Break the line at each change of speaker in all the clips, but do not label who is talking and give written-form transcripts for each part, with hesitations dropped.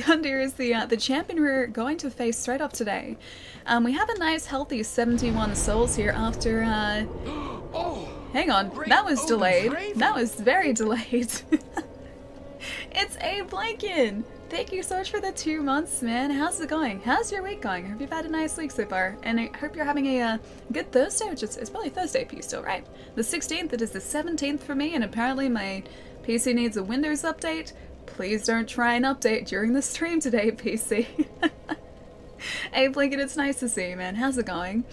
Gundyr is the champion we're going to face straight off today. We have a nice healthy 71 souls here after
Oh,
hang on,
great
that was
Odin's
delayed.
raven.
That was very delayed. It's A Blinkin! Thank you so much for the 2 months, man. How's it going? How's your week going? I hope you've had a nice week so far. And I hope you're having a good Thursday, which is it's probably Thursday for you still, right? The 16th, it is the 17th for me, and apparently my PC needs a Windows update. Please don't try and update during the stream today, PC. Hey Blinkin, it's nice to see you, man. How's it going?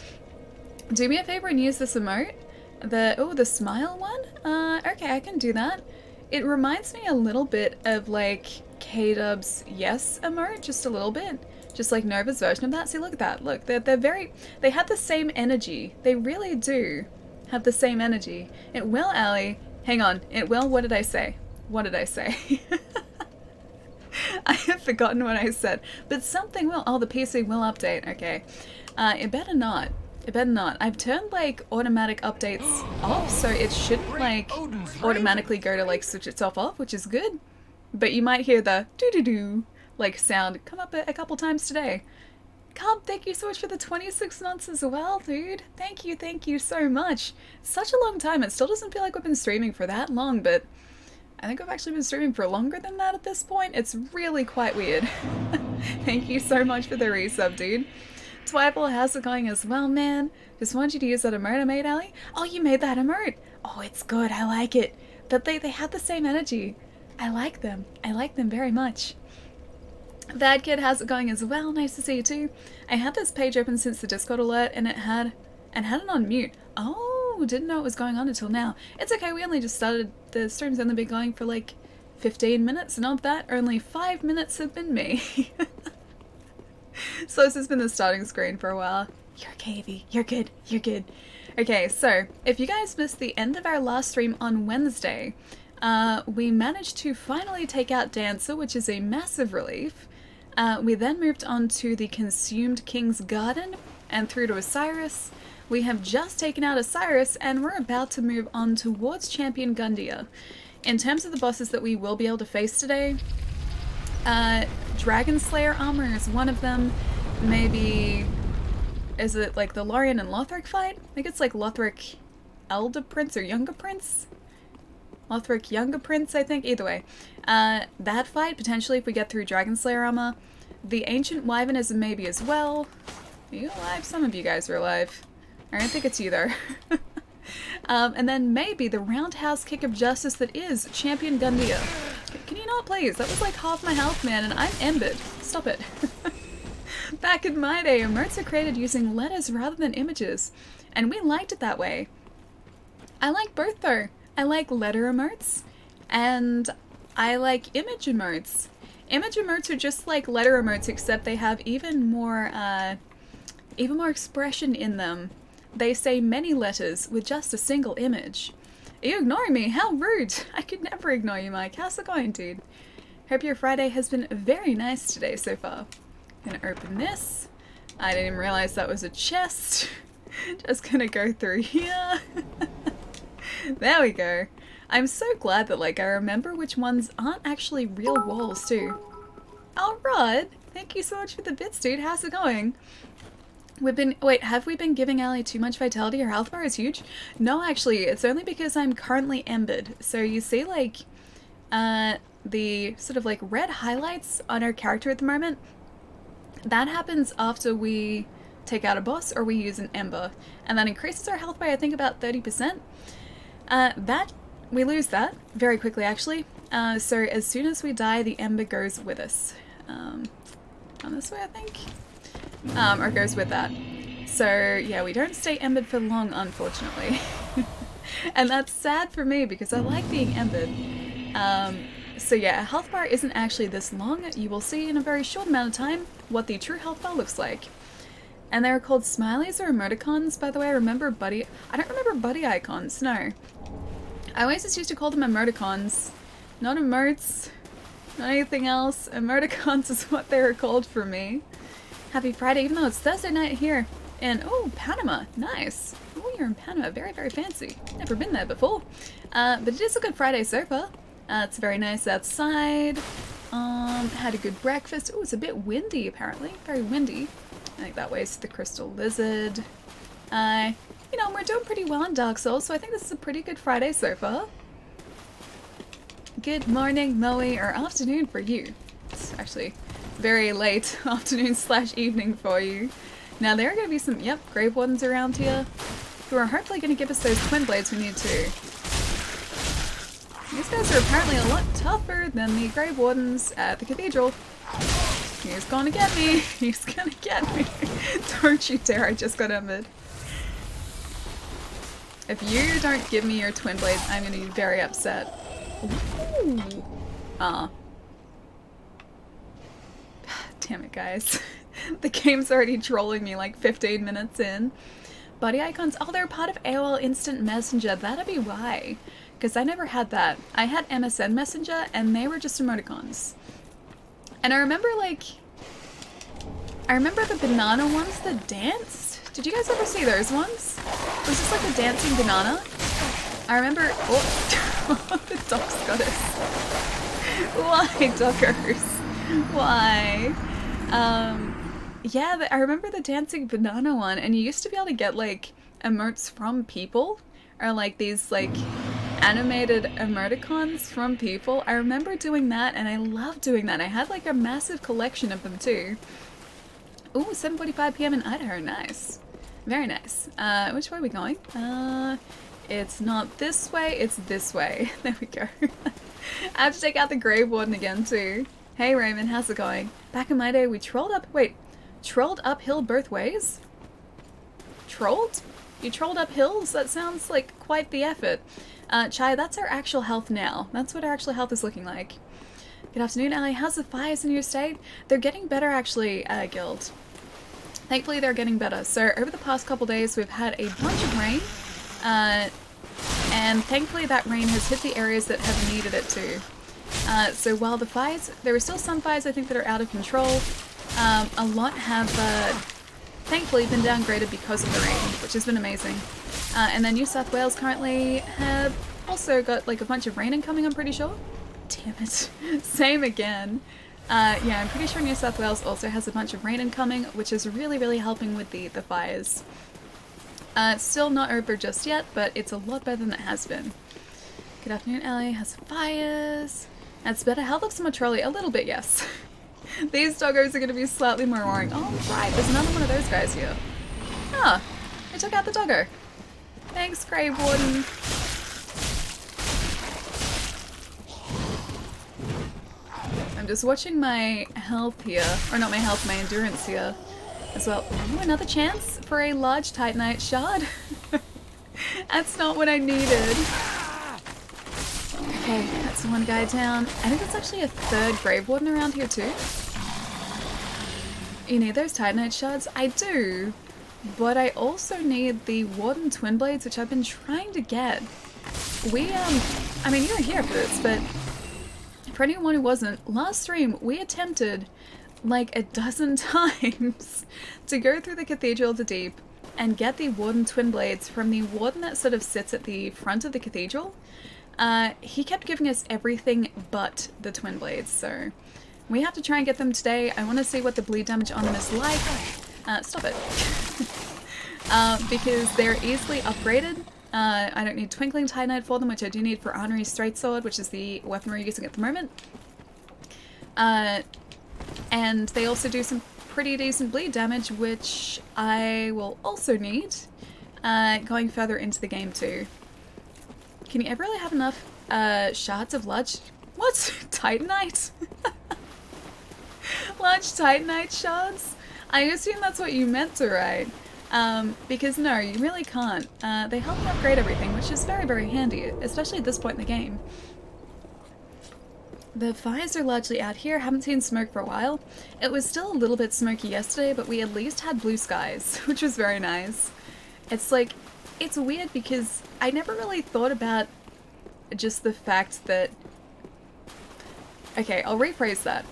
Do me a favor and use this emote. The smile one? Okay, I can do that. It reminds me a little bit of like K-Dub's yes emote, just a little bit. Just like Nova's version of that. See, look at that. Look, they have the same energy. They really do have the same energy. It will, Allie. Hang on. It will, what did I say? What did I say? I have forgotten what I said. But something will. Oh, the PC will update. Okay. It better not. It better not. I've turned like automatic updates off, so it shouldn't like automatically go to like switch itself off, which is good. But you might hear the doo-doo-doo like sound come up a couple times today. Cobb, thank you so much for the 26 months as well, dude. Thank you so much. Such a long time. It still doesn't feel like we've been streaming for that long, but I think I've actually been streaming for longer than that at this point. It's really quite weird. Thank you so much for the resub, dude. Twyful, how's it going as well, man? Just wanted you to use that emote I made, Allie. Oh, you made that emote. Oh, it's good. I like it. But they had the same energy. I like them. I like them very much. That kid, how's it going as well? Nice to see you too. I had this page open since the Discord alert, and it had it on mute. Oh, didn't know what was going on until now. It's okay. We only just started. The stream's only been going for like 15 minutes, and of that, only 5 minutes have been me. So this has been the starting screen for a while. You're okay, Evie. You're good. You're good. Okay, so if you guys missed the end of our last stream on Wednesday, we managed to finally take out Dancer, which is a massive relief. We then moved on to the Consumed King's Garden and through to Osiris. We have just taken out Osiris and we're about to move on towards Champion Gundyr. In terms of the bosses that we will be able to face today, Dragon Slayer armor is one of them. Maybe, is it like the Lorian and Lothric fight? I think it's like Lothric Elder Prince or Younger Prince? Lothric Younger Prince, I think. Either way. That fight, potentially, if we get through Dragon Slayer armor. The Ancient Wyvern is a maybe as well. Are you alive? Some of you guys are alive. I don't think it's you though. And then maybe the roundhouse kick of justice that is Champion Gundyr. Can you not please? That was like half my health, man, and I'm embered. Stop it. Back in my day, emotes are created using letters rather than images, and we liked it that way. I like both though. I like letter emotes, and I like image emotes. Image emotes are just like letter emotes, except they have even more expression in them. They say many letters with just a single image. Are you ignoring me? How rude! I could never ignore you, Mike. How's it going, dude? Hope your Friday has been very nice today so far. Gonna open this. I didn't even realize that was a chest. Just gonna go through here. There we go. I'm so glad that like I remember which ones aren't actually real walls too. Oh, Rod! Thank you so much for the bits, dude. How's it going? Have we been giving Allie too much vitality? Her health bar is huge? No, actually, it's only because I'm currently embered. So you see, like, the sort of, like, red highlights on our character at the moment? That happens after we take out a boss or we use an ember. And that increases our health by, I think, about 30%. We lose that very quickly, actually. So as soon as we die, the ember goes with us. On this way, I think? Or goes with that. So, yeah, we don't stay embered for long, unfortunately. And that's sad for me, because I like being embered. So yeah, a health bar isn't actually this long. You will see in a very short amount of time what the true health bar looks like. And they're called smileys or emoticons, by the way. I don't remember buddy icons, no. I always just used to call them emoticons. Not emotes, not anything else. Emoticons is what they were called for me. Happy Friday, even though it's Thursday night here. And, oh, Panama. Nice. Oh, you're in Panama. Very, very fancy. Never been there before. But it is a good Friday so far. It's very nice outside. Had a good breakfast. Oh, it's a bit windy apparently. Very windy. I think that way's the crystal lizard. You know, we're doing pretty well in Dark Souls, so I think this is a pretty good Friday so far. Good morning, Moe, or afternoon for you. It's actually very late afternoon / evening for you. Now there are going to be some, yep, Grave Wardens around here who are hopefully going to give us those twin blades we need too. These guys are apparently a lot tougher than the Grave Wardens at the cathedral. He's gonna get me! He's gonna get me! Don't you dare, I just got embered. If you don't give me your twin blades, I'm gonna be very upset. Ooh. Damn it, guys. The game's already trolling me like 15 minutes in. Buddy icons, oh, they're part of AOL Instant Messenger. That'd be why. Because I never had that. I had MSN Messenger, and they were just emoticons. And I remember, like... I remember the banana ones that danced. Did you guys ever see those ones? Was this like a dancing banana? I remember... Oh, the dog's got us. Why, doggers? Why? Yeah, I remember the dancing banana one, and you used to be able to get, like, emotes from people. Or, like, these, like... animated emoticons from people. I remember doing that, and I loved doing that. I had like a massive collection of them too. Ooh, 7:45 p.m. in Idaho. Nice. Very nice. Which way are we going? It's not this way, it's this way. There we go. I have to take out the Grave Warden again too. Hey Raymond, how's it going? Back in my day we trolled uphill both ways? Trolled? You trolled up hills? That sounds like quite the effort. Chai, that's our actual health now. That's what our actual health is looking like. Good afternoon, Ali. How's the fires in your state? They're getting better, actually, Guild. Thankfully, they're getting better. So, over the past couple days, we've had a bunch of rain. And thankfully, that rain has hit the areas that have needed it to. So, while the fires... There are still some fires, I think, that are out of control. A lot have... thankfully been downgraded because of the rain, which has been amazing. And then New South Wales currently have also got like a bunch of rain incoming, I'm pretty sure. Damn it. Same again. Yeah, I'm pretty sure New South Wales also has a bunch of rain incoming, which is really, really helping with the fires. It's still not over just yet, but it's a lot better than it has been. Good afternoon, Ellie. Has fires. That's better. How looks more trolley? A little bit, yes. These doggos are going to be slightly more roaring. Oh, right. There's another one of those guys here. Ah, I took out the doggo. Thanks, Grave Warden. I'm just watching my health here. Or not my health, my endurance here as well. Ooh, another chance for a large Titanite shard. That's not what I needed. Okay, that's one guy down. I think that's actually a third Grave Warden around here too. You need those Titanite shards? I do. But I also need the Warden Twin Blades, which I've been trying to get. We, I mean, you were here for this, but for anyone who wasn't, last stream we attempted like a dozen times to go through the Cathedral to Deep and get the Warden Twin Blades from the Warden that sort of sits at the front of the Cathedral. He kept giving us everything but the Twin Blades, so we have to try and get them today. I want to see what the bleed damage on them is like. Stop it. Because they're easily upgraded. I don't need Twinkling Titanite for them, which I do need for Honorary Straight Sword, which is the weapon we're using at the moment. And they also do some pretty decent bleed damage, which I will also need going further into the game too. Can you ever really have enough shards of large... What? Titanite? Large Titanite shards? I assume that's what you meant to write. Because no, you really can't. They help you upgrade everything, which is very, very handy, especially at this point in the game. The fires are largely out here. Haven't seen smoke for a while. It was still a little bit smoky yesterday, but we at least had blue skies, which was very nice. It's like, it's weird because I never really thought about just the fact that... Okay, I'll rephrase that.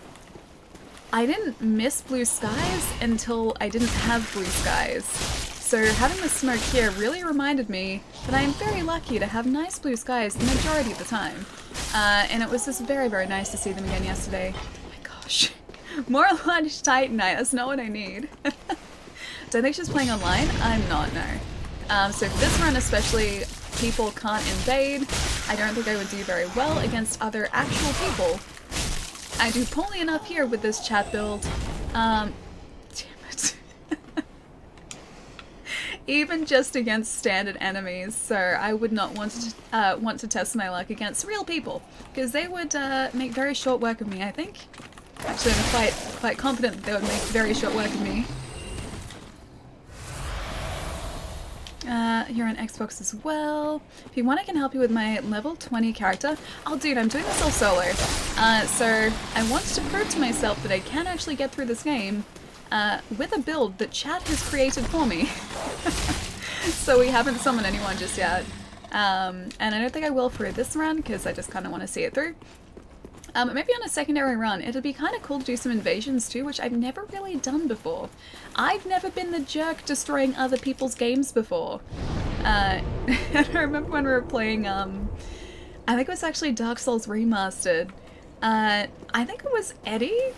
I didn't miss blue skies until I didn't have blue skies. So having the smoke here really reminded me that I am very lucky to have nice blue skies the majority of the time. And it was just very, very nice to see them again yesterday. Oh my gosh. More lunch Titanite, that's not what I need. Do I think she's playing online? I'm not, no. So for this run especially, people can't invade. I don't think I would do very well against other actual people. I do poorly enough here with this chat build. Damn it. Even just against standard enemies, so I would not want to test my luck against real people, because they would make very short work of me, I think. Actually, I'm quite confident that they would make very short work of me. You're on Xbox as well. If you want, I can help you with my level 20 character. Oh dude, I'm doing this all solo. So I wanted to prove to myself that I can actually get through this game with a build that chat has created for me. So we haven't summoned anyone just yet. And I don't think I will for this run, because I just kind of want to see it through. Maybe on a secondary run, it'd be kind of cool to do some invasions too, which I've never really done before. I've never been the jerk destroying other people's games before. I remember when we were playing, I think it was actually Dark Souls Remastered. I think it was Eddie?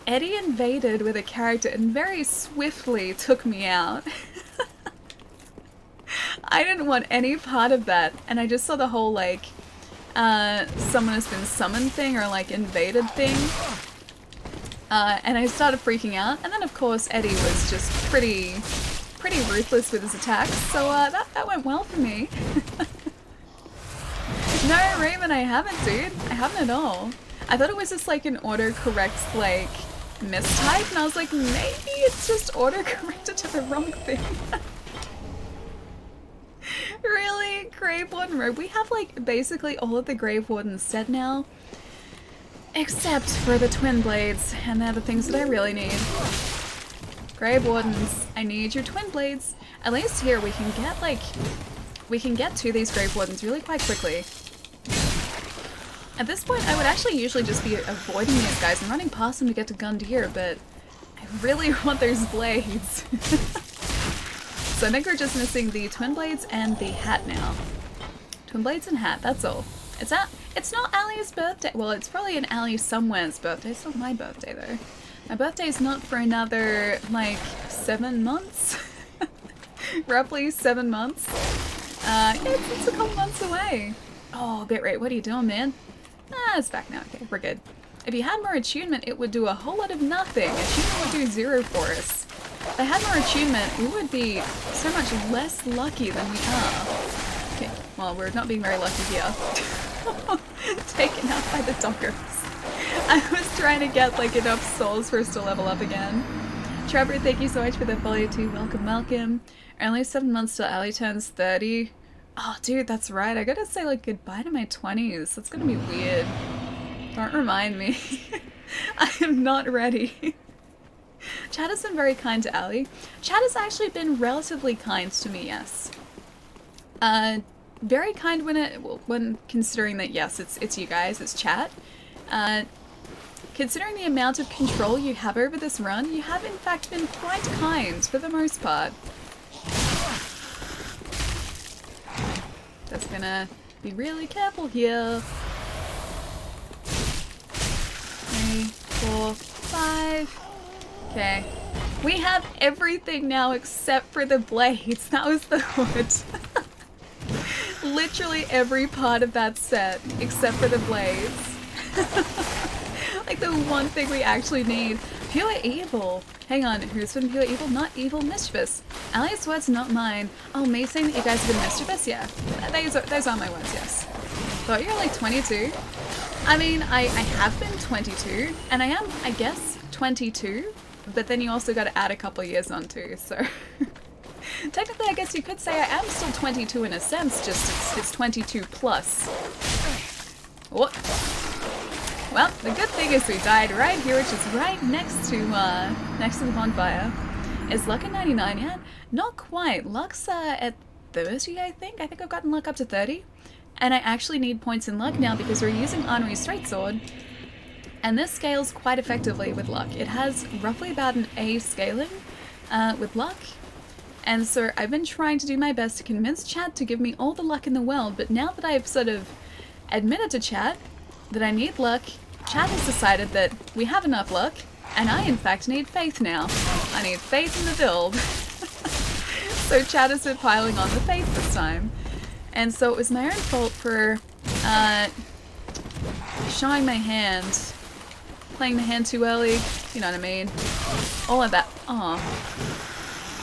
Eddie invaded with a character and very swiftly took me out. I didn't want any part of that, and I just saw the whole, like, someone has been summoned thing or like invaded thing, and I started freaking out, and then of course Eddie was just pretty ruthless with his attacks, so that went well for me. No, Raymond, I haven't, dude. I haven't at all. I thought it was just like an autocorrect like mistype, and I was like, maybe it's just autocorrected to the wrong thing. Really? Grave Warden Robe? We have like basically all of the Grave Wardens set now. Except for the Twin Blades, and they're the things that I really need. Grave Wardens, I need your Twin Blades. At least here we can get like, we can get to these Grave Wardens really quite quickly. At this point I would actually usually just be avoiding these guys and running past them to get to Gundyr, but I really want those blades. So I think we're just missing the Twin Blades and the hat now. Twin Blades and hat, that's all. It's not Ali's birthday. Well, it's probably an Ali somewhere's birthday. It's not my birthday though. My birthday's not for another, like, 7 months? Roughly 7 months. Yeah, it's a couple months away. Oh, bitrate, what are you doing, man? Ah, it's back now. Okay, we're good. If you had more attunement, it would do a whole lot of nothing. Attunement would do 0 for us. If I had more attunement, we would be so much less lucky than we are. Okay, well, we're not being very lucky here. Taken out by the doggers. I was trying to get, like, enough souls for us to level up again. Trevor, thank you so much for the follow too. Welcome, welcome. Only 7 months till Ali turns 30. Oh, dude, that's right. I gotta say, like, goodbye to my 20s. That's gonna be weird. Don't remind me. I am not ready. Chad has been very kind to Ali. Chad has actually been relatively kind to me, yes. Very kind when considering that, yes, it's you guys, it's chat. Considering the amount of control you have over this run, you have in fact been quite kind for the most part. Just gonna be really careful here. 3, 4, 5. Okay. We have everything now except for the blades. That was the hood. Literally every part of that set except for the blades. Like the one thing we actually need. Pure evil. Hang on, who's been pure evil? Not evil, mischievous. Ali's words, not mine. Oh, me saying that you guys have been mischievous? Yeah. Those are my words, yes. Thought you were like 22. I mean, I have been 22, and I am, I guess, 22. But then you also got to add a couple of years on too, so... Technically, I guess you could say I am still 22 in a sense, just it's 22 plus. What? Well, the good thing is we died right here, which is right next to the bonfire. Is Luck at 99 yet? Not quite. Luck's at 30, I think. I think I've gotten Luck up to 30. And I actually need points in Luck now because we're using Henri's Straight Sword. And this scales quite effectively with luck. It has roughly about an A scaling with luck. And so I've been trying to do my best to convince chat to give me all the luck in the world, but now that I've sort of admitted to chat that I need luck, chat has decided that we have enough luck, and I in fact need faith now. I need faith in the build. So chat has been piling on the faith this time. And so it was my own fault for showing my hand, playing the hand too early, you know what I mean? All of that.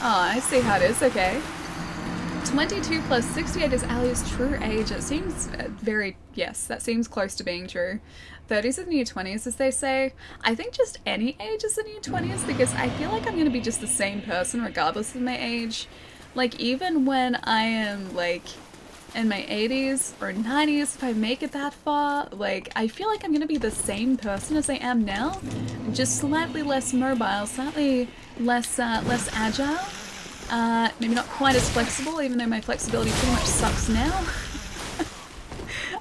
Oh, I see how it is, okay. 22 plus 68 is Ali's true age. It seems yes, that seems close to being true. 30s are the new 20s, as they say. I think just any age is the new 20s, because I feel like I'm going to be just the same person regardless of my age. Like, even when I am, like, in my 80s or 90s, if I make it that far, like, I feel like I'm going to be the same person as I am now, just slightly less mobile, slightly less agile, maybe not quite as flexible, even though my flexibility pretty much sucks now.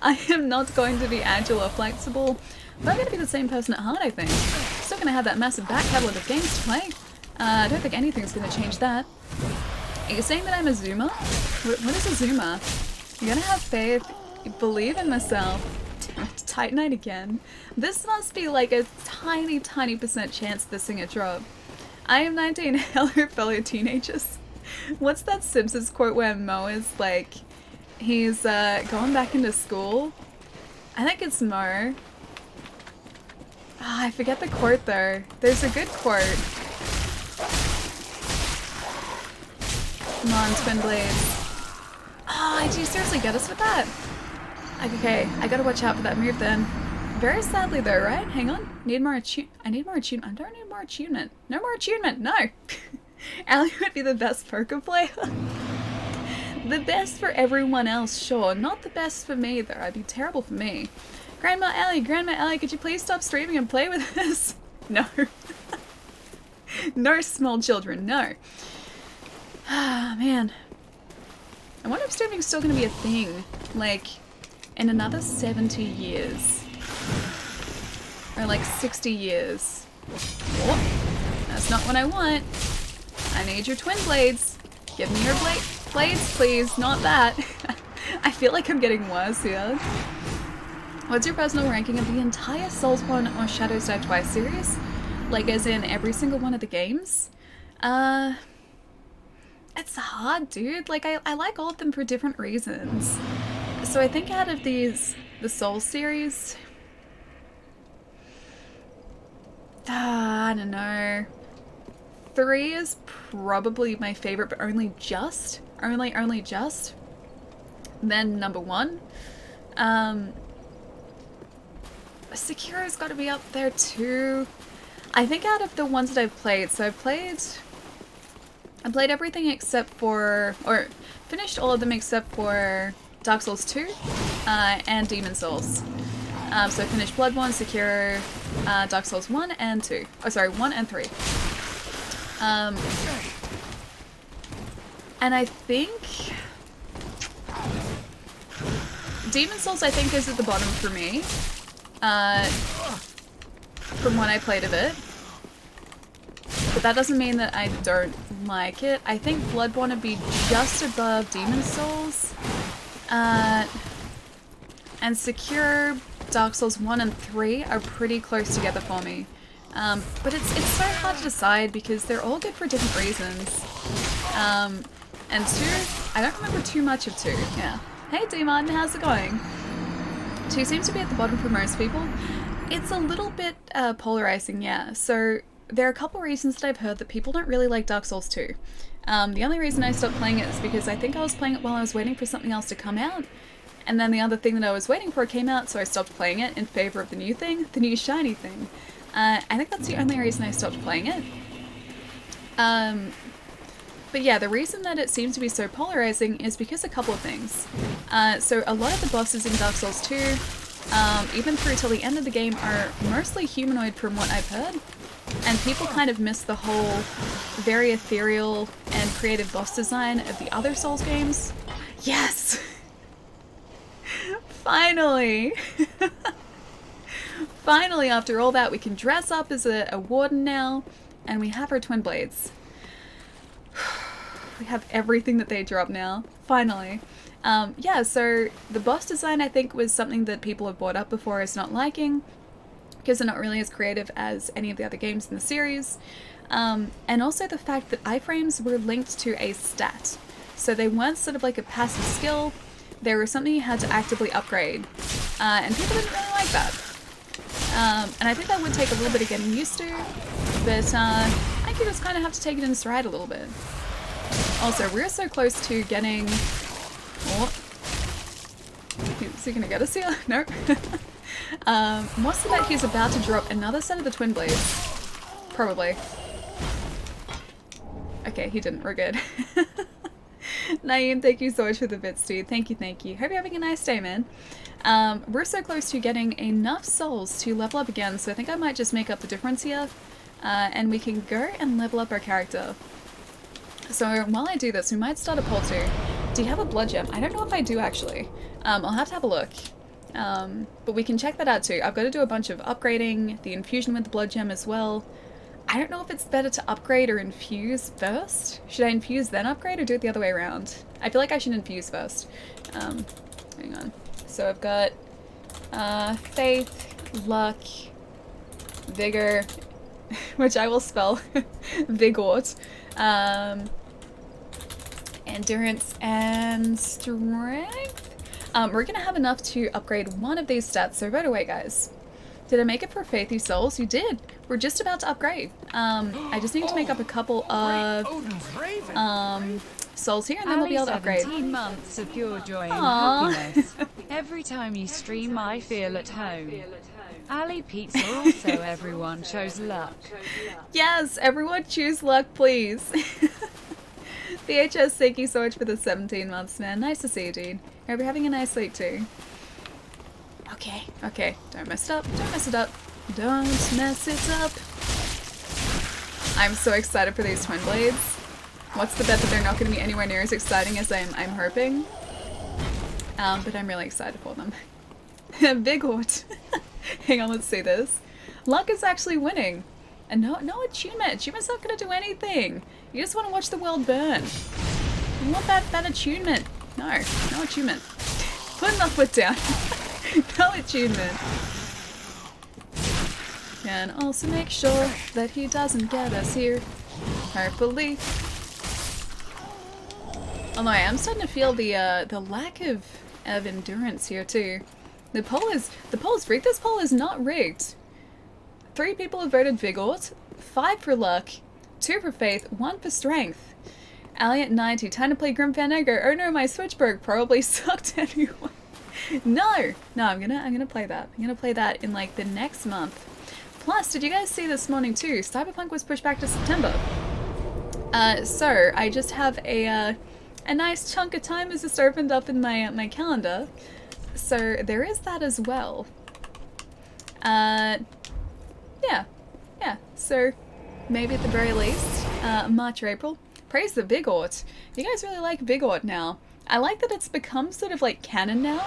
I am not going to be agile or flexible, but I'm going to be the same person at heart, I think. Still going to have that massive back catalogue of games to play. I don't think anything's going to change that. Are you saying that I'm a zoomer? What is a zoomer? You gotta have faith, believe in myself. Titanite again. This must be like a tiny % chance this thing a drop. I am 19, hello fellow teenagers. What's that Simpsons quote where Mo is like, he's going back into school? I think it's Mo. I forget the quote though. There's a good quote. Come on, Twin Blades. Oh, do you seriously get us with that? Okay, I gotta watch out for that move then. Very sadly though, right? Hang on. Need more attunement. I need more attunement. I don't need more attunement. No more attunement, no! Ali would be the best poker player. The best for everyone else, sure. Not the best for me though. I'd be terrible for me. Grandma Ali, could you please stop streaming and play with us? No. No small children, no. Ah, man. I wonder if streaming's still gonna be a thing, like, in another 70 years. Or like 60 years. Oh, that's not what I want. I need your twin blades. Give me your blades, please, not that. I feel like I'm getting worse here. What's your personal ranking of the entire Soulsborne or Shadows Die Twice series? Like, as in every single one of the games? It's hard, dude. Like, I like all of them for different reasons. So I think out of the Souls series, I don't know. 3 is probably my favorite, but only just. Only just. Then number 1. Sekiro's got to be up there too. I think out of the ones that I've played, so I played everything except for, or finished all of them except for Dark Souls 2 and Demon Souls. So I finished Bloodborne, Sekiro, Dark Souls 1 and 2. Oh, sorry, 1 and 3. And I think Demon Souls, I think, is at the bottom for me. From what I played of it. But that doesn't mean that I don't like it. I think Bloodborne would be just above Demon Souls. And Sekiro, Dark Souls 1 and 3 are pretty close together for me. But it's so hard to decide because they're all good for different reasons. And 2, I don't remember too much of 2, yeah. Hey D-Martin, how's it going? 2 seems to be at the bottom for most people. It's a little bit polarizing, yeah. So there are a couple reasons that I've heard that people don't really like Dark Souls 2. The only reason I stopped playing it is because I think I was playing it while I was waiting for something else to come out. And then the other thing that I was waiting for came out, so I stopped playing it in favor of the new thing, the new shiny thing. I think that's the only reason I stopped playing it. But yeah, the reason that it seems to be so polarizing is because a couple of things. So a lot of the bosses in Dark Souls 2, even through till the end of the game, are mostly humanoid from what I've heard. And people kind of miss the whole very ethereal and creative boss design of the other Souls games. Yes! Finally! Finally, after all that, we can dress up as a warden now, and we have our twin blades. We have everything that they drop now. Finally. Yeah, so the boss design I think was something that people have brought up before as not liking, because they're not really as creative as any of the other games in the series. And also the fact that iframes were linked to a stat. So they weren't sort of like a passive skill, they were something you had to actively upgrade. And people didn't really like that. And I think that would take a little bit of getting used to, but I think you just kind of have to take it in stride a little bit. Also, we're so close to getting... Oh. Is he gonna get us here? No. What's the bet he's about to drop another set of the twin blades? Probably. Okay, he didn't. We're good. Naeem, thank you so much for the bits, dude. Thank you, thank you. Hope you're having a nice day, man. We're so close to getting enough souls to level up again, so I think I might just make up the difference here. And we can go and level up our character. So while I do this, we might start a poll too. Do you have a blood gem? I don't know if I do actually. I'll have to have a look. But we can check that out too. I've got to do a bunch of upgrading, the infusion with the blood gem as well. I don't know if it's better to upgrade or infuse first. Should I infuse then upgrade or do it the other way around? I feel like I should infuse first. Hang on. So I've got faith, luck, vigor, which I will spell vigort, endurance, and strength. We're gonna have enough to upgrade one of these stats, so right away, guys. Did I make it for Faithy Souls? You did! We're just about to upgrade. I just need to make up a couple of souls here and then we'll be able to upgrade.
17 months of pure joy and happiness. Every time you stream I feel at home. Ali Pizza also everyone chose luck.
Yes, everyone choose luck, please. VHS, thank you so much for the 17 months, man. Nice to see you, dude. Hope you're having a nice week too. Okay, okay. Don't mess it up. Don't mess it up. Don't mess it up. I'm so excited for these twin blades. What's the bet that they're not going to be anywhere near as exciting as I'm hoping? But I'm really excited for them. Big Hort. Hang on, let's see this. Luck is actually winning. And no attunement. Attunement's not going to do anything. You just want to watch the world burn. You want that attunement. No attunement. Put my foot down. No attunement. Can also make sure that he doesn't get us here. Hopefully. Although I am starting to feel the lack of endurance here too. The poll is rigged. This poll is not rigged. 3 people have voted Vigort, 5 for luck, 2 for faith, 1 for strength. Ali at 90, time to play Grim Fandango. Oh no, my Switch broke. Probably sucked anyway. No, I'm gonna play that. I'm gonna play that in like the next month. Plus, did you guys see this morning too? Cyberpunk was pushed back to September. So I just have a nice chunk of time has just opened up in my calendar. So there is that as well. Yeah. So maybe at the very least, March or April. Praise the Vigort. You guys really like Vigort now. I like that it's become sort of like canon now.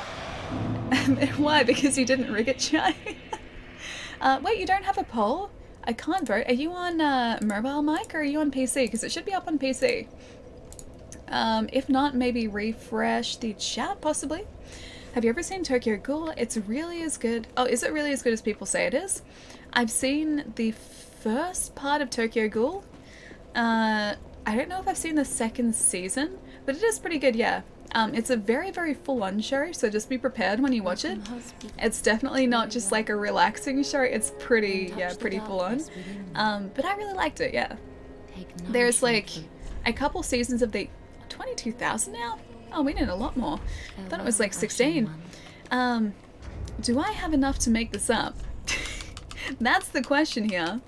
Why? Because you didn't rig it, Chai? Wait, you don't have a poll? I can't vote. Are you on mobile mic or are you on PC? Because it should be up on PC. If not, maybe refresh the chat, possibly. Have you ever seen Tokyo Ghoul? It's really as good. Oh, is it really as good as people say it is? I've seen the first part of Tokyo Ghoul. I don't know if I've seen the second season, but it is pretty good, yeah. It's a very, very full-on show, so just be prepared when you watch it. It's definitely not just like a relaxing show, it's pretty, yeah, pretty full-on. But I really liked it, yeah. There's like a couple seasons of the 22,000 now? Oh, we need a lot more. I thought it was like 16. Do I have enough to make this up? That's the question here.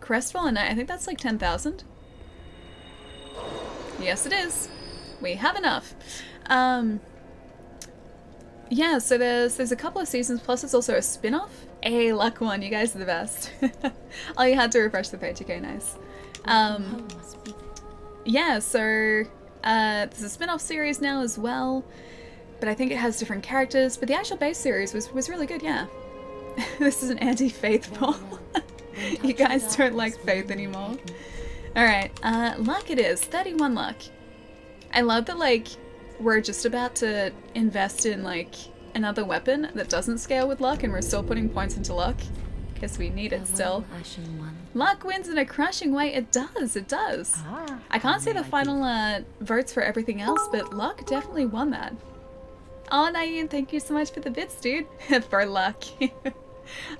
Crestfallen Knight, I think that's like 10,000. Yes, it is. We have enough. Yeah, so there's a couple of seasons, plus it's also a spin-off. Hey, luck one, you guys are the best. Oh, you had to refresh the page, okay, nice. Yeah, so there's a spin-off series now as well, but I think it has different characters, but the actual base series was really good, yeah. This is an anti-faithful. You guys don't like faith anymore. Alright, luck it is. 31 luck. I love that, like, we're just about to invest in, like, another weapon that doesn't scale with luck, and we're still putting points into luck. Because we need it still. Luck wins in a crushing way. It does, it does. I can't see the final votes for everything else, but luck definitely won that. Oh, Naeem, thank you so much for the bits, dude. For luck.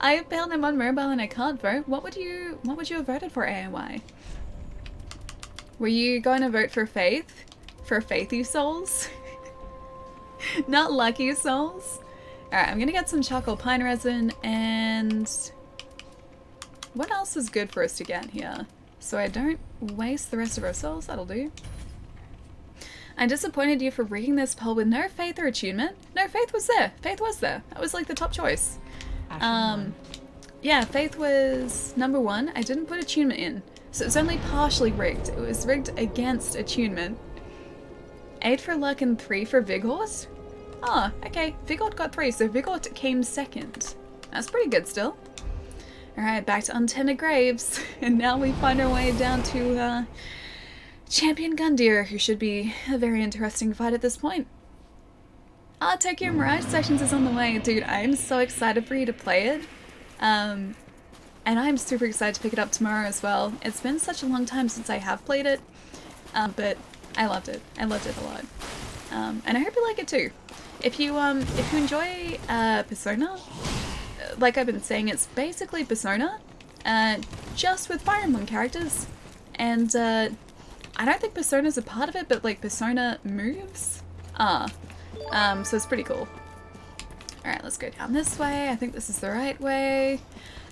I have failed them on mobile and I can't vote. What would you have voted for, AOY? Were you going to vote for Faith? For Faithy Souls? Not Lucky Souls? Alright, I'm gonna get some charcoal pine resin and... what else is good for us to get here? So I don't waste the rest of our souls, that'll do. I disappointed you for rigging this poll with no faith or attunement. No, Faith was there. Faith was there. That was like the top choice. Yeah, Faith was number 1. I didn't put attunement in. So it's only partially rigged. It was rigged against attunement. 8 for luck and 3 for Vigort. Oh, okay. Vigort got 3, so Vigort came second. That's pretty good still. Alright, back to Untended Graves. And now we find our way down to Champion Gundyr, who should be a very interesting fight at this point. Tokyo Mirage Sessions is on the way. Dude, I am so excited for you to play it. And I'm super excited to pick it up tomorrow as well. It's been such a long time since I have played it, but I loved it. I loved it a lot. And I hope you like it too. If you enjoy Persona, like I've been saying, it's basically Persona, just with Fire Emblem characters. And I don't think Persona's a part of it, but like Persona moves are. So it's pretty cool. Alright, let's go down this way. I think this is the right way.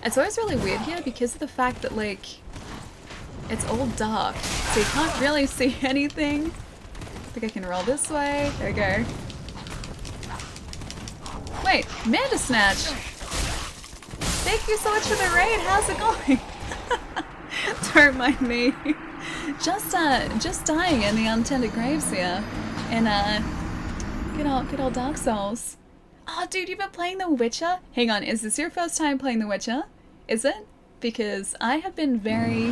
It's always really weird here because of the fact that, like, it's all dark, so you can't really see anything. I think I can roll this way. There we go. Wait, Manda Snatch! Thank you so much for the raid, how's it going? Don't mind me. Just dying in the Untended Graves here. And, good old Dark Souls. Oh, dude, you've been playing The Witcher? Hang on, is this your first time playing The Witcher? Is it? Because I have been very,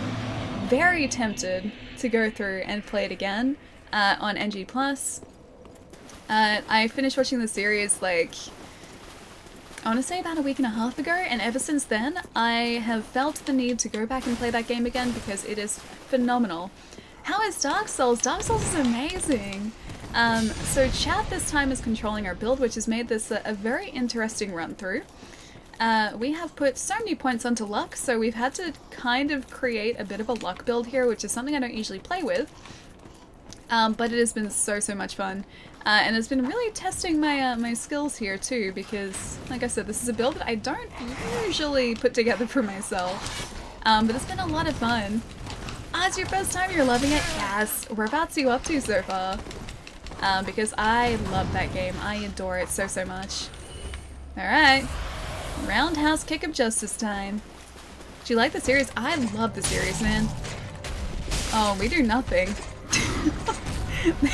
very tempted to go through and play it again on NG+. I finished watching the series, like, I want to say about a week and a half ago, and ever since then, I have felt the need to go back and play that game again because it is phenomenal. How is Dark Souls? Dark Souls is amazing! So chat this time is controlling our build, which has made this a very interesting run through. We have put so many points onto luck, so we've had to kind of create a bit of a luck build here, which is something I don't usually play with. But it has been so much fun. And it's been really testing my my skills here too, because, like I said, this is a build that I don't usually put together for myself. But it's been a lot of fun. It's your first time, you're loving it? Yes! Whereabouts are you up to so far? Because I love that game. I adore it so much. Alright. Roundhouse kick of justice time. Do you like the series? I love the series, man. Oh, we do nothing.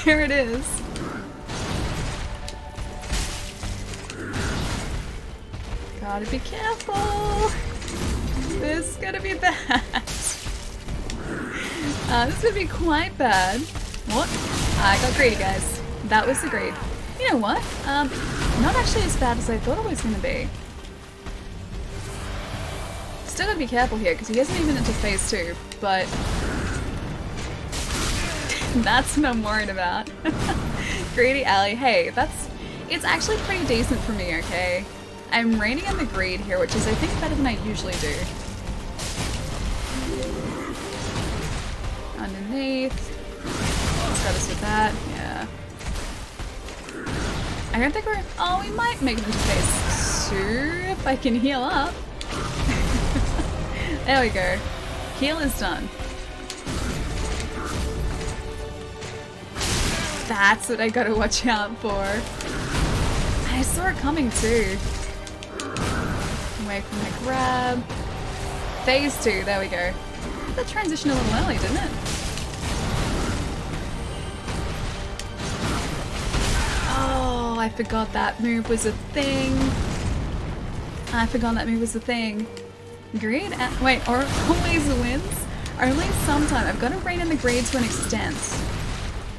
There it is. Gotta be careful. This is gonna be bad. This is gonna be quite bad. What? I got greedy, guys. That was the greed. You know what? Not actually as bad as I thought it was gonna be. Still gotta be careful here, because he isn't even into phase 2, but that's what I'm worried about. Greedy Alley. Hey, it's actually pretty decent for me, okay? I'm reigning in the greed here, which is, I think, better than I usually do. Underneath. Let's got us with that. Yeah. I don't think we're... Oh, we might make it into phase 2 if I can heal up. There we go. Heal is done. That's what I gotta watch out for. I saw it coming too. Away from the grab. Phase 2, there we go. That transitioned a little early, didn't it? Oh, I forgot that move was a thing. I forgot that move was the thing. Greed? Wait, or always wins? Only sometime. I've got to rein in the greed to an extent.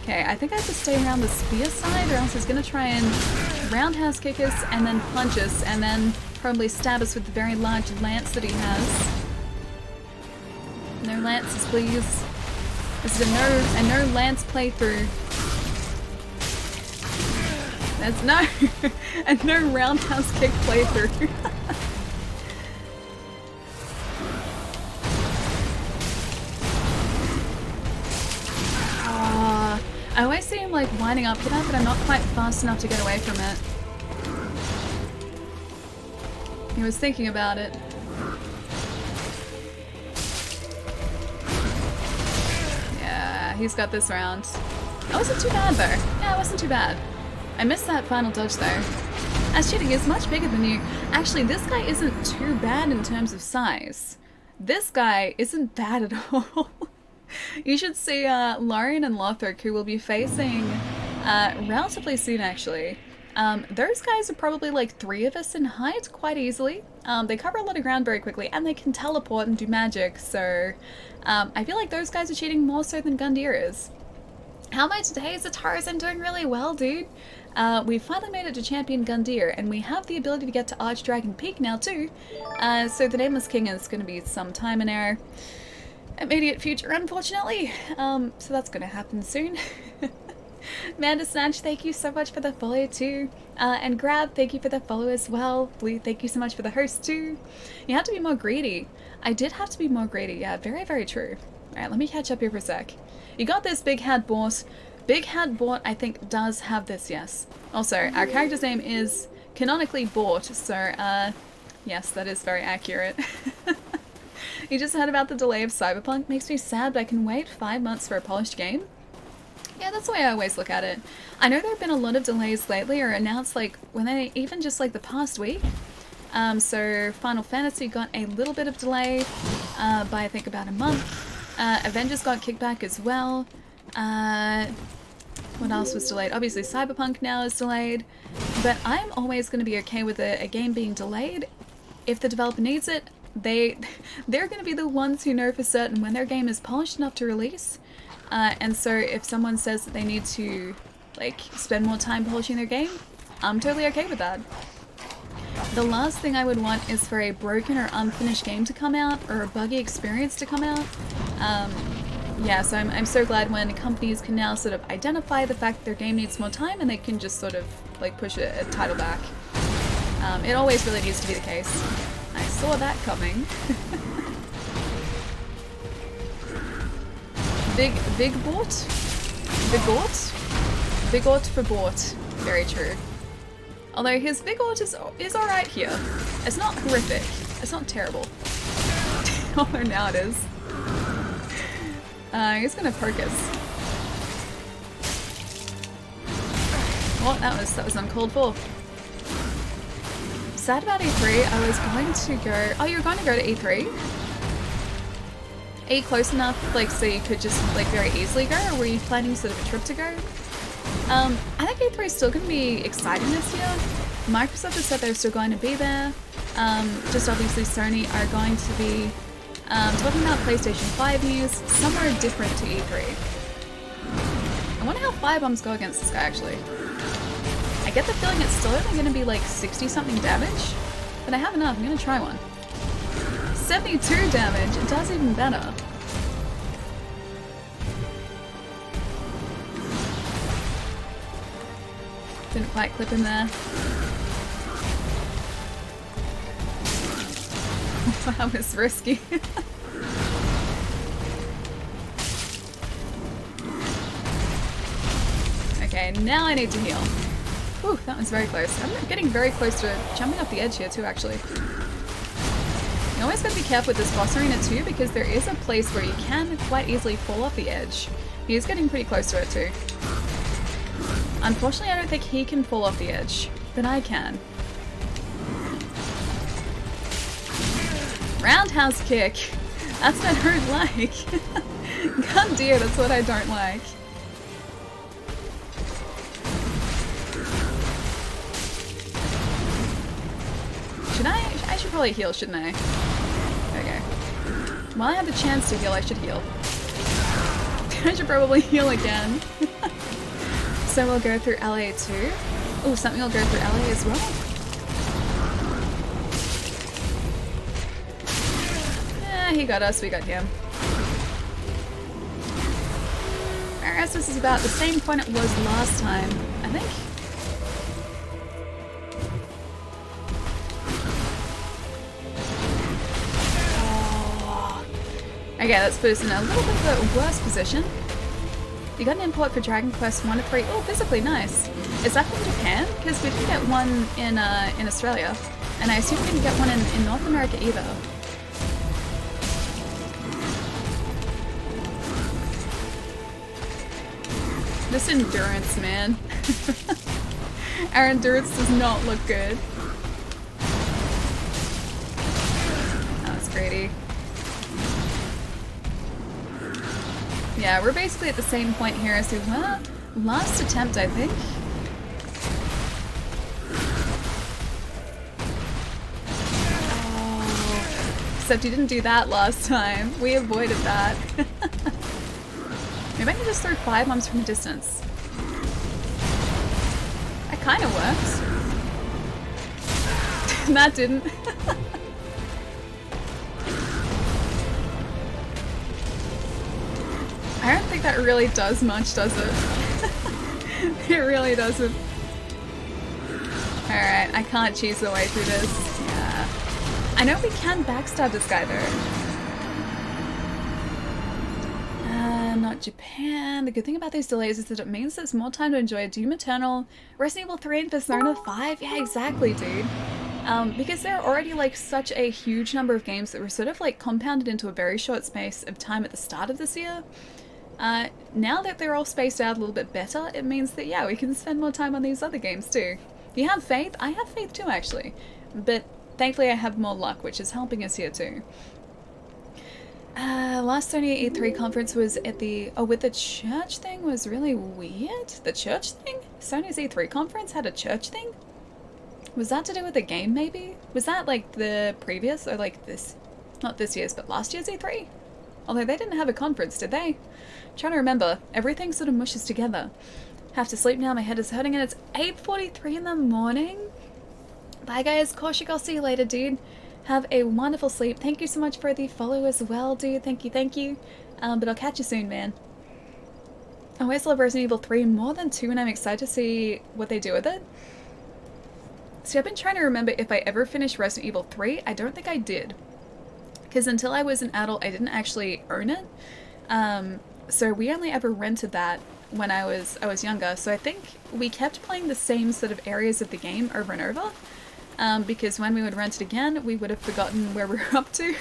Okay, I think I have to stay around the spear side or else he's going to try and roundhouse kick us and then punch us and then probably stab us with the very large lance that he has. No lances, please. This is a no lance playthrough. There's a no roundhouse kick playthrough. I always see him like winding up for that, but I'm not quite fast enough to get away from it. He was thinking about it. Yeah, he's got this round. That wasn't too bad though. Yeah, it wasn't too bad. I missed that final dodge though. As cheating is much bigger than you. Actually, this guy isn't too bad in terms of size. This guy isn't bad at all. You should see Lorian and Lothric, who will be facing relatively soon actually. Those guys are probably like 3 of us in height quite easily. They cover a lot of ground very quickly and they can teleport and do magic, so I feel like those guys are cheating more so than Gundyr is. How am I today? Zatara's doing really well, dude. We finally made it to Champion Gundyr and we have the ability to get to Archdragon Peak now too. So the Nameless King is going to be some time in our immediate future, unfortunately. So that's gonna happen soon. Manda Snatch, thank you so much for the follow too. And Grab, thank you for the follow as well. Blue, thank you so much for the host too. You have to be more greedy. I did have to be more greedy, yeah, very, very true. Alright, let me catch up here for a sec. You got this, Big Hat Bort. Big Hat Bort, I think, does have this, yes. Also, our character's name is canonically Bort, so, yes, that is very accurate. You just heard about the delay of Cyberpunk. Makes me sad, but I can wait 5 months for a polished game. Yeah, that's the way I always look at it. I know there have been a lot of delays lately, or announced like when they even just like the past week. So Final Fantasy got a little bit of delay by I think about a month. Avengers got kicked back as well. What else was delayed? Obviously Cyberpunk now is delayed, but I'm always going to be okay with a game being delayed if the developer needs it. They're going to be the ones who know for certain when their game is polished enough to release. And so if someone says that they need to like spend more time polishing their game, I'm totally okay with that. The last thing I would want is for a broken or unfinished game to come out or a buggy experience to come out. Yeah, so I'm so glad when companies can now sort of identify the fact that their game needs more time and they can just sort of like push a title back. It always really needs to be the case. I saw that coming. Big Bort? Bigort? Bigort for Bort. Very true. Although his Bigort is alright here. It's not horrific. It's not terrible. Although now it is. He's gonna poke us. What? That was uncalled for. Sad about E3, I was going to go... Oh, you were going to go to E3? Are you close enough, like, so you could just, like, very easily go? Or were you planning sort of a trip to go? I think E3 is still going to be exciting this year. Microsoft has said they're still going to be there. Just obviously Sony are going to be talking about PlayStation 5 news, somewhere different to E3. I wonder how firebombs go against this guy, actually. I get the feeling it's still only going to be like 60 something damage, but I have enough. I'm going to try one. 72 damage. It does even better. Didn't quite clip in there. That was risky. Okay, now I need to heal. Whew, that was very close. I'm getting very close to jumping off the edge here too, actually. You always gotta be careful with this boss arena too, because there is a place where you can quite easily fall off the edge. He's getting pretty close to it too. Unfortunately, I don't think he can fall off the edge, but I can. Roundhouse kick! That's what I don't like. Gundyr, that's what I don't like. I should probably heal, shouldn't I? Okay. While I have the chance to heal, I should heal. I should probably heal again. So we'll go through LA too. Oh, something will go through LA as well. Yeah, he got us, we got him. I guess this is about the same point it was last time, I think. Oh. Okay, let's put us in a little bit of a worse position. You got an import for Dragon Quest 1 to 3. Oh, physically nice. Is that from Japan? Because we didn't get one in Australia. And I assume we didn't get one in North America either. This endurance, man. Our endurance does not look good. Oh, that's greedy. Yeah, we're basically at the same point here as we were last attempt, I think. Oh. Except you didn't do that last time. We avoided that. Maybe I can just throw 5 bombs from a distance. That kind of works. That didn't. I don't think that really does much, does it? It really doesn't. Alright, I can't cheese the way through this. Yeah. I know we can backstab this guy though. Not Japan. The good thing about these delays is that it means there's more time to enjoy Doom Eternal, Resident Evil 3 and Persona 5. Yeah, exactly, dude. Because there are already like such a huge number of games that were sort of like compounded into a very short space of time at the start of this year. Now that they're all spaced out a little bit better, it means that, yeah, we can spend more time on these other games too. You have faith? I have faith too, actually. But thankfully I have more luck, which is helping us here too. Last Sony E3 conference was at the... Oh, with the church thing was really weird. The church thing? Sony's E3 conference had a church thing? Was that to do with the game, maybe? Was that like the previous, or like this... Not this year's, but last year's E3? Although they didn't have a conference, did they? I'm trying to remember. Everything sort of mushes together. Have to sleep now, my head is hurting, and it's 8:43 in the morning. Bye guys, Kaushik, I'll see you later, dude. Have a wonderful sleep. Thank you so much for the follow as well, dude. Thank you, thank you. But I'll catch you soon, man. I always love Resident Evil 3 more than 2, and I'm excited to see what they do with it. See, I've been trying to remember if I ever finished Resident Evil 3. I don't think I did. Because until I was an adult, I didn't actually own it. So we only ever rented that when I was younger. So I think we kept playing the same sort of areas of the game over and over. Because when we would rent it again, we would have forgotten where we were up to.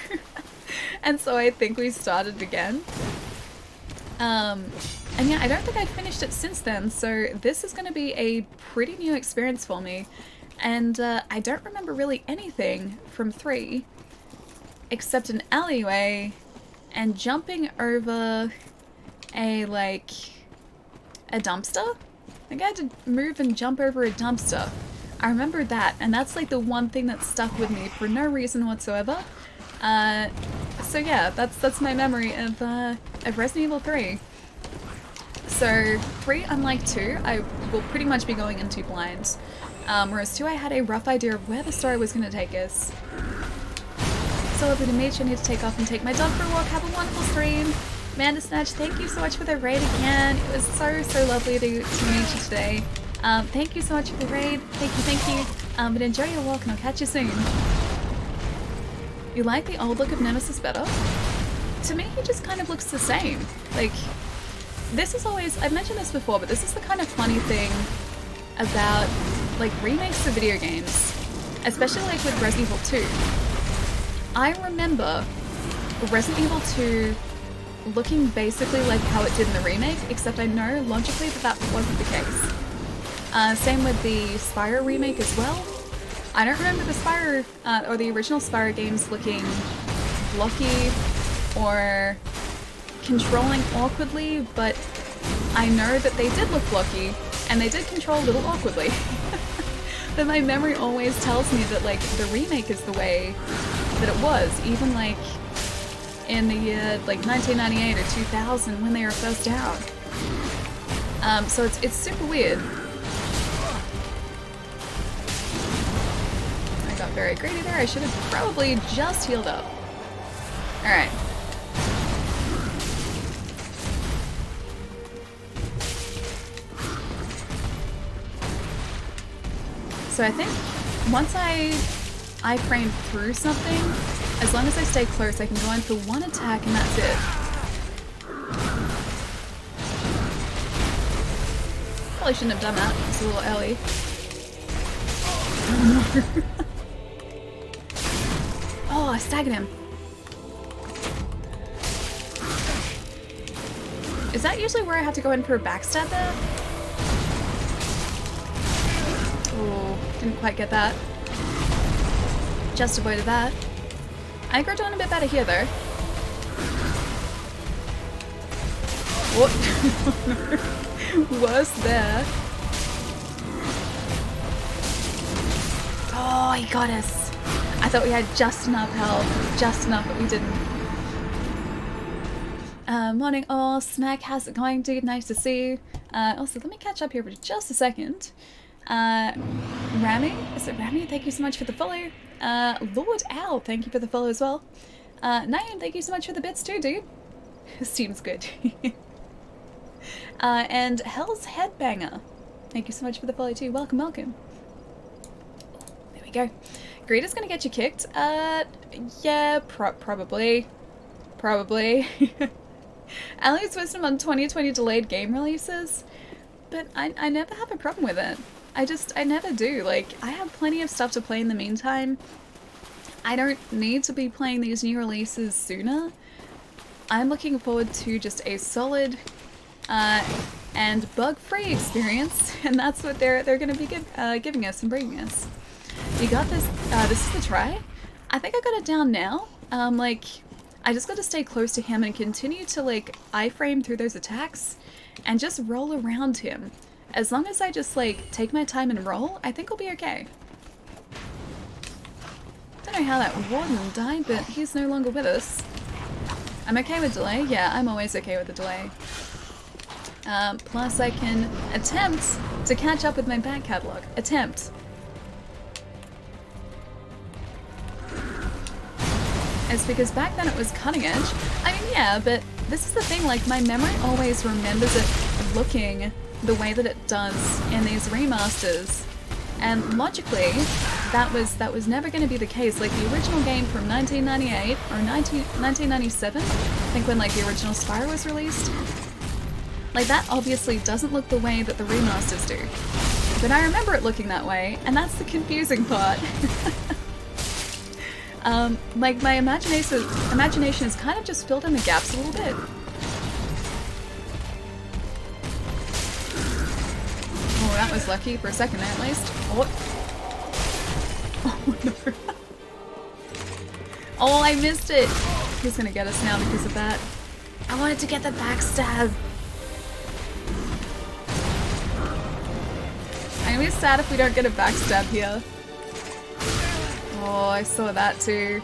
And so I think we started again. And yeah, I don't think I've finished it since then, so this is going to be a pretty new experience for me. And I don't remember really anything from 3, except an alleyway and jumping over a dumpster? I think I had to move and jump over a dumpster. I remember that, and that's like the one thing that stuck with me for no reason whatsoever. So yeah, that's my memory of Resident Evil 3. So 3, unlike 2, I will pretty much be going into blind. Whereas 2, I had a rough idea of where the story was going to take us. So lovely to meet you. I need to take off and take my dog for a walk. Have a wonderful stream. Amanda Snatch, thank you so much for the raid again. It was so lovely to meet you today. Thank you so much for the raid. Thank you. But enjoy your walk and I'll catch you soon. You like the old look of Nemesis better? To me, he just kind of looks the same. Like, this is always, I've mentioned this before, but this is the kind of funny thing about, like, remakes of video games. Especially, like, with Resident Evil 2. I remember Resident Evil 2 looking basically like how it did in the remake, except I know logically that wasn't the case. Same with the Spyro remake as well. I don't remember the Spyro, or the original Spyro games looking blocky or controlling awkwardly, but I know that they did look blocky and they did control a little awkwardly. But my memory always tells me that, like, the remake is the way that it was, even, like, in the year, like, 1998 or 2000 when they were first out. So it's super weird. I got very greedy there. I should have probably just healed up. Alright. So I think once I frame through something, as long as I stay close, I can go in for one attack and that's it. Probably shouldn't have done that. It's a little early. Oh, I staggered him. Is that usually where I have to go in for a backstab there? Oh, didn't quite get that. Just avoided that. I think we're doing a bit better here, though. What? Worse there. Oh, he got us. I thought we had just enough health. Just enough, but we didn't. Morning all. Smack, how's it going, dude? Nice to see you. Also, let me catch up here for just a second. Rami? Is it Rami? Thank you so much for the follow. Lord Owl, thank you for the follow as well. Naeem, thank you so much for the bits too, dude. Seems good. And Hell's Headbanger, thank you so much for the follow too. Welcome, welcome. There we go. Greeter's gonna get you kicked. Yeah, probably. Probably. Ali's wisdom on 2020 delayed game releases, but I never have a problem with it. I never do. Like, I have plenty of stuff to play in the meantime. I don't need to be playing these new releases sooner. I'm looking forward to just a solid and bug-free experience, and that's what they're going to be giving us and bringing us. You got this. This is the try. I think I got it down now. Like, I just got to stay close to him and continue to, like, iframe through those attacks and just roll around him. As long as I just, like, take my time and roll, I think I'll be okay. Don't know how that warden died, but he's no longer with us. I'm okay with delay. Yeah, I'm always okay with the delay. Plus I can attempt to catch up with my back catalog. Attempt. It's because back then it was cutting edge. I mean, yeah, but this is the thing, like, my memory always remembers it looking the way that it does in these remasters. And logically, that was never going to be the case. Like, the original game from 1998 or 1997, I think, when, like, the original Spyro was released, like, that obviously doesn't look the way that the remasters do. But I remember it looking that way, and that's the confusing part. Like, my imagination has kind of just filled in the gaps a little bit. Oh, that was lucky for a second there, at least. Oh, oh no. Oh, I missed it! He's gonna get us now because of that. I wanted to get the backstab! I'm gonna be sad if we don't get a backstab here. Oh, I saw that too.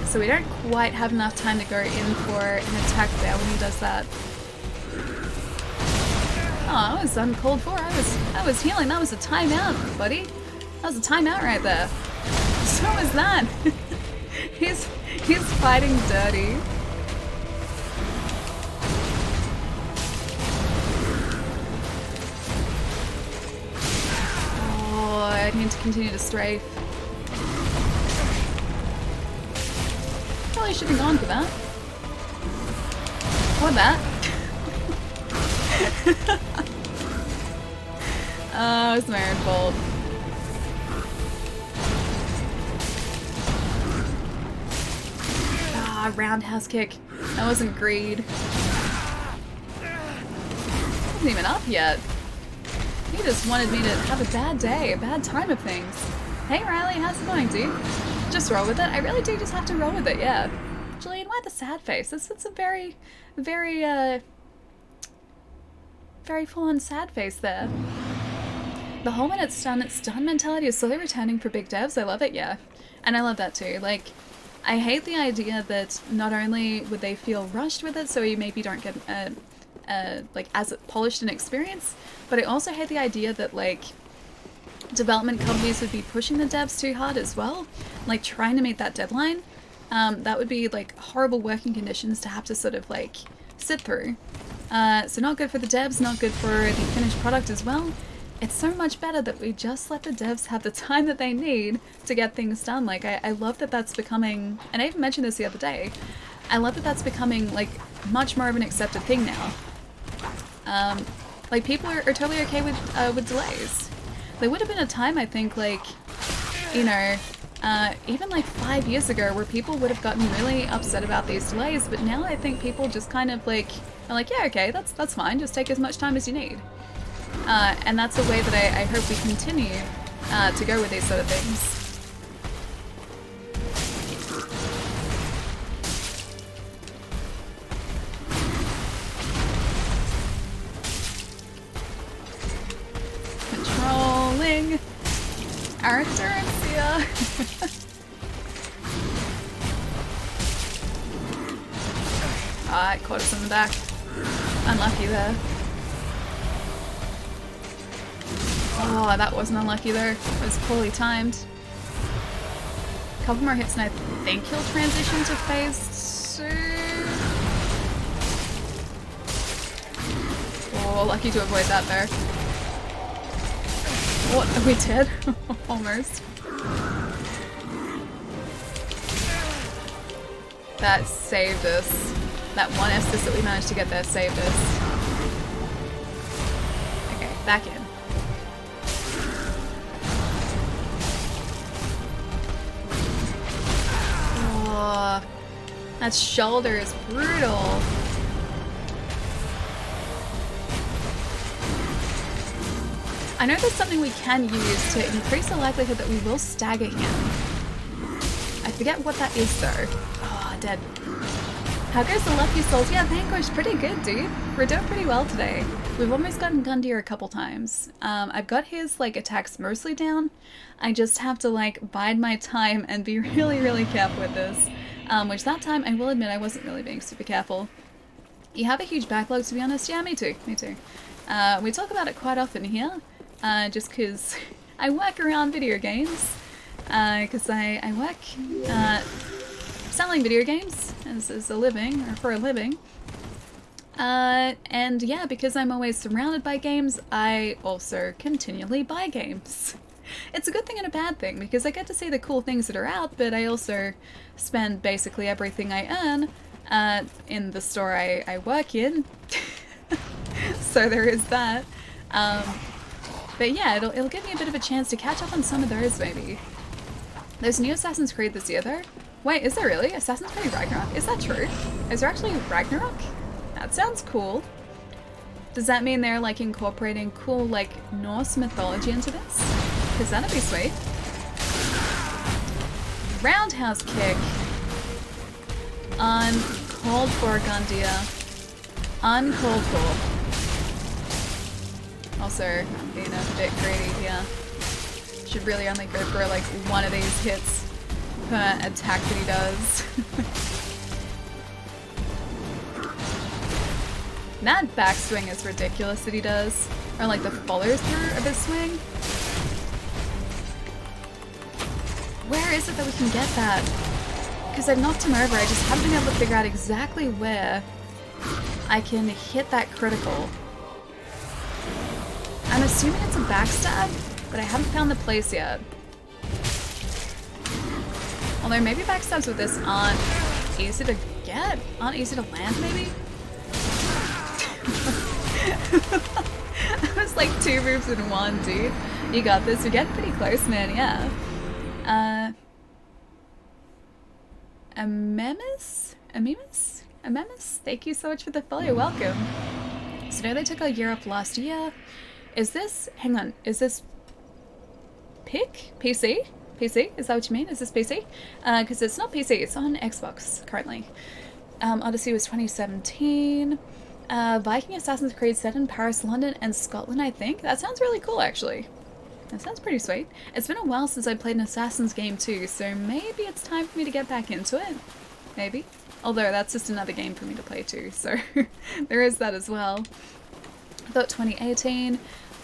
So we don't quite have enough time to go in for an attack there when he does that. Oh, I was uncalled for. I was healing. That was a timeout, buddy. That was a timeout right there. So was that. He's fighting dirty. Oh, I need to continue to strafe. Probably shouldn't have gone for that. Or that. Oh, it's my own fault. Ah, roundhouse kick. That wasn't greed. Wasn't even up yet. He just wanted me to have a bad day, a bad time of things. Hey Riley, how's it going, dude? Just roll with it. I really do just have to roll with it, yeah. Julian, why the sad face? It's a very, very, very full-on sad face there. The whole when it's done mentality is slowly returning for big devs. I love it, yeah. And I love that too. Like, I hate the idea that not only would they feel rushed with it, so you maybe don't get like as polished an experience, but I also hate the idea that like development companies would be pushing the devs too hard as well, like trying to meet that deadline. That would be like horrible working conditions to have to sort of like sit through. So not good for the devs, not good for the finished product as well. It's so much better that we just let the devs have the time that they need to get things done. Like, I love that that's becoming, and I even mentioned this the other day, I love that that's becoming, like, much more of an accepted thing now. Like, people are totally okay with delays. There would have been a time, I think, like, you know, even like 5 years ago where people would have gotten really upset about these delays, but now I think people just kind of, like, are like, yeah, okay, that's fine, just take as much time as you need. And that's a way that I hope we continue to go with these sort of things. Controlling our endurance here. Ah, it caught us in the back. Unlucky there. Oh, that wasn't unlucky there. It was poorly timed. A couple more hits and I think he'll transition to phase 2. Oh, lucky to avoid that there. What? Are we dead? Almost. That saved us. That one Estus that we managed to get there saved us. Okay, back in. Oh, that shoulder is brutal. I know there's something we can use to increase the likelihood that we will stagger him. I forget what that is though. Oh, dead. How goes the Lucky Souls? Yeah, Vanquish, pretty good, dude. We're doing pretty well today. We've almost gotten Gundyr a couple times. I've got his, like, attacks mostly down. I just have to, like, bide my time and be really, really careful with this. Which that time, I will admit, I wasn't really being super careful. You have a huge backlog, to be honest. Yeah, me too. Me too. We talk about it quite often here. Just because I work around video games. Because I work selling video games as a living, or for a living. And yeah, because I'm always surrounded by games, I also continually buy games. It's a good thing and a bad thing, because I get to see the cool things that are out, but I also spend basically everything I earn in the store I work in. So there is that. But yeah, it'll give me a bit of a chance to catch up on some of those, maybe. There's a new Assassin's Creed this year, though. Wait, is there really? Assassin's Creed Ragnarok? Is that true? Is there actually Ragnarok? That sounds cool. Does that mean they're, like, incorporating cool, like, Norse mythology into this? Because that'd be sweet. Roundhouse kick. Uncalled for, Gundyr. Uncalled for. Also, I'm being a bit greedy here. Should really only go for, like, one of these hits per attack that he does. That backswing is ridiculous that he does. Or like the follow through of his swing. Where is it that we can get that? Because I've knocked him over, I just haven't been able to figure out exactly where I can hit that critical. I'm assuming it's a backstab, but I haven't found the place yet. Although maybe backstabs with this aren't easy to get? Aren't easy to land, maybe? That was like 2 moves in one, dude. You got this. You're getting pretty close, man, yeah. Amemis? Thank you so much for the follow. You're welcome. So now they took a year off last year. Is this... Hang on. Is this... PC? PC? Is that what you mean? Is this PC? Because it's not PC, it's on Xbox currently. Odyssey was 2017. Viking Assassin's Creed set in Paris, London, and Scotland, I think. That sounds really cool, actually. That sounds pretty sweet. It's been a while since I played an Assassin's game too, so maybe it's time for me to get back into it. Maybe. Although that's just another game for me to play too, so there is that as well. I thought 2018.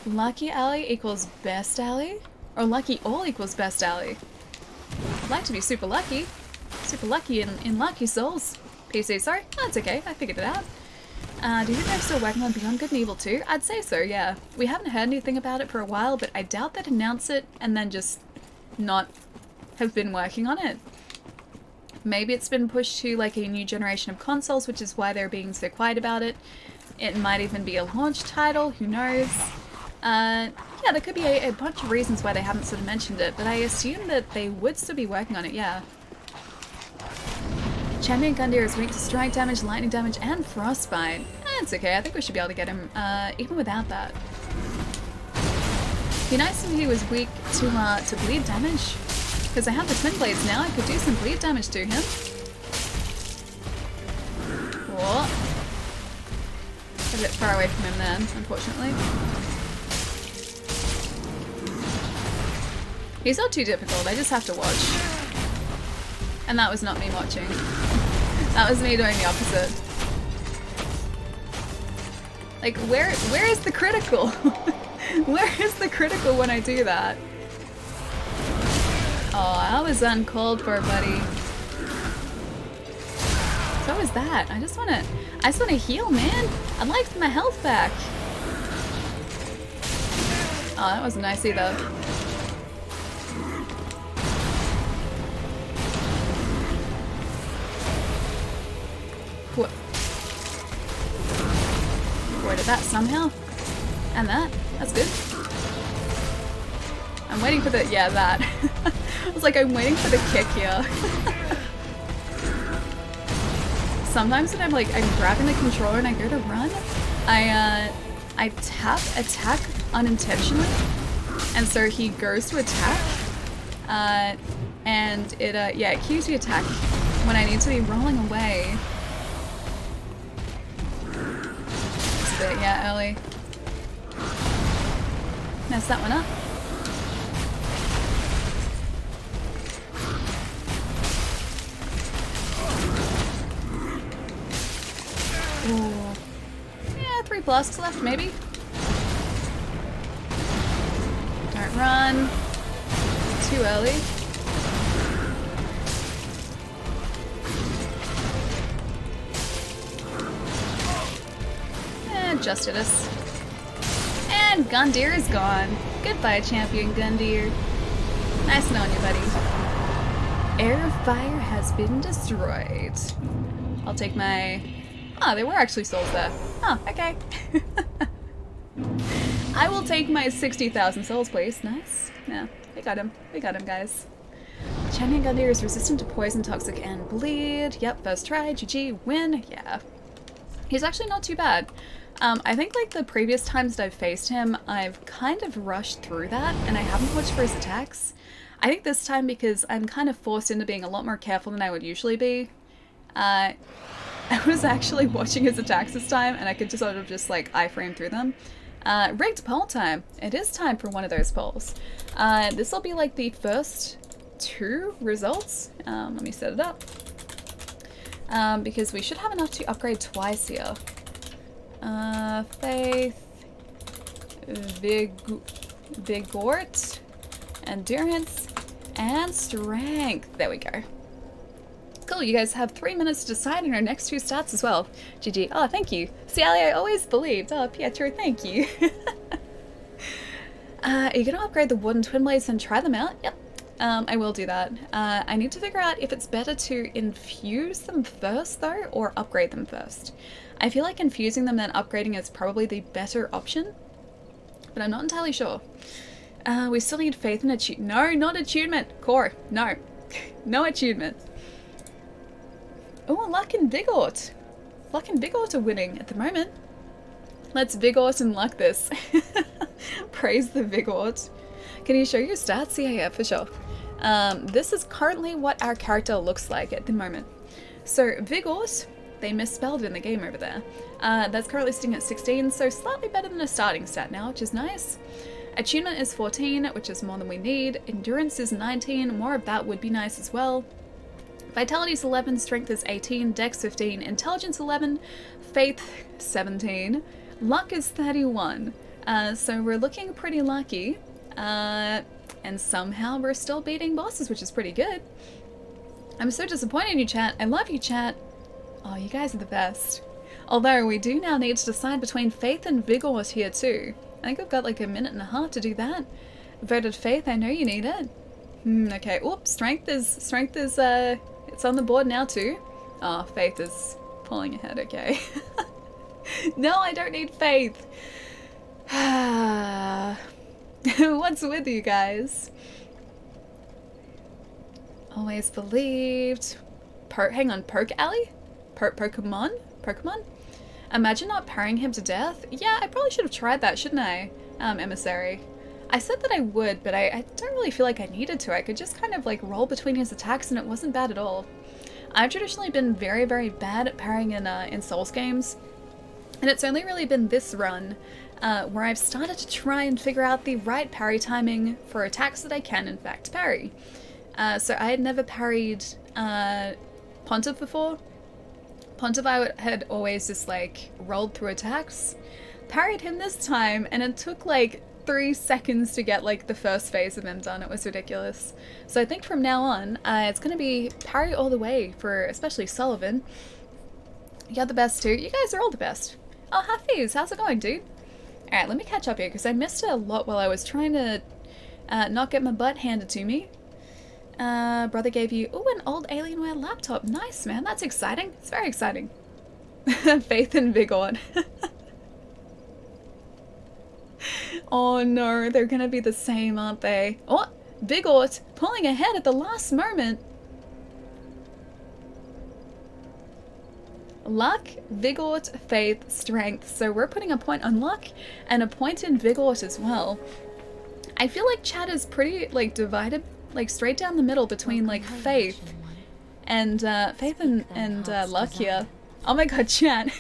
Lucky Alley equals best alley? Or lucky all equals best alley? I'd like to be super lucky. Super lucky in Lucky Souls. PC, sorry. That's okay, I figured it out. Do you think they're still working on Beyond Good and Evil 2? I'd say so, yeah. We haven't heard anything about it for a while, but I doubt they'd announce it and then just not have been working on it. Maybe it's been pushed to like a new generation of consoles, which is why they're being so quiet about it. It might even be a launch title, who knows. Yeah, there could be a bunch of reasons why they haven't sort of mentioned it, but I assume that they would still be working on it, yeah. Champion Gundyr is weak to strike damage, lightning damage, and frostbite. It's okay, I think we should be able to get him even without that. Be nice if he was weak to bleed damage. Because I have the twin blades now, I could do some bleed damage to him. Whoa. A bit far away from him then, unfortunately. He's not too difficult, I just have to watch. And that was not me watching. That was me doing the opposite. Like, where is the critical? Where is the critical when I do that? Oh, that was uncalled for, buddy. So is that. I just wanna heal, man. I'd like my health back. Oh, that wasn't nice either. What? Avoided that somehow. And that. That's good. I'm waiting for the, yeah, that. I was like, I'm waiting for the kick here. Sometimes when I'm grabbing the controller and I go to run, I tap attack unintentionally, and so he goes to attack, and it cues the attack when I need to be rolling away. It's a bit, yeah, early. Mess that one up. Ooh. Yeah, 3 flasks left, maybe. Don't run. Too early. And just hit us. And Gundyr is gone. Goodbye, Champion Gundyr. Nice knowing you, buddy. Air of Fire has been destroyed. I'll take my... Oh, there were actually souls there. Oh, okay. I will take my 60,000 souls, please. Nice. Yeah, we got him. We got him, guys. Champion Gundyr is resistant to poison, toxic, and bleed. Yep, first try. GG. Win. Yeah. He's actually not too bad. I think like the previous times that I've faced him, I've kind of rushed through that, and I haven't watched for his attacks. I think this time, because I'm kind of forced into being a lot more careful than I would usually be, I was actually watching his attacks this time, and I could just sort of just like iframe through them. Rigged poll time. It is time for one of those polls. This will be like the first 2 results. Let me set it up. Because we should have enough to upgrade twice here. Faith, Vigort, Endurance, and Strength. There we go. Cool, you guys have 3 minutes to decide on our next 2 stats as well. GG. Oh, thank you. See, Ali, I always believed. Oh, Pietro, thank you. Are you gonna upgrade the wooden twin blades and try them out? Yep. I will do that. I need to figure out if it's better to infuse them first, though, or upgrade them first. I feel like infusing them then upgrading is probably the better option, but I'm not entirely sure. We still need faith and attunement. No, not attunement. Core, no. No attunement. Oh, Luck and Vigort. Luck and Vigort are winning at the moment. Let's Vigort and Luck this. Praise the Vigort. Can you show your stats? Yeah, for sure. This is currently what our character looks like at the moment. So Vigort, they misspelled in the game over there. That's currently sitting at 16, so slightly better than a starting stat now, which is nice. Attunement is 14, which is more than we need. Endurance is 19, more of that would be nice as well. Vitality is 11, Strength is 18, Dex 15, Intelligence 11, Faith 17, Luck is 31. So we're looking pretty lucky. And somehow we're still beating bosses, which is pretty good. I'm so disappointed in you, chat. I love you, chat. Oh, you guys are the best. Although we do now need to decide between Faith and Vigort here too. I think I've got like a minute and a half to do that. Voted Faith, I know you need it. Okay, oops, Strength is, it's on the board now too. Oh, Faith is pulling ahead, okay. No, I don't need Faith. What's with you guys? Always believed. Hang on, Poke Alley? Pokemon? Imagine not parrying him to death? Yeah, I probably should have tried that, shouldn't I? Emissary. I said that I would, but I don't really feel like I needed to. I could just kind of like roll between his attacks and it wasn't bad at all. I've traditionally been very, very bad at parrying in Souls games. And it's only really been this run where I've started to try and figure out the right parry timing for attacks that I can in fact parry. So I had never parried Pontiff before. Pontiff I had always just like rolled through attacks. Parried him this time and it took like 3 seconds to get like the first phase of him done. It was ridiculous. So I think from now on it's going to be parry all the way for especially Sullivan. You're the best too. You guys are all the best. Oh, Hafiz, how's it going, dude? Alright, let me catch up here because I missed it a lot while I was trying to not get my butt handed to me. Brother gave you, ooh, an old Alienware laptop. Nice, man. That's exciting. It's very exciting. Faith and Vigort. Oh no, they're gonna be the same, aren't they? Oh, Vigort pulling ahead at the last moment. Luck, Vigort, Faith, Strength. So we're putting a point on Luck and a point in Vigort as well. I feel like chat is pretty like divided, like straight down the middle between like Faith and Luck here. Oh my god, chat.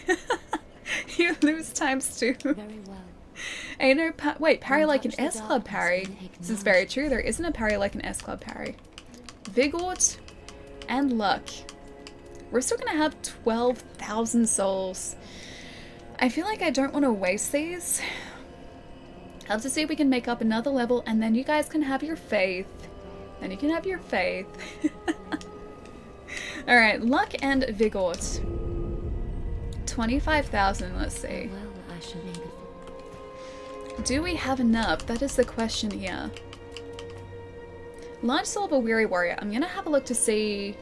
You lose ×2.
Very well.
I know, wait, parry like an S Club parry. This is very true, there isn't a parry like an S Club parry. Vigort and Luck. We're still gonna have 12,000 souls. I feel like I don't want to waste these. I'll have to see if we can make up another level and then you guys can have your faith. Then you can have your faith. Alright, Luck and Vigort. 25,000, let's see.
Well, I shall need it.
Do we have enough? That is the question here. Large Soul of a Weary Warrior. I'm gonna have a look to see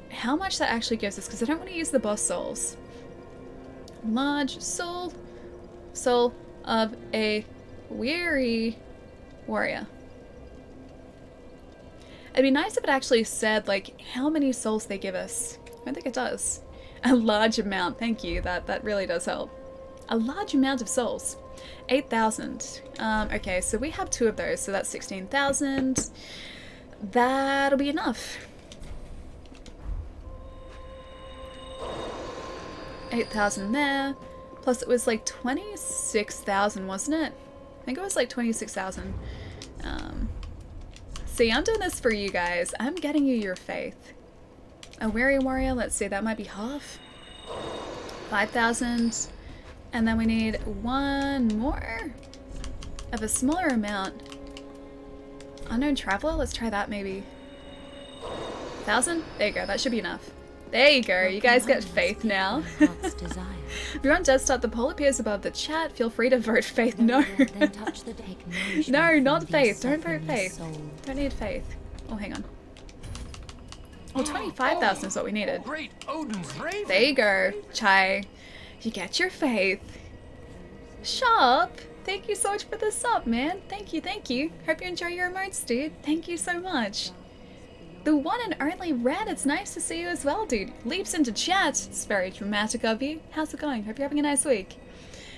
how much that actually gives us because I don't want to use the boss souls. Large Soul of a Weary Warrior. It'd be nice if it actually said like how many souls they give us. I don't think it does. A large amount, thank you, that really does help. A large amount of souls. 8,000. Okay, so we have 2 of those, so that's 16,000. That'll be enough. 8,000 there. Plus it was like 26,000, wasn't it? I think it was like 26,000. See, I'm doing this for you guys. I'm getting you your faith. A Weary Warrior, let's see, that might be half. 5,000. And then we need 1 more of a smaller amount. Unknown Traveler, let's try that maybe. 1,000? There you go, that should be enough. There you go, you guys get faith now. If you're on desktop, the poll appears above the chat. Feel free to vote faith. No. No, not faith. Don't vote faith. Don't need faith. Oh, hang on. Oh, 25,000 is what we needed.
Great Odin's raven.
There you go, Chai. You get your faith. Sharp, thank you so much for the sub, man. Thank you, thank you. Hope you enjoy your emotes, dude. Thank you so much. The one and only Red, it's nice to see you as well, dude. Leaps into chat. It's very dramatic of you. How's it going? Hope you're having a nice week.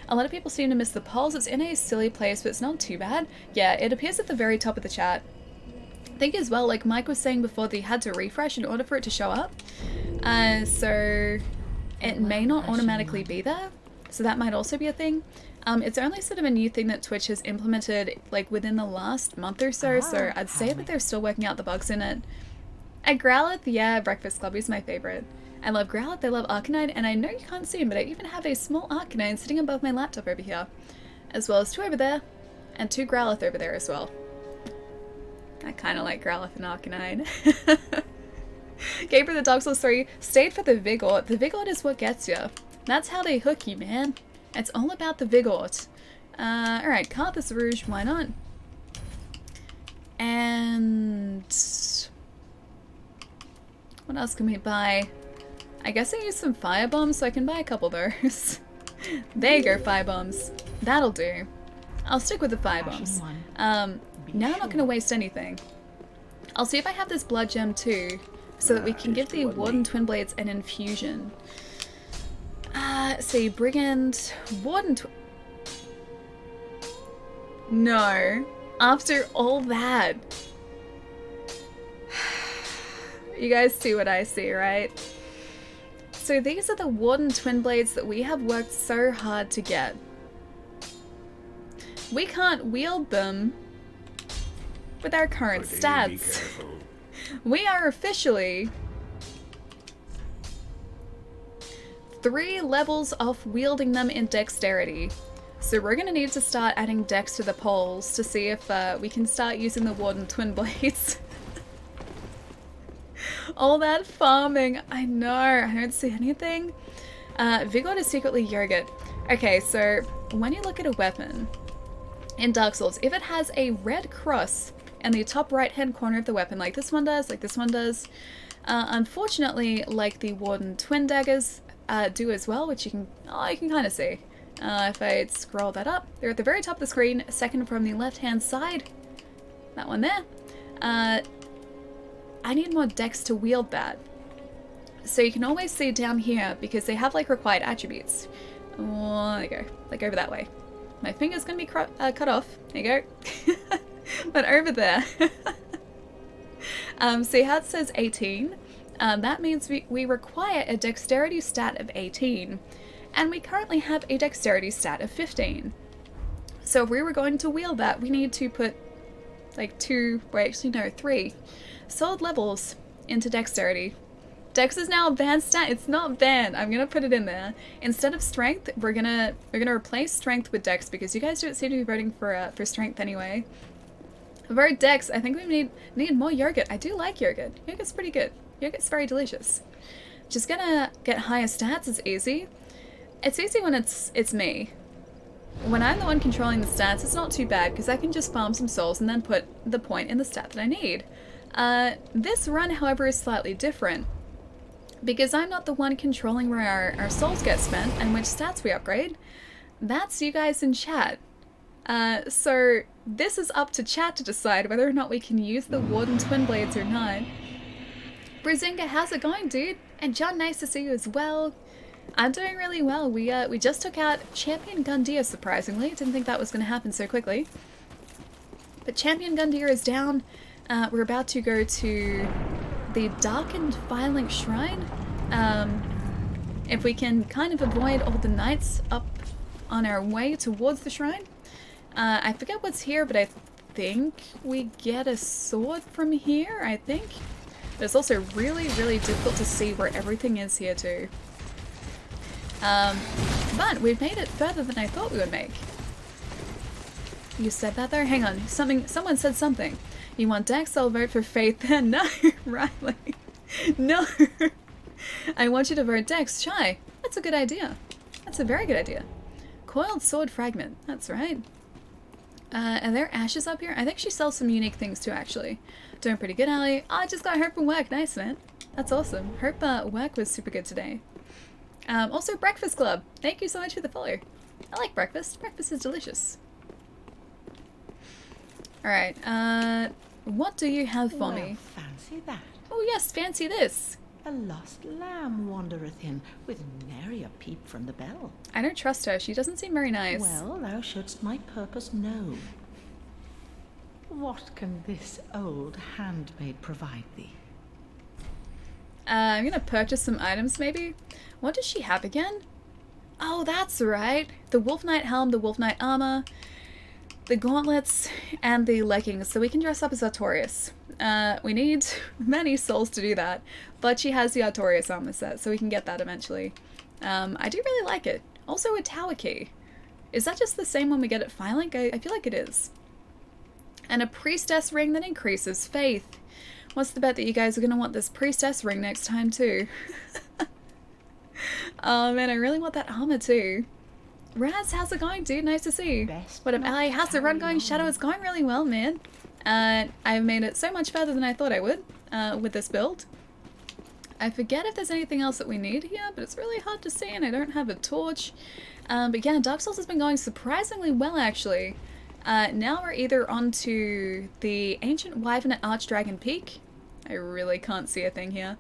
A lot of people seem to miss the polls. It's in a silly place, but it's not too bad. Yeah, it appears at the very top of the chat. I think as well, like Mike was saying before, that you had to refresh in order for it to show up. So it may not automatically be there. So that might also be a thing. It's only sort of a new thing that Twitch has implemented like within the last month or so. So I'd say that they're still working out the bugs in it. At Growlithe, yeah, Breakfast Club is my favorite. I love Growlithe, I love Arcanine, and I know you can't see him, but I even have a small Arcanine sitting above my laptop over here. As well as 2 over there, and 2 Growlithe over there as well. I kind of like Growlithe and Arcanine. Gave her the Dark Souls 3, stayed for the Vigort. The Vigort is what gets you. That's how they hook you, man. It's all about the Vigort. Alright, Carthus Rouge, why not? And what else can we buy? I guess I use some fire bombs, so I can buy a couple of those. There you go, fire bombs. That'll do. I'll stick with the fire bombs. Now I'm not going to waste anything. I'll see if I have this blood gem too, so that we can give the Warden Twin Blades an infusion. See, Brigand, Warden No. After all that. You guys see what I see, right? So these are the Warden Twin Blades that we have worked so hard to get. We can't wield them with our current stats. We are officially 3 levels off wielding them in dexterity. So we're going to need to start adding dex to the polls to see if we can start using the Warden Twin Blades. All that farming, I know, I don't see anything. Vigor is secretly yogurt. Okay, so when you look at a weapon in Dark Souls, if it has a red cross in the top right hand corner of the weapon, like this one does, unfortunately, like the Warden Twin Daggers do as well, which you can kind of see. If I scroll that up, they're at the very top of the screen, second from the left hand side. That one there. I need more dex to wield that. So you can always see down here, because they have like required attributes. Oh, there you go. Like over that way. My finger's gonna be cut off. There you go. But over there. See how it says 18? That means we require a dexterity stat of 18. And we currently have a dexterity stat of 15. So if we were going to wield that, we need to put like 3 solid levels into dexterity. Dex is now a banned stat. It's not banned. I'm gonna put it in there. Instead of strength, we're gonna replace strength with dex, because you guys don't seem to be voting for strength anyway. Vote dex. I think we need more yogurt. I do like yogurt. Yogurt's pretty good. Yogurt's very delicious. Just gonna get higher stats is easy. It's easy when it's me. When I'm the one controlling the stats, it's not too bad, because I can just farm some souls and then put the point in the stat that I need. This run, however, is slightly different, because I'm not the one controlling where our souls get spent and which stats we upgrade. That's you guys in chat. So this is up to chat to decide whether or not we can use the Warden Twin Blades or not. Brazinga, how's it going, dude? And John, nice to see you as well. I'm doing really well. We just took out Champion Gundyr, surprisingly. Didn't think that was going to happen so quickly. But Champion Gundyr is down. We're about to go to the Darkened Firelink Shrine. If we can kind of avoid all the knights up on our way towards the shrine. I forget what's here, but I think we get a sword from here, I think. But it's also really, really difficult to see where everything is here too. But we've made it further than I thought we would make. You said that there? Hang on. Someone said something. You want Dex? I'll vote for Faith then. No, Riley. No. I want you to vote Dex. Shy. That's a good idea. That's a very good idea. Coiled Sword Fragment. That's right. Are there ashes up here? I think she sells some unique things too, actually. Doing pretty good, Allie. Oh, I just got hurt from work. Nice, man. That's awesome. Hope work was super good today. Also, Breakfast Club. Thank you so much for the follow. I like breakfast. Breakfast is delicious. Alright, what do you have for me?
Fancy that.
Oh yes, fancy this.
A lost lamb wandereth in, with nary a peep from the bell.
I don't trust her. She doesn't seem very nice.
Well, thou shouldst my purpose know. What can this old handmaid provide thee?
I'm gonna purchase some items, maybe. What does she have again? Oh, that's right. The Wolf Knight helm, the Wolf Knight armor, the gauntlets, and the leggings, so we can dress up as Artorias. We need many souls to do that, but she has the Artorias armor set, so we can get that eventually. I do really like it. Also a tower key. Is that just the same when we get at Firelink? I feel like it is. And a priestess ring that increases faith. What's the bet that you guys are going to want this priestess ring next time too? Oh man, I really want that armor too. Raz, how's it going, dude? Nice to see you. What up, Ali? How's the run going? Shadow, it's going really well, man. I've made it so much further than I thought I would with this build. I forget if there's anything else that we need here, but it's really hard to see and I don't have a torch. But yeah, Dark Souls has been going surprisingly well, actually. Now we're either onto the Ancient Wyvern at Archdragon Peak. I really can't see a thing here.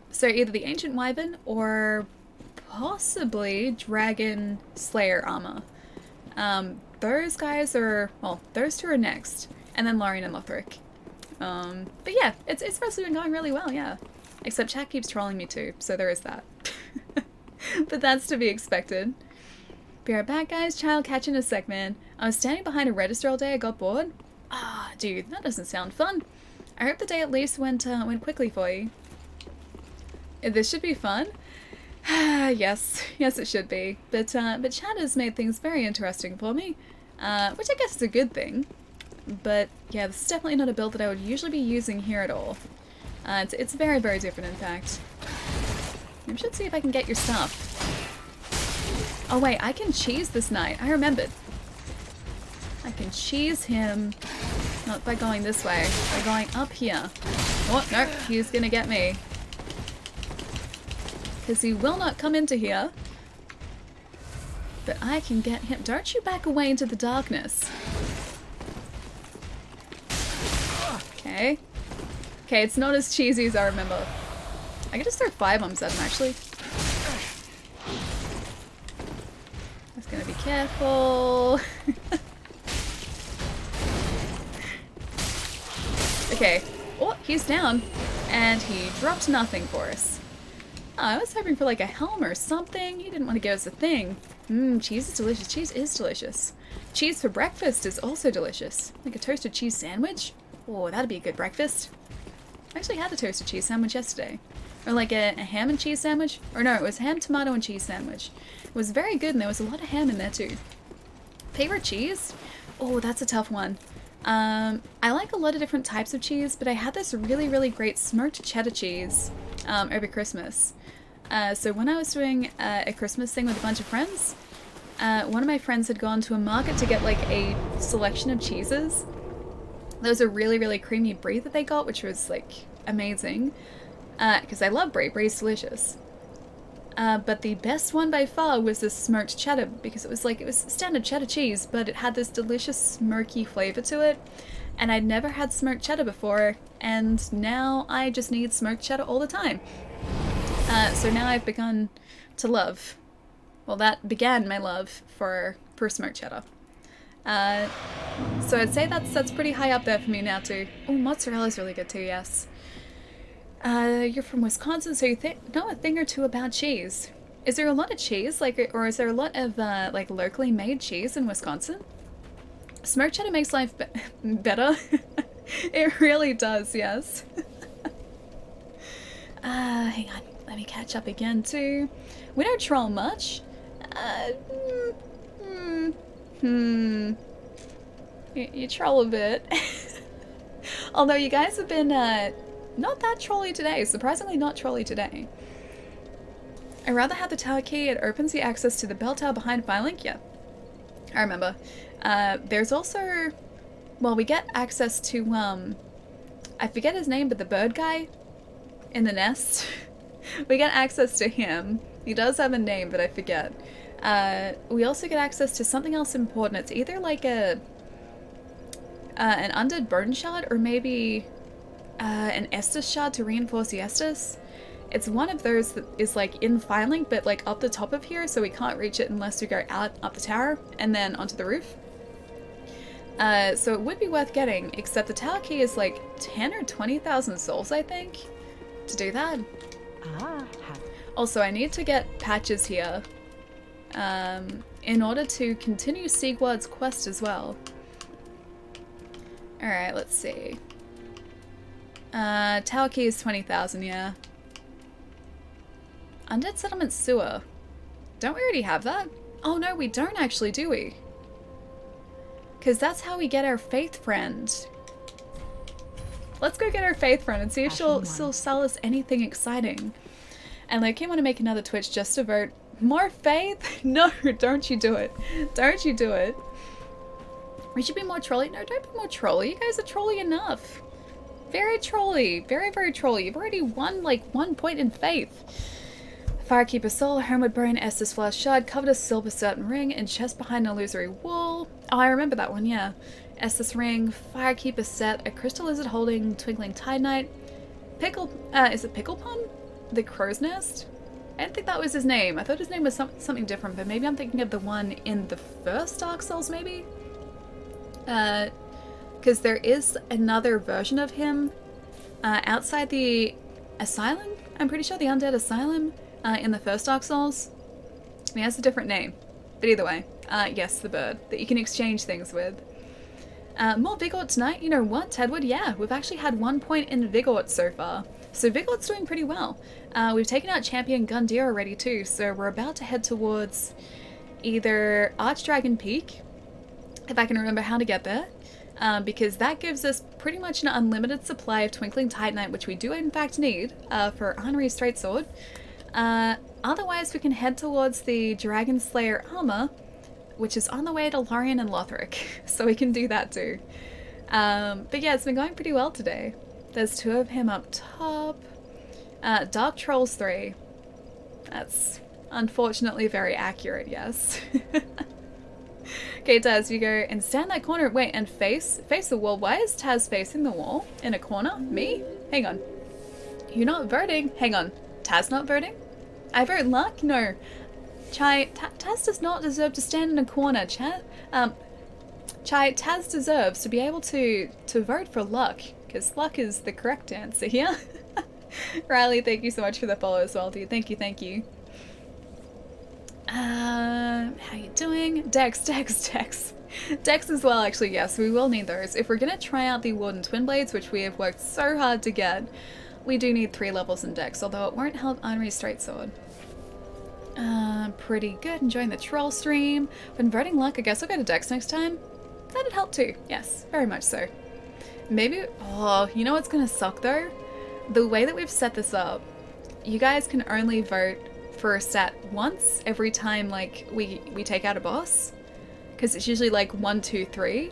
So either the Ancient Wyvern or possibly Dragon Slayer armor. Those guys are, well, those two are next. And then Lorian and Lothric. But yeah, it's mostly been going really well, yeah. Except chat keeps trolling me too, so there is that. But that's to be expected. Be right back, guys. Child, catch in a sec, man. I was standing behind a register all day, I got bored. Ah, dude, that doesn't sound fun. I hope the day at least went quickly for you. This should be fun. Yes, it should be. But chat has made things very interesting for me, which I guess is a good thing. But yeah, this is definitely not a build that I would usually be using here at all. It's very, very different, in fact. I should see if I can get your stuff. Oh wait, I can cheese this knight. I remembered. I can cheese him, not by going this way, by going up here. Oh, nope, he's gonna get me. Because he will not come into here. But I can get him. Don't you back away into the darkness. Okay. Okay, it's not as cheesy as I remember. I can just throw firebombs at him, actually. Just gonna be careful. Okay. Oh, he's down. And he dropped nothing for us. Oh, I was hoping for like a helm or something. He didn't want to give us a thing. Cheese is delicious. Cheese is delicious. Cheese for breakfast is also delicious. Like a toasted cheese sandwich. Oh, that'd be a good breakfast. I actually had a toasted cheese sandwich yesterday. Or like a ham and cheese sandwich. Or no, it was ham, tomato, and cheese sandwich. It was very good and there was a lot of ham in there too. Favorite cheese? Oh, that's a tough one. I like a lot of different types of cheese, but I had this really, really great smoked cheddar cheese over Christmas. So when I was doing a Christmas thing with a bunch of friends, one of my friends had gone to a market to get like a selection of cheeses. There was a really, really creamy brie that they got, which was like amazing. Because I love brie. Brie's delicious. But the best one by far was the smoked cheddar, because it was standard cheddar cheese, but it had this delicious smoky flavor to it. And I'd never had smoked cheddar before, and now I just need smoked cheddar all the time. So now I've begun to love, well, that began my love for smoked cheddar. So I'd say that's pretty high up there for me now too. Oh, mozzarella's really good too, yes. You're from Wisconsin, so you know a thing or two about cheese. Is there a lot of cheese, or is there a lot of like locally made cheese in Wisconsin? Smoked cheddar makes life better. It really does, yes. Hang on, let me catch up again too. We don't troll much. You troll a bit. Although you guys have been not that trolly today, surprisingly not trolly today. I'd rather have the tower key. It opens the access to the bell tower behind Firelink. Yeah, I remember. There's also, well, we get access to, I forget his name, but the bird guy in the nest. We get access to him. He does have a name, but I forget. We also get access to something else important. It's either like an undead bone shard, or maybe an Estus shard to reinforce the Estus. It's one of those that is like in Firelink, but like up the top of here, so we can't reach it unless we go out up the tower and then onto the roof. So it would be worth getting, except the tower key is like 10 or 20,000 souls, I think, to do that. Also, I need to get patches here in order to continue Sigward's quest as well. Alright, let's see. Tower key is 20,000, yeah. Undead Settlement Sewer. Don't we already have that? Oh no, we don't actually, do we? Because that's how we get our faith friend. Let's go get our faith friend and see if she'll sell us anything exciting. And like, I want to make another Twitch just to vote more faith? No, don't you do it. Don't you do it. We should be more trolly. No, don't be more trolly. You guys are trolly enough. Very trolly. Very, very trolly. You've already won like 1 point in faith. Firekeeper Soul, Homeward Bone, Estus Flash Shard, Covetous Silver Certain Ring, and Chest Behind an Illusory Wall. Oh, I remember that one, yeah. Estus Ring, Firekeeper Set, a Crystal Lizard holding Twinkling Tide Knight. Is it Pickle Pun? The Crow's Nest? I didn't think that was his name. I thought his name was something different, but maybe I'm thinking of the one in the first Dark Souls, maybe? Because there is another version of him outside the Asylum? I'm pretty sure the Undead Asylum in the first Dark Souls. He has a different name. But either way, yes, the bird that you can exchange things with. More Vigort tonight. You know what, Tedward? Yeah, we've actually had 1 point in Vigort so far. So Vigort's doing pretty well. We've taken out Champion Gundyr already too, so we're about to head towards either Archdragon Peak, if I can remember how to get there, because that gives us pretty much an unlimited supply of Twinkling Titanite, which we do in fact need for Honorary Straightsword. Otherwise we can head towards the Dragon Slayer armor, which is on the way to Lorian and Lothric, so we can do that too. But yeah, it's been going pretty well today. There's 2 of him up top. Dark Trolls 3. That's unfortunately very accurate, yes. Okay, Taz, you go and stand that corner. Wait, and face the wall. Why is Taz facing the wall in a corner? Me? Hang on. You're not voting. Hang on. Taz not voting? I vote Luck? No. Chai, Taz does not deserve to stand in a corner, chat. Chai, Taz deserves to be able to vote for Luck, because Luck is the correct answer here. Riley, thank you so much for the follow as well, dude. Thank you, thank you. How you doing? Dex. Dex as well, actually, yes, we will need those. If we're gonna try out the Warden Twin Blades, which we have worked so hard to get, we do need 3 levels in Dex, although it won't help Honorary Straightsword. Pretty good. Enjoying the troll stream. Been voting Luck. I guess I'll go to Dex next time. That'd help too. Yes, very much so. Maybe... Oh, you know what's gonna suck though? The way that we've set this up, you guys can only vote for a stat once every time like we take out a boss. Because it's usually like 1, 2, 3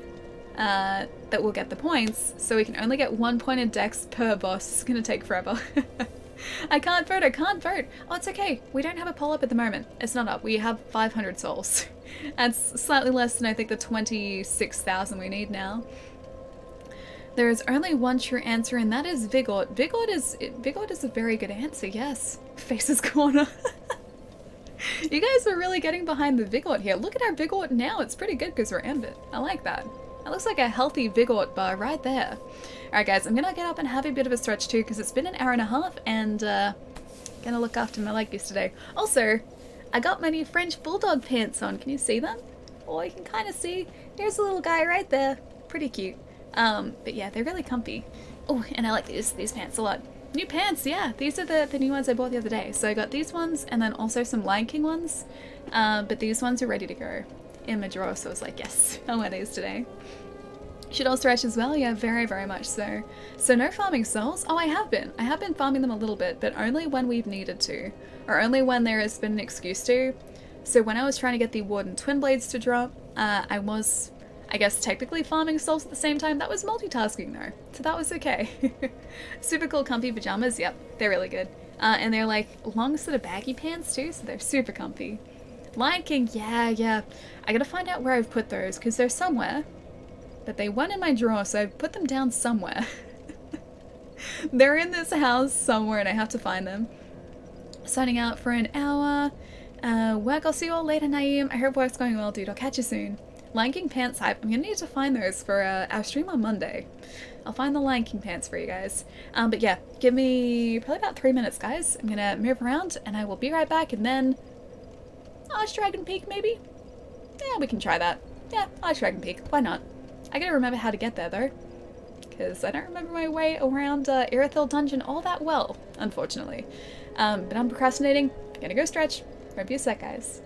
that will get the points. So we can only get 1 point in Dex per boss. It's gonna take forever. I can't vote. Oh, it's okay. We don't have a poll up at the moment. It's not up. We have 500 souls. That's slightly less than I think the 26,000 we need now. There is only one true answer, and that is Vigort. Vigort is a very good answer, yes. Faces corner. You guys are really getting behind the Vigort here. Look at our Vigort now. It's pretty good because we're Ambit. I like that. That looks like a healthy Vigort bar right there. Alright guys, I'm gonna get up and have a bit of a stretch too because it's been an hour and a half and gonna look after my legs today. Also, I got my new French Bulldog pants on. Can you see them? Oh, you can kind of see. There's a little guy right there. Pretty cute. But yeah, they're really comfy. Oh, and I like these pants a lot. New pants, yeah. These are the new ones I bought the other day. So I got these ones and then also some Lion King ones. But these ones are ready to go in my drawer, so I was like, yes, I'll wear these today. Should all stretch as well? Yeah, very, very much so. So no farming souls? Oh, I have been farming them a little bit, but only when we've needed to. Or only when there has been an excuse to. So when I was trying to get the Warden Twin Blades to drop, I was, I guess, technically farming souls at the same time. That was multitasking though, so that was okay. Super cool comfy pajamas, yep, they're really good. And they're like long sort of baggy pants too, so they're super comfy. Lion King, yeah. I gotta find out where I've put those, because they're somewhere. But they went in my drawer, so I put them down somewhere. They're in this house somewhere, and I have to find them. Signing out for an hour. Work, I'll see you all later, Naeem. I hope work's going well, dude. I'll catch you soon. Lion King pants hype. I'm gonna need to find those for our stream on Monday. I'll find the Lion King pants for you guys. But yeah, give me probably about 3 minutes, guys. I'm gonna move around and I will be right back, and then Arch Dragon Peak, maybe? Yeah, we can try that. Yeah, Arch Dragon Peak. Why not? I gotta remember how to get there, though. Because I don't remember my way around Irithyll Dungeon all that well, unfortunately. But I'm procrastinating. Gonna go stretch. Won't be a sec, guys.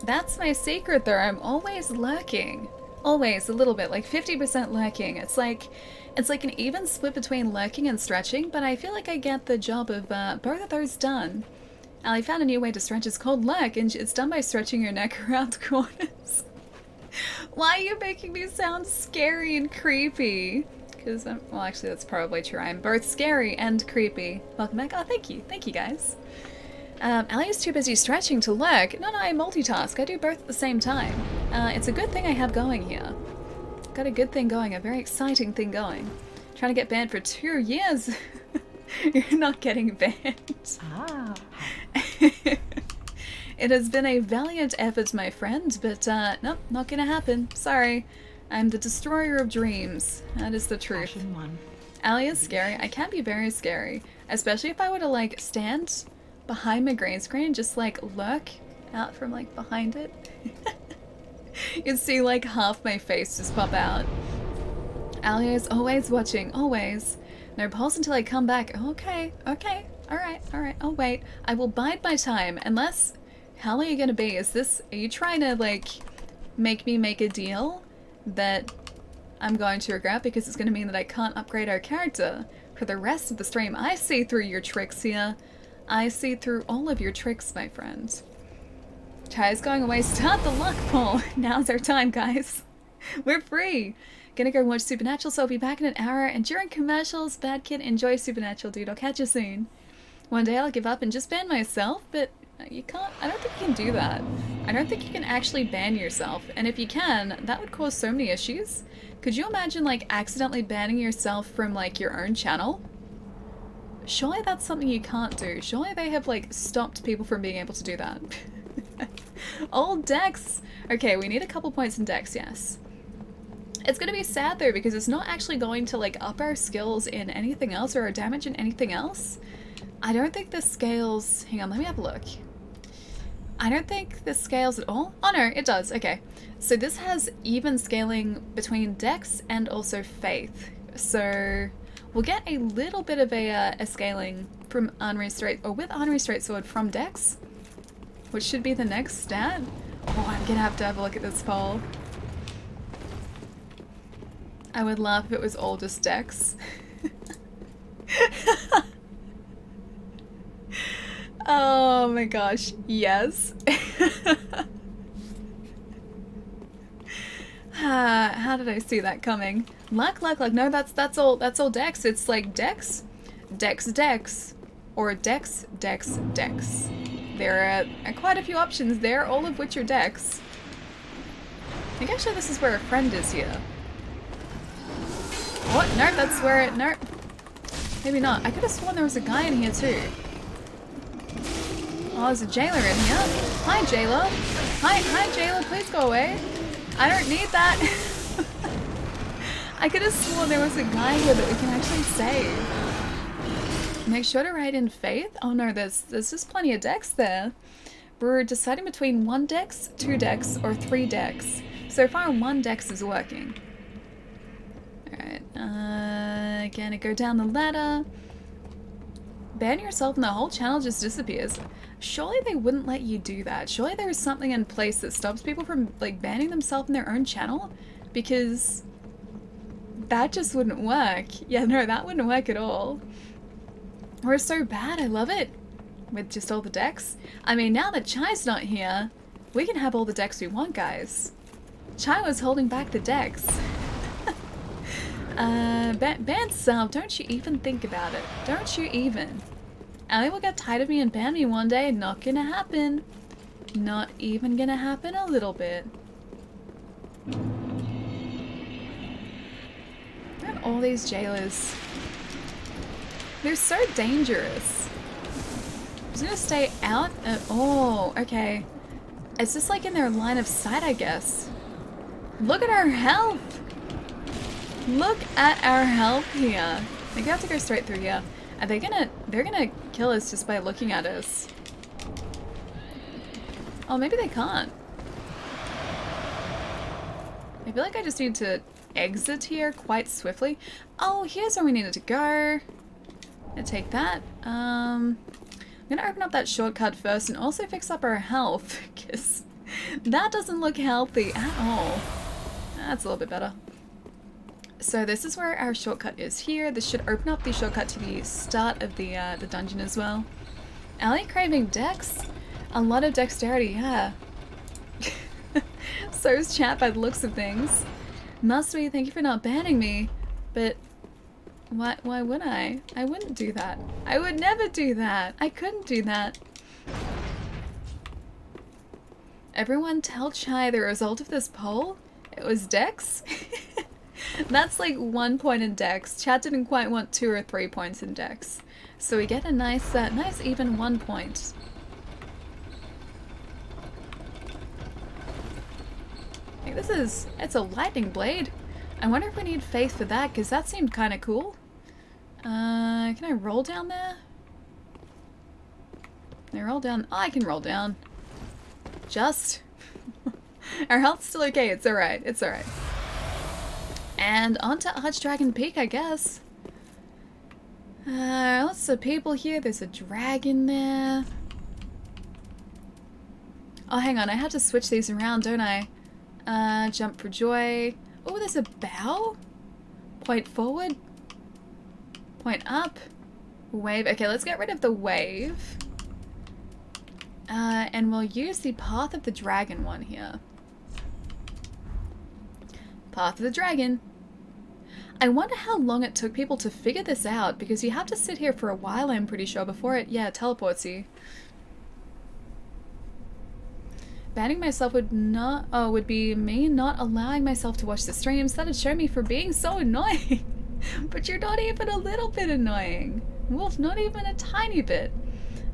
That's my secret there. I'm always lurking. Always a little bit, like 50% lurking. It's like an even split between lurking and stretching, but I feel like I get the job of both of those done. Ali found a new way to stretch. It's called lurk, and it's done by stretching your neck around corners. Why are you making me sound scary and creepy? Because well, actually, that's probably true. I'm both scary and creepy. Welcome back. Oh, thank you guys. Ali is too busy stretching to lurk. No, I multitask. I do both at the same time. It's a good thing I have going here. Got a good thing going, a very exciting thing going. Trying to get banned for 2 years. You're not getting banned.
Ah.
It has been a valiant effort, my friend, but nope, not gonna happen. Sorry. I'm the destroyer of dreams. That is the truth.
Fashion one.
Ali is scary. I can be very scary. Especially if I were to, like, stand behind my green screen, just, like, lurk out from, like, behind it. You'd see, like, half my face just pop out. Ali is always watching. Always. No pulse until I come back. Okay. Alright. I'll wait. I will bide my time. Unless... How are you gonna be? Are you trying to, like, make me make a deal that I'm going to regret because it's gonna mean that I can't upgrade our character for the rest of the stream? I see through your tricks here. I see through all of your tricks, my friend. Ty's going away. Start the luck poll. Now's our time, guys. We're free. Gonna go watch Supernatural, so I'll be back in an hour. And during commercials, bad kid, enjoy Supernatural, dude. I'll catch you soon. One day I'll give up and just ban myself, but you can't. I don't think you can do that. I don't think you can actually ban yourself. And if you can, that would cause so many issues. Could you imagine, like, accidentally banning yourself from, like, your own channel? Surely that's something you can't do. Surely they have, like, stopped people from being able to do that. Old Dex! Okay, we need a couple points in Dex, yes. It's gonna be sad, though, because it's not actually going to, like, up our skills in anything else or our damage in anything else. I don't think this scales... Hang on, let me have a look. I don't think this scales at all. Oh, no, it does. Okay. So this has even scaling between Dex and also Faith. So... We'll get a little bit of a scaling from unrestrained, or with unrestrained sword from Dex, which should be the next stat. Oh, I'm gonna have to have a look at this poll. I would laugh if it was all just Dex. Oh my gosh, yes. How did I see that coming? Luck. No, that's all Dex. It's like Dex, or Dex. There are quite a few options there, all of which are Dex. I think actually this is where a friend is here. What? No, that's where it... No. Maybe not. I could have sworn there was a guy in here too. Oh, there's a jailer in here. Hi, jailer. Hi, jailer. Please go away. I don't need that. I could have sworn there was a guy here that we can actually save. Make sure to write in Faith. Oh no, there's just plenty of decks there. We're deciding between 1 dex, 2 decks, or 3 decks. So far, 1 dex is working. Alright, gonna go down the ladder. Ban yourself and the whole channel just disappears. Surely they wouldn't let you do that. Surely there is something in place that stops people from, like, banning themselves in their own channel? Because that just wouldn't work. Yeah, no, that wouldn't work at all. We're so bad, I love it. With just all the decks. I mean, now that Chai's not here, we can have all the decks we want, guys. Chai was holding back the decks. Ban self, don't you even think about it. Don't you even. Ali will get tired of me and ban me one day. Not gonna happen. Not even gonna happen a little bit. And all these jailers. They're so dangerous. I'm just gonna stay out at all. Okay. It's just like in their line of sight, I guess. Look at our health! Look at our health here. I think we have to go straight through here. Are they gonna... They're gonna kill us just by looking at us. Oh, maybe they can't. I feel like I just need to exit here quite swiftly. Oh, here's where we needed to go. Gonna take that. I'm gonna open up that shortcut first and also fix up our health, because that doesn't look healthy at all. That's a little bit better. So this is where our shortcut is here. This should open up the shortcut to the start of the dungeon as well. Ellie craving dex? A lot of dexterity, yeah. So's chat by the looks of things. Must be, thank you for not banning me. But why would I? I wouldn't do that. I would never do that. I couldn't do that. Everyone tell Chai the result of this poll? It was dex? That's like 1 point in dex. Chat didn't quite want 2 or 3 points in dex. So we get a nice even 1 point. I think it's a lightning blade. I wonder if we need faith for that, because that seemed kind of cool. Can I roll down there? Can I roll down? Oh, I can roll down. Just. Our health's still okay, it's alright, it's alright. And on to Archdragon Peak, I guess. Lots of people here, there's a dragon there. Oh, hang on, I have to switch these around, don't I? Jump for joy. Oh, there's a bow? Point forward. Point up. Wave. Okay, let's get rid of the wave. And we'll use the Path of the Dragon one here. Path of the Dragon. I wonder how long it took people to figure this out, because you have to sit here for a while, I'm pretty sure, before it, yeah, teleports you. Banning myself would be me not allowing myself to watch the streams. That'd show me for being so annoying. But you're not even a little bit annoying. Wolf, not even a tiny bit.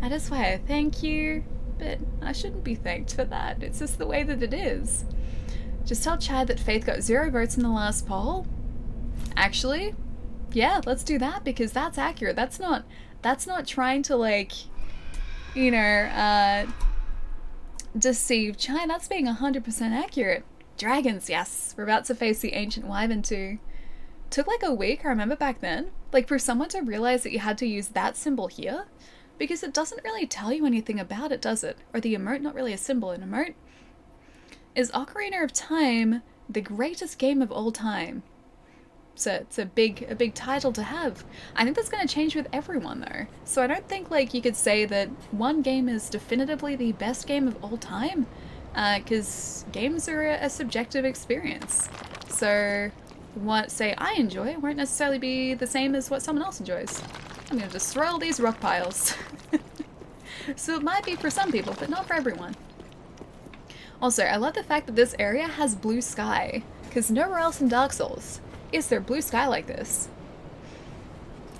That is why I thank you, but I shouldn't be thanked for that. It's just the way that it is. Just tell Chad that Faith got 0 votes in the last poll. Actually, yeah, let's do that, because that's accurate. That's not trying to, like, you know, deceive Chai. That's being 100% accurate. Dragons, yes. We're about to face the Ancient Wyvern too. Took like a week, I remember back then, like for someone to realize that you had to use that symbol here, because it doesn't really tell you anything about it, does it? Or the emote, not really a symbol, an emote. Is Ocarina of Time the greatest game of all time? So it's a big title to have. I think that's going to change with everyone though. So I don't think like you could say that one game is definitively the best game of all time, because games are a subjective experience. So what, say, I enjoy won't necessarily be the same as what someone else enjoys. I'm going to destroy all these rock piles. So it might be for some people, but not for everyone. Also, I love the fact that this area has blue sky, because nowhere else in Dark Souls is there blue sky like this.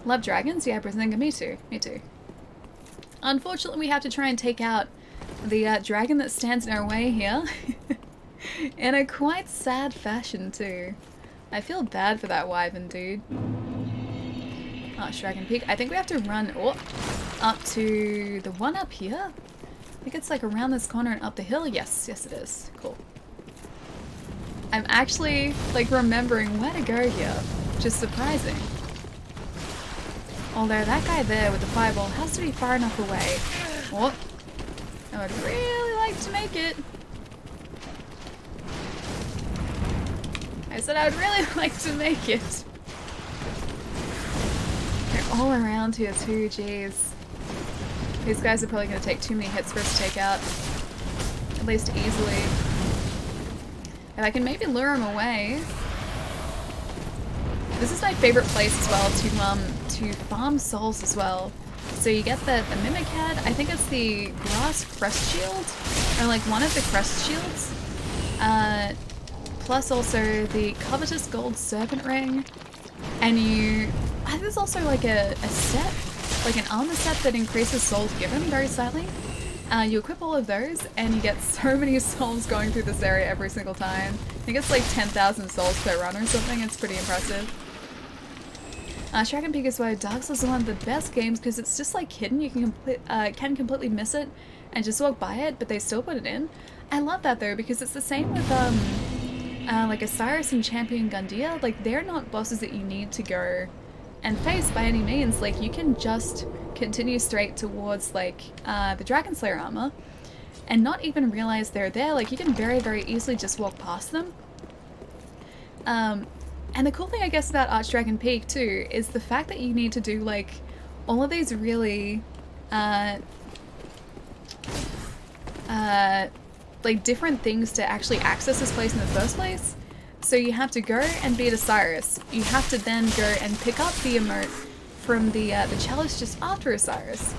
Love dragons? Yeah, Brizinga, me too. Me too. Unfortunately, we have to try and take out the dragon that stands in our way here. In a quite sad fashion too. I feel bad for that wyvern dude. Oh, Dragon Peak. I think we have to run up to the one up here. I think it's like around this corner and up the hill. Yes, yes it is. Cool. I'm actually like remembering where to go here, which is surprising. Although that guy there with the fireball has to be far enough away. Oh, I would really like to make it. I said I would really like to make it. They're all around here too, jeez. These guys are probably going to take too many hits for us to take out. At least easily. If I can maybe lure him away. This is my favorite place as well to farm souls as well. So you get the Mimic Head, I think it's the Grass Crest Shield, or like one of the Crest Shields. Plus also the Covetous Gold Serpent Ring. And I think there's also like a set, like an armor set that increases souls given very slightly. You equip all of those and you get so many souls going through this area every single time. I think it's like 10,000 souls per run or something. It's pretty impressive. Dragon Peak is why Dark Souls is one of the best games because it's just like hidden. You can completely miss it and just walk by it, but they still put it in. I love that though because it's the same with like Osiris and Champion Gundyr. Like they're not bosses that you need to go and face by any means. Like you can just continue straight towards like the Dragon Slayer armor and not even realize they're there. Like you can very, very easily just walk past them. And the cool thing, I guess, about Archdragon Peak too is the fact that you need to do like all of these really like different things to actually access this place in the first place. So you have to go and beat Osiris. You have to then go and pick up the emote from the chalice just after Osiris.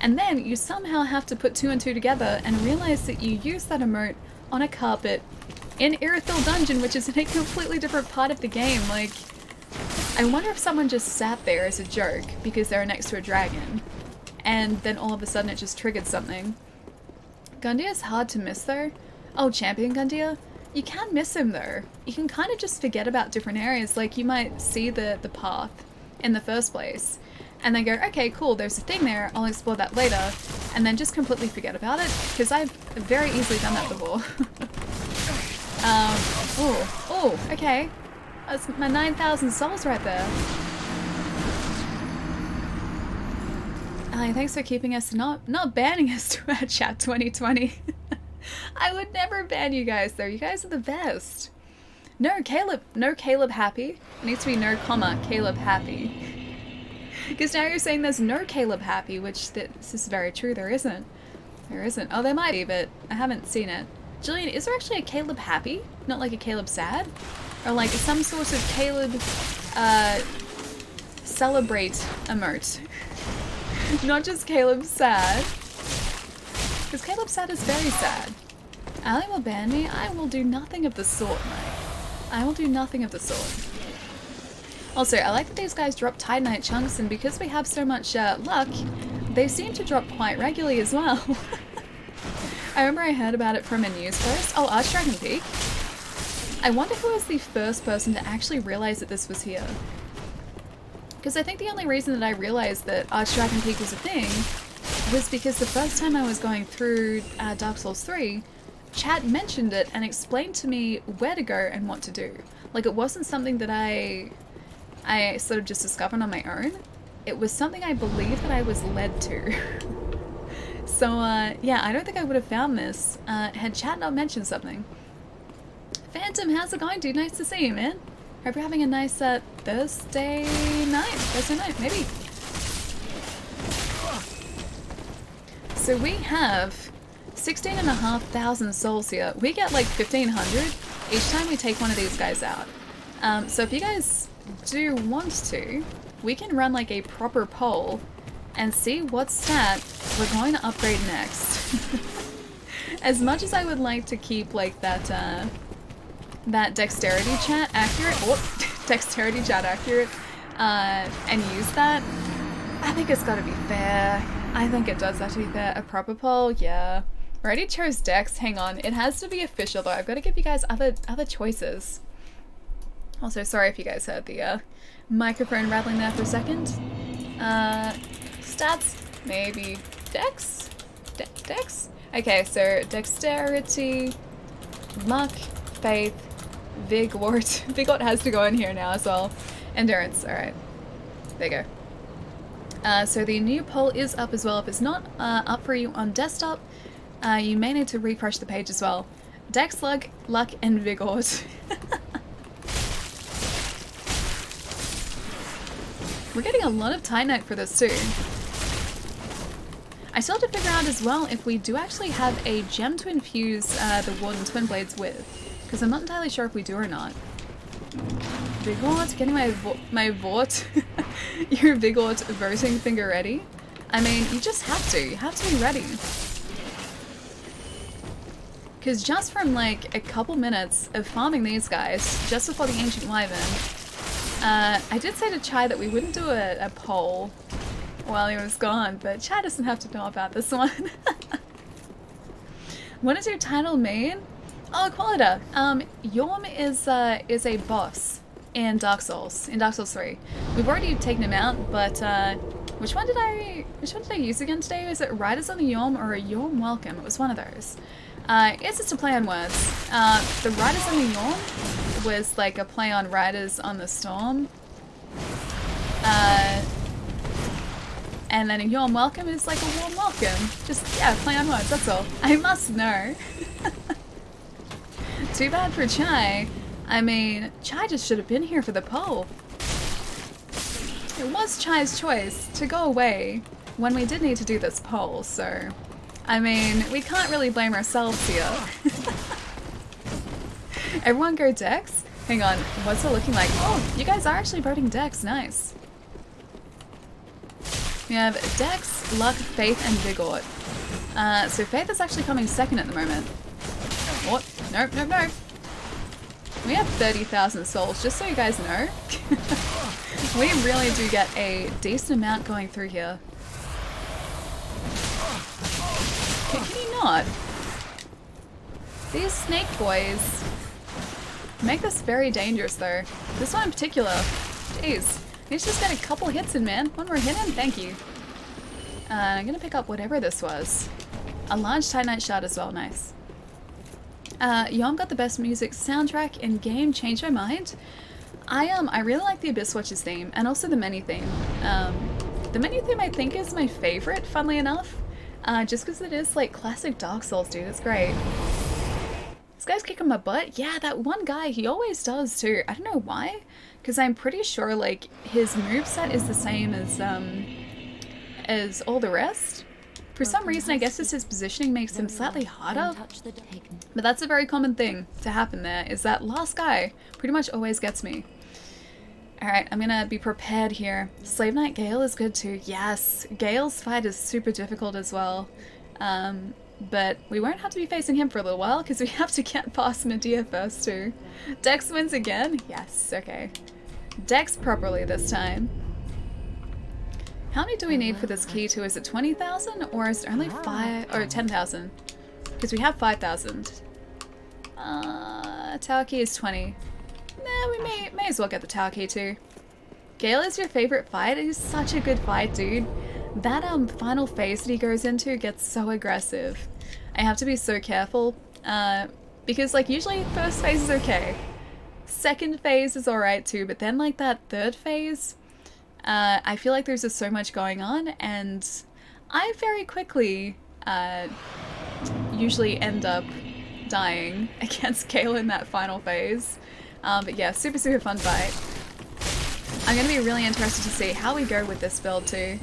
And then you somehow have to put 2 and 2 together and realize that you use that emote on a carpet in Irithyll Dungeon, which is in a completely different part of the game. Like, I wonder if someone just sat there as a joke because they were next to a dragon, and then all of a sudden it just triggered something. Gundyr's hard to miss though. Oh, Champion Gundyr? You can miss him though. You can kind of just forget about different areas. Like, you might see the path in the first place, and then go, okay, cool, there's a thing there, I'll explore that later, and then just completely forget about it, because I've very easily done that before. Oh, okay. That's my 9,000 souls right there. Thanks for keeping us, not banning us to our chat 2020. I would never ban you guys though, you guys are the best. No Caleb happy. It needs to be no comma, Caleb happy. Because now you're saying there's no Caleb happy, which this is very true, there isn't. There isn't. Oh, there might be, but I haven't seen it. Jillian, is there actually a Caleb happy? Not like a Caleb sad? Or like some sort of Caleb, celebrate emote? Not just Caleb sad. Because Caleb sad is very sad. Ali will ban me? I will do nothing of the sort, mate. I will do nothing of the sort. Also, I like that these guys drop Titanite chunks, and because we have so much luck, they seem to drop quite regularly as well. I remember I heard about it from a news post. Oh, Archdragon Peak. I wonder who was the first person to actually realize that this was here. Because I think the only reason that I realized that Archdragon Peak was a thing was because the first time I was going through Dark Souls 3, chat mentioned it and explained to me where to go and what to do. Like, it wasn't something that I sort of just discovered on my own. It was something I believe that I was led to. So, yeah, I don't think I would have found this had chat not mentioned something. Phantom, how's it going, dude? Nice to see you, man. Hope you're having a nice Thursday night, maybe. So we have 16,500 souls here. We get like 1,500 each time we take one of these guys out. So if you guys do want to, we can run like a proper poll and see what stat we're going to upgrade next. As much as I would like to keep like that that dexterity chat accurate, and use that, I think it's gotta be fair. I think it does have to be fair. A proper poll, yeah. I already chose Dex, hang on. It has to be official though. I've got to give you guys other choices. Also, sorry if you guys heard the microphone rattling there for a second. Stats, maybe Dex? Dex? Okay, so dexterity, luck, faith, vigort. Vigort has to go in here now as well. Endurance, alright. There you go. So the new poll is up as well. If it's not up for you on desktop, you may need to refresh the page as well. Dex, luck, and vigort. We're getting a lot of Titanite for this too. I still have to figure out as well if we do actually have a gem to infuse the Warden Twin Blades with, because I'm not entirely sure if we do or not. Vigort, getting my Vort, your Vigort voting finger ready. I mean, you just have to. You have to be ready. Because just from like a couple minutes of farming these guys, just before the Ancient Wyvern, I did say to Chai that we wouldn't do a poll while he was gone, but Chai doesn't have to know about this one. What does your title mean? Oh, Qualita. Yorm is a boss in Dark Souls 3. We've already taken him out, but which one did I use again today? Was it Riders on the Yorm or a Yorm Welcome? It was one of those. It's just a play on words. The Riders on the Yorm was like a play on Riders on the Storm. And then a Yorm Welcome is like a warm welcome. Just, yeah, play on words, that's all. I must know. Too bad for Chai. I mean, Chai just should have been here for the poll. It was Chai's choice to go away when we did need to do this poll, so... I mean, we can't really blame ourselves here. Everyone go Dex? Hang on, what's it looking like? Oh, you guys are actually voting Dex, nice. We have Dex, Luck, Faith, and Vigor. So Faith is actually coming second at the moment. What? Nope, nope, nope. We have 30,000 souls, just so you guys know. We really do get a decent amount going through here. Can you not? These snake boys make this very dangerous though. This one in particular. Jeez. Let's just get a couple hits in, man. One more hit in? Thank you. I'm gonna pick up whatever this was. A large Titanite shard as well, nice. Yom got the best music soundtrack in game, changed my mind. I really like the Abyss Watchers theme, and also the menu theme. The menu theme I think is my favorite, funnily enough. Just because it is like classic Dark Souls, dude, it's great. This guy's kicking my butt. Yeah, that one guy, he always does too. I don't know why, because I'm pretty sure like his moveset is the same as all the rest. For some reason, I guess it's his positioning makes him slightly harder. But that's a very common thing to happen there, is that last guy pretty much always gets me. Alright, I'm gonna be prepared here. Slave Knight Gale is good too. Yes, Gale's fight is super difficult as well. But we won't have to be facing him for a little while because we have to get past Medea first too. Dex wins again? Yes, okay. Dex properly this time. How many do we need for this key too? Is it 20,000 or is it only 5 or 10,000? Because we have 5,000. Tower key is 20. Nah, we may as well get the tower key too. Gale is your favorite fight? It is such a good fight, dude. That final phase that he goes into gets so aggressive. I have to be so careful because like usually first phase is okay. Second phase is alright too, but then like that third phase, I feel like there's just so much going on and I very quickly usually end up dying against Gale in that final phase. But yeah, super fun fight. I'm gonna be really interested to see how we go with this build too.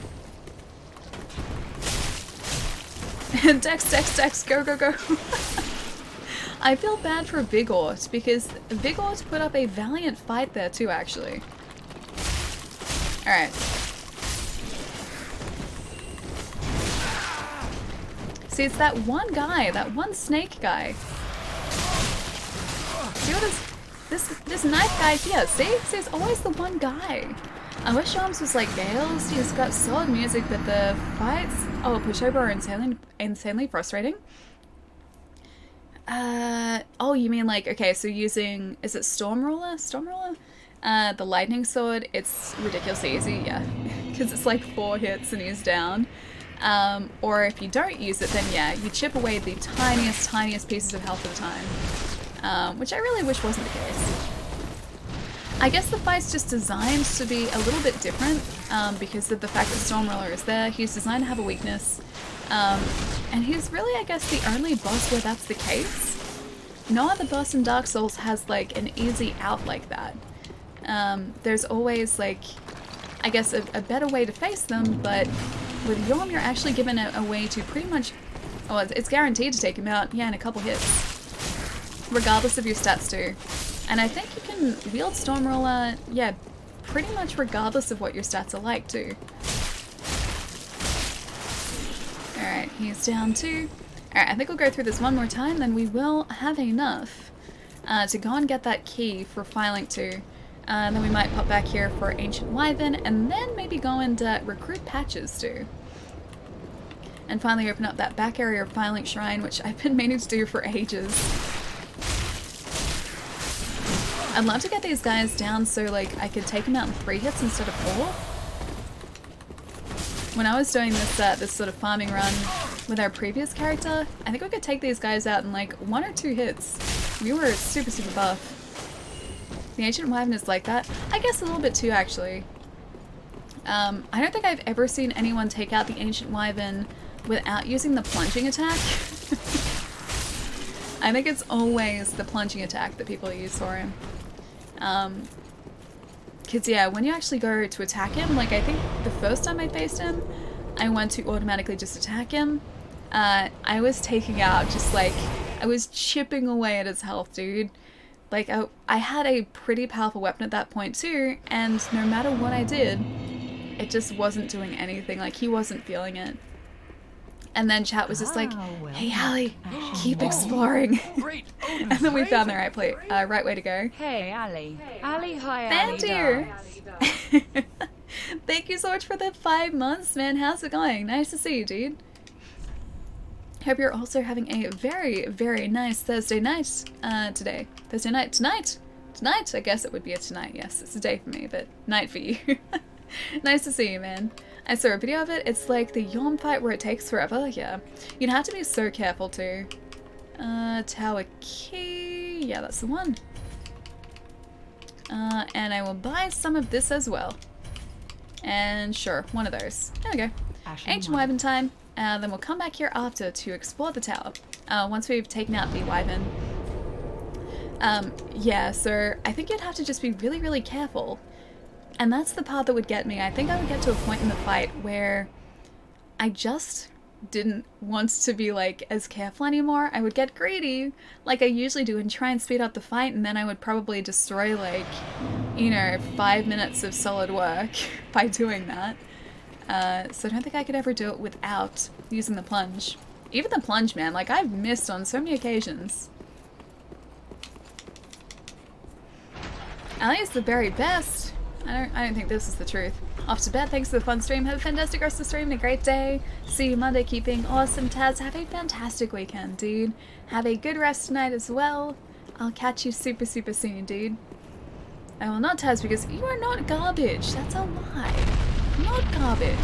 Dex, go. I feel bad for Vigort because Vigort put up a valiant fight there too, actually. Alright. See, it's that one guy, that one snake guy. See what is this knife guy here? See, it's always the one guy. I wish Arms was like Gale's. He's got solid music, but the fights, pushover are insanely frustrating. Oh, you mean like, okay, so using, is it Storm Ruler? The lightning sword, it's ridiculously easy, yeah. Because it's like 4 hits and he's down. Or if you don't use it, then yeah, you chip away the tiniest pieces of health at a time. Which I really wish wasn't the case. I guess the fight's just designed to be a little bit different because of the fact that Stormruler is there. He's designed to have a weakness. And he's really, I guess, the only boss where that's the case. No other boss in Dark Souls has like an easy out like that. There's always like, I guess, a better way to face them, but with Yom you're actually given a way to pretty much, it's guaranteed to take him out, yeah, in a couple hits. Regardless of your stats too. And I think you can wield Stormruler, yeah, pretty much regardless of what your stats are like too. Alright, he's down 2. Alright, I think we'll go through this one more time, then we will have enough to go and get that key for Firelink 2. Then we might pop back here for Ancient Wyvern, and then maybe go and recruit Patches too. And finally open up that back area of Firelink Shrine, which I've been meaning to do for ages. I'd love to get these guys down so like I could take them out in 3 hits instead of 4. When I was doing this this sort of farming run with our previous character, I think we could take these guys out in like 1 or 2 hits. We were super buff. The Ancient Wyvern is like that. I guess a little bit too, actually. I don't think I've ever seen anyone take out the Ancient Wyvern without using the plunging attack. I think it's always the plunging attack that people use for him. Because, yeah, when you actually go to attack him, like, I think the first time I faced him, I went to automatically just attack him. I was taking out just, like, I was chipping away at his health, dude. Like, I had a pretty powerful weapon at that point, too, and no matter what I did, it just wasn't doing anything. Like, he wasn't feeling it. And then chat was just like, hey, Allie, keep exploring. And then we found the right way to go.
Hey, Ali. Ali, hi,
Thank
Ali.
you. Thank you so much for the 5 months, man. How's it going? Nice to see you, dude. Hope you're also having a very, very nice Thursday night today. Thursday night. Tonight, I guess it would be a tonight. Yes, it's a day for me, but night for you. Nice to see you, man. I saw a video of it. It's like the yawn fight where it takes forever. Yeah. You'd have to be so careful too. Tower key. Yeah, that's the one. And I will buy some of this as well. And sure, one of those. There we go. Ancient Wyvern time. Then we'll come back here after to explore the tower. Once we've taken out the Wyvern. Yeah, so I think you'd have to just be really, really careful. And that's the part that would get me. I think I would get to a point in the fight where I just didn't want to be, like, as careful anymore. I would get greedy, like I usually do, and try and speed up the fight, and then I would probably destroy, like, you know, 5 minutes of solid work by doing that. So I don't think I could ever do it without using the plunge. Even the plunge, man, like, I've missed on so many occasions. Ali is the very best. I don't think this is the truth. Off to bed. Thanks for the fun stream. Have a fantastic rest of the stream and a great day. See you Monday. Keeping awesome. Taz, have a fantastic weekend, dude. Have a good rest tonight as well. I'll catch you super, super soon, dude. I will not Taz because you are not garbage. That's a lie. Not garbage.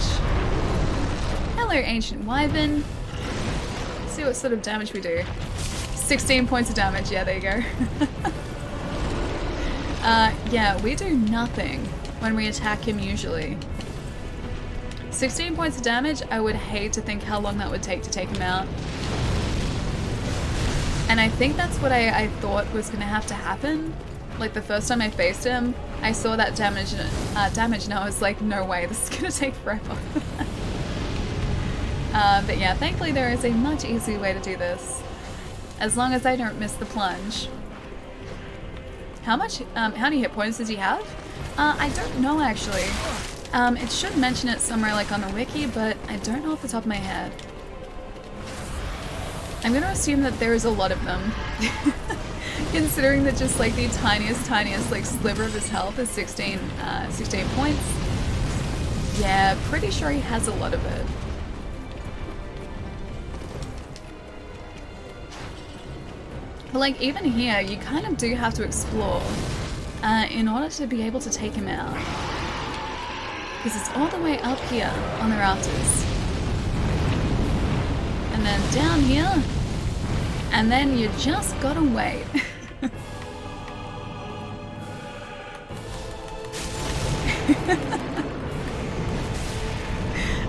Hello, Ancient Wyvern. Let's see what sort of damage we do. 16 points of damage. Yeah, there you go. Yeah, we do nothing when we attack him usually. 16 points of damage, I would hate to think how long that would take to take him out. And I think that's what I thought was going to have to happen. Like, the first time I faced him, I saw that damage and I was like, no way, this is going to take forever. But yeah, thankfully there is a much easier way to do this. As long as I don't miss the plunge. How many hit points does he have? I don't know actually. It should mention it somewhere like on the wiki, but I don't know off the top of my head. I'm gonna assume that there's a lot of them. Considering that just like the tiniest like sliver of his health is 16 points. Yeah, pretty sure he has a lot of it. But like even here, you kind of do have to explore in order to be able to take him out. Because it's all the way up here on the rafters. And then down here. And then you just gotta wait.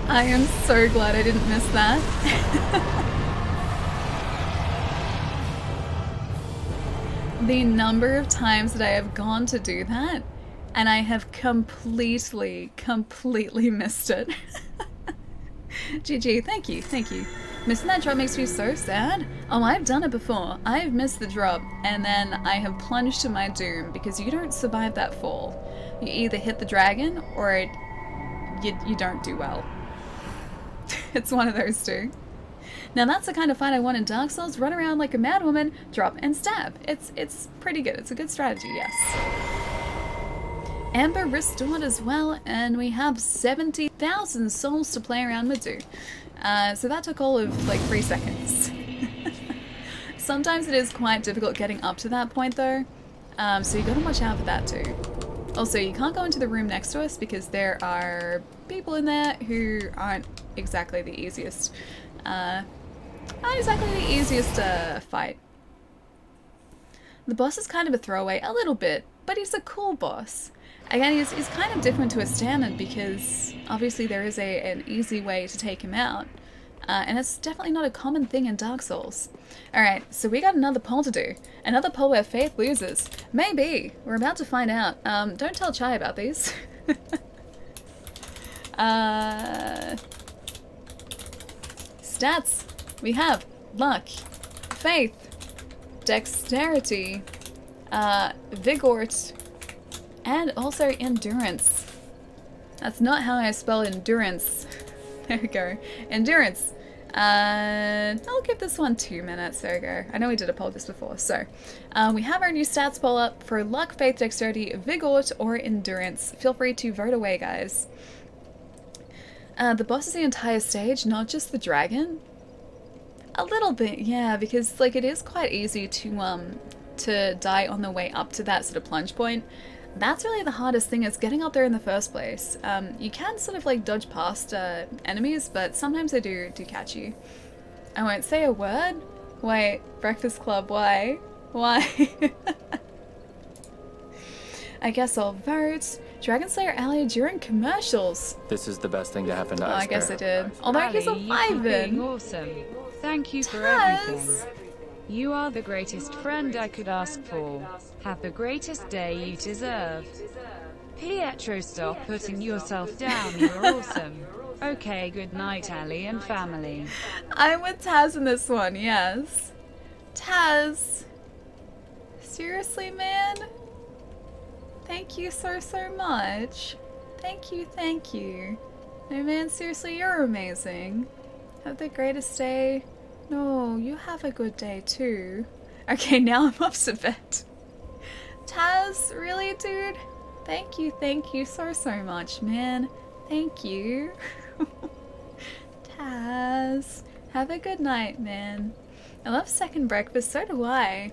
I am so glad I didn't miss that. The number of times that I have gone to do that, and I have completely missed it. GG, thank you. Missing that drop makes me so sad. Oh, I've done it before. I've missed the drop, and then I have plunged to my doom, because you don't survive that fall. You either hit the dragon, or you don't do well. It's one of those two. Now that's the kind of fight I want in Dark Souls. Run around like a madwoman, drop and stab. It's pretty good. It's a good strategy, yes. Amber restored as well, and we have 70,000 souls to play around with too. So that took all of like 3 seconds. Sometimes it is quite difficult getting up to that point though, so you gotta watch out for that too. Also, you can't go into the room next to us because there are people in there who aren't exactly the easiest. Fight. The boss is kind of a throwaway, a little bit, but he's a cool boss. Again, he's kind of different to a standard because obviously there is an easy way to take him out. And it's definitely not a common thing in Dark Souls. Alright, so we got another poll to do. Another poll where faith loses. Maybe. We're about to find out. Don't tell Chai about these. Stats. We have luck, faith, dexterity, vigor, and also endurance. That's not how I spell endurance. There we go. Endurance. I'll give this one 2 minutes. There we go. I know we did a poll just before. So, we have our new stats poll up for luck, faith, dexterity, vigor, or endurance. Feel free to vote away, guys. The boss is the entire stage, not just the dragon. A little bit, yeah, because like it is quite easy to die on the way up to that sort of plunge point. That's really the hardest thing, is getting up there in the first place. You can sort of like dodge past enemies, but sometimes they do catch you. I won't say a word. Wait, Breakfast Club, why? Why? I guess I'll vote. Dragon Slayer Ally during commercials.
This is the best thing to happen to
I guess I did. Although he's
Ali,
alive
you keep
in.
being awesome. Thank you for
Taz.
everything. You are the greatest friend I could ask for. Have the greatest day you deserve. Pietro, stop putting yourself down. You're awesome. Okay, good night, Ali and family.
I'm with Taz in this one, yes. Taz. Seriously, man? Thank you so much. Thank you, thank you. No, man, seriously, you're amazing. Have the greatest day. No, you have a good day too. Okay, now I'm off to bed. Taz, really, dude? Thank you so much, man. Thank you. Taz, have a good night, man. I love second breakfast, so do I.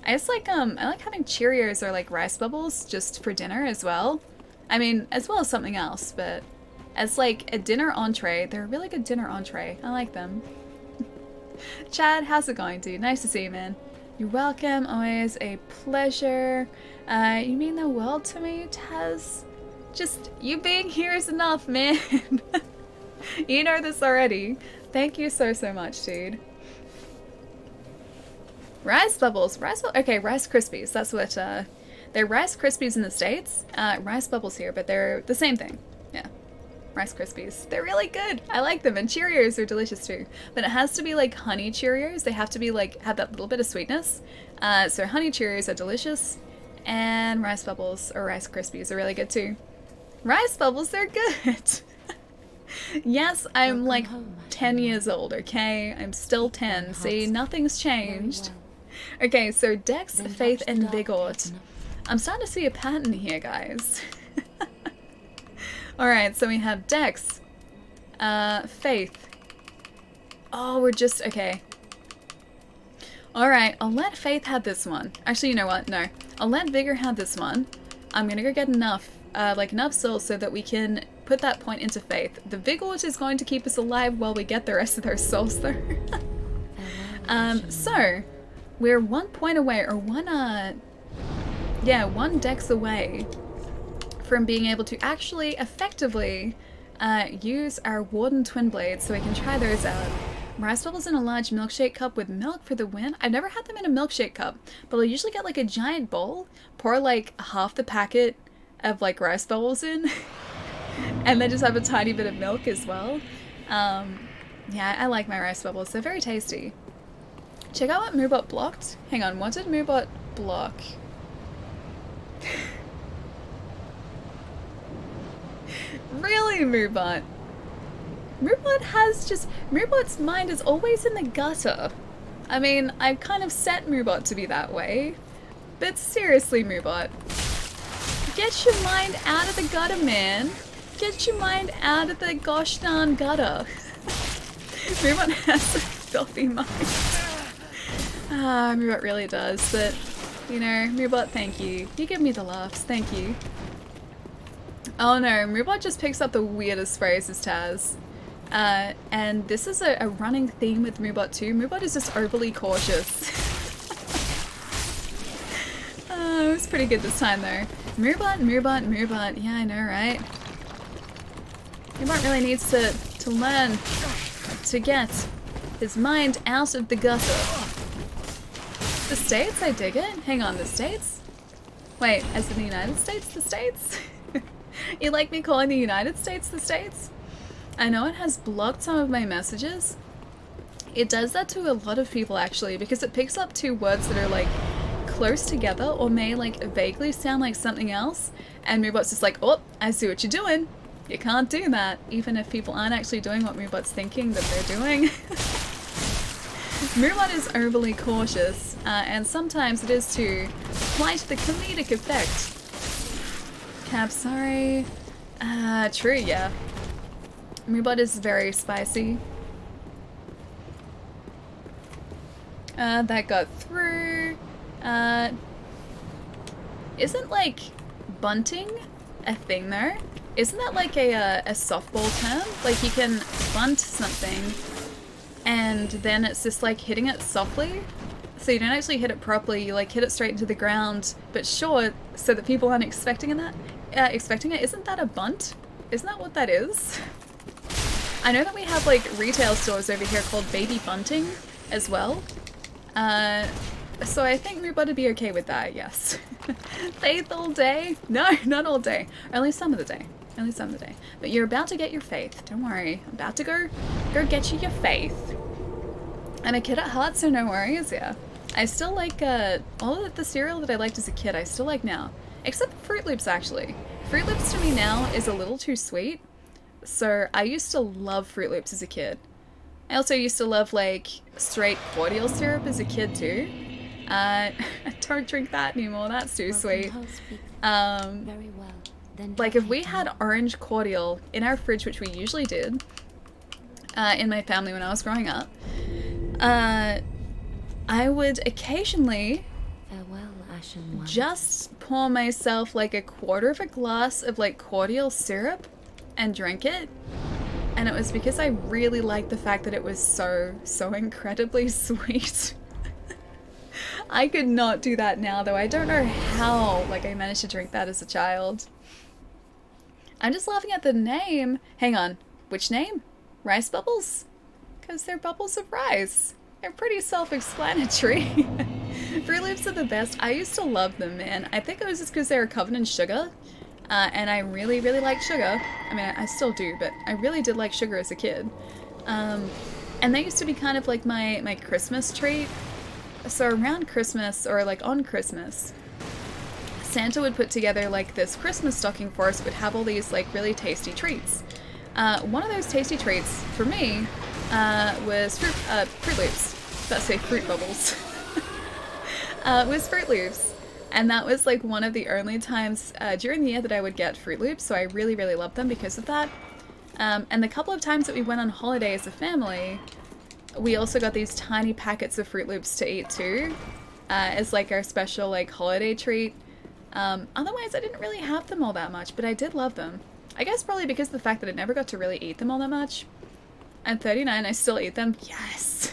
I just like, I like having Cheerios or like rice bubbles just for dinner as well. I mean, as well as something else, but as like a dinner entree, they're a really good dinner entree. I like them. Chad, how's it going, dude? Nice to see you, man. You're welcome. Always a pleasure. You mean the world to me, Taz? Just you being here is enough, man. You know this already. Thank you so much, dude. Rice bubbles. Okay, Rice Krispies. That's what, they're Rice Krispies in the States. Rice bubbles here, but they're the same thing. Yeah. Rice Krispies. They're really good. I like them, and Cheerios are delicious too. But it has to be like honey Cheerios. They have to be like, have that little bit of sweetness. So honey Cheerios are delicious, and rice bubbles or Rice Krispies are really good too. Rice bubbles, they're good. Yes, I'm like 10 years old, okay? I'm still 10. See, nothing's changed. Okay, so Dex, Faith, and Vigor. I'm starting to see a pattern here, guys. Alright, so we have Dex, Faith. Oh, we're just, okay. Alright, I'll let Faith have this one. Actually, you know what? No. I'll let Vigor have this one. I'm gonna go get enough, enough souls so that we can put that point into Faith. The Vigor is going to keep us alive while we get the rest of those souls, though. So, we're 1 point away, or one Dex away from being able to actually effectively use our Warden Twin Blades, so we can try those out. Rice bubbles in a large milkshake cup with milk for the win. I've never had them in a milkshake cup, but I'll usually get like a giant bowl, pour like half the packet of like rice bubbles in, and then just have a tiny bit of milk as well. Yeah, I like my rice bubbles. They're very tasty. Check out what Moobot blocked. Hang on, what did Moobot block? Really, Moobot? Moobot's mind is always in the gutter. I mean, I've kind of set Moobot to be that way. But seriously, Moobot. Get your mind out of the gutter, man. Get your mind out of the gosh darn gutter. Moobot has a filthy mind. Moobot really does, but, you know, Moobot, thank you. You give me the laughs, thank you. Oh no, Moobot just picks up the weirdest phrases, Taz. And this is a running theme with Moobot too. Moobot is just overly cautious. It was pretty good this time though. Moobot. Yeah, I know, right? Moobot really needs to learn to get his mind out of the gutter. The States? I dig it. Hang on, the States? Wait, as in the United States, the States? You like me calling the United States the States? I know it has blocked some of my messages. It does that to a lot of people actually, because it picks up two words that are like close together or may like vaguely sound like something else, and Moobot's just like, oh, I see what you're doing. You can't do that, even if people aren't actually doing what Moobot's thinking that they're doing. Moobot is overly cautious, and sometimes it is to quite the comedic effect. Cap, sorry. True, yeah. Moobot is very spicy. That got through. Isn't like bunting a thing though? Isn't that like a softball term? Like you can bunt something and then it's just like hitting it softly. So you don't actually hit it properly, you like hit it straight into the ground, but short so that people aren't expecting it. Isn't that a bunt? Isn't that what that is? I know that we have like retail stores over here called Baby Bunting as well. So I think Moobot would be okay with that, yes. Faith all day? No, not all day. Only some of the day. Only some of the day. But you're about to get your faith. Don't worry. I'm about to go get you your faith. I'm a kid at heart, so no worries, yeah. I still like all of the cereal that I liked as a kid, I still like now. Except Fruit Loops, actually. Fruit Loops to me now is a little too sweet. So I used to love Fruit Loops as a kid. I also used to love like straight cordial syrup as a kid too. I don't drink that anymore, that's too sweet. Like if we had orange cordial in our fridge, which we usually did in my family when I was growing up, I would occasionally just pour myself like a quarter of a glass of like cordial syrup and drink it. And it was because I really liked the fact that it was so incredibly sweet. I could not do that now though. I don't know how like I managed to drink that as a child. I'm just laughing at the name. Hang on, which name? Rice bubbles? Because they're bubbles of rice. They're pretty self-explanatory. Fruit Loops are the best. I used to love them, man. I think it was just because they were covered in sugar. And I really liked sugar. I mean, I still do, but I really did like sugar as a kid. And they used to be kind of like my Christmas treat. So around Christmas, or like on Christmas, Santa would put together like this Christmas stocking for us, would have all these like really tasty treats. One of those tasty treats for me was Fruit Loops. I was about to say Fruit Bubbles. Was Fruit Loops. And that was like one of the only times during the year that I would get Fruit Loops, so I really loved them because of that. And the couple of times that we went on holiday as a family, we also got these tiny packets of Fruit Loops to eat too, as like our special like holiday treat. Otherwise I didn't really have them all that much, but I did love them. I guess probably because of the fact that I never got to really eat them all that much. I'm 39, I still eat them. Yes!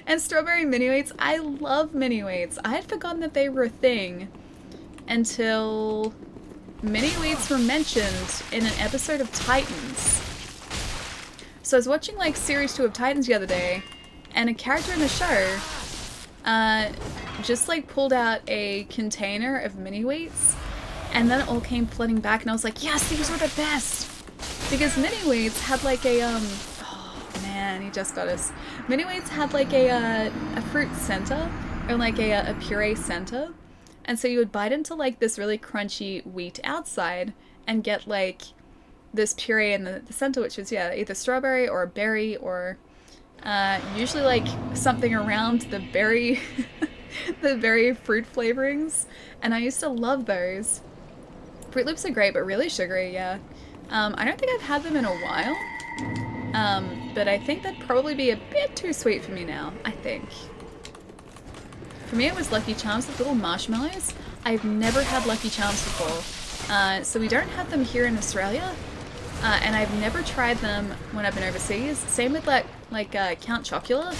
And strawberry mini wheats. I love mini wheats. I had forgotten that they were a thing until mini wheats were mentioned in an episode of Titans. So I was watching like series 2 of Titans the other day, and a character in the show just like pulled out a container of mini wheats, and then it all came flooding back, and I was like, yes, these were the best! Because mini wheats had like a man, he just got us. Mini wheats had like a fruit center, or like a puree center, and so you would bite into like this really crunchy wheat outside and get like this puree in the center, which was either strawberry or berry, or usually like something around the berry the berry fruit flavorings, and I used to love those. Fruit Loops are great, but really sugary, yeah. I don't think I've had them in a while. But I think that'd probably be a bit too sweet for me now, I think. For me it was Lucky Charms with little marshmallows. I've never had Lucky Charms before. So we don't have them here in Australia. And I've never tried them when I've been overseas. Same with like Count Chocula.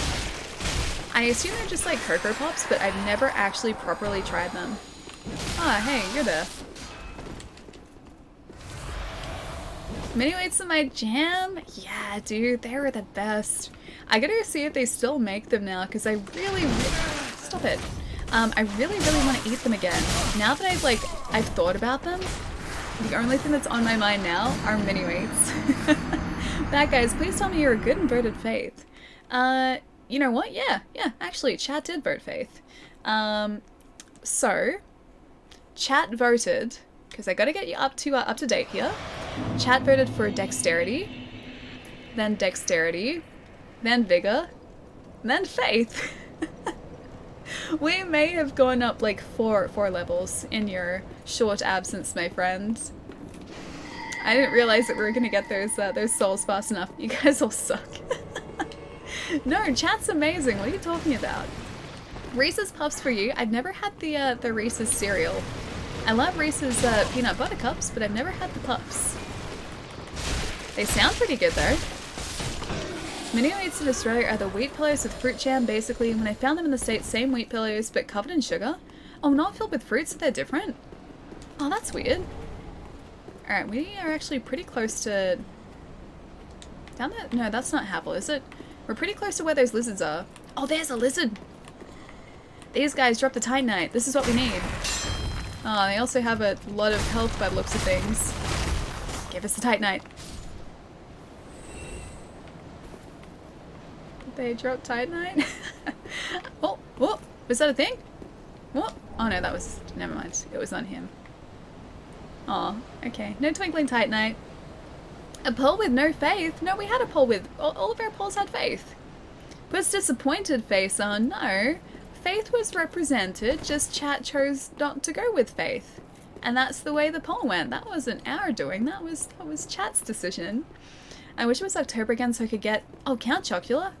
I assume they're just like Cocoa Pops, but I've never actually properly tried them. Ah, hey, you're there. Mini weights are my jam? Yeah, dude, they were the best. I gotta go see if they still make them now, because I really, stop it. I really want to eat them again. Now that I've thought about them, the only thing that's on my mind now are mini weights. That guys, please tell me you're a good and voted Faith. You know what? Yeah, actually, chat did vote Faith. So, chat voted, because I gotta get you up to date here. Chat voted for dexterity, then vigor, then faith. We may have gone up like four levels in your short absence, my friends. I didn't realize that we were gonna get those souls fast enough. You guys all suck. No, chat's amazing. What are you talking about? Reese's Puffs for you. I've never had the Reese's cereal. I love Reese's peanut butter cups, but I've never had the puffs. They sound pretty good though. Mini wheats in Australia are the wheat pillows with fruit jam. Basically, when I found them in the States, same wheat pillows but covered in sugar. Oh, not filled with fruit, so they're different. Oh, that's weird. Alright, we are actually pretty close to... Down there? No, that's not Havel, is it? We're pretty close to where those lizards are. Oh, there's a lizard! These guys drop the Titanite. This is what we need. Oh, they also have a lot of health by the looks of things. Give us the Titanite. They dropped Titanite? Oh, was that a thing? What? Oh no, that was... Never mind. It was on him. Oh, okay. No twinkling Titanite. A poll with no faith? No, we had a poll with... All of our polls had faith. Puts disappointed face on. No. Faith was represented, just chat chose not to go with faith. And that's the way the poll went. That wasn't our doing. That was chat's decision. I wish it was October again so I could get... Oh, Count Chocula?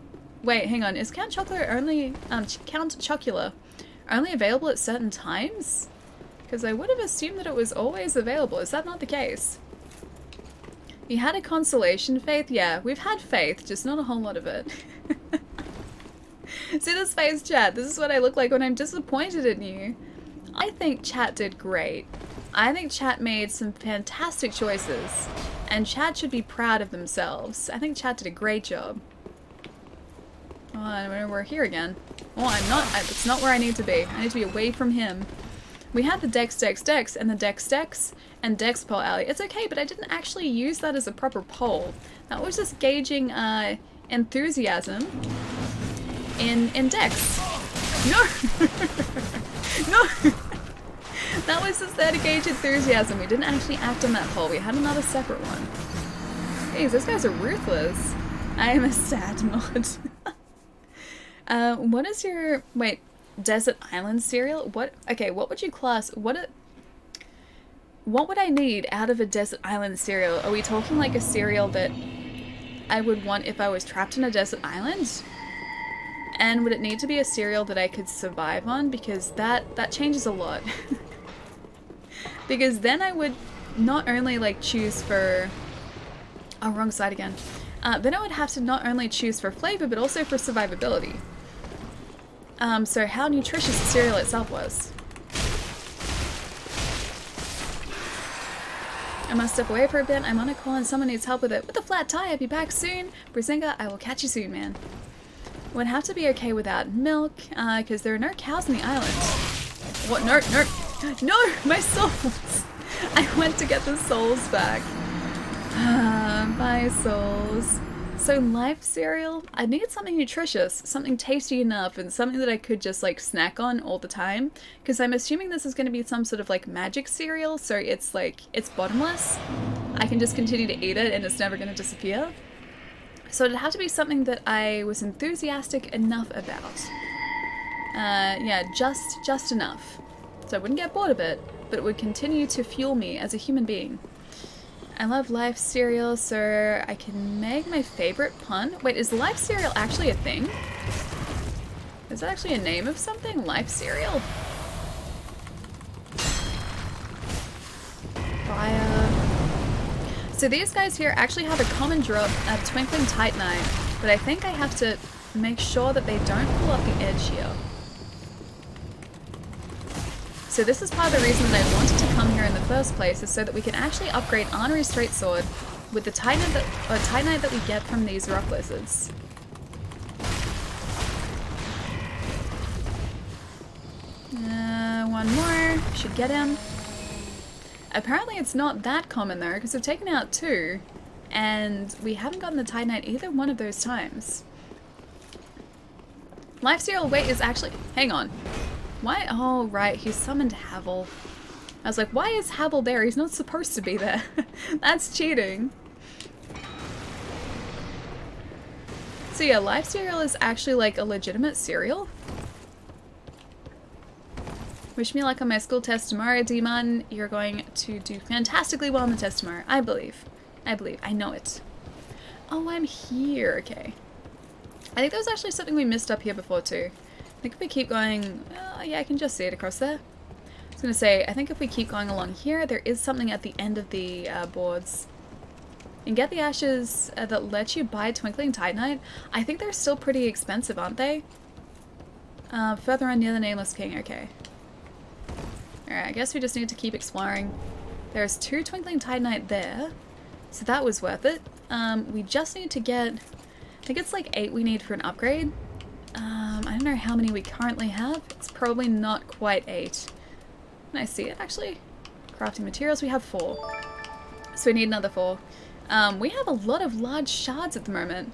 Wait, hang on. Is Count Chocula only... Count Chocula only available at certain times? Because I would have assumed that it was always available. Is that not the case? You had a consolation faith? Yeah, we've had faith, just not a whole lot of it. See this face, chat? This is what I look like when I'm disappointed in you. I think chat did great. I think chat made some fantastic choices. And chat should be proud of themselves. I think chat did a great job. Oh, we're here again. Oh, I'm not. It's not where I need to be. I need to be away from him. We had the dex, and the dex, and dex poll alley. It's okay, but I didn't actually use that as a proper poll. That was just gauging enthusiasm in dex. No! No! That was just there to gauge enthusiasm. We didn't actually act on that poll. We had another separate one. Jeez, those guys are ruthless. I am a sad mod. What is your... Wait, desert island cereal? What? Okay, what would you class... What would I need out of a desert island cereal? Are we talking like a cereal that I would want if I was trapped in a desert island? And would it need to be a cereal that I could survive on? Because that changes a lot. Because then I would not only like choose for... Oh, wrong side again. Then I would have to not only choose for flavor, but also for survivability. So how nutritious the cereal itself was. I must step away for a bit. I'm on a call and someone needs help with it. With a flat tire, I'll be back soon. Brizinga, I will catch you soon, man. Would have to be okay without milk, because there are no cows in the island. What? No, no, no, my souls. I went to get the souls back. Bye, souls. So life cereal, I need something nutritious, something tasty enough, and something that I could just like snack on all the time. Because I'm assuming this is going to be some sort of like magic cereal, so it's like, it's bottomless. I can just continue to eat it and it's never going to disappear. So it'd have to be something that I was enthusiastic enough about. Yeah, just enough. So I wouldn't get bored of it, but it would continue to fuel me as a human being. I love life cereal, so I can make my favorite pun. Wait, is life cereal actually a thing? Is that actually a name of something? Life cereal? Fire. So these guys here actually have a common drop of Twinkling Titanite, but I think I have to make sure that they don't pull off the edge here. So this is part of the reason that I wanted to come here in the first place, is so that we can actually upgrade Arnery's Straight Sword with the titanite that we get from these rock lizards. One more. Should get him. Apparently it's not that common though, because we've taken out 2, and we haven't gotten the titanite either one of those times. Life cereal weight is actually... Hang on. Why? Oh, right. He summoned Havel. I was like, why is Havel there? He's not supposed to be there. That's cheating. So yeah, life cereal is actually like a legitimate cereal. Wish me luck on my school test tomorrow, Demon. You're going to do fantastically well on the test tomorrow. I believe. I believe. I know it. Oh, I'm here. Okay. I think there was actually something we missed up here before too. I think if we keep going... yeah, I can just see it across there. I was going to say, I think if we keep going along here, there is something at the end of the boards. And get the ashes that let you buy Twinkling Titanite. I think they're still pretty expensive, aren't they? Further on near the Nameless King. Okay. Alright, I guess we just need to keep exploring. There's 2 Twinkling Titanite there. So that was worth it. We just need to get... I think it's like 8 we need for an upgrade. I don't know how many we currently have. It's probably not quite 8. Can I see it actually? Crafting materials, we have 4. So we need another 4. We have a lot of large shards at the moment.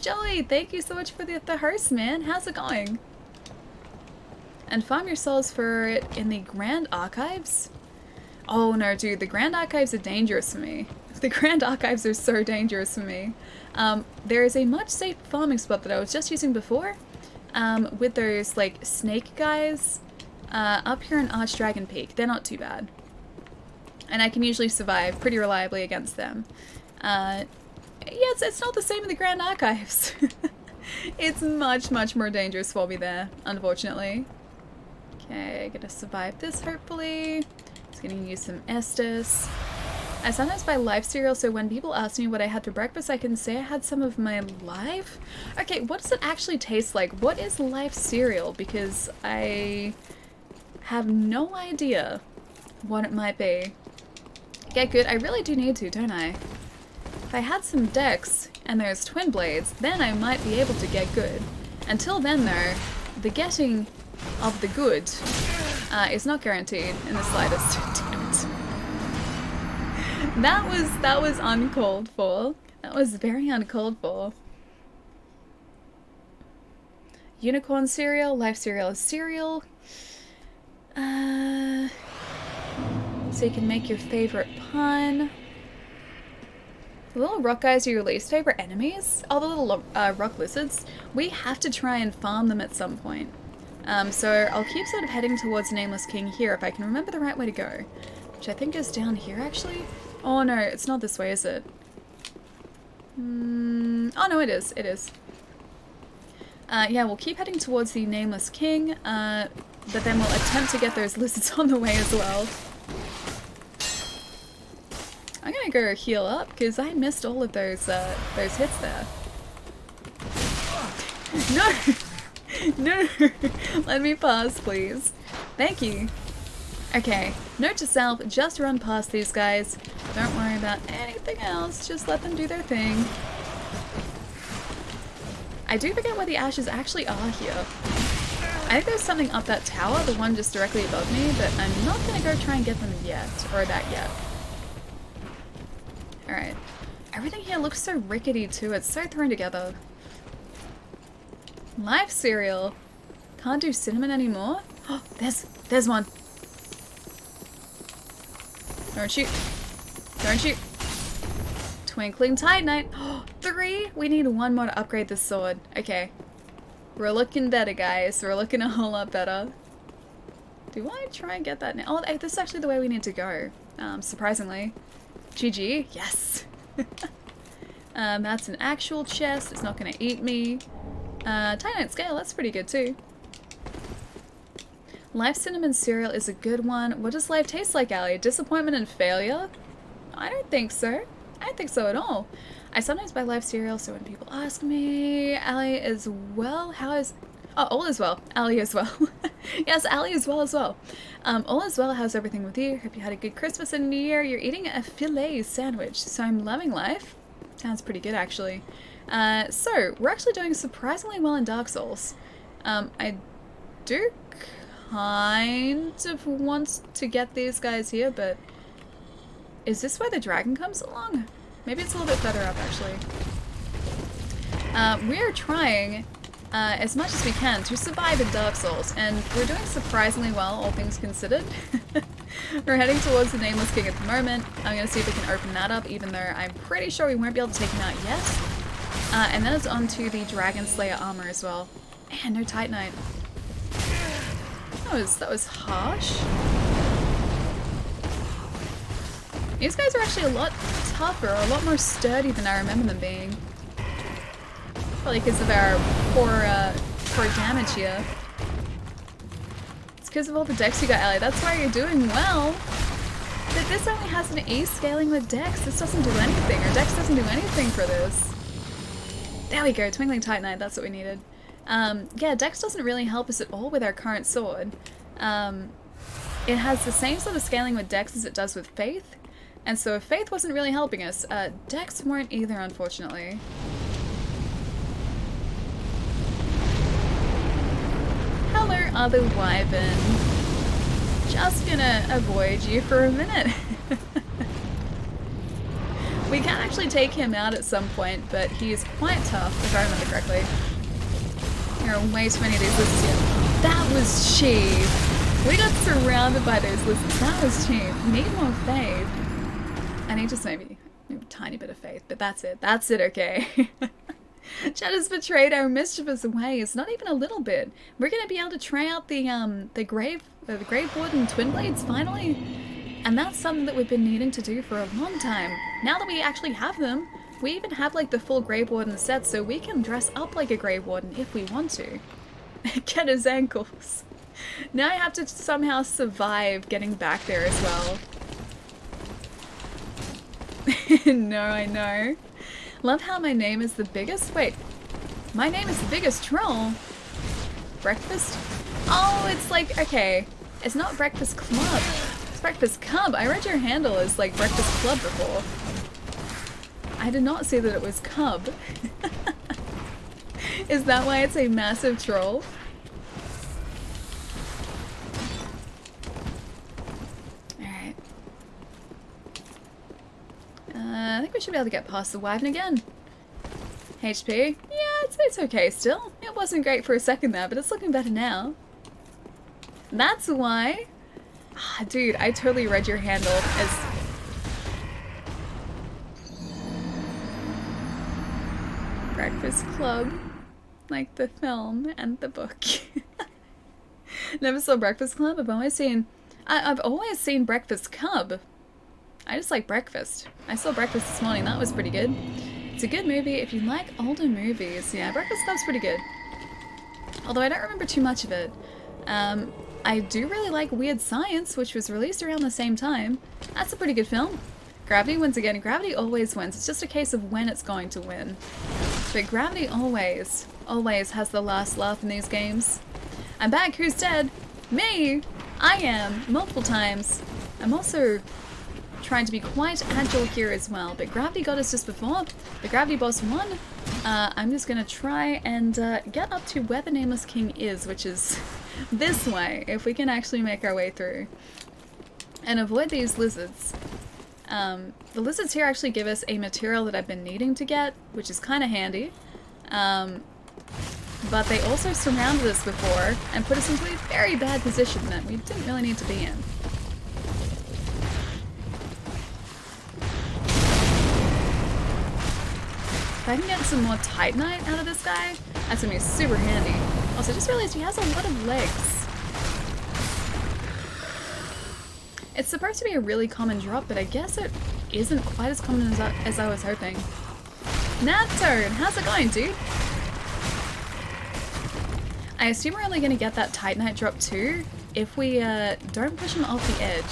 Joey, thank you so much for the host, man. How's it going? And farm your souls for it in the Grand Archives? Oh no, dude, the Grand Archives are dangerous for me. The Grand Archives are so dangerous for me. There is a much safer farming spot that I was just using before, with those, like, snake guys, up here in Archdragon Peak. They're not too bad. And I can usually survive pretty reliably against them. Yeah, it's not the same in the Grand Archives. It's much, much more dangerous for me there, unfortunately. Okay, gonna survive this, hopefully. Just gonna use some Estus. I sometimes buy life cereal, so when people ask me what I had for breakfast, I can say I had some of my life. Okay, what does it actually taste like? What is life cereal? Because I have no idea what it might be. Get good. I really do need to, don't I? If I had some decks and there's twin blades, then I might be able to get good. Until then, though, the getting of the good is not guaranteed in the slightest. Damn it. That was uncalled for. That was very uncalled for. Unicorn cereal, life cereal is cereal. So you can make your favorite pun. The little rock guys are your least favorite enemies? Oh, the little rock lizards. We have to try and farm them at some point. So I'll keep sort of heading towards Nameless King here if I can remember the right way to go. Which I think is down here, actually. Oh no, it's not this way, is it? Oh no, it is. It is. Yeah, we'll keep heading towards the Nameless King, but then we'll attempt to get those lizards on the way as well. I'm gonna go heal up because I missed all of those hits there. No! No! Let me pass, please. Thank you. Okay, note to self, just run past these guys. Don't worry about anything else, just let them do their thing. I do forget where the ashes actually are here. I think there's something up that tower, the one just directly above me, but I'm not gonna go try and get them yet, or that yet. Alright. Everything here looks so rickety too, it's so thrown together. Life cereal. Can't do cinnamon anymore? Oh, there's one. Don't shoot. Don't shoot. Twinkling Titanite. Oh, 3? We need 1 more to upgrade this sword. Okay. We're looking better, guys. We're looking a whole lot better. Do I try and get that now? Oh, this is actually the way we need to go. Surprisingly. GG. Yes. That's an actual chest. It's not going to eat me. Titanite scale. That's pretty good too. Life cinnamon cereal is a good one. What does life taste like, Ali? Disappointment and failure? I don't think so. I don't think so at all. I sometimes buy life cereal, so when people ask me, Ali as well, how is... Oh, all is well. Ali as well. Yes, Ali as well. All is well. How's everything with you? Hope you had a good Christmas and New Year. You're eating a filet sandwich, so I'm loving life. Sounds pretty good, actually. So, we're actually doing surprisingly well in Dark Souls. I do kind of want to get these guys here, but is this where the dragon comes along? Maybe it's a little bit further up, actually. We are trying as much as we can to survive in Dark Souls, and we're doing surprisingly well, all things considered. We're heading towards the Nameless King at the moment. I'm going to see if we can open that up, even though I'm pretty sure we won't be able to take him out yet. And then it's on to the Dragon Slayer armor as well. Man, no Titanite. That was harsh. These guys are actually a lot tougher, a lot more sturdy than I remember them being. Probably because of our poor damage here. It's because of all the dex you got, Ellie. That's why you're doing well. But this only has an E scaling with dex. This doesn't do anything, or dex doesn't do anything for this. There we go, Twinkling Titanite, that's what we needed. Yeah, dex doesn't really help us at all with our current sword. It has the same sort of scaling with dex as it does with faith. And so if faith wasn't really helping us, dex weren't either, unfortunately. Hello, other wyvern. Just gonna avoid you for a minute. We can actually take him out at some point, but he is quite tough, if I remember correctly. There are way too many of these lizards here. That was cheap! We got surrounded by those lizards. That was cheap. We need more faith. I need just maybe a tiny bit of faith, but that's it. That's it, okay? Chad has betrayed our mischievous ways. Not even a little bit. We're gonna be able to try out the Grave Warden Twin Blades finally. And that's something that we've been needing to do for a long time. Now that we actually have them, we even have like the full Grave Warden set, so we can dress up like a Grave Warden if we want to. Get his ankles. Now I have to somehow survive getting back there as well. No, I know. Love how my name is the biggest. Wait, my name is the biggest troll. Breakfast? Oh, it's like, okay. It's not Breakfast Club. It's Breakfast Cub. I read your handle as like Breakfast Club before. I did not see that it was Cub. Is that why it's a massive troll? Alright. I think we should be able to get past the wyvern again. HP? Yeah, it's okay still. It wasn't great for a second there, but it's looking better now. That's why. Ah, dude, I totally read your handle as... Breakfast Club. Like the film and the book. Never saw Breakfast Club. I've always seen Breakfast Cub. I just like breakfast. I saw Breakfast this morning. That was pretty good. It's a good movie if you like older movies. Yeah, Breakfast Club's pretty good. Although I don't remember too much of it. I do really like Weird Science, which was released around the same time. That's a pretty good film. Gravity wins again. Gravity always wins. It's just a case of when it's going to win. But Gravity always has the last laugh in these games. I'm back. Who's dead? Me! I am. Multiple times. I'm also trying to be quite agile here as well. But Gravity got us just before. The Gravity boss won. I'm just going to try and get up to where the Nameless King is, which is this way, if we can actually make our way through. And avoid these lizards. The lizards here actually give us a material that I've been needing to get, which is kind of handy. But they also surrounded us before and put us into a very bad position that we didn't really need to be in. If I can get some more Titanite out of this guy, that's gonna be super handy. Also, I just realized he has a lot of legs. It's supposed to be a really common drop, but I guess it isn't quite as common as I was hoping. Naptone, how's it going, dude? I assume we're only going to get that Titanite drop too if we don't push him off the edge.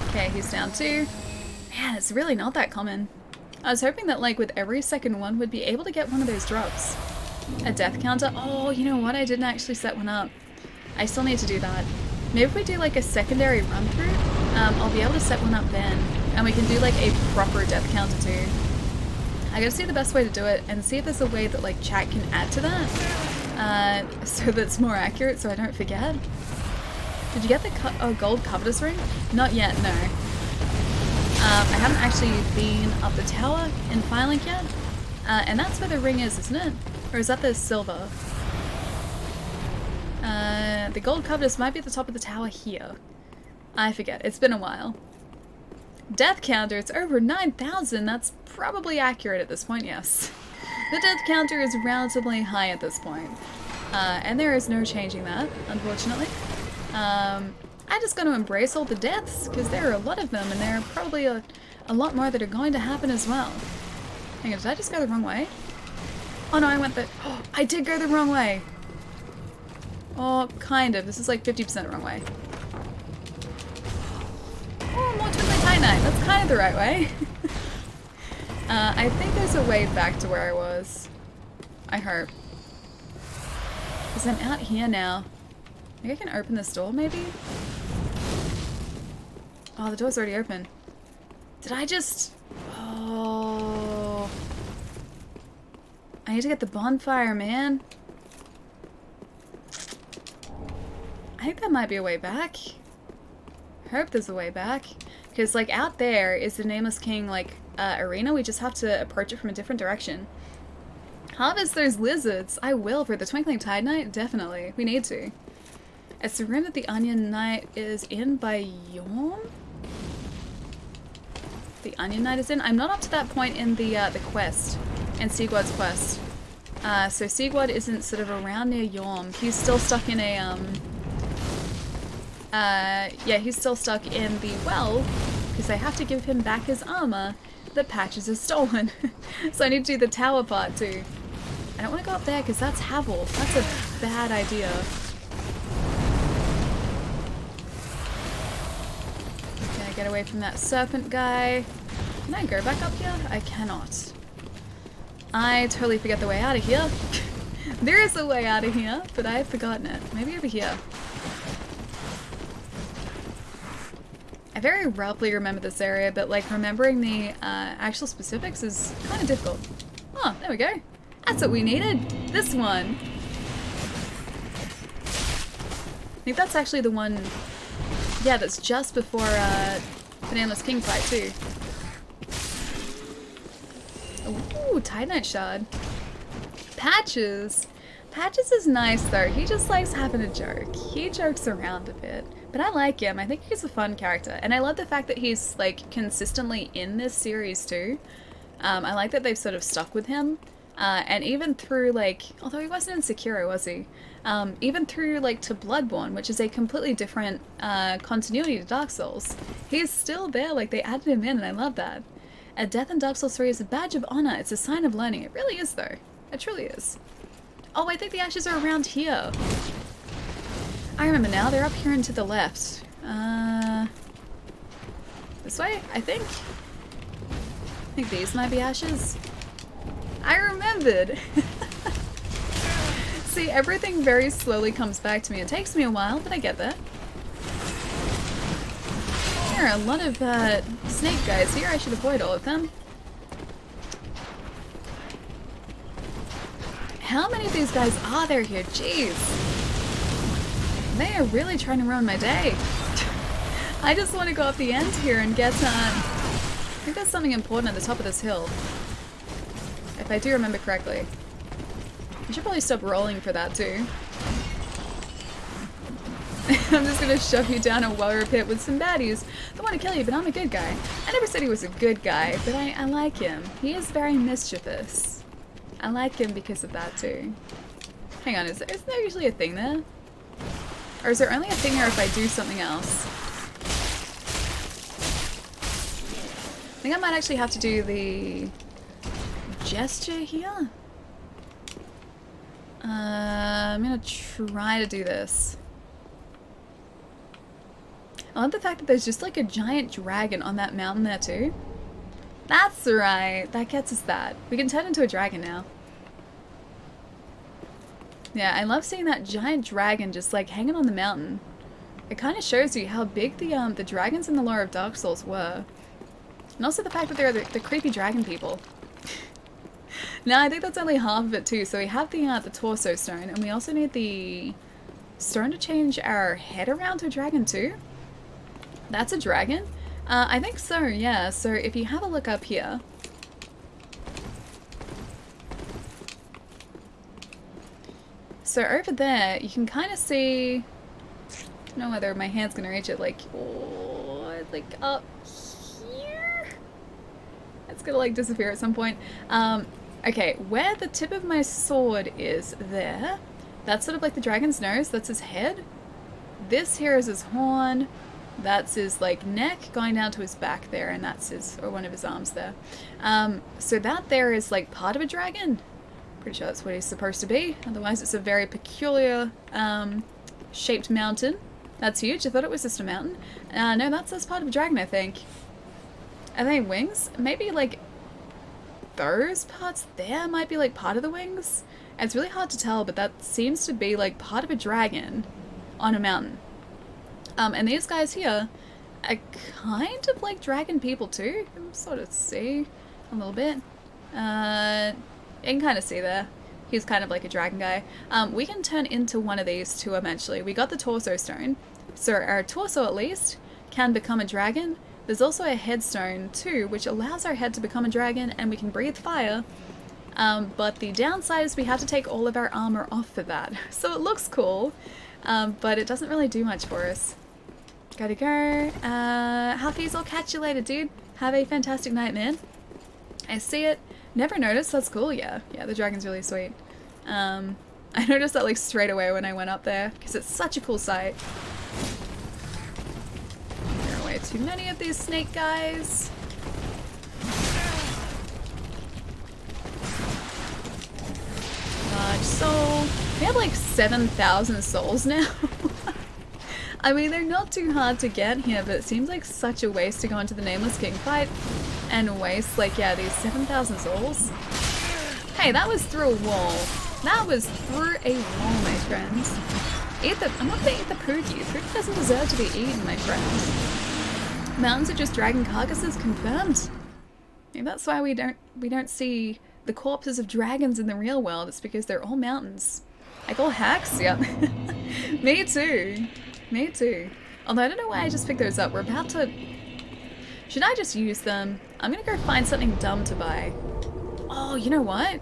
Okay, he's down too. Man, it's really not that common. I was hoping that like with every second one we'd be able to get one of those drops. A death counter. Oh, you know what? I didn't actually set one up. I still need to do that. Maybe if we do like a secondary run through, I'll be able to set one up then. And we can do like a proper death counter too. I gotta see the best way to do it and see if there's a way that like chat can add to that. So that's more accurate so I don't forget. Did you get the gold covetous ring? Not yet, no. I haven't actually been up the tower in Firelink yet. And that's where the ring is, isn't it? Or is that the silver? The gold covetous might be at the top of the tower here. I forget, it's been a while. Death counter, it's over 9,000. That's probably accurate at this point, yes. The death counter is relatively high at this point. And there is no changing that, unfortunately. I'm just going to embrace all the deaths, because there are a lot of them, and there are probably a lot more that are going to happen as well. Hang on, did I just go the wrong way? Oh no, I went the... Oh, I did go the wrong way! Oh, kind of. This is like 50% the wrong way. Oh, more Twinkling Titanite. That's kind of the right way. I think there's a way back to where I was. I hope. Because I'm out here now. Maybe I can open this door, maybe? Oh, the door's already open. Did I just... Oh... I need to get the bonfire, man. I think that might be a way back. I hope there's a way back. Because, like, out there is the Nameless King, like, arena. We just have to approach it from a different direction. Harvest those lizards. I will for the Twinkling Titanite. Definitely. We need to. It's the room that the Onion Knight is in by Yorm? The Onion Knight is in? I'm not up to that point in the quest. In Sigwad's quest. So Sigwad isn't sort of around near Yorm. He's still stuck in a, yeah, he's still stuck in the well, because I have to give him back his armor that Patches has stolen. So I need to do the tower part too. I don't want to go up there because that's Havel. That's a bad idea. Can I get away from that serpent guy? Can I go back up here? I cannot. I totally forget the way out of here. There is a way out of here, but I've forgotten it. Maybe over here. I very roughly remember this area, but like remembering the actual specifics is kind of difficult. Oh, there we go. That's what we needed. This one. I think that's actually the one, yeah, that's just before the Nameless King fight too. Ooh, Titanite Shard. Patches. Patches is nice though. He just likes having a joke. He jokes around a bit. But I like him. I think he's a fun character. And I love the fact that he's like consistently in this series too. I like that they've sort of stuck with him. And even through like, although he wasn't in Sekiro, was he? Even through like to Bloodborne, which is a completely different continuity to Dark Souls. He's still there, like they added him in and I love that. A death in Dark Souls 3 is a badge of honor. It's a sign of learning. It really is though. It truly is. Oh, I think the ashes are around here. I remember now. They're up here and to the left. This way, I think. I think these might be ashes. I remembered. See, everything very slowly comes back to me. It takes me a while, but I get there. There are a lot of snake guys here. I should avoid all of them. How many of these guys are there here? Jeez. They are really trying to ruin my day. I just want to go up the end here and get, I think there's something important at the top of this hill. If I do remember correctly. I should probably stop rolling for that too. I'm just gonna shove you down a warrior pit with some baddies that want to kill you, but I'm a good guy. I never said he was a good guy, but I like him. He is very mischievous. I like him because of that too. Hang on, isn't there usually a thing there? Or is there only a thing there if I do something else? I think I might actually have to do the gesture here. I'm gonna try to do this. I love the fact that there's just like a giant dragon on that mountain there too. That's right. That gets us that. We can turn into a dragon now. Yeah, I love seeing that giant dragon just like hanging on the mountain. It kind of shows you how big the dragons in the lore of Dark Souls were. And also the fact that they're the creepy dragon people. No, I think that's only half of it too. So we have the torso stone, and we also need the stone to change our head around to a dragon too. That's a dragon? I think so, yeah. So if you have a look up here. So over there, you can kind of see, I don't know whether my hand's gonna reach it, like, oh, like up here. It's gonna like disappear at some point. Okay, where the tip of my sword is there, that's sort of like the dragon's nose, that's his head. This here is his horn. That's his like neck going down to his back there, and that's his, or one of his arms there. So that there is like part of a dragon. Pretty sure that's what he's supposed to be. Otherwise it's a very peculiar shaped mountain. That's huge. I thought it was just a mountain. No, that's part of a dragon, I think. Are they wings? Maybe like those parts there might be like part of the wings. It's really hard to tell, but that seems to be like part of a dragon on a mountain. And these guys here are kind of like dragon people too. You can sort of see a little bit. You can kind of see there. He's kind of like a dragon guy. We can turn into one of these two eventually. We got the torso stone. So our torso at least can become a dragon. There's also a headstone too, which allows our head to become a dragon, and we can breathe fire. But the downside is we have to take all of our armor off for that. So it looks cool, but it doesn't really do much for us. Gotta go. Huffies, I'll catch you later, dude. Have a fantastic night, man. I see it. Never noticed. That's cool. Yeah, the dragon's really sweet. I noticed that like straight away when I went up there because it's such a cool sight. There are way too many of these snake guys. Large soul. We have like 7,000 souls now. I mean, they're not too hard to get here, but it seems like such a waste to go into the Nameless King fight and waste, like, yeah, these 7,000 souls. Hey, that was through a wall. That was through a wall, my friends. I'm not gonna eat the Poogie. Poogie doesn't deserve to be eaten, my friends. Mountains are just dragon carcasses, confirmed. Maybe that's why we don't see the corpses of dragons in the real world. It's because they're all mountains. Like all hacks, yep. Me too. Me too. Although I don't know why I just picked those up. We're about to... Should I just use them? I'm gonna go find something dumb to buy. Oh, you know what?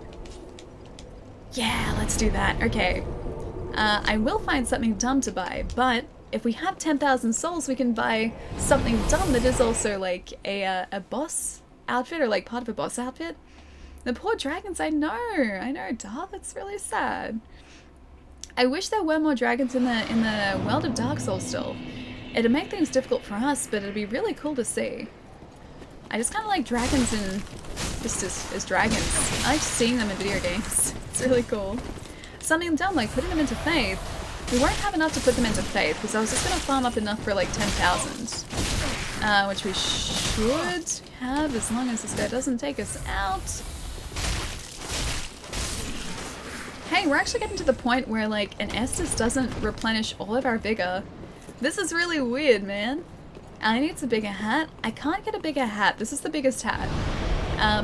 Yeah, let's do that. Okay. I will find something dumb to buy, but if we have 10,000 souls, we can buy something dumb that is also like a boss outfit, or like part of a boss outfit. The poor dragons, I know, duh, that's really sad. I wish there were more dragons in the world of Dark Souls still. It'd make things difficult for us, but it'd be really cool to see. I just kind of like dragons in just as dragons. I like seeing them in video games. It's really cool. Something dumb like putting them into Faith. We won't have enough to put them into Faith because I was just going to farm up enough for like 10,000. Which we should have as long as this guy doesn't take us out. Hey, we're actually getting to the point where like an Estus doesn't replenish all of our vigor. This is really weird, man. I need a bigger hat. I can't get a bigger hat. This is the biggest hat.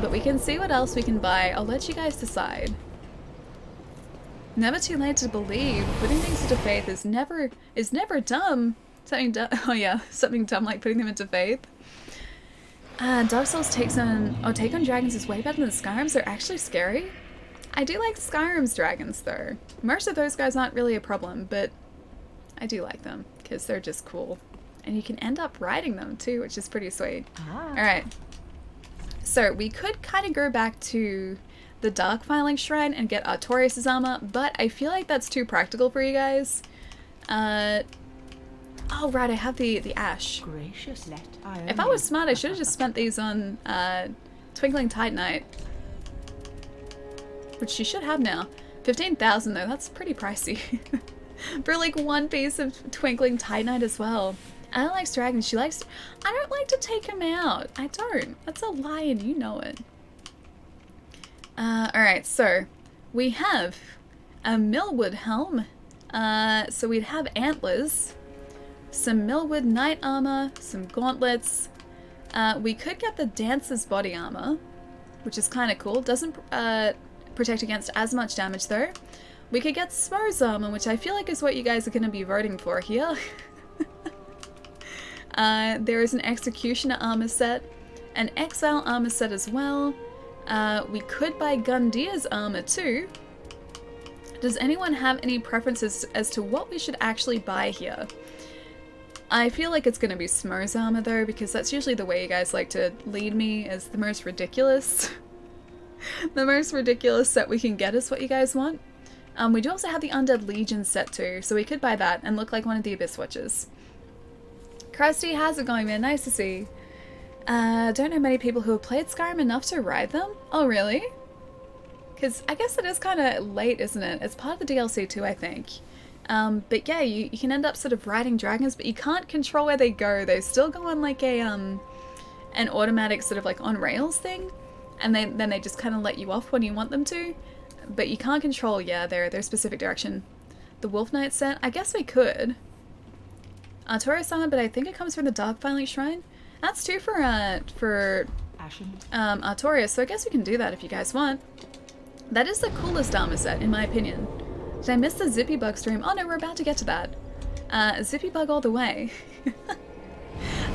But we can see what else we can buy. I'll let you guys decide. Never too late to believe. Putting things into Faith is never dumb. Something dumb. Oh yeah, something dumb like putting them into Faith. Dark Souls take on dragons is way better than Skyrim's. They're actually scary. I do like Skyrim's dragons though. Most of those guys aren't really a problem, but I do like them because they're just cool. And you can end up riding them too, which is pretty sweet. Alright. So we could kind of go back to the Dark Filing Shrine and get Artorias' armor, but I feel like that's too practical for you guys. Oh right, I have the ash.
Gracious,
If I was smart, I should have just spent these on Twinkling Titanite. Which she should have now. 15,000 though, that's pretty pricey. For like one piece of Twinkling Titanite as well. Ella likes dragons. She likes... I don't like to take him out. I don't. That's a lie and you know it. Alright, so we have a Millwood helm. So we'd have antlers, some Millwood knight armor, some gauntlets. We could get the dancer's body armor, which is kind of cool. Doesn't protect against as much damage though. We could get Sparrow's armor, which I feel like is what you guys are going to be voting for here. There is an Executioner armor set, an Exile armor set as well. We could buy Gundir's armor too. Does anyone have any preferences as to what we should actually buy here? I feel like it's going to be Smur's armor though, because that's usually the way you guys like to lead me, as the most ridiculous. The most ridiculous set we can get is what you guys want. We do also have the Undead Legion set too, so we could buy that and look like one of the Abyss Watchers. Krusty, how's it going, man? Nice to see. Don't know many people who have played Skyrim enough to ride them. Oh, really? Because I guess it is kind of late, isn't it? It's part of the DLC too, I think. But yeah, you can end up sort of riding dragons, but you can't control where they go. They still go on like a, an automatic sort of like on rails thing. And then they just kind of let you off when you want them to. But you can't control, yeah, their specific direction. The Wolf Knight set, I guess we could. Artorias armor, but I think it comes from the Dark Filing Shrine. That's two for
Ashen.
Artorias, so I guess we can do that if you guys want. That is the coolest armor set, in my opinion. Did I miss the Zippy Bug stream? Oh no, we're about to get to that. Zippy Bug all the way.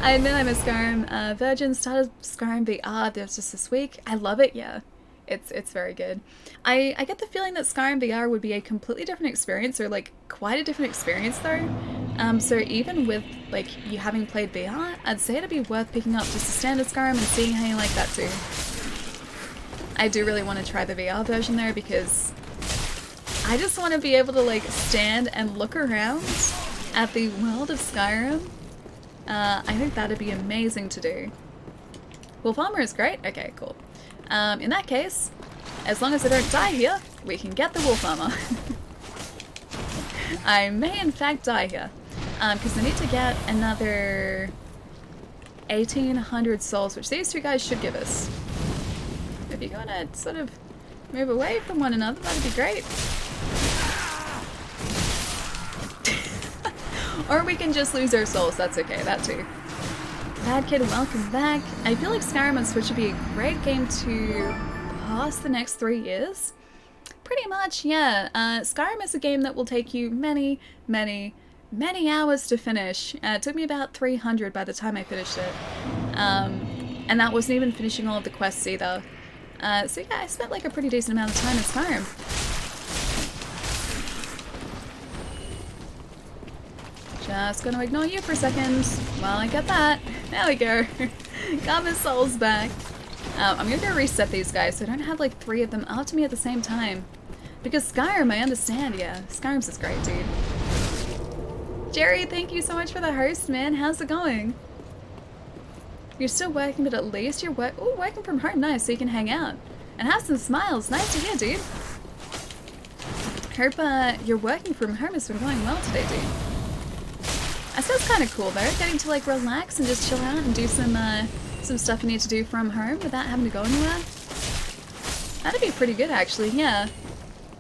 I admit I miss Skyrim. Virgin started Skyrim VR just this week. I love it, yeah. It's very good. I get the feeling that Skyrim VR would be a completely different experience, or like quite a different experience though. So even with like you having played VR, I'd say it'd be worth picking up just a standard Skyrim and seeing how you like that too. I do really want to try the VR version there because I just want to be able to like stand and look around at the world of Skyrim. I think that'd be amazing to do. Wolf armor is great? Okay, cool. In that case, as long as I don't die here, we can get the wolf armor. I may in fact die here, because I need to get another 1,800 souls, which these two guys should give us. If you're gonna sort of move away from one another, that'd be great. Or we can just lose our souls, that's okay, that too. Bad Kid, welcome back. I feel like Skyrim on Switch would be a great game to pass the next 3 years. Pretty much, yeah. Skyrim is a game that will take you many, many, many hours to finish. It took me about 300 by the time I finished it. And that wasn't even finishing all of the quests either. So yeah, I spent like a pretty decent amount of time in Skyrim. Just gonna ignore you for a second while I get that. There we go. Got my souls back. I'm gonna go reset these guys so I don't have like 3 of them after me at the same time. Because Skyrim, I understand, yeah. Skyrim's is great, dude. Jerry, thank you so much for the host, man. How's it going? You're still working, but at least you're working from home. Nice, so you can hang out. And have some smiles. Nice to hear, dude. Hope your working from home has been going well today, dude. That sounds kind of cool though, getting to like relax and just chill out and do some stuff you need to do from home without having to go anywhere. That'd be pretty good actually, yeah.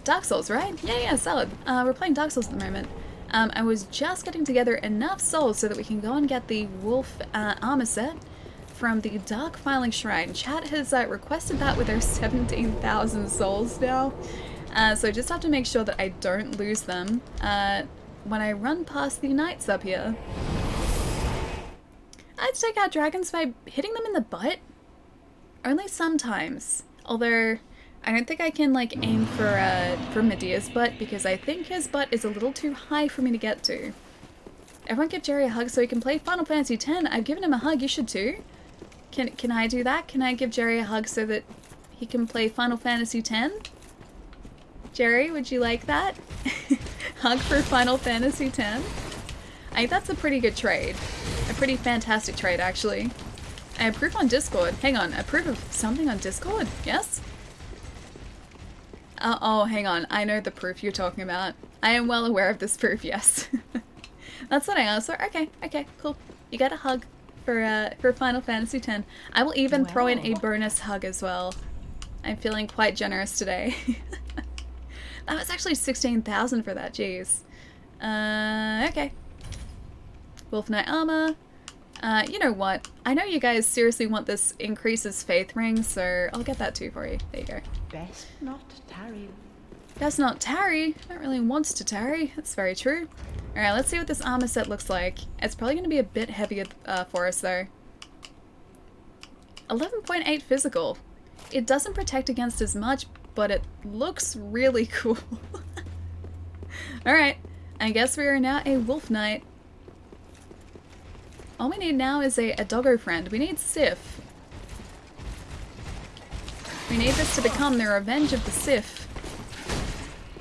Dark Souls, right? Yeah, solid. We're playing Dark Souls at the moment. I was just getting together enough souls so that we can go and get the wolf armor set from the Dark Filing Shrine. Chat has requested that with their 17,000 souls now. So I just have to make sure that I don't lose them. When I run past the knights up here. I'd take out dragons by hitting them in the butt. Only sometimes. Although, I don't think I can like aim for Medea's butt because I think his butt is a little too high for me to get to. Everyone give Jerry a hug so he can play Final Fantasy X. I've given him a hug, you should too. Can I do that? Can I give Jerry a hug so that he can play Final Fantasy X? Jerry, would you like that? Hug for Final Fantasy X? I think that's a pretty good trade. A pretty fantastic trade, actually. I approve on Discord. Hang on, approve of something on Discord? Yes? Oh, hang on. I know the proof you're talking about. I am well aware of this proof, yes. That's what I asked for. Okay, okay, cool. You get a hug for Final Fantasy X. I will even throw in a bonus hug as well. I'm feeling quite generous today. That was actually 16,000 for that, jeez. Okay. Wolf Knight armor. You know what? I know you guys seriously want this increases faith ring, so I'll get that too for you. There you go.
Best not tarry.
Best not tarry. Not really wants to tarry. That's very true. Alright, let's see what this armor set looks like. It's probably going to be a bit heavier for us though. 11.8 physical. It doesn't protect against as much, but it looks really cool. Alright, I guess we are now a Wolf Knight. All we need now is a doggo friend. We need Sif. We need this to become the revenge of the Sif.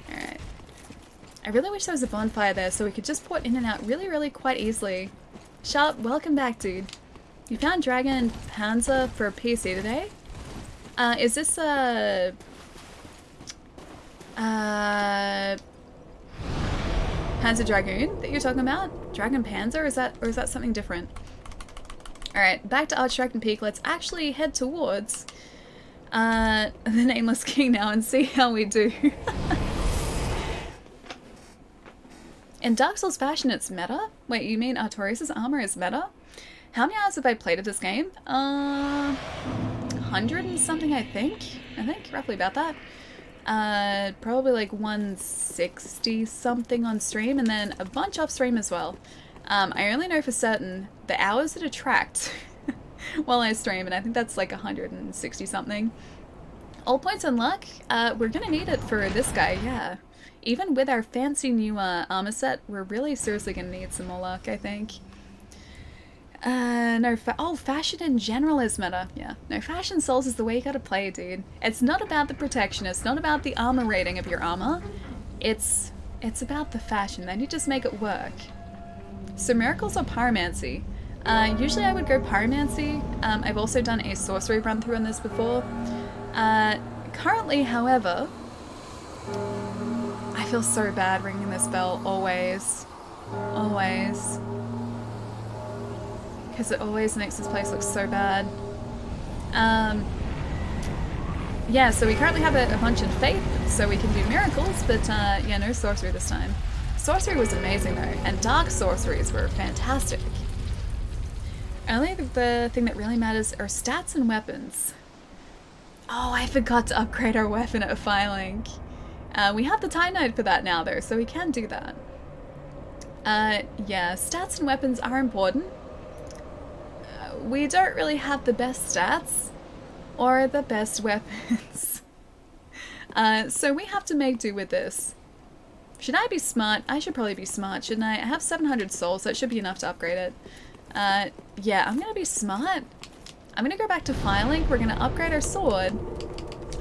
Alright. I really wish there was a bonfire there so we could just port in and out really quite easily. Sharp, welcome back, dude. You found Dragon Panzer for PC today? Is this a... Panzer Dragoon that you're talking about? Dragon Panzer? Or is that something different? Alright, back to Archdragon Peak. Let's actually head towards the Nameless King now and see how we do. In Dark Souls fashion, it's meta? Wait, you mean Artorias' armor is meta? How many hours have I played of this game? 100 and something, I think, roughly about that. Probably like 160 something on stream, and then a bunch off stream as well. I only know for certain the hours that attract while I stream, and I think that's like 160 something. All points and luck, we're gonna need it for this guy, yeah. Even with our fancy new armor set, we're really seriously gonna need some more luck, I think. No, fashion in general is meta. Yeah. No, Fashion Souls is the way you gotta play, dude. It's not about the protection, it's not about the armor rating of your armor. It's about the fashion, then you just make it work. So miracles or pyromancy? Usually I would go pyromancy. I've also done a sorcery run through on this before. Currently, however, I feel so bad ringing this bell, always. Always. Because it always makes this place look so bad. Yeah, so we currently have a bunch in faith, so we can do miracles, but yeah, no sorcery this time. Sorcery was amazing though, and dark sorceries were fantastic. Only the thing that really matters are stats and weapons. Oh, I forgot to upgrade our weapon at Firelink. We have the Time Knight for that now though, so we can do that. Yeah, stats and weapons are important. We don't really have the best stats or the best weapons. So we have to make do with this. Should I be smart? I should probably be smart, shouldn't I? I have 700 souls, so it should be enough to upgrade it. Yeah, I'm gonna be smart. I'm gonna go back to Firelink, we're gonna upgrade our sword,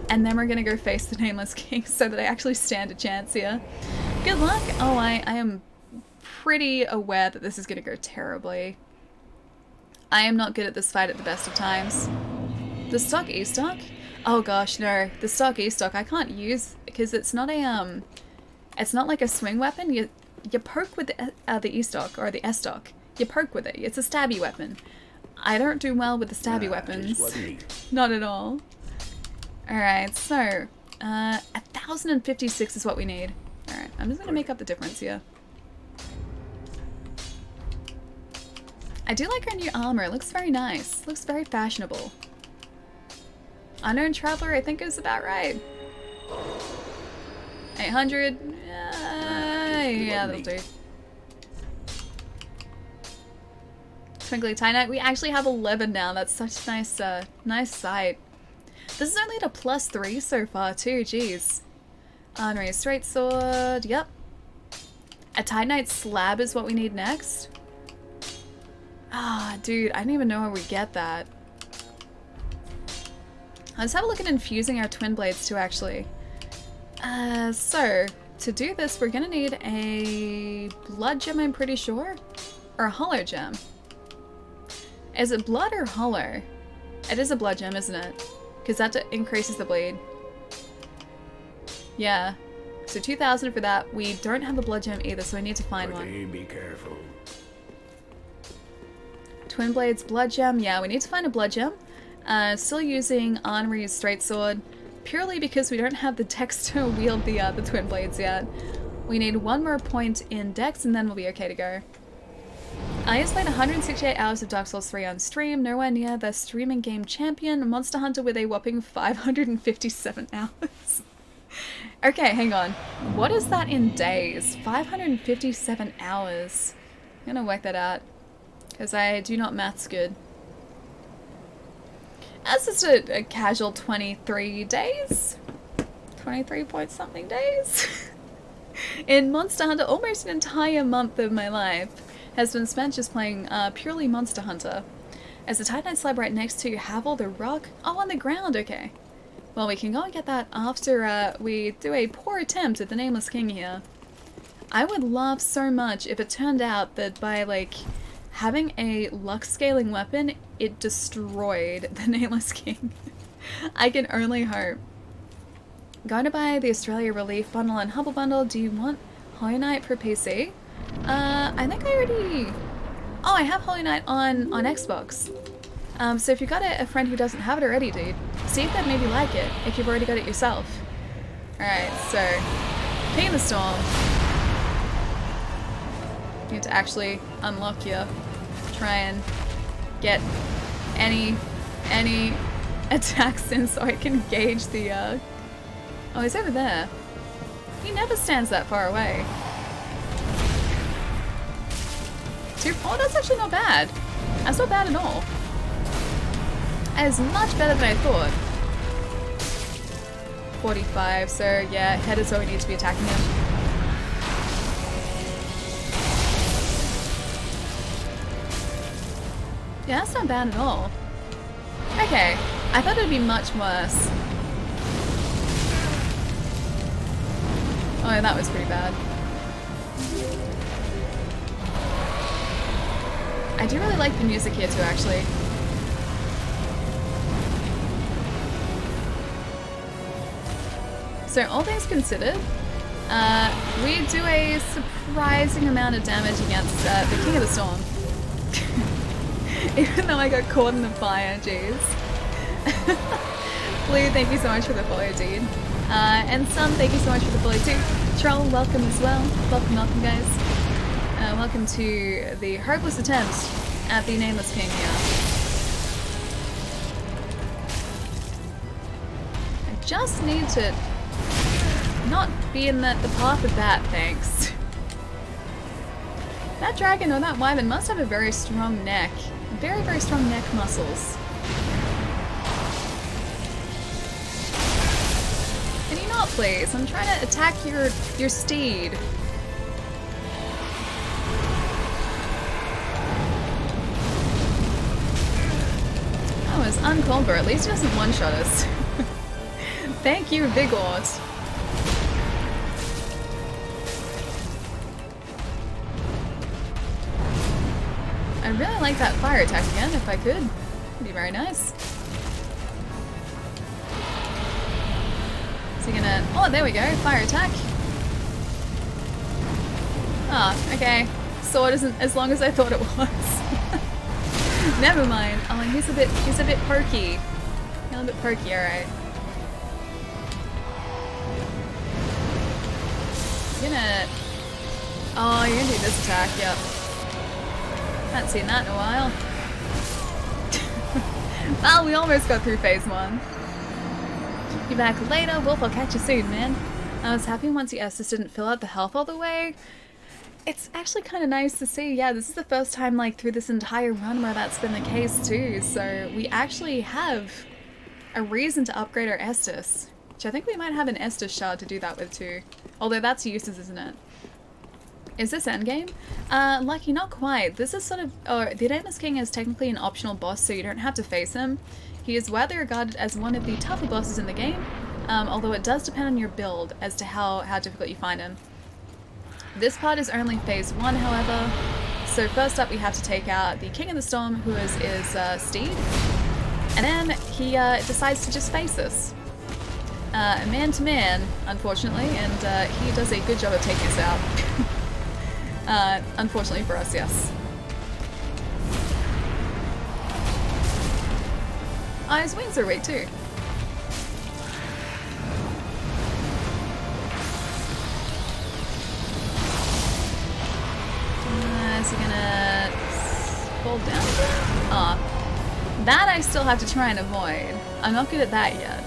and then we're gonna go face the Nameless King so that I actually stand a chance here. Good luck! Oh, I am pretty aware that this is gonna go terribly. I am not good at this fight at the best of times. The stock E-stock? Oh gosh, no. The stock E-stock I can't use because it's not a it's not like a swing weapon. You poke with the E-stock or the S-stock. You poke with it. It's a stabby weapon. I don't do well with the stabby weapons. Not at all. Alright, so 1,056 is what we need. Alright, I'm just gonna make up the difference here. I do like our new armor. It looks very nice. Looks very fashionable. Unknown Traveler, I think is about right. 800. Yeah, that'll do. Twinkly Tie Knight. We actually have 11 now. That's such a nice, nice sight. This is only at a +3 so far too. Jeez. Honorary Straight Sword. Yep. A Tie Knight slab is what we need next. Ah, dude, I don't even know where we get that. Let's have a look at infusing our twin blades too, actually. So, to do this, we're gonna need a blood gem, I'm pretty sure, or a hollow gem. Is it blood or hollow? It is a blood gem, isn't it? Because that increases the bleed. Yeah. So 2,000 for that. We don't have a blood gem either, so I need to find one.
Be careful.
Twin Blades Blood Gem. Yeah, we need to find a Blood Gem. Still using Henri's Straight Sword, purely because we don't have the dex to wield the Twin Blades yet. We need one more point in dex and then we'll be okay to go. I just played 168 hours of Dark Souls 3 on stream, nowhere near the streaming game champion, Monster Hunter with a whopping 557 hours. Okay, hang on. What is that in days? 557 hours. I'm gonna work that out, because I do not maths good. That's just a casual 23 days? 23 point something days? In Monster Hunter, almost an entire month of my life has been spent just playing purely Monster Hunter. As the Titanite slab right next to Havel the rock? Oh, on the ground, okay. Well, we can go and get that after we do a poor attempt at the Nameless King here. I would love so much if it turned out that by, like, having a luck scaling weapon, it destroyed the Nameless King. I can only hope. Going to buy the Australia Relief Bundle and Humble Bundle. Do you want Holy Knight for PC? I think I already... Oh, I have Holy Knight on Xbox. So if you've got a friend who doesn't have it already, dude, see if they'd maybe like it, if you've already got it yourself. Alright, so... King of the Storm. You need to actually unlock your... Try and get any attacks in so I can gauge the, Oh, he's over there. He never stands that far away. Oh, that's actually not bad. That's not bad at all. That is much better than I thought. 45, so yeah, head is all we need to be attacking him. Yeah, that's not bad at all. Okay, I thought it would be much worse. Oh, yeah, that was pretty bad. I do really like the music here too, actually. So, all things considered, we do a surprising amount of damage against the King of the Storm. Even though I got caught in the fire, jeez. Blue, thank you so much for the follow, dude. And Sun, thank you so much for the follow too. Troll, welcome as well. Welcome, guys. Welcome to the hopeless attempt at the Nameless King here. I just need to not be in the path of that, thanks. That dragon or that wyvern must have a very strong neck. Very, very strong neck muscles. Can you not, please? I'm trying to attack your steed. That was uncalled for. At least he doesn't one-shot us. Thank you, Vigort. I'd really like that fire attack again, if I could. It'd be very nice. Is he gonna... Oh, there we go. Fire attack. Ah, okay. Sword isn't as long as I thought it was. Never mind. Oh, and he's a bit pokey. A little bit pokey, alright. You're gonna... Oh, you're gonna do this attack, yep. Haven't seen that in a while. Well, we almost got through phase 1. Be back later. Wolf, I'll catch you soon, man. I was happy once the Estus didn't fill out the health all the way. It's actually kind of nice to see. Yeah, this is the first time, like, through this entire run where that's been the case, too. So we actually have a reason to upgrade our Estus. Which I think we might have an Estus shard to do that with, too. Although that's useless, isn't it? Is this endgame? Lucky, not quite. This is sort of... Oh, the Nameless King is technically an optional boss, so you don't have to face him. He is widely regarded as one of the tougher bosses in the game, although it does depend on your build as to how difficult you find him. This part is only phase 1, however. So first up we have to take out the King of the Storm, who is Steed. And then he decides to just face us. Man to man, unfortunately, and he does a good job of taking us out. Unfortunately for us, yes. Oh, his wings are weak too. Is he gonna fall down again? Oh, that I still have to try and avoid. I'm not good at that yet.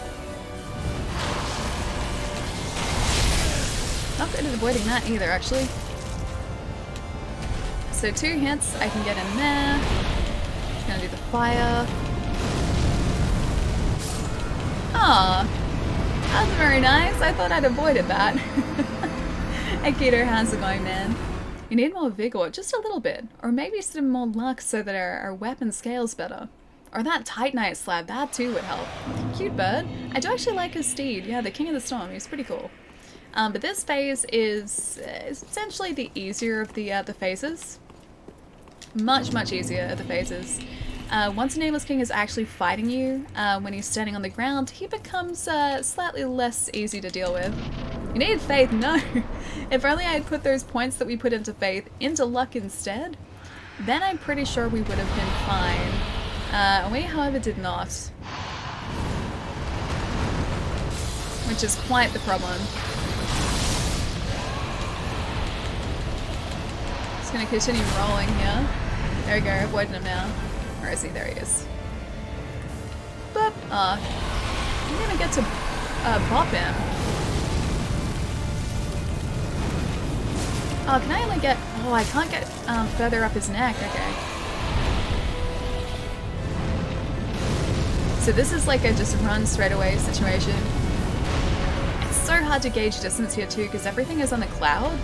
Not good at avoiding that either, actually. So 2 hits, I can get in there. Gonna do the fire. Aw, that's very nice. I thought I'd avoided that. Hey Keto, how's it going, man? You need more vigor, just a little bit. Or maybe some more luck so that our weapon scales better. Or that Titanite slab, that too would help. Cute bird. I do actually like his steed. Yeah, the King of the Storm, he's pretty cool. But this phase is essentially the easier of the phases. Much easier of the phases. Once a Nameless King is actually fighting you, when he's standing on the ground, he becomes slightly less easy to deal with. You need faith? No! If only I had put those points that we put into faith into luck instead, then I'm pretty sure we would have been fine. We, however, did not. Which is quite the problem. Just gonna continue rolling here. There we go, avoiding him now. Where is he? There he is. Boop! I'm gonna get to bop him. Oh, can I only get... Oh, I can't get further up his neck. Okay. So this is like a just run straight away situation. It's so hard to gauge distance here too because everything is on a cloud.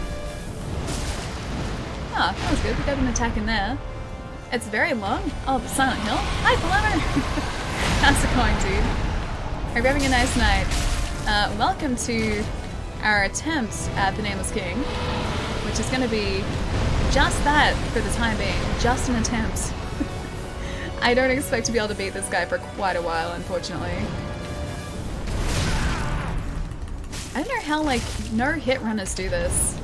Ah, that was good. We got an attack in there. It's very long. Oh, Silent Hill. Hi, Palmer! How's it going, dude? Hope you're having a nice night. Welcome to our attempt at the Nameless King, which is going to be just that for the time being. Just an attempt. I don't expect to be able to beat this guy for quite a while, unfortunately. I don't know how, like, no hit runners do this.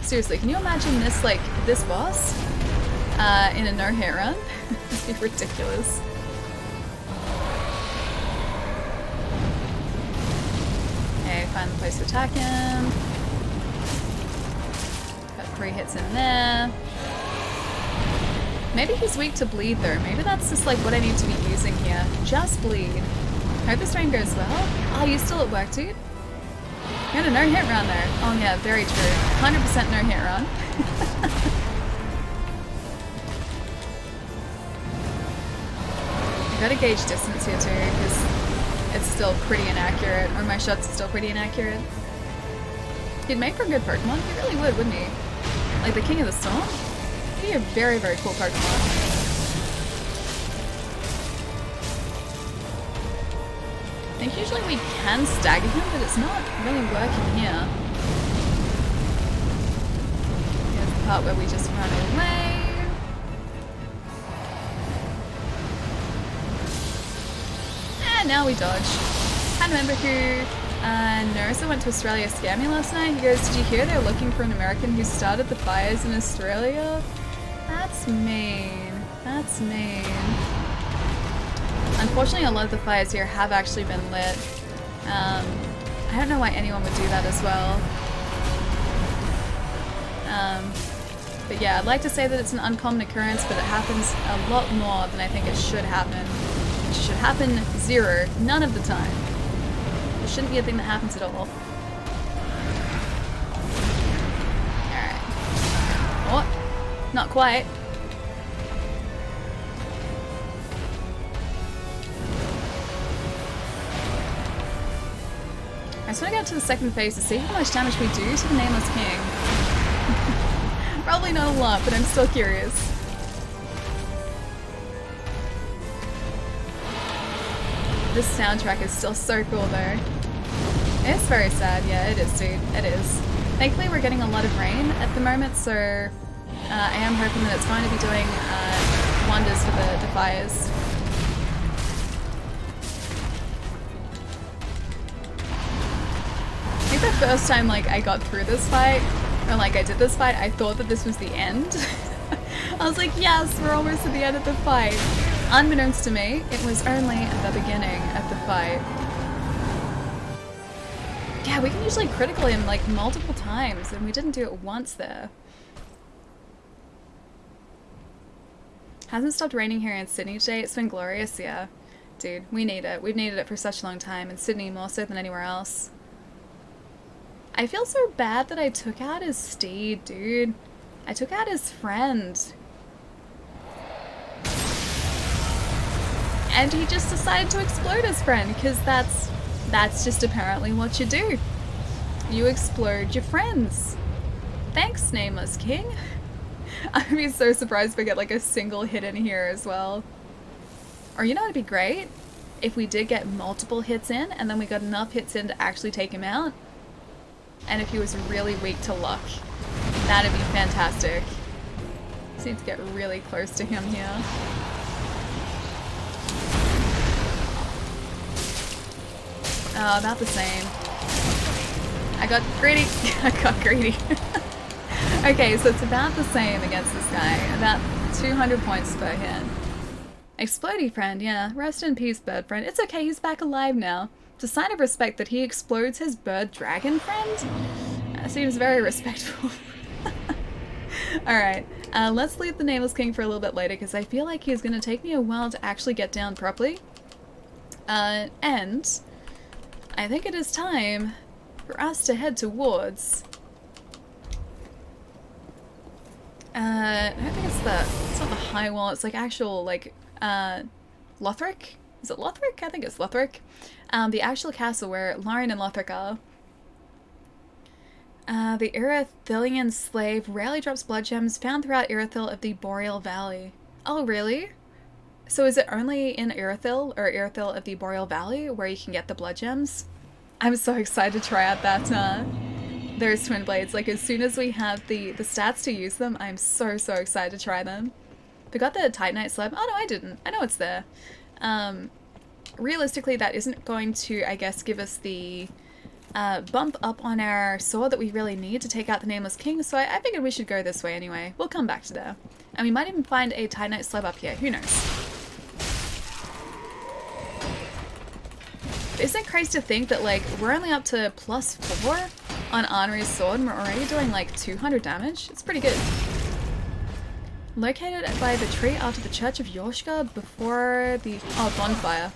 Seriously, can you imagine this, like, this boss? In a no-hit run? It'd be ridiculous. Okay, find the place to attack him. Got 3 hits in there. Maybe he's weak to bleed though. Maybe that's just like what I need to be using here. Just bleed. Hope this rain goes well. Oh, you still at work, dude? You had a no-hit run there. Oh yeah, very true. 100% no-hit run. Gotta gauge distance here too, because it's still pretty inaccurate, or my shots are still pretty inaccurate. He'd make for a good Pokemon, he really would, wouldn't he? Like the King of the Storm? He'd be a very cool Pokemon. I think usually we can stagger him, but it's not really working here. Here's the part where we just run away. And now we dodge. I remember who Nerissa went to Australia to scare me last night. He goes, did you hear they're looking for an American who started the fires in Australia? That's mean. That's mean. Unfortunately, a lot of the fires here have actually been lit. I don't know why anyone would do that as well. But yeah, I'd like to say that it's an uncommon occurrence, but it happens a lot more than I think it should happen. It should happen 0, none of the time. It shouldn't be a thing that happens at all. Alright. Oh, not quite. I just want to go to the second phase to see how much damage we do to the Nameless King. Probably not a lot, but I'm still curious. This soundtrack is still so cool though. It's very sad, yeah, it is, dude. It is. Thankfully we're getting a lot of rain at the moment, so I am hoping that it's going to be doing wonders for the fires. I think the first time like I got through this fight, or like I did this fight, I thought that this was the end. I was like, yes, we're almost at the end of the fight. Unbeknownst to me, it was only at the beginning of the fight. Yeah, we can usually critical him like multiple times, and we didn't do it once there. Hasn't stopped raining here in Sydney today. It's been glorious, yeah. Dude, we need it. We've needed it for such a long time, in Sydney more so than anywhere else. I feel so bad that I took out his steed, dude. I took out his friend. And he just decided to explode his friend, because that's just apparently what you do. You explode your friends. Thanks, Nameless King. I'd be so surprised if we get like a single hit in here as well. Or you know what'd be great? If we did get multiple hits in, and then we got enough hits in to actually take him out. And if he was really weak to luck. That'd be fantastic. Just need to get really close to him here. Oh, about the same. I got greedy. I got greedy. Okay, so it's about the same against this guy. About 200 points per hit. Explodey friend, yeah. Rest in peace, bird friend. It's okay, he's back alive now. It's a sign of respect that he explodes his bird dragon friend. Seems very respectful. Alright, let's leave the Nameless King for a little bit later, because I feel like he's going to take me a while to actually get down properly. And I think it is time for us to head towards... I don't think it's not the high wall, it's like actual, like, Lothric? Is it Lothric? I think it's Lothric. The actual castle where Lorian and Lothric are. The Irithilian slave rarely drops blood gems found throughout Irithil of the Boreal Valley. Oh, really? So is it only in Irithil, or Irithil of the Boreal Valley, where you can get the blood gems? I'm so excited to try out that, those twin blades. Like, as soon as we have the stats to use them, I'm so excited to try them. Forgot the Titanite slab. Oh no, I didn't. I know it's there. Realistically, that isn't going to, I guess, give us the bump up on our sword that we really need to take out the Nameless King, so I figured we should go this way anyway. We'll come back to there. And we might even find a Titanite slab up here. Who knows? Isn't it crazy to think that, like, we're only up to +4 on Arnery's sword and we're already doing like 200 damage? It's pretty good. Located by the tree after the Church of Yorshka before the... oh, bonfire.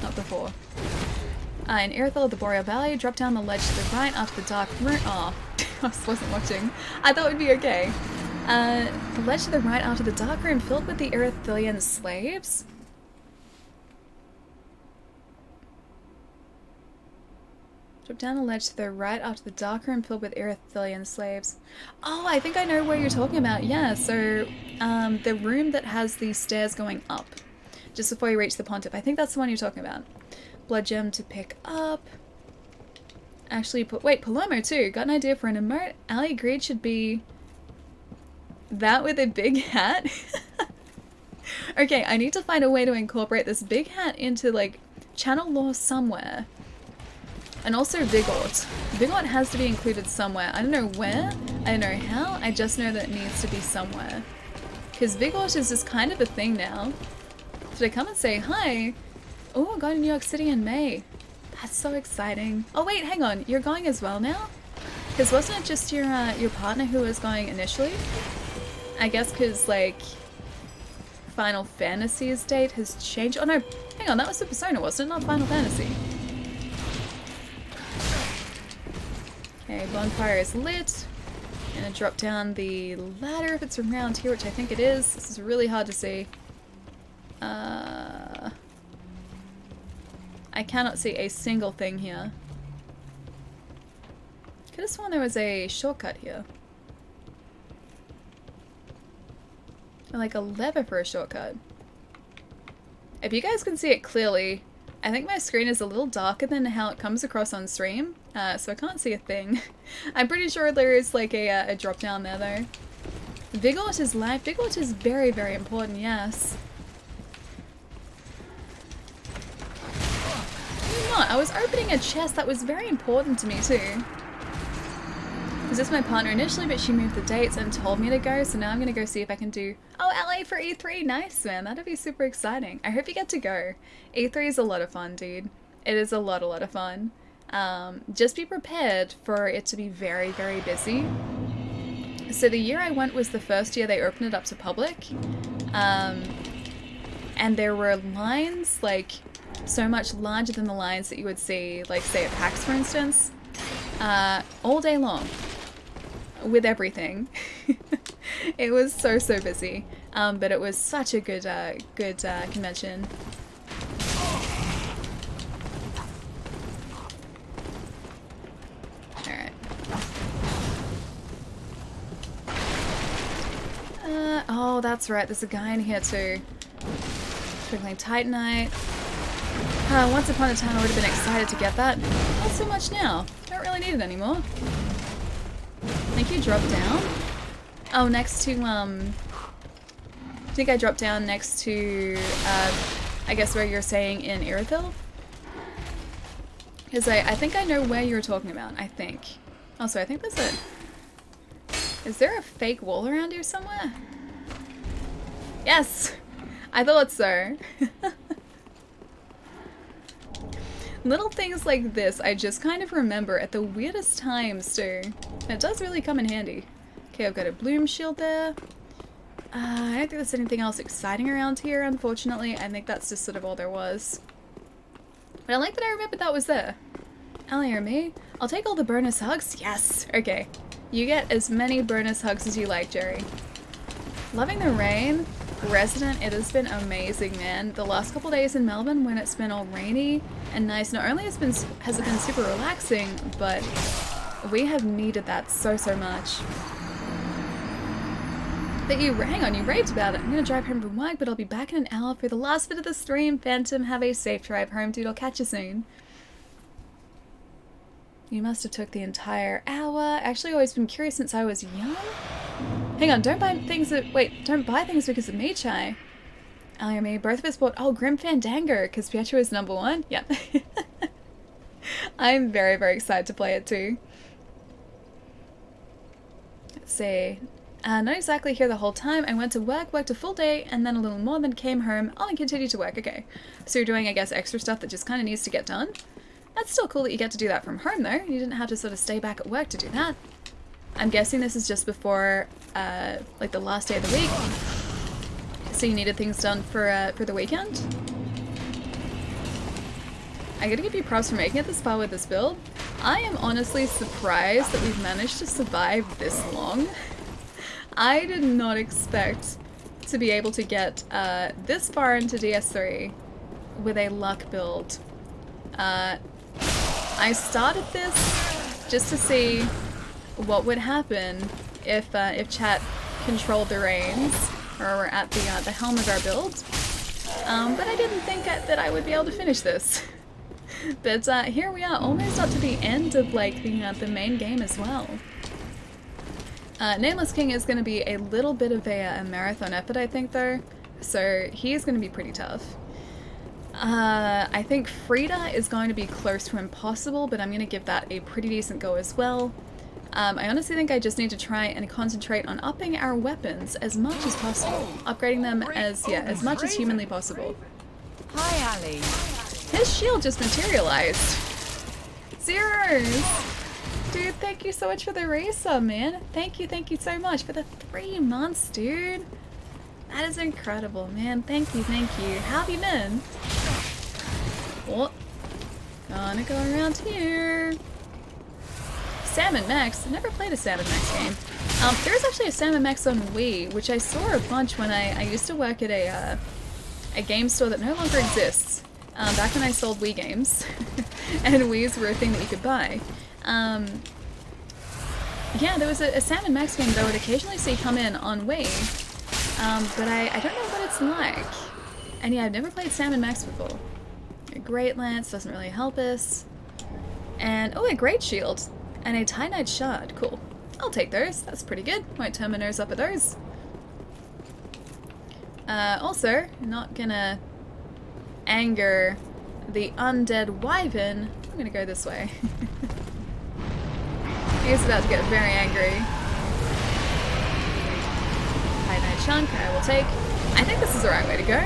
Not before. In Irithil of the Boreal Valley, drop down the ledge to the right after the dark room... oh, I wasn't watching. I thought it would be okay. The ledge to the right after the dark room filled with the Irithilian slaves? Drop down the ledge to the right after the dark room filled with Irithilian slaves. Oh, I think I know where you're talking about. Yeah, so the room that has the stairs going up just before you reach the Pontiff. I think that's the one you're talking about. Blood gem to pick up. Actually, wait, Palomo too. Got an idea for an emote. Ali agreed should be that with a big hat. Okay, I need to find a way to incorporate this big hat into like channel lore somewhere. And also Vigort. Vigort has to be included somewhere. I don't know where, I don't know how, I just know that it needs to be somewhere. Because Vigort is just kind of a thing now. Should I come and say hi? Oh, I'm going to New York City in May. That's so exciting. Oh wait, hang on, you're going as well now? Because wasn't it just your partner who was going initially? I guess because, like, Final Fantasy's date has changed. Oh no, hang on, that was the Persona, wasn't it? Not Final Fantasy. Okay, bonfire is lit. Gonna drop down the ladder if it's around here, which I think it is. This is really hard to see. I cannot see a single thing here. Could have sworn there was a shortcut here. Or like a lever for a shortcut. If you guys can see it clearly, I think my screen is a little darker than how it comes across on stream, so I can't see a thing. I'm pretty sure there is like a drop down there though. Vigort is life. Vigort is very, very important, yes. Not. I was opening a chest that was very important to me too. Was this my partner initially, but she moved the dates and told me to go, so now I'm gonna go see if I can do... Oh, LA for E3! Nice, man. That'd be super exciting. I hope you get to go. E3 is a lot of fun, dude. It is a lot of fun. Just be prepared for it to be very, very busy. So the year I went was the first year they opened it up to public. And there were lines, like, so much larger than the lines that you would see, like, say at PAX, for instance. All day long. With everything. It was so busy. But it was such a good convention. Alright. Oh, that's right. There's a guy in here too. Twinkling Titanite. Once upon a time I would have been excited to get that. Not so much now. Don't really need it anymore. I think you dropped down? Oh, next to, I think I dropped down next to, I guess where you're saying in Irithyll? Because I think I know where you're talking about, I think. Also, I think that's it. Is there a fake wall around here somewhere? Yes! I thought so. Little things like this I just kind of remember at the weirdest times too. It does really come in handy. Okay, I've got a bloom shield there. I don't think there's anything else exciting around here, unfortunately. I think that's just sort of all there was. But I like that I remembered that was there. Allie or me? I'll take all the bonus hugs. Yes! Okay. You get as many bonus hugs as you like, Jerry. Loving the rain. Resident, it has been amazing, man. The last couple days in Melbourne when it's been all rainy and nice, not only has it been super relaxing, but we have needed that so much. But hang on, you raved about it. I'm gonna drive home from work, but I'll be back in an hour for the last bit of the stream. Phantom, have a safe drive home, dude. I'll catch you soon. You must have took the entire hour. Actually, I've always been curious since I was young. Hang on, don't buy things because of me, Chai. Ali and me, both of us bought, Grim Fandango, because Pietro is #1. Yep. I'm very excited to play it too. Let's see. Not exactly here the whole time. I went to work, worked a full day, and then a little more, then came home. Oh, and continued to work. Okay. So you're doing, I guess, extra stuff that just kind of needs to get done. That's still cool that you get to do that from home, though. You didn't have to sort of stay back at work to do that. I'm guessing this is just before, like the last day of the week. So you needed things done for the weekend? I gotta give you props for making it this far with this build. I am honestly surprised that we've managed to survive this long. I did not expect to be able to get this far into DS3 with a luck build. I started this just to see what would happen if chat controlled the reins or were at the helm of our build. But I didn't think that I would be able to finish this. But here we are, almost up to the end of like the main game as well. Nameless King is going to be a little bit of a marathon effort, I think, though. So he's going to be pretty tough. I think Frida is going to be close to impossible, but I'm going to give that a pretty decent go as well. I honestly think I just need to try and concentrate on upping our weapons as much as possible. Upgrading them as much as humanly possible.
Hi, Ali.
His shield just materialized. Zeros! Dude, thank you so much for the resub, man. Thank you so much for the 3 months, dude. That is incredible, man. Thank you. How have you been? Oh, gonna go around here. Salmon Max. I've never played a Salmon Max game. There's actually a Salmon Max on Wii, which I saw a bunch when I used to work at a game store that no longer exists. Back when I sold Wii games, and Wii's were a thing that you could buy. Yeah, there was a Salmon Max game that I would occasionally see come in on Wii, but I don't know what it's like. And yeah, I've never played Salmon Max before. A Great Lance doesn't really help us. And, oh, a Great Shield. And a Titanite Shard. Cool. I'll take those. That's pretty good. Won't turn my nose up at those. Also, not gonna anger the undead wyvern. I'm gonna go this way. He's about to get very angry. High Night Chunk, I will take. I think this is the right way to go.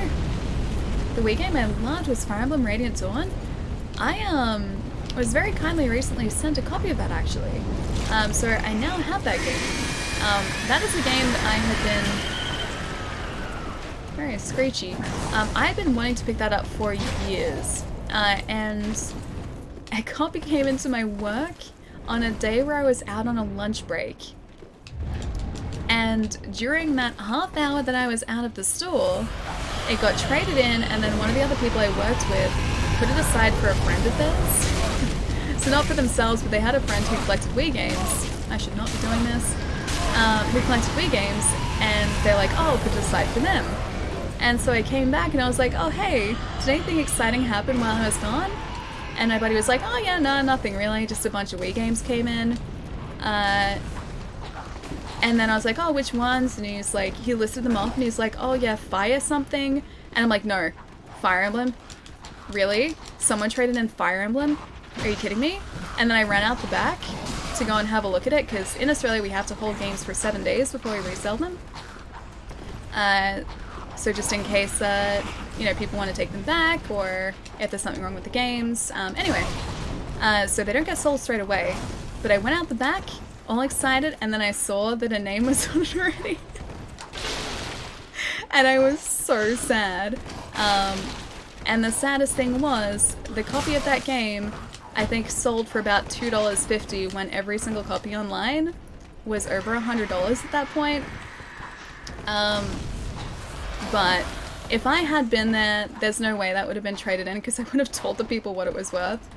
The Wii game I loved was Fire Emblem Radiant Dawn. I was very kindly recently sent a copy of that actually. So I now have that game. That is a game that I have been very screechy. I've been wanting to pick that up for years. And a copy came into my work on a day where I was out on a lunch break. And during that half hour that I was out of the store, it got traded in, and then one of the other people I worked with put it aside for a friend of theirs. So not for themselves, but they had a friend who collected Wii games. I should not be doing this. Who collected Wii games, and they're like, oh, I'll put it aside for them. And so I came back and I was like, oh hey, did anything exciting happen while I was gone? And my buddy was like, oh yeah, no, nothing really, just a bunch of Wii games came in. And then I was like, oh, which ones? And he's like, he listed them off and he's like, oh yeah, Fire something. And I'm like, no, Fire Emblem? Really? Someone traded in Fire Emblem? Are you kidding me? And then I ran out the back to go and have a look at it, because in Australia we have to hold games for 7 days before we resell them. So just in case, you know, people want to take them back, or if there's something wrong with the games. Anyway, so they don't get sold straight away. But I went out the back, all excited, and then I saw that a name was on it already. And I was so sad. And the saddest thing was, the copy of that game, I think sold for about $2.50 when every single copy online was over $100 at that point. But if I had been there, there's no way that would have been traded in, because I would have told the people what it was worth.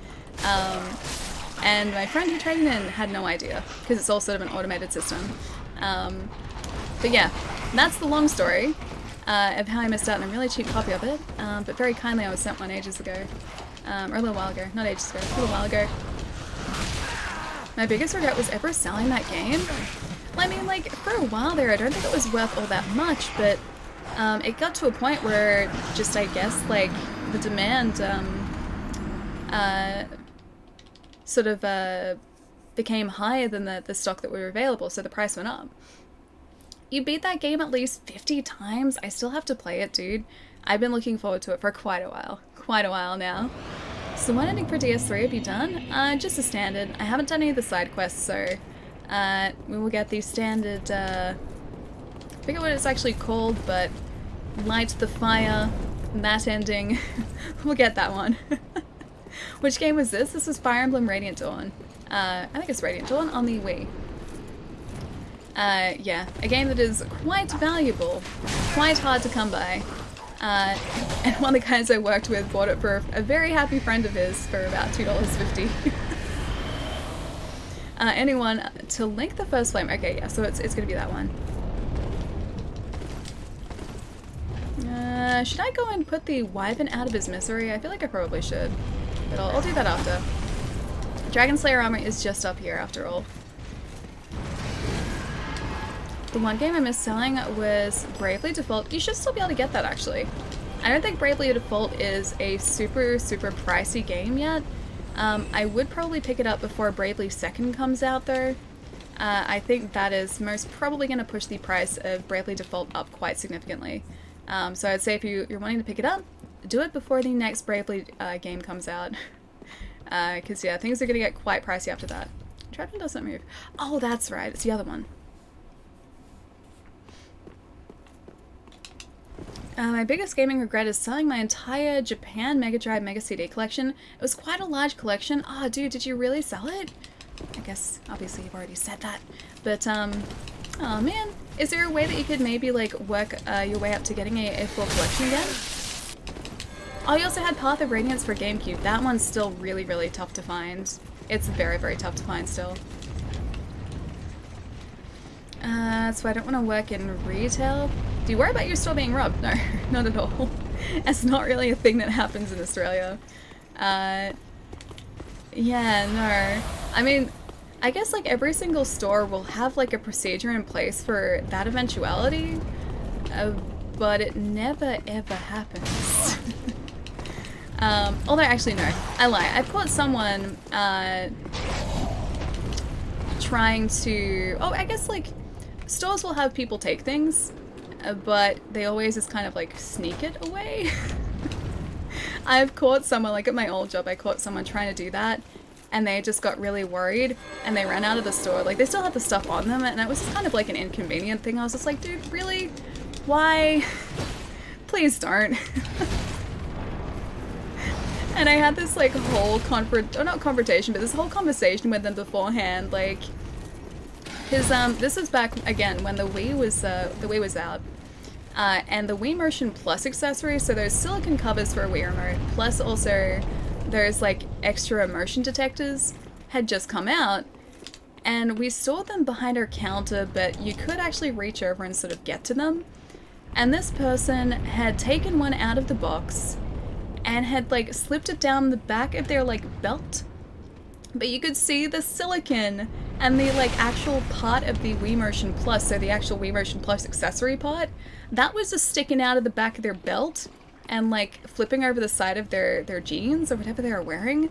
And my friend who traded in had no idea, because it's all sort of an automated system. But yeah, that's the long story of how I missed out on a really cheap copy of it. But very kindly I was sent one ages ago. Or a little while ago. Not ages ago, a little while ago. My biggest regret was ever selling that game. Well, I mean, like, for a while there, I don't think it was worth all that much, but it got to a point where just, I guess, like, the demand sort of became higher than the stock that were available, so the price went up. You beat that game at least 50 times. I still have to play it, dude. I've been looking forward to it for quite a while now. So what ending for DS3 have you done? Just a standard. I haven't done any of the side quests, so we will get the standard, I forget what it's actually called, but Light the Fire, that ending. We'll get that one. Which game was this? This was Fire Emblem Radiant Dawn. I think it's Radiant Dawn on the Wii. Yeah, a game that is quite valuable, quite hard to come by. And one of the guys I worked with bought it for a very happy friend of his for about $2.50. Anyone to link the first flame? Okay, yeah, so it's gonna be that one. Should I go and put the wyvern out of his misery? I feel like I probably should, but I'll do that after. Dragon Slayer armor is just up here after all. The one game I missed selling was Bravely Default. You should still be able to get that, actually. I don't think Bravely Default is a super pricey game yet. I would probably pick it up before Bravely Second comes out, though. I think that is most probably going to push the price of Bravely Default up quite significantly. So I'd say if you're wanting to pick it up, do it before the next Bravely game comes out. Because, yeah, things are going to get quite pricey after that. Trapdoor doesn't move. Oh, that's right. It's the other one. My biggest gaming regret is selling my entire Japan Mega Drive Mega CD collection. It was quite a large collection. Oh, dude, did you really sell it? I guess, obviously, you've already said that. But, oh man. Is there a way that you could maybe, like, work your way up to getting a full collection again? Oh, you also had Path of Radiance for GameCube. That one's still really tough to find. It's very tough to find still. So I don't want to work in retail. Do you worry about your store being robbed? No, not at all. That's not really a thing that happens in Australia. Yeah, no. I mean, I guess like every single store will have like a procedure in place for that eventuality, but it never ever happens. Although actually no, I lie. I've caught someone trying to... Oh, I guess, like, stores will have people take things, but they always just kind of, like, sneak it away. I've caught someone, like at my old job, I caught someone trying to do that, and they just got really worried, and they ran out of the store. Like, they still had the stuff on them, and it was just kind of like an inconvenient thing. I was just like, dude, really? Why? Please don't. And I had this, like, whole not confrontation, but this whole conversation with them beforehand, like, because, this was back, again, when the Wii was out. And the Wii Motion Plus accessories, so those silicone covers for a Wii remote, plus also those like extra motion detectors had just come out, and we stored them behind our counter, but you could actually reach over and sort of get to them. And this person had taken one out of the box and had like slipped it down the back of their like belt, but you could see the silicone and the like actual part of the Wii Motion Plus, so the actual Wii Motion Plus accessory part, that was just sticking out of the back of their belt and like flipping over the side of their jeans or whatever they were wearing.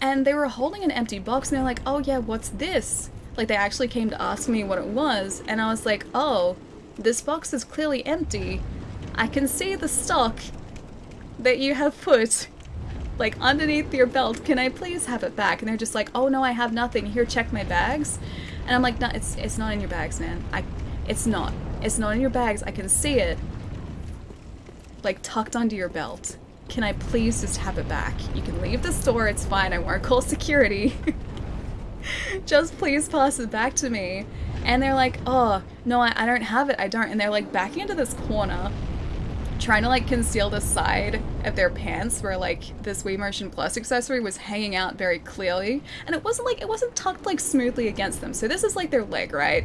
And they were holding an empty box and they're like, oh yeah, what's this? Like, they actually came to ask me what it was, and I was like, oh, this box is clearly empty. I can see the stock that you have put like underneath your belt. Can I please have it back? And they're just like, oh no, I have nothing. Here, check my bags. And I'm like, no, it's not in your bags, man. It's not in your bags. I can see it, like, tucked under your belt. Can I please just have it back? You can leave the store, it's fine. I won't call security. Just please pass it back to me. And they're like, oh no, I don't have it. I don't. And they're like backing into this corner, trying to like conceal the side of their pants where like this Wii Motion Plus accessory was hanging out very clearly. And it wasn't tucked like smoothly against them. So this is like their leg, right?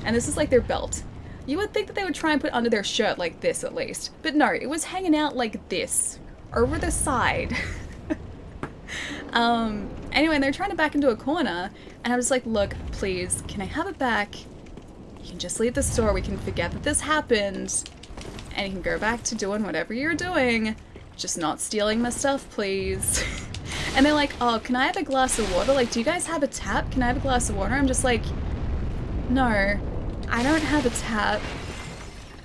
And this is like their belt. You would think that they would try and put under their shirt like this at least. But no, it was hanging out like this, over the side. Anyway, they're trying to back into a corner, and I was like, look, please, can I have it back? You can just leave the store, we can forget that this happened, and you can go back to doing whatever you're doing, just not stealing my stuff, please. And they're like, oh, can I have a glass of water? Like, do you guys have a tap? Can I have a glass of water? I'm just like, no, I don't have a tap.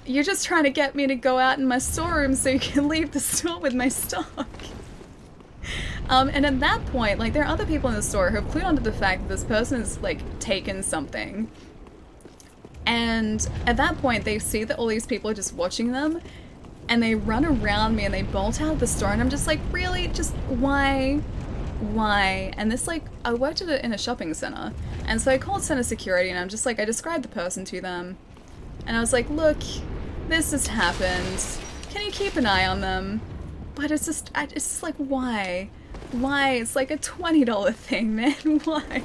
You're just trying to get me to go out in my storeroom so you can leave the store with my stock. And at that point, like, there are other people in the store who have clued onto the fact that this person has, like, taken something. And at that point, they see that all these people are just watching them, and they run around me and they bolt out of the store, and I'm just like, really? Just why? Why? And this, like, I worked in a shopping center, and so I called center security, and I'm just like, I described the person to them, and I was like, look, this has happened. Can you keep an eye on them? But it's just like, why? Why? It's like a $20 thing, man. Why?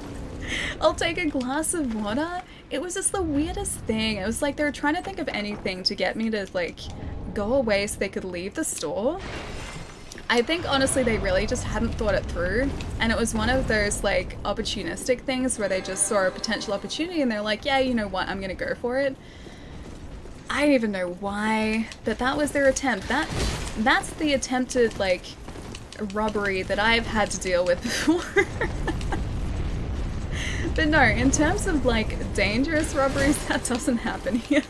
I'll take a glass of water. It was just the weirdest thing. It was like they were trying to think of anything to get me to, like, go away so they could leave the store. I think, honestly, they really just hadn't thought it through. And it was one of those, like, opportunistic things where they just saw a potential opportunity and they're like, yeah, you know what? I'm gonna go for it. I don't even know why, but that was their attempt. That's the attempted, like, robbery that I've had to deal with before. But no, in terms of, like, dangerous robberies, that doesn't happen here.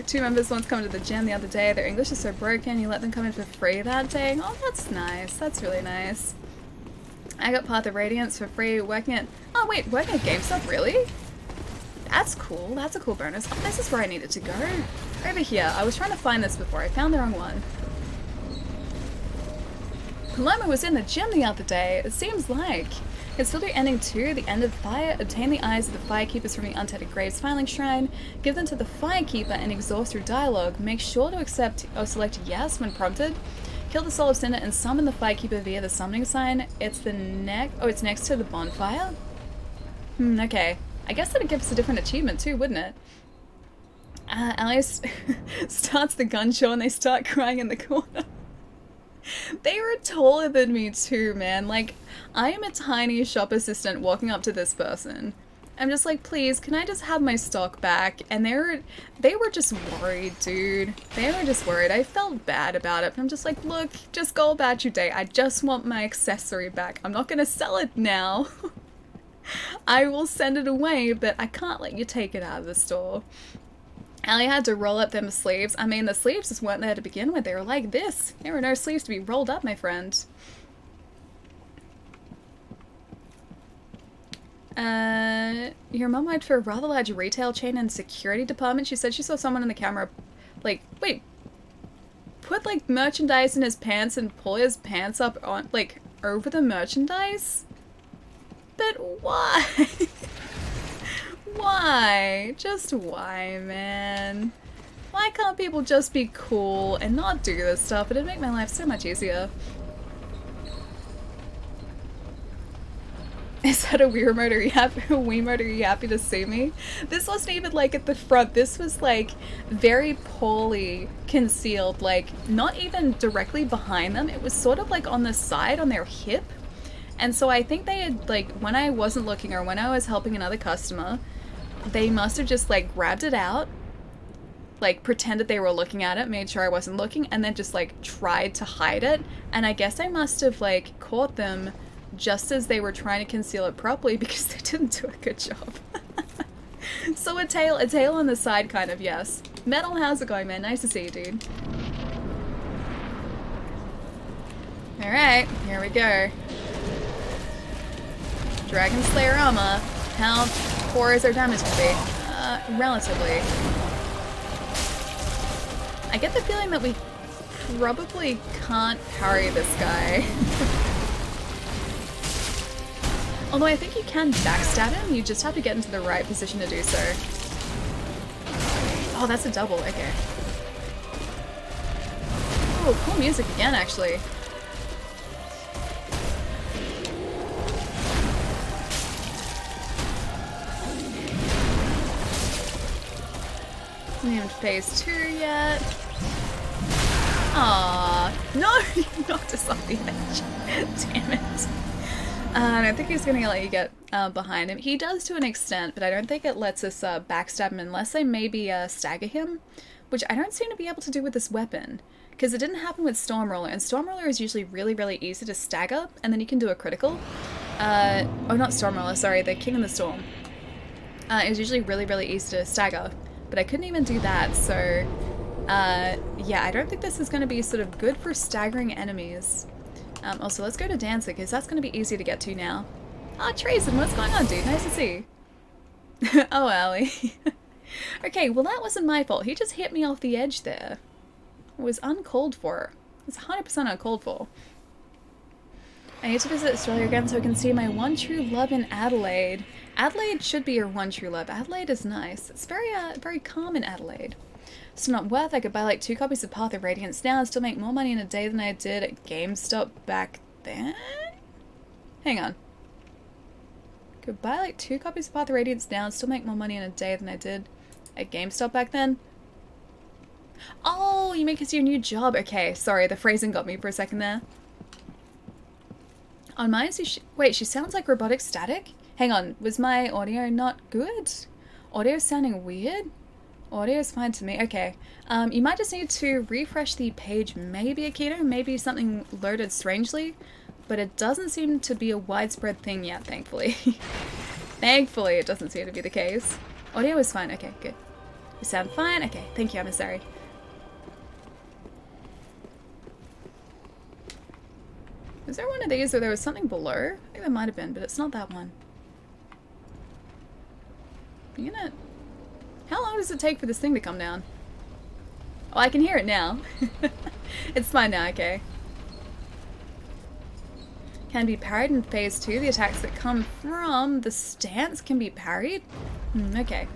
Two members once come to the gym the other day. Their English is so broken, you let them come in for free that day. Oh, that's nice. That's really nice. I got Path of Radiance for free working at... Oh, wait, working at GameStop, really? That's cool. That's a cool bonus. Oh, this is where I needed to go. Over here. I was trying to find this before. I found the wrong one. Paloma was in the gym the other day. It seems like. It's still ending 2, the end of fire. Obtain the eyes of the firekeepers from the Untethered Graves Filing Shrine. Give them to the firekeeper and exhaust through dialogue. Make sure to accept or select yes when prompted. Kill the soul of Cinder and summon the firekeeper via the summoning sign. It's it's next to the bonfire? Okay. I guess that'd give us a different achievement too, wouldn't it? Alice starts the gun show and they start crying in the corner. They were taller than me too, man. Like, I am a tiny shop assistant walking up to this person. I'm just like, please, can I just have my stock back? And they were just worried, dude. They were just worried. I felt bad about it. I'm just like, look, just go about your day. I just want my accessory back. I'm not gonna sell it now. I will send it away, but I can't let you take it out of the store. Ali had to roll up them sleeves. I mean, the sleeves just weren't there to begin with. They were like this. There were no sleeves to be rolled up, my friend. Your mom worked for a rather large retail chain and security department. She said she saw someone in the camera, like, wait, put, like, merchandise in his pants and pull his pants up on, like, over the merchandise? But why? Why? Just why, man? Why can't people just be cool and not do this stuff? It'd make my life so much easier. Is that a Wii remote? Are you happy? A Wiimote? Are you happy to see me? This wasn't even like at the front. This was like very poorly concealed, like not even directly behind them. It was sort of like on the side, on their hip. And so I think they had, like, when I wasn't looking or when I was helping another customer, they must have just like grabbed it out, like pretended they were looking at it, made sure I wasn't looking, and then just like tried to hide it. And I guess I must have like caught them just as they were trying to conceal it properly because they didn't do a good job. So a tail on the side, kind of, yes. Metal, how's it going, man? Nice to see you, dude. Alright, here we go. Dragon Slayer armor. How poor is our damage gonna be? Relatively. I get the feeling that we probably can't parry this guy. Although I think you can backstab him, you just have to get into the right position to do so. Oh, that's a double, okay. Oh, cool music again, actually. Isn't even phase 2 yet. Aww. No! You knocked us off the edge. Damn it. I think he's gonna let you get behind him. He does to an extent, but I don't think it lets us backstab him unless I maybe stagger him, which I don't seem to be able to do with this weapon. Because it didn't happen with Stormroller, and Stormroller is usually really, really easy to stagger, and then you can do a critical. Oh, not Stormroller, sorry, the King of the Storm. It was usually really, really easy to stagger, but I couldn't even do that, so yeah, I don't think this is going to be sort of good for staggering enemies. Also, let's go to Dancer, because that's going to be easy to get to now. Ah, Trazen, what's going on, dude? Nice to see you. Oh, Allie. Okay, well that wasn't my fault. He just hit me off the edge there. It was uncalled for. It's 100% uncalled for. I need to visit Australia again so I can see my one true love in Adelaide. Adelaide should be your one true love. Adelaide is nice. It's very, very calm in Adelaide. It's not worth. I could buy like 2 copies of Path of Radiance now and still make more money in a day than I did at GameStop back then? Hang on. Could buy like 2 copies of Path of Radiance now and still make more money in a day than I did at GameStop back then? Oh, you make us your new job. Okay, sorry, the phrasing got me for a second there. On mine, wait, she sounds like robotic static? Hang on, was my audio not good? Audio sounding weird? Audio's fine to me. Okay. You might just need to refresh the page, maybe Akito, maybe something loaded strangely, but it doesn't seem to be a widespread thing yet, thankfully. Thankfully, it doesn't seem to be the case. Audio is fine. Okay, good. You sound fine? Okay, thank you, I'm sorry. Is there one of these where there was something below? I think there might have been, but it's not that one. You gonna... How long does it take for this thing to come down? Oh, I can hear it now. It's fine now, okay. Can be parried in phase 2. The attacks that come from the stance can be parried? Okay.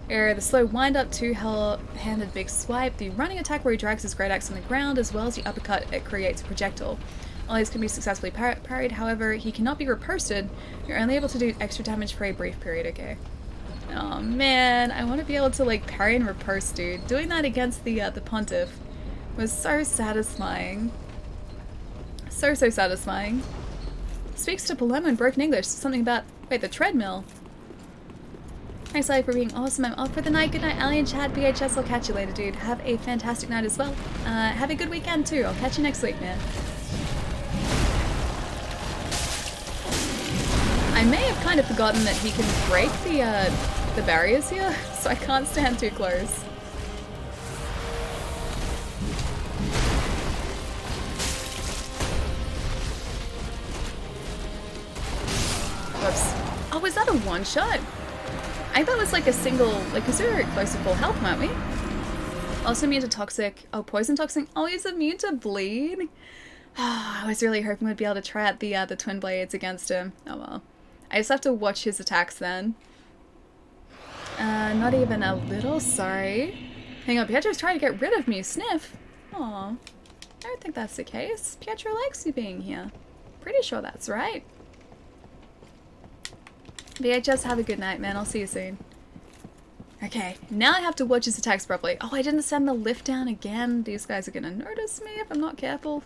The slow wind-up, 2-handed big swipe. The running attack where he drags his great axe on the ground, as well as the uppercut it creates a projectile. All these can be successfully parried, however, he cannot be riposted. You're only able to do extra damage for a brief period, okay. Oh man, I want to be able to like parry and riposte, dude. Doing that against the Pontiff was so satisfying. So satisfying. Speaks to Palermo in broken English. Something about, wait, the treadmill. Thanks, Sally, for being awesome. I'm off for the night. Good night, Ali and Chad. BHS, I'll catch you later, dude. Have a fantastic night as well. Have a good weekend, too. I'll catch you next week, man. I may have kind of forgotten that he can break the barriers here, so I can't stand too close. Whoops. Oh, was that a one-shot? I thought it was like a single, like, because we were close to full health, weren't we? Also immune to toxic. Oh, poison toxic. Oh, he's immune to bleed. Oh, I was really hoping we'd be able to try out the twin blades against him. Oh well. I just have to watch his attacks then. Not even a little sorry. Hang on, Pietro's trying to get rid of me. Sniff. Aw. I don't think that's the case. Pietro likes you being here. Pretty sure that's right. VHS, have a good night, man. I'll see you soon. Okay, now I have to watch his attacks properly. Oh, I didn't send the lift down again. These guys are gonna notice me if I'm not careful.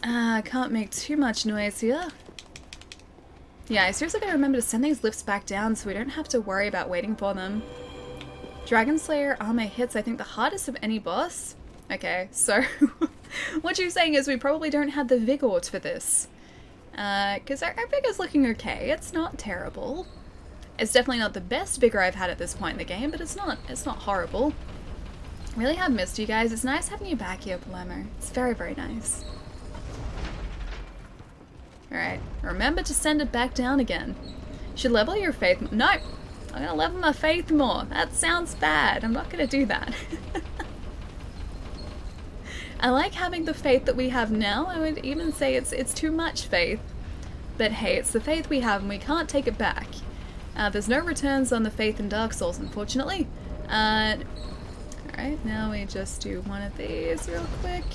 Can't make too much noise here. Yeah, I seriously gotta remember to send these lifts back down so we don't have to worry about waiting for them. Dragon Slayer armor hits, I think, the hardest of any boss. Okay, so what you're saying is we probably don't have the Vigort for this. Because our vigor's looking okay. It's not terrible. It's definitely not the best vigor I've had at this point in the game, but it's not horrible. Really have missed you guys. It's nice having you back here, Palermo. It's very, very nice. Alright, remember to send it back down again. Should level your faith. No! I'm gonna level my faith more. That sounds bad. I'm not gonna do that. I like having the faith that we have now. I would even say it's too much faith. But hey, it's the faith we have and we can't take it back. There's no returns on the faith in Dark Souls, unfortunately. Alright, now we just do one of these real quick.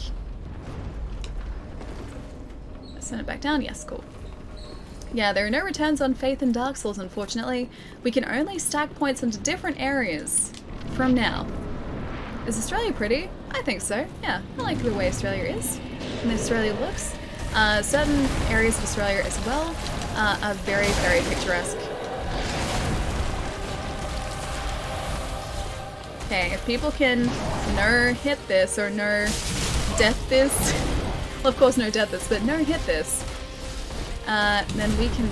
Send it back down. Yes, cool. Yeah, there are no returns on faith in Dark Souls, unfortunately. We can only stack points into different areas from now. Is Australia pretty? I think so, yeah. I like the way Australia is and Australia looks. Certain areas of Australia as well are very, very picturesque. Okay, if people can no hit this or no death this, well of course no death this, but no hit this, then we can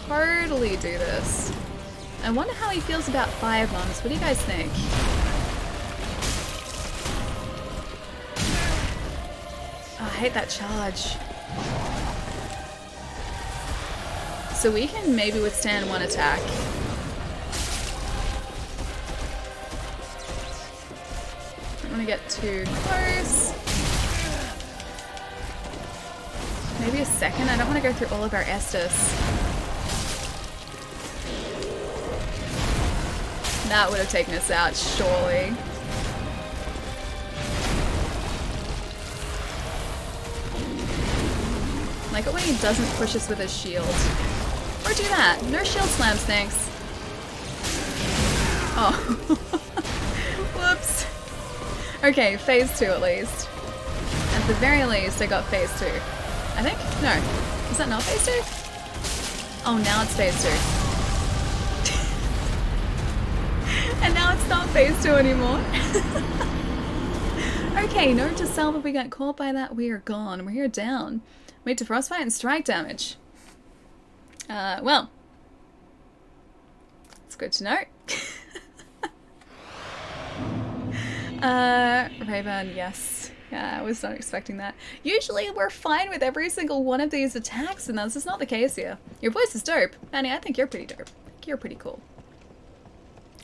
totally do this. I wonder how he feels about fire bombs. What do you guys think? Oh, I hate that charge. So we can maybe withstand one attack. Don't want to get too close. Maybe a second. I don't want to go through all of our Estus. That would have taken us out, surely. Like it when he doesn't push us with his shield. Or do that. No shield slams, thanks. Oh. Whoops. Okay, phase 2 at least. At the very least, I got phase 2. I think? No. Is that not phase 2? Oh, now it's phase 2. And now it's not phase 2 anymore. Okay, note to self, if we get caught by that, we are gone. We are down. Wait to frostbite and strike damage. Well. It's good to know. Rayburn, yes. Yeah, I was not expecting that. Usually we're fine with every single one of these attacks, and that's just not the case here. Your voice is dope. Manny, I think you're pretty dope. I think you're pretty cool.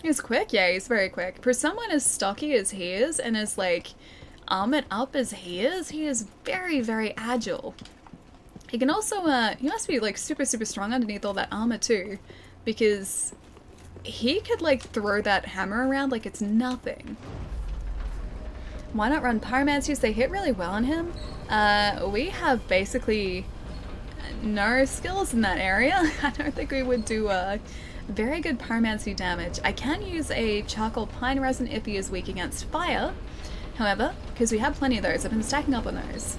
He's quick? Yeah, he's very quick. For someone as stocky as he is, and as, like, armored up as he is very, very agile. He can also, he must be, like, super, super strong underneath all that armor, too. Because he could, like, throw that hammer around like it's nothing. Why not run pyromancies? They hit really well on him. We have basically no skills in that area. I don't think we would do very good pyromancy damage. I can use a charcoal pine resin if he is weak against fire. However, because we have plenty of those, I've been stacking up on those.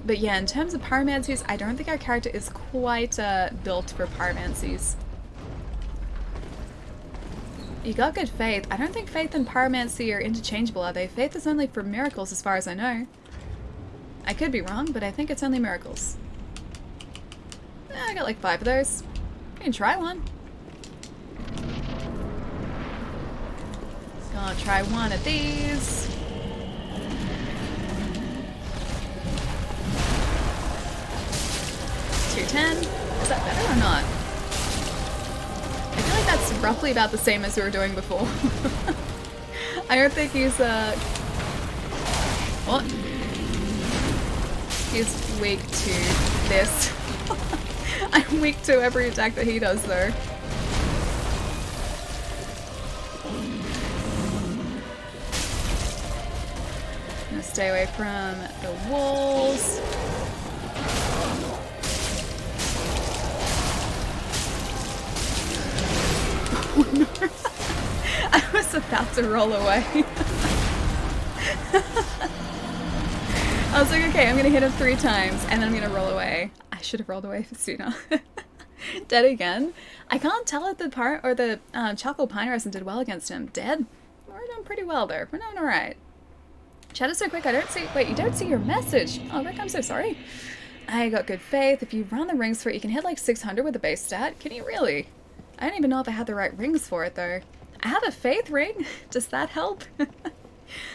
But yeah, in terms of pyromancies, I don't think our character is quite built for pyromancies. You got good faith. I don't think faith and pyromancy are interchangeable, are they? Faith is only for miracles as far as I know. I could be wrong, but I think it's only miracles. I got like 5 of those. You can try one. Gonna try one of these. $210. Is that better or not? I feel like that's roughly about the same as we were doing before. I don't think he's what? He's weak to this. I'm weak to every attack that he does though. Gonna stay away from the walls. Oh no. I was about to roll away. I was like, okay, I'm gonna hit him 3 times and then I'm gonna roll away. I should have rolled away sooner. Dead again. I can't tell if the charcoal pine resin did well against him. Dead? We're doing pretty well there. We're doing alright. Chat is so quick, I don't see- wait, you don't see your message. Oh, Rick, I'm so sorry. I got good faith. If you run the rings for it, you can hit like 600 with a base stat. Can you really? I don't even know if I had the right rings for it though. I have a faith ring. Does that help?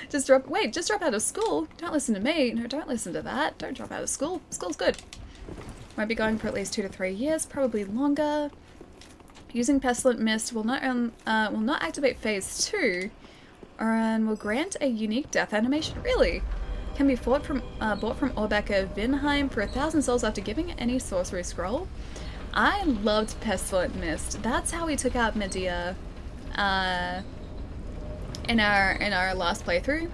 Just drop out of school. Don't listen to me. No, don't listen to that. Don't drop out of school. School's good. Might be going for at least 2 to 3 years, probably longer. Using Pestilent Mist will not activate phase 2, and will grant a unique death animation. Really? Can be bought from Orbecker Vinheim for 1,000 souls after giving it any sorcery scroll. I loved Pestilent Mist. That's how we took out Medea in our last playthrough.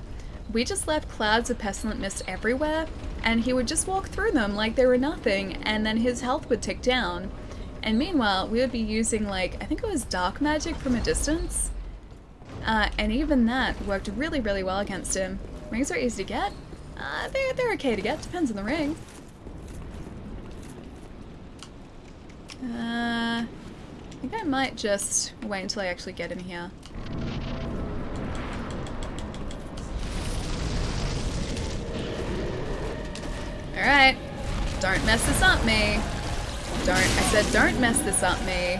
We just left clouds of Pestilent Mist everywhere, and he would just walk through them like they were nothing, and then his health would tick down. And meanwhile, we would be using, like, I think it was dark magic from a distance. And even that worked really, really well against him. Rings are easy to get. They're okay to get, depends on the ring. I think I might just wait until I actually get in here. Alright. Don't mess this up, me. I said don't mess this up, me.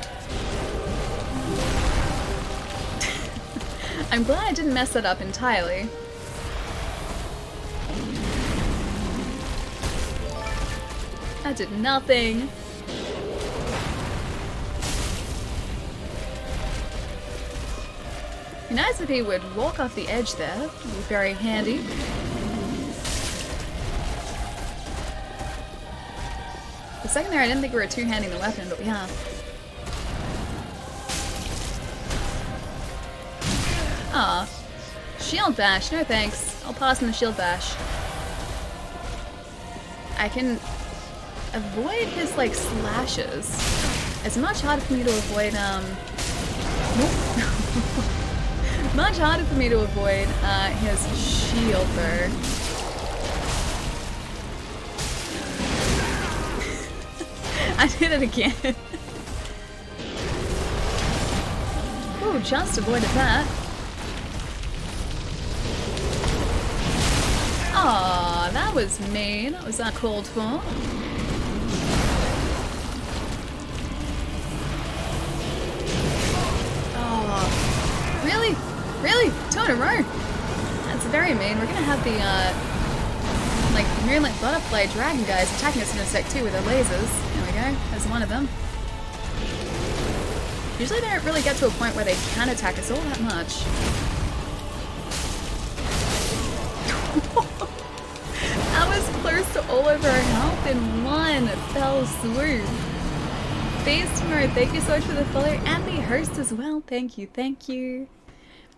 I'm glad I didn't mess that up entirely. That did nothing. It'd be nice if he would walk off the edge there. It would be very handy. For a second there, I didn't think we were two-handing the weapon, but we have. Ah, shield bash. No thanks. I'll pass on the shield bash. I can avoid his like slashes. It's much harder for me to avoid much harder for me to avoid his shield though. I did it again. Ooh, just avoided that. Aw, that was mean. That was uncalled for. Oh, really? Really? 2 in a row? That's very mean. We're gonna have the, like, Moonlit Butterfly Dragon guys attacking us in a sec too with their lasers. There we go. There's one of them. Usually they don't really get to a point where they can attack us all that much. That was close to all of our health in one fell swoop. Beast mode, thank you so much for the follow and the host as well. Thank you, thank you.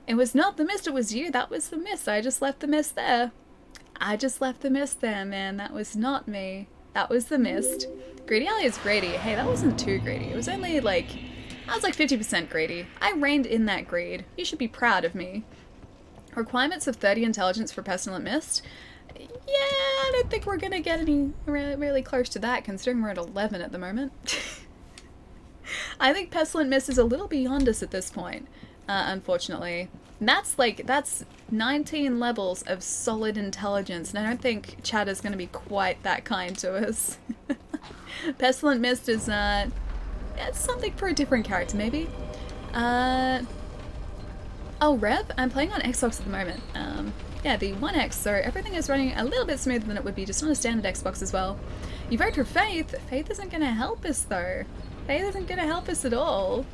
It was not the mist, it was you. That was the mist. I just left the mist there. I just left the mist there, man. That was not me. That was the mist. Greedy Alley is greedy. Hey, that wasn't too greedy. It was only like, I was like 50% greedy. I reined in that greed. You should be proud of me. Requirements of 30 intelligence for Pestilent Mist. Yeah, I don't think we're gonna get any really close to that, considering we're at 11 at the moment. I think Pestilent Mist is a little beyond us at this point. unfortunately. That's 19 levels of solid intelligence, and I don't think Chad is going to be quite that kind to us. Pestilent Mist is, it's something for a different character, maybe. Oh, Rev? I'm playing on Xbox at the moment. Yeah, the One X, so everything is running a little bit smoother than it would be just on a standard Xbox as well. You vote for Faith? Faith isn't going to help us, though. Faith isn't going to help us at all.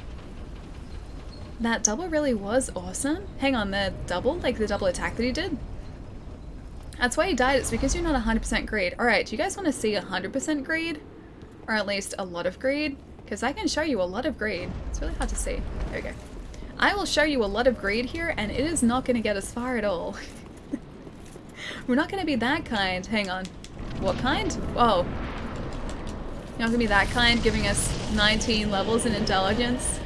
That double really was awesome. Hang on, the double? Like the double attack that he did? That's why he died. It's because you're not 100% greed. Alright, do you guys want to see 100% greed? Or at least a lot of greed? Because I can show you a lot of greed. It's really hard to see. There we go. I will show you a lot of greed here, and it is not going to get us far at all. We're not going to be that kind. Hang on. What kind? Whoa. You're not going to be that kind, giving us 19 levels in intelligence?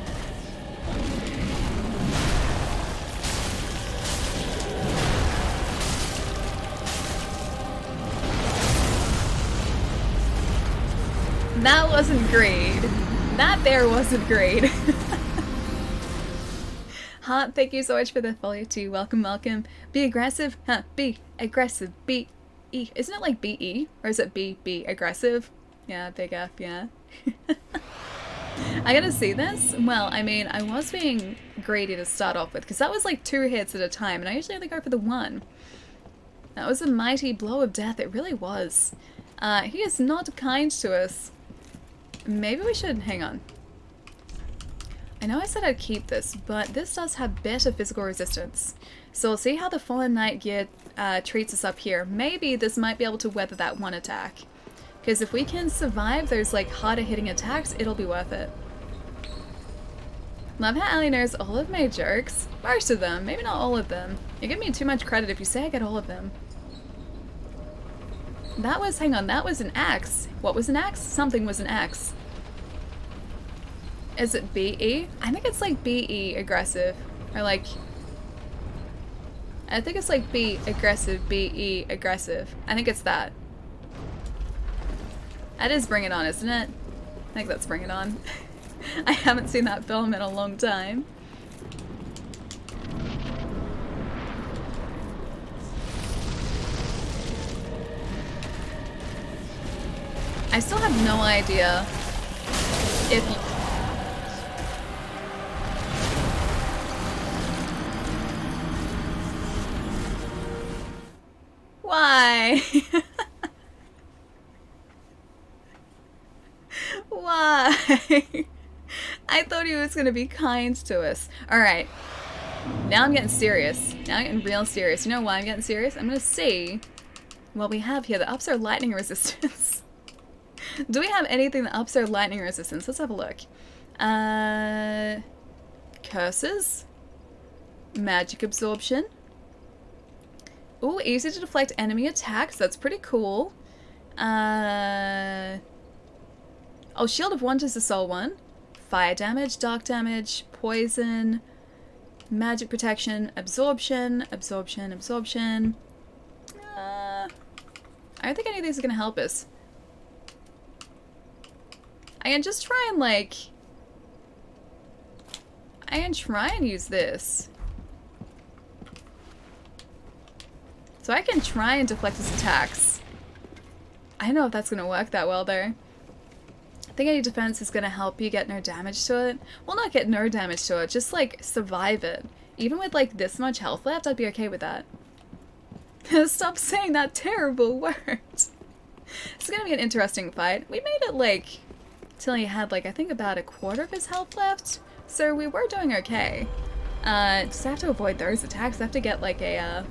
That wasn't greed. That there wasn't greed. Heart, thank you so much for the follow too. Welcome, welcome. Be aggressive. Huh, be aggressive. B-E. Isn't it like B-E? Or is it be aggressive? Yeah, big F, yeah. I gotta see this. Well, I mean, I was being greedy to start off with, because that was like 2 hits at a time, and I usually only go for the 1. That was a mighty blow of death, it really was. He is not kind to us. Maybe we should, hang on. I know I said I'd keep this, but this does have better physical resistance. So we'll see how the Fallen Knight gear treats us up here. Maybe this might be able to weather that 1 attack. Because if we can survive those like harder hitting attacks, it'll be worth it. Love how Ali knows all of my jokes. Most of them, maybe not all of them. You give me too much credit if you say I get all of them. That was, hang on, that was an axe. What was an axe? Something was an axe. Is it BE? I think it's like BE aggressive. Or like... I think it's like B aggressive, BE aggressive. I think it's that. That is Bring It On, isn't it? I think that's Bring It On. I haven't seen that film in a long time. I still have no idea if you... Why? Why? I thought he was gonna be kind to us. Alright. Now I'm getting serious. Now I'm getting real serious. You know why I'm getting serious? I'm gonna see what we have here that ups our lightning resistance. Do we have anything that ups our lightning resistance? Let's have a look. Curses? Magic absorption? Ooh, easy to deflect enemy attacks. That's pretty cool. Oh, Shield of Wonders is the soul one. Fire damage, dark damage, poison, magic protection, absorption. I don't think any of these are gonna help us. I can just try and like... I can try and use this. So I can try and deflect his attacks. I don't know if that's gonna work that well though. I think any defense is gonna help you get no damage to it. Well, not get no damage to it, just like survive it. Even with like this much health left, I'd be okay with that. Stop saying that terrible word. It's gonna be an interesting fight. We made it like till he had like I think about a quarter of his health left, so we were doing okay. Just have to avoid those attacks. I have to get like I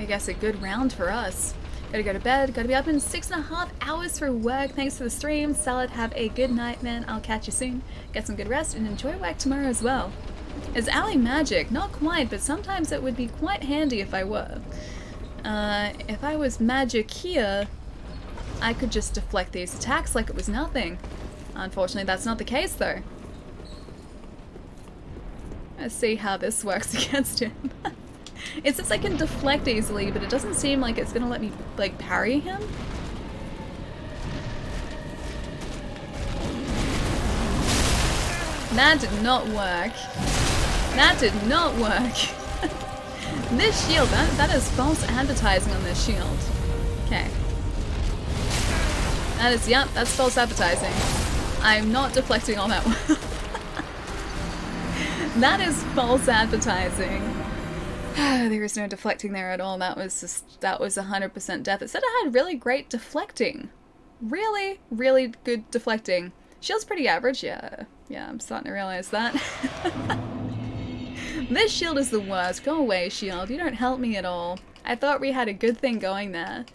guess a good round for us. Gotta go to bed, gotta be up in 6.5 hours for work. Thanks for the stream. Salad, have a good night, man. I'll catch you soon. Get some good rest and enjoy work tomorrow as well. Is Ali magic? Not quite, but sometimes it would be quite handy if I were. If I was magic here, I could just deflect these attacks like it was nothing. Unfortunately, that's not the case though. Let's see how this works against him. It says I can deflect easily, but it doesn't seem like it's gonna let me, like, parry him. That did not work. That did not work. This shield, that is false advertising on this shield. Okay. That is, yep, that's false advertising. I'm not deflecting all that well. That is false advertising. There is no deflecting there at all. That was 100% def. It said I had really great deflecting. Really, really good deflecting. Shield's pretty average, yeah. Yeah, I'm starting to realize that. This shield is the worst. Go away, shield. You don't help me at all. I thought we had a good thing going there.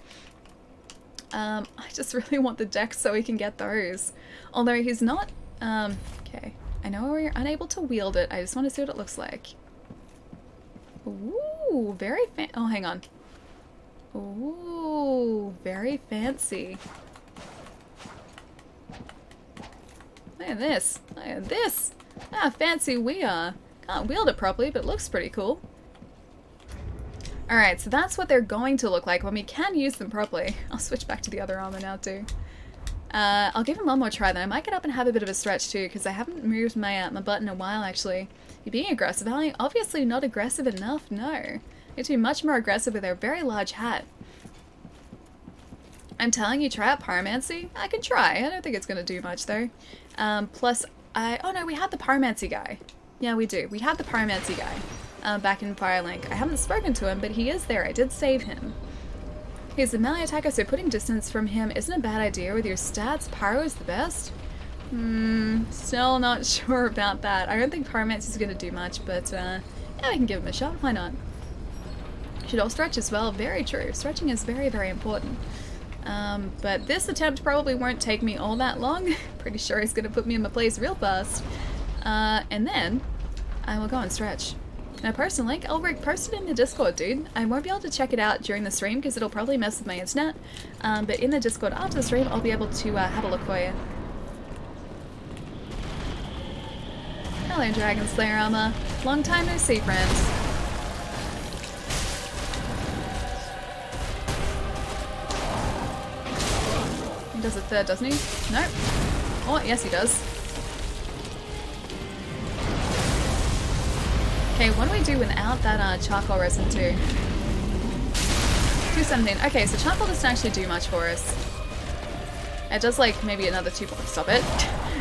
I just really want the dex so we can get those. Although he's not... okay. I know we're unable to wield it. I just want to see what it looks like. Ooh, very oh, hang on. Ooh, very fancy. Look at this. Look at this. How fancy we are. Can't wield it properly, but it looks pretty cool. Alright, so that's what they're going to look like when we can use them properly. I'll switch back to the other armor now too. I'll give him one more try then. I might get up and have a bit of a stretch too, because I haven't moved my my butt in a while actually. You're being aggressive, Ali? Obviously not aggressive enough, no. You need to be much more aggressive with our very large hat. I'm telling you, try out pyromancy. I can try. I don't think it's going to do much though. Plus, oh no, we had the pyromancy guy. Yeah, we do. We had the pyromancy guy back in Firelink. I haven't spoken to him, but he is there. I did save him. He's a melee attacker, so putting distance from him isn't a bad idea with your stats. Pyro is the best. Still not sure about that. I don't think pyromancy is going to do much, but yeah, we can give him a shot. Why not? Should all stretch as well. Very true. Stretching is very, very important. But this attempt probably won't take me all that long. Pretty sure he's going to put me in my place real fast. And then I will go and stretch. Now, post a link. Ulrich, post it in the Discord, dude. I won't be able to check it out during the stream because it'll probably mess with my internet. But in the Discord after the stream, I'll be able to have a look for you. Hello, Dragon Slayer Armor. Long time no see, friends. He does a third, doesn't he? Nope. Oh, yes he does. Okay, what do we do without that charcoal resin too? 217. Okay, so charcoal doesn't actually do much for us. It does like maybe another 2 points. Stop it.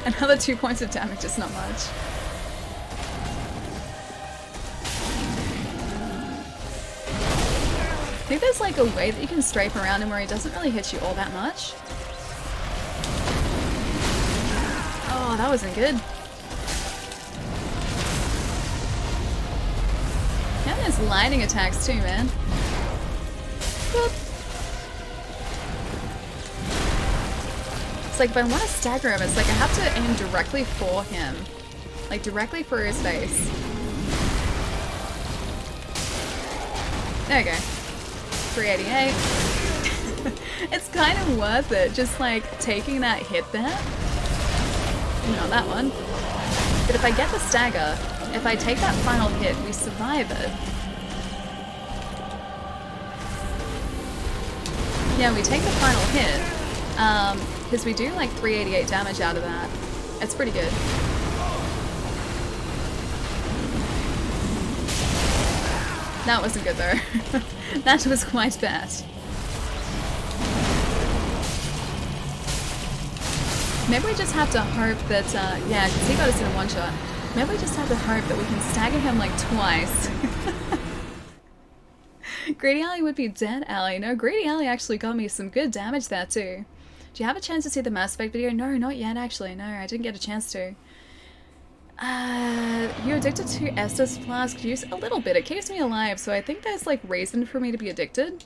Another 2 points of damage is not much. I think there's like a way that you can strafe around him where he doesn't really hit you all that much. Oh, that wasn't good. And there's lightning attacks too, man. Whoop. It's like if I want to stagger him, it's like I have to aim directly for him. Like directly for his face. There we go. 388. It's kind of worth it, just like taking that hit there. Not that one. But if I get the stagger, if I take that final hit, we survive it. Yeah, we take the final hit, because we do like 388 damage out of that. It's pretty good. That wasn't good though. That was quite bad. Maybe we just have to hope that, yeah, because he got us in a one-shot. Maybe we just have to hope that we can stagger him like twice. Greedy Alley would be dead, Alley. No, Greedy Alley actually got me some good damage there too. Do you have a chance to see the Mass Effect video? No, not yet actually. No, I didn't get a chance to. You're addicted to Estus Flask use? A little bit. It keeps me alive, so I think there's like reason for me to be addicted.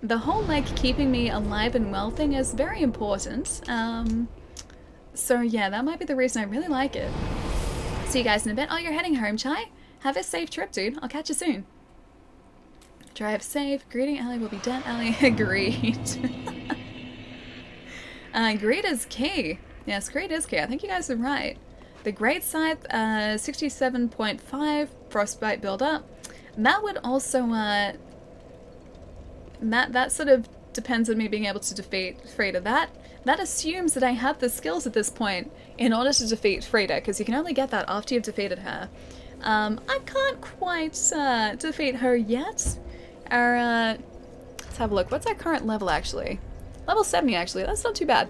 The whole like keeping me alive and well thing is very important. So yeah, that might be the reason I really like it. See you guys in a bit. Oh, you're heading home, Chai? Have a safe trip, dude. I'll catch you soon. Drive safe. Greeting Alley will be dead. Alley agreed. Greed is key. Yes, greed is key. I think you guys are right. The Great Scythe, 67.5 Frostbite build-up. That would also, that sort of depends on me being able to defeat Frida. That assumes that I have the skills at this point in order to defeat Frida, because you can only get that after you've defeated her. I can't quite defeat her yet. Let's have a look. What's our current level, actually? Level 70, actually. That's not too bad.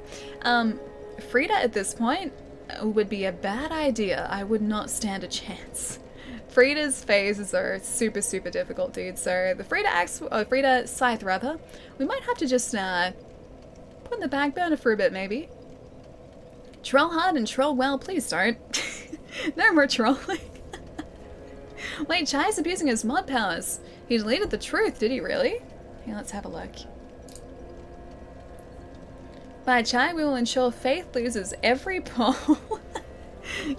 Frida at this point would be a bad idea. I would not stand a chance. Frida's phases are super, super difficult, dude. So the Frida Scythe, rather, we might have to just put in the back burner for a bit, maybe. Troll hard and troll well, please don't. No more trolling. Wait, Chai's abusing his mod powers. He deleted the truth, did he really? Here, let's have a look. By Chai, we will ensure Faith loses every poll.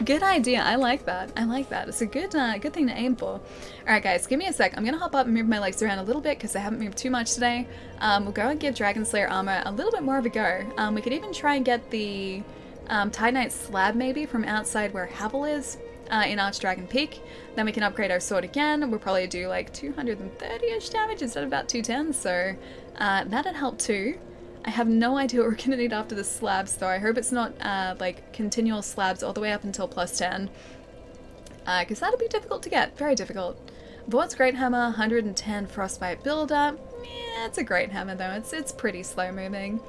Good idea. I like that. I like that. It's a good thing to aim for. Alright guys, give me a sec. I'm going to hop up and move my legs around a little bit because I haven't moved too much today. We'll go and give Dragon Slayer armor a little bit more of a go. We could even try and get the Titanite slab maybe from outside where Havel is in Archdragon Peak. Then we can upgrade our sword again. We'll probably do like 230-ish damage instead of about 210, so that'd help too. I have no idea what we're going to need after the slabs though. I hope it's not like continual slabs all the way up until plus 10. Because that'll be difficult to get. Very difficult. Vort's Great Hammer, 110 Frostbite Builder. Yeah, it's a great hammer though. It's pretty slow moving.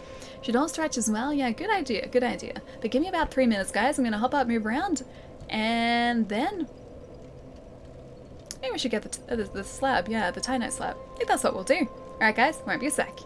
Should all stretch as well? Yeah, good idea, good idea. But give me about 3 minutes guys. I'm going to hop up, move around. And then maybe we should get the slab. Yeah, the Titanite slab. I think that's what we'll do. Alright guys, won't be a sec.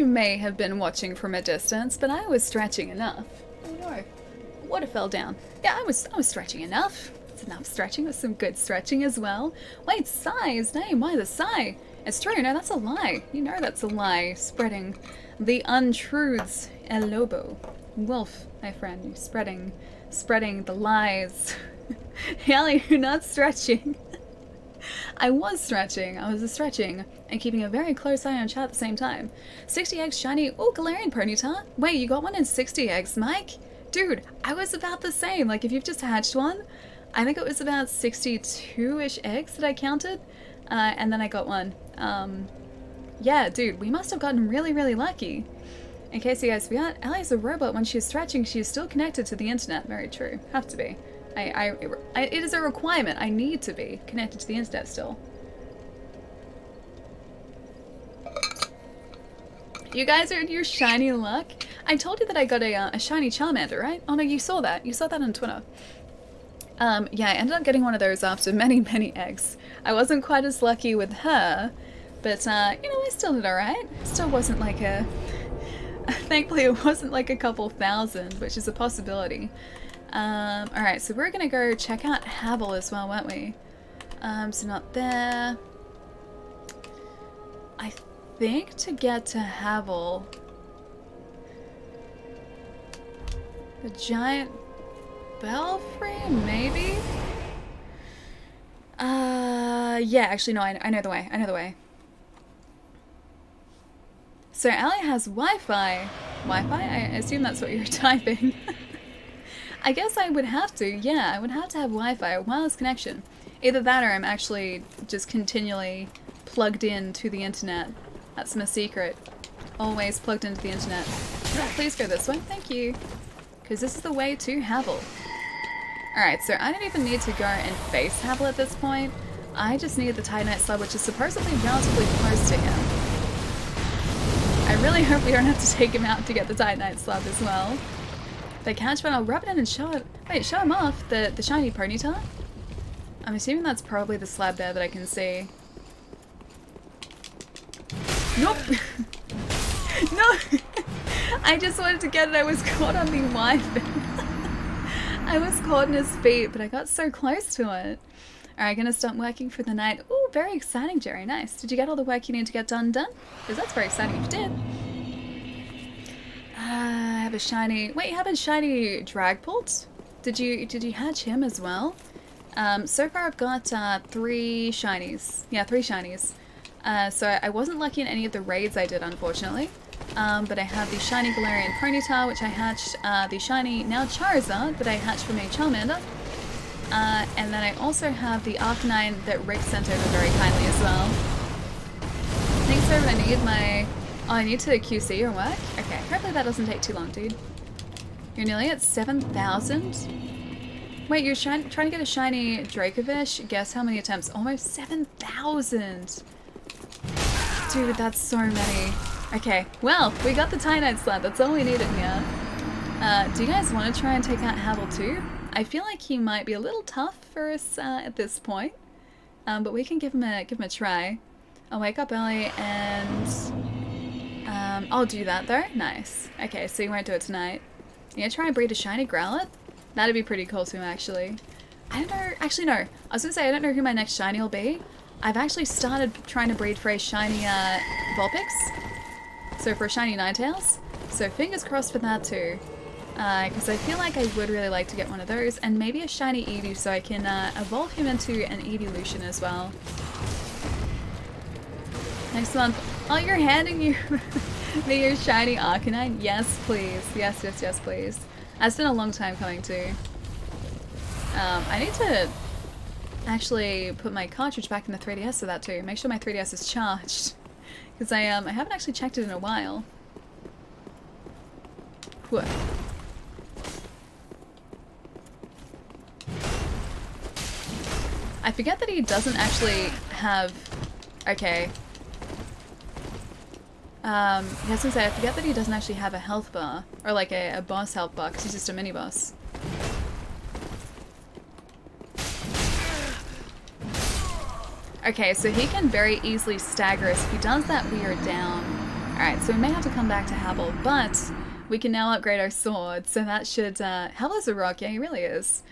you may have been watching from a distance, but I was stretching enough. Oh no. Water fell down. Yeah, I was stretching enough. It's enough stretching with some good stretching as well. Wait, Sigh, his name, why the Sigh? It's true, no, that's a lie. You know that's a lie. Spreading the untruths. El Lobo. Wolf, my friend, you spreading the lies. Hallie, you're not stretching. I was stretching and keeping a very close eye on chat at the same time. 60 eggs shiny. Oh, Galarian Ponyta. Wait, you got one in 60 eggs, Mike? Dude, I was about the same. Like, if you've just hatched one, I think it was about 62-ish eggs that I counted. And then I got one. Yeah, dude, we must have gotten really, really lucky. In case you guys forgot, Allie's a robot. When she's stretching, she's still connected to the internet. Very true. Have to be. It is a requirement. I need to be connected to the internet still. You guys are in your shiny luck. I told you that I got a shiny Charmander, right? Oh no, you saw that. You saw that on Twitter. Yeah, I ended up getting one of those after many, many eggs. I wasn't quite as lucky with her, but, you know, I still did alright. Still wasn't like a... Thankfully, it wasn't like a couple thousand, which is a possibility. Alright, so we're gonna go check out Havel as well, weren't we? So not there. I think to get to Havel... The giant belfry, maybe? Yeah, actually no, I know the way, I know the way. So Allie has Wi-Fi. Wi-Fi? I assume that's what you're typing. I guess I would have to, yeah, I would have to have Wi-Fi, a wireless connection. Either that or I'm actually just continually plugged in to the internet. That's my secret. Always plugged into the internet. Please go this way, thank you. Because this is the way to Havel. Alright, so I don't even need to go and face Havel at this point. I just need the Titanite slab, which is supposedly relatively close to him. I really hope we don't have to take him out to get the Titanite slab as well. If I catch one, I'll rub it in and show it. Wait, show him off the shiny Ponyta? I'm assuming that's probably the slab there that I can see. Nope! No! I just wanted to get it, I was caught on the Wi-Fi. I was caught in his feet, but I got so close to it. Alright, gonna start working for the night. Ooh, very exciting, Jerry, nice. Did you get all the work you need to get done? Because that's very exciting if you did. I have a shiny... Wait, you have a shiny Dragpult? Did you hatch him as well? So far I've got 3 shinies. Yeah, 3 shinies. So I wasn't lucky in any of the raids I did, unfortunately. But I have the shiny Galarian Ponyta, which I hatched, the shiny now Charizard that I hatched from a Charmander. And then I also have the Arcanine that Rick sent over very kindly as well. Thanks, sir, I need my... Oh, I need to QC your work? Okay, hopefully that doesn't take too long, dude. You're nearly at 7,000? Wait, you're trying to get a shiny Dracovish? Guess how many attempts? Almost 7,000! Dude, that's so many. Okay, well, we got the Titanite slab. That's all we needed here. Do you guys want to try and take out Havel too? I feel like he might be a little tough for us at this point, but we can give him a try. I'll wake up early and I'll do that though. Nice. Okay, so you won't do it tonight. You gonna try and breed a shiny Growlithe? That'd be pretty cool too, actually. I don't know. Actually, no. I was gonna say I don't know who my next shiny will be. I've actually started trying to breed for a shiny Vulpix. So for a shiny Ninetales. So fingers crossed for that too. Because I feel like I would really like to get one of those. And maybe a shiny Eevee so I can evolve him into an Eeveelution as well. Next month. Oh, you're handing me your shiny Arcanine? Yes, please. Yes, yes, yes, please. That's been a long time coming too. I need to actually put my cartridge back in the 3DS for that too. Make sure my 3DS is charged. Because I haven't actually checked it in a while. Whew. I forget that he doesn't actually have... Okay. I was gonna say, I forget that he doesn't actually have a health bar. Or like a boss health bar, because he's just a mini-boss. Okay, so he can very easily stagger us. If he does that, we are down. Alright, so we may have to come back to Habel, but we can now upgrade our sword, so that should... Habel's a rock, yeah, he really is.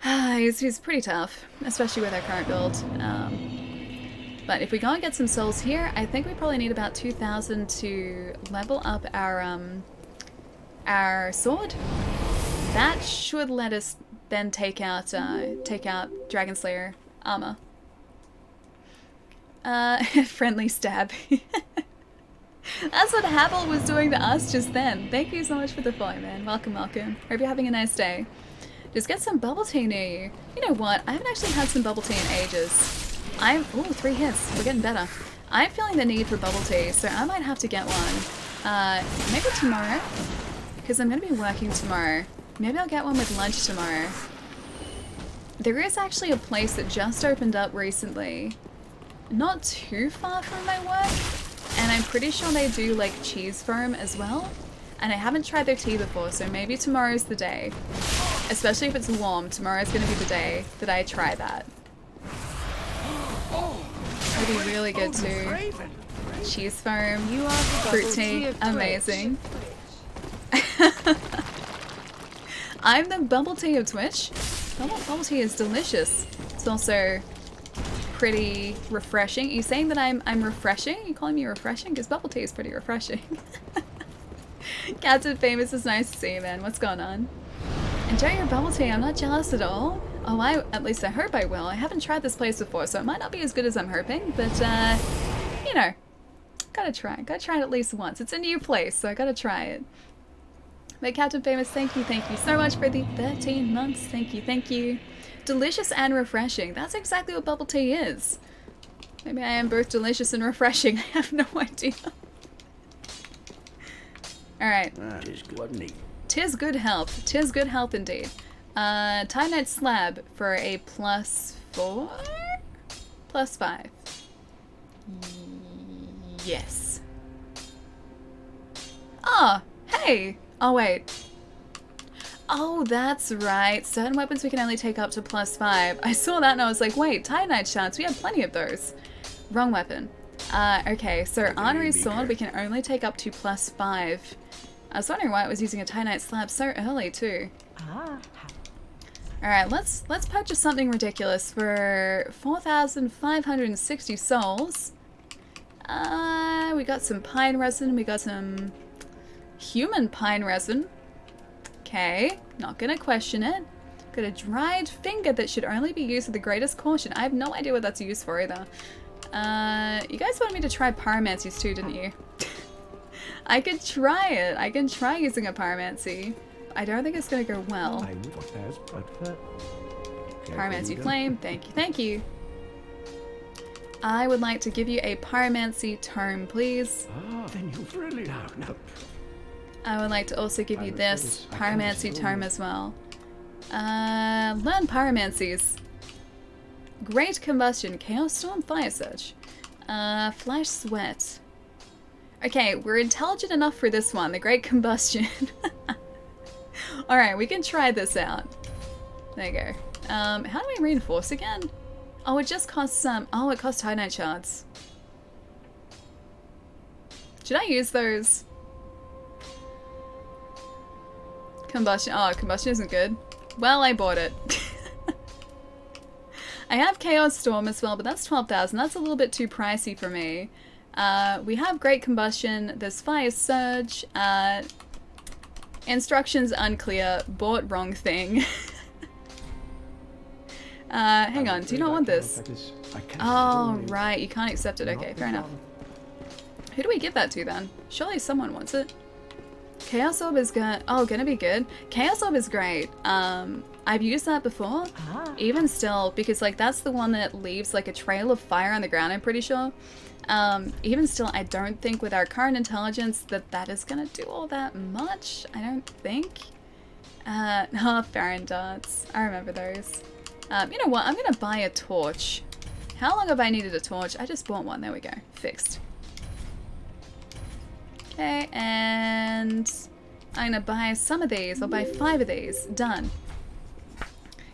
He's pretty tough, especially with our current build. But if we go and get some souls here, I think we probably need about 2,000 to level up our sword. That should let us then take out Dragon Slayer armor. Friendly stab. That's what Habel was doing to us just then. Thank you so much for the follow, man. Welcome, welcome. Hope you're having a nice day. Just get some bubble tea near you. You know what? I haven't actually had some bubble tea in ages. Ooh, 3 hits. We're getting better. I'm feeling the need for bubble tea, so I might have to get one. Maybe tomorrow? Because I'm going to be working tomorrow. Maybe I'll get one with lunch tomorrow. There is actually a place that just opened up recently. Not too far from my work. And I'm pretty sure they do like cheese foam as well. And I haven't tried their tea before, so maybe tomorrow's the day. Especially if it's warm, tomorrow's going to be the day that I try that. It'd be really good too. Cheese foam, fruit tea, amazing. I'm the bubble tea of Twitch. Bubble tea is delicious. It's also pretty refreshing. Are you saying that I'm refreshing? Are you calling me refreshing? Because bubble tea is pretty refreshing. Captain Famous is nice to see you, man. What's going on? Enjoy your bubble tea. I'm not jealous at all. Oh, at least I hope I will. I haven't tried this place before, so it might not be as good as I'm hoping, but, you know, gotta try. Gotta try it at least once. It's a new place, so I gotta try it. But Captain Famous, thank you so much for the 13 months. Thank you, thank you. Delicious and refreshing. That's exactly what bubble tea is. Maybe I am both delicious and refreshing. I have no idea. Alright. Tis good health. Tis good health indeed. Titanite slab for a +4? +5. Yes. Ah, hey! Oh, wait. Oh, that's right. Certain weapons we can only take up to +5. I saw that and I was like, wait, Titanite shards, we have plenty of those. Wrong weapon. Okay, so Artery's sword we can only take up to +5. I was wondering why it was using a Titanite slab so early too. Alright, let's purchase something ridiculous for 4,560 souls. We got some pine resin, we got some human pine resin. Okay, not gonna question it. Got a dried finger that should only be used with the greatest caution. I have no idea what that's used for either. You guys wanted me to try pyromancies too, didn't you? I could try it. I can try using a pyromancy. I don't think it's gonna go well. Pyromancy flame, thank you, thank you. I would like to give you a pyromancy tome, please.
Then you've really no.
I would like to also give you this pyromancy tome as well. Learn pyromancies. Great combustion, chaos storm, fire surge. Flash sweat. Okay, we're intelligent enough for this one, the great combustion. Alright, we can try this out. There you go. How do we reinforce again? Oh, it just costs some. Oh, it costs Titanite shards. Should I use those? Combustion. Oh, combustion isn't good. Well, I bought it. I have Chaos Storm as well, but that's 12,000. That's a little bit too pricey for me. We have Great Combustion. There's Fire Surge. Instructions unclear. Bought wrong thing. Hang on. Do you not want this? Oh, right. You can't accept it. Okay, fair enough. Who do we give that to then? Surely someone wants it. Chaos Orb is gonna be good. Chaos Orb is great. I've used that before. Even still, because like that's the one that leaves like a trail of fire on the ground, I'm pretty sure. Even still, I don't think with our current intelligence that is gonna do all that much. I don't think. Oh, Farron darts. I remember those. You know what? I'm gonna buy a torch. How long have I needed a torch? I just bought one. There we go. Fixed. Okay, and I'm gonna buy some of these. I'll buy 5 of these. Done.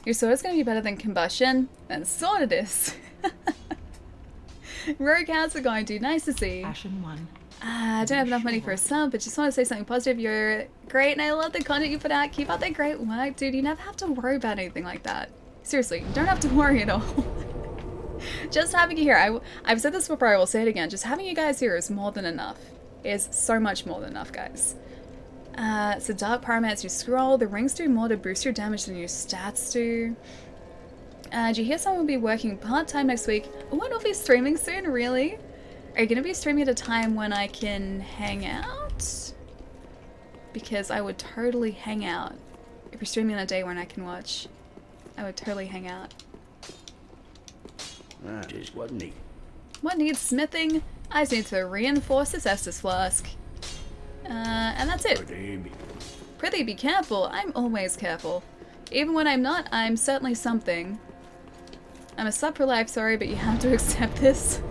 Your sword is gonna be better than combustion? Then sword it is. Rogue, how's it going, dude? Nice to see you.
Ashen one.
I don't have enough money for a sub, but just want to say something positive. You're great, and I love the content you put out. Keep up that great work, dude. You never have to worry about anything like that. Seriously, you don't have to worry at all. Just having you here, I've said this before, I will say it again. Just having you guys here is more than enough. Is so much more than enough, guys. So Dark Pyromancer, you scroll. The rings do more to boost your damage than your stats do. Did you hear someone will be working part-time next week? Oh, and we'll be streaming soon, really? Are you going to be streaming at a time when I can hang out? Because I would totally hang out. If you're streaming on a day when I can watch, I would totally hang out.
Just what neat.
What needs smithing? I just need to reinforce this Estus flask. And that's it. Prithee, be careful. I'm always careful. Even when I'm not, I'm certainly something. I'm a sub for life, sorry, but you have to accept this.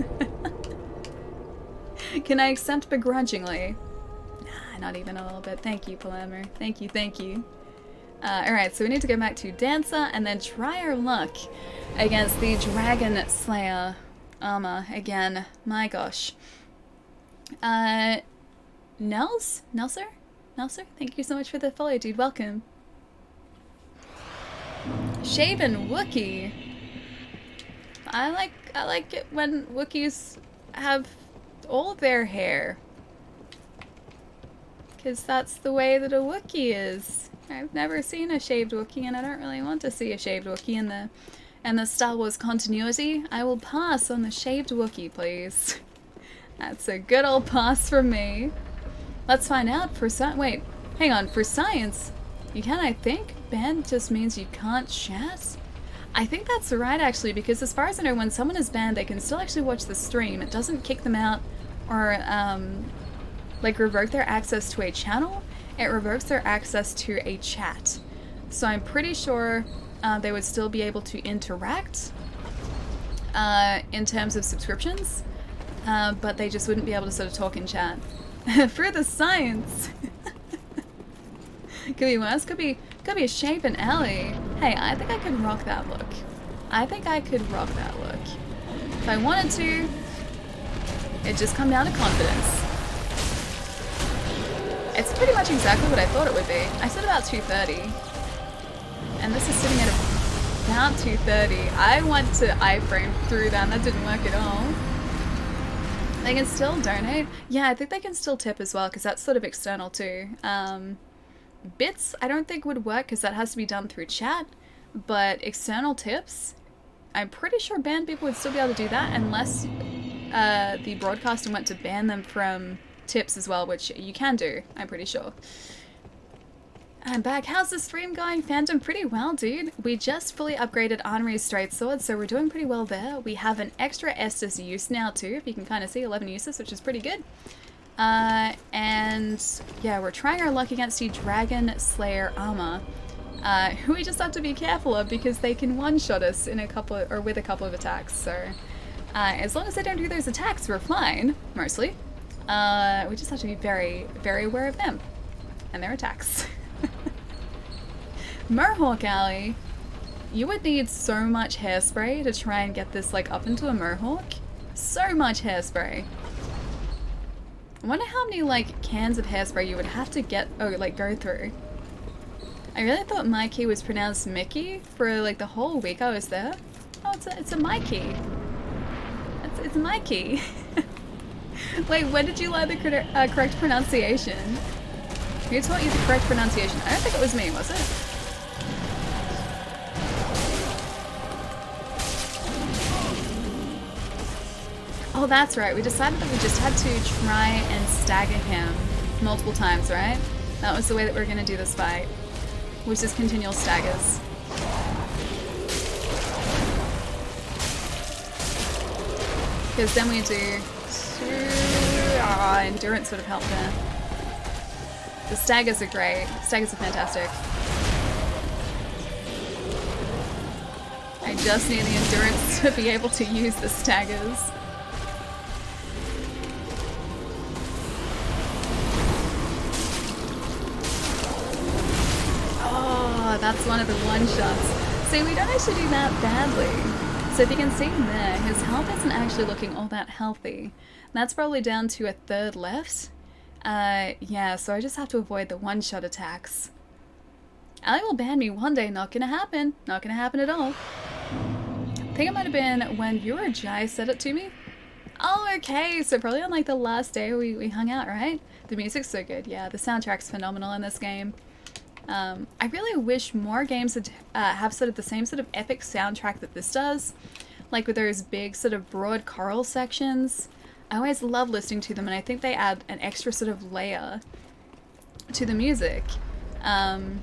Can I accept begrudgingly? Nah, not even a little bit. Thank you, Palamer. Thank you, thank you. Alright, so we need to go back to Dancer and then try our luck against the Dragon Slayer armor again. My gosh. Nelser, thank you so much for the follow, dude. Welcome. Shaven Wookiee. I like it when Wookiees have all their hair. Because that's the way that a Wookiee is. I've never seen a shaved Wookiee, and I don't really want to see a shaved Wookiee in the Star Wars continuity. I will pass on the shaved Wookiee, please. That's a good old pass from me. Let's find out for wait, hang on, for science, you can, I think? Banned just means you can't chat? I think that's right, actually, because as far as I know, when someone is banned, they can still actually watch the stream. It doesn't kick them out or, like, revoke their access to a channel. It revokes their access to a chat. So I'm pretty sure they would still be able to interact in terms of subscriptions, but they just wouldn't be able to sort of talk in chat. For the science! Could be worse, could be a shaven alley. Hey, I think I could rock that look. If I wanted to, it'd just come down to confidence. It's pretty much exactly what I thought it would be. I said about 230. And this is sitting at about 230. I went to iframe through that and that didn't work at all. They can still donate. Yeah, I think they can still tip as well because that's sort of external too. Bits I don't think would work because that has to be done through chat. But external tips, I'm pretty sure banned people would still be able to do that unless the broadcaster went to ban them from tips as well, which you can do, I'm pretty sure. I'm back. How's the stream going, Phantom? Pretty well, dude. We just fully upgraded Armory's Straight Sword, so we're doing pretty well there. We have an extra Estus use now too, if you can kind of see, 11 uses, which is pretty good. And yeah, we're trying our luck against the Dragon Slayer armor, who we just have to be careful of because they can one-shot us in with a couple of attacks. So as long as they don't do those attacks, we're fine, mostly. We just have to be very, very aware of them and their attacks. Mohawk Alley, you would need so much hairspray to try and get this like up into a mohawk. So much hairspray. I wonder how many like cans of hairspray you would have to go through. I really thought Mikey was pronounced Mickey for like the whole week I was there. Oh, it's a Mikey. It's Mikey. Wait, when did you learn the correct pronunciation? Who taught you the correct pronunciation? I don't think it was me, was it? Oh, that's right. We decided that we just had to try and stagger him multiple times, right? That was the way that we were going to do this fight. Was just continual staggers. Because then we do endurance would have helped there. The staggers are great. Staggers are fantastic. I just need the endurance to be able to use the staggers. Oh, that's one of the one-shots. See, we don't actually do that badly. So if you can see there, his health isn't actually looking all that healthy. That's probably down to a third left. Yeah, so I just have to avoid the one-shot attacks. Ali will ban me one day, not gonna happen. Not gonna happen at all. I think it might have been when you or Jai said it to me. Oh, okay, so probably on like the last day we hung out, right? The music's so good, yeah, the soundtrack's phenomenal in this game. I really wish more games would have sort of the same sort of epic soundtrack that this does. Like with those big sort of broad choral sections. I always love listening to them, and I think they add an extra sort of layer to the music. And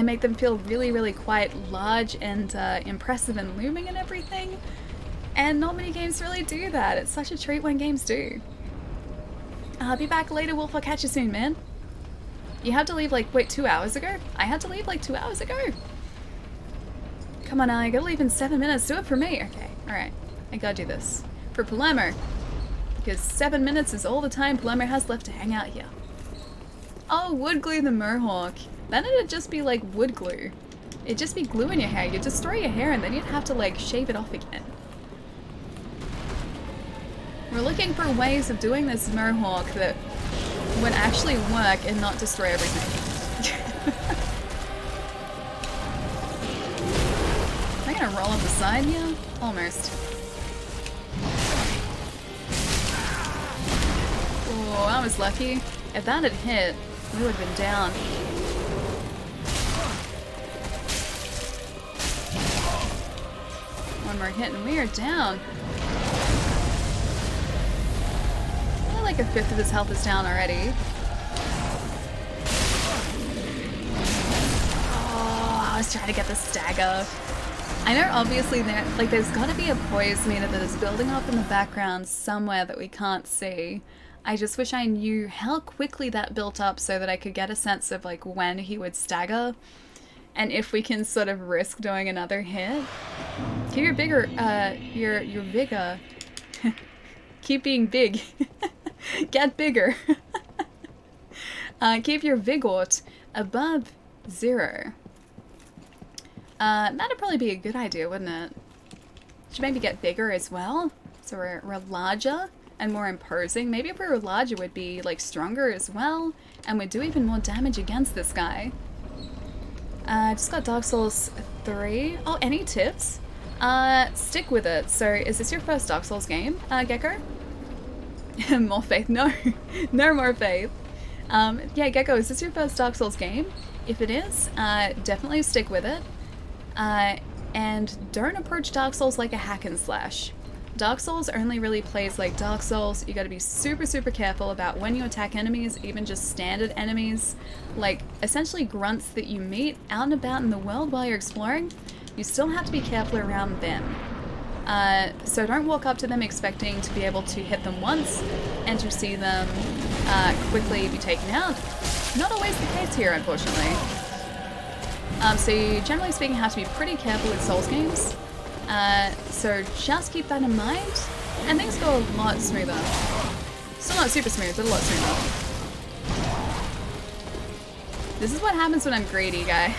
make them feel really, really quite large and impressive and looming and everything. And not many games really do that. It's such a treat when games do. I'll be back later, Wolf. I'll catch you soon, man. You had to leave like, wait, 2 hours ago? I had to leave like 2 hours ago. Come on, I gotta leave in 7 minutes. Do it for me. Okay, alright. I gotta do this. For Palermo. Because 7 minutes is all the time Palermo has left to hang out here. Oh, wood glue the mohawk. Then it'd just be like wood glue. It'd just be glue in your hair. You'd destroy your hair and then you'd have to like shave it off again. We're looking for ways of doing this mohawk that would actually work and not destroy everything. Am I gonna roll up the side here? Almost. Oh, I was lucky. If that had hit, we would have been down. One more hit and we are down. Like a fifth of his health is down already. Oh, I was trying to get the stagger. I know obviously there's gotta be a poise meter that is building up in the background somewhere that we can't see. I just wish I knew how quickly that built up so that I could get a sense of like when he would stagger and if we can sort of risk doing another hit. Keep your vigor, your vigor. Keep being big. Get bigger. Keep your vigort above 0. That'd probably be a good idea, wouldn't it? Should maybe get bigger as well. So we're larger and more imposing. Maybe if we were larger, we'd be like stronger as well, and we'd do even more damage against this guy. Just got Dark Souls 3. Oh, any tips? Stick with it. So, is this your first Dark Souls game, Gecko? More faith. No. No more faith. Yeah, Gecko, is this your first Dark Souls game? If it is, definitely stick with it. And don't approach Dark Souls like a hack and slash. Dark Souls only really plays like Dark Souls. You gotta be super, super careful about when you attack enemies, even just standard enemies. Like, essentially grunts that you meet out and about in the world while you're exploring. You still have to be careful around them. So don't walk up to them expecting to be able to hit them once and to see them quickly be taken out. Not always the case here, unfortunately. So you, generally speaking, have to be pretty careful with Souls games. So just keep that in mind, and things go a lot smoother. Still not super smooth, but a lot smoother. This is what happens when I'm greedy, guys.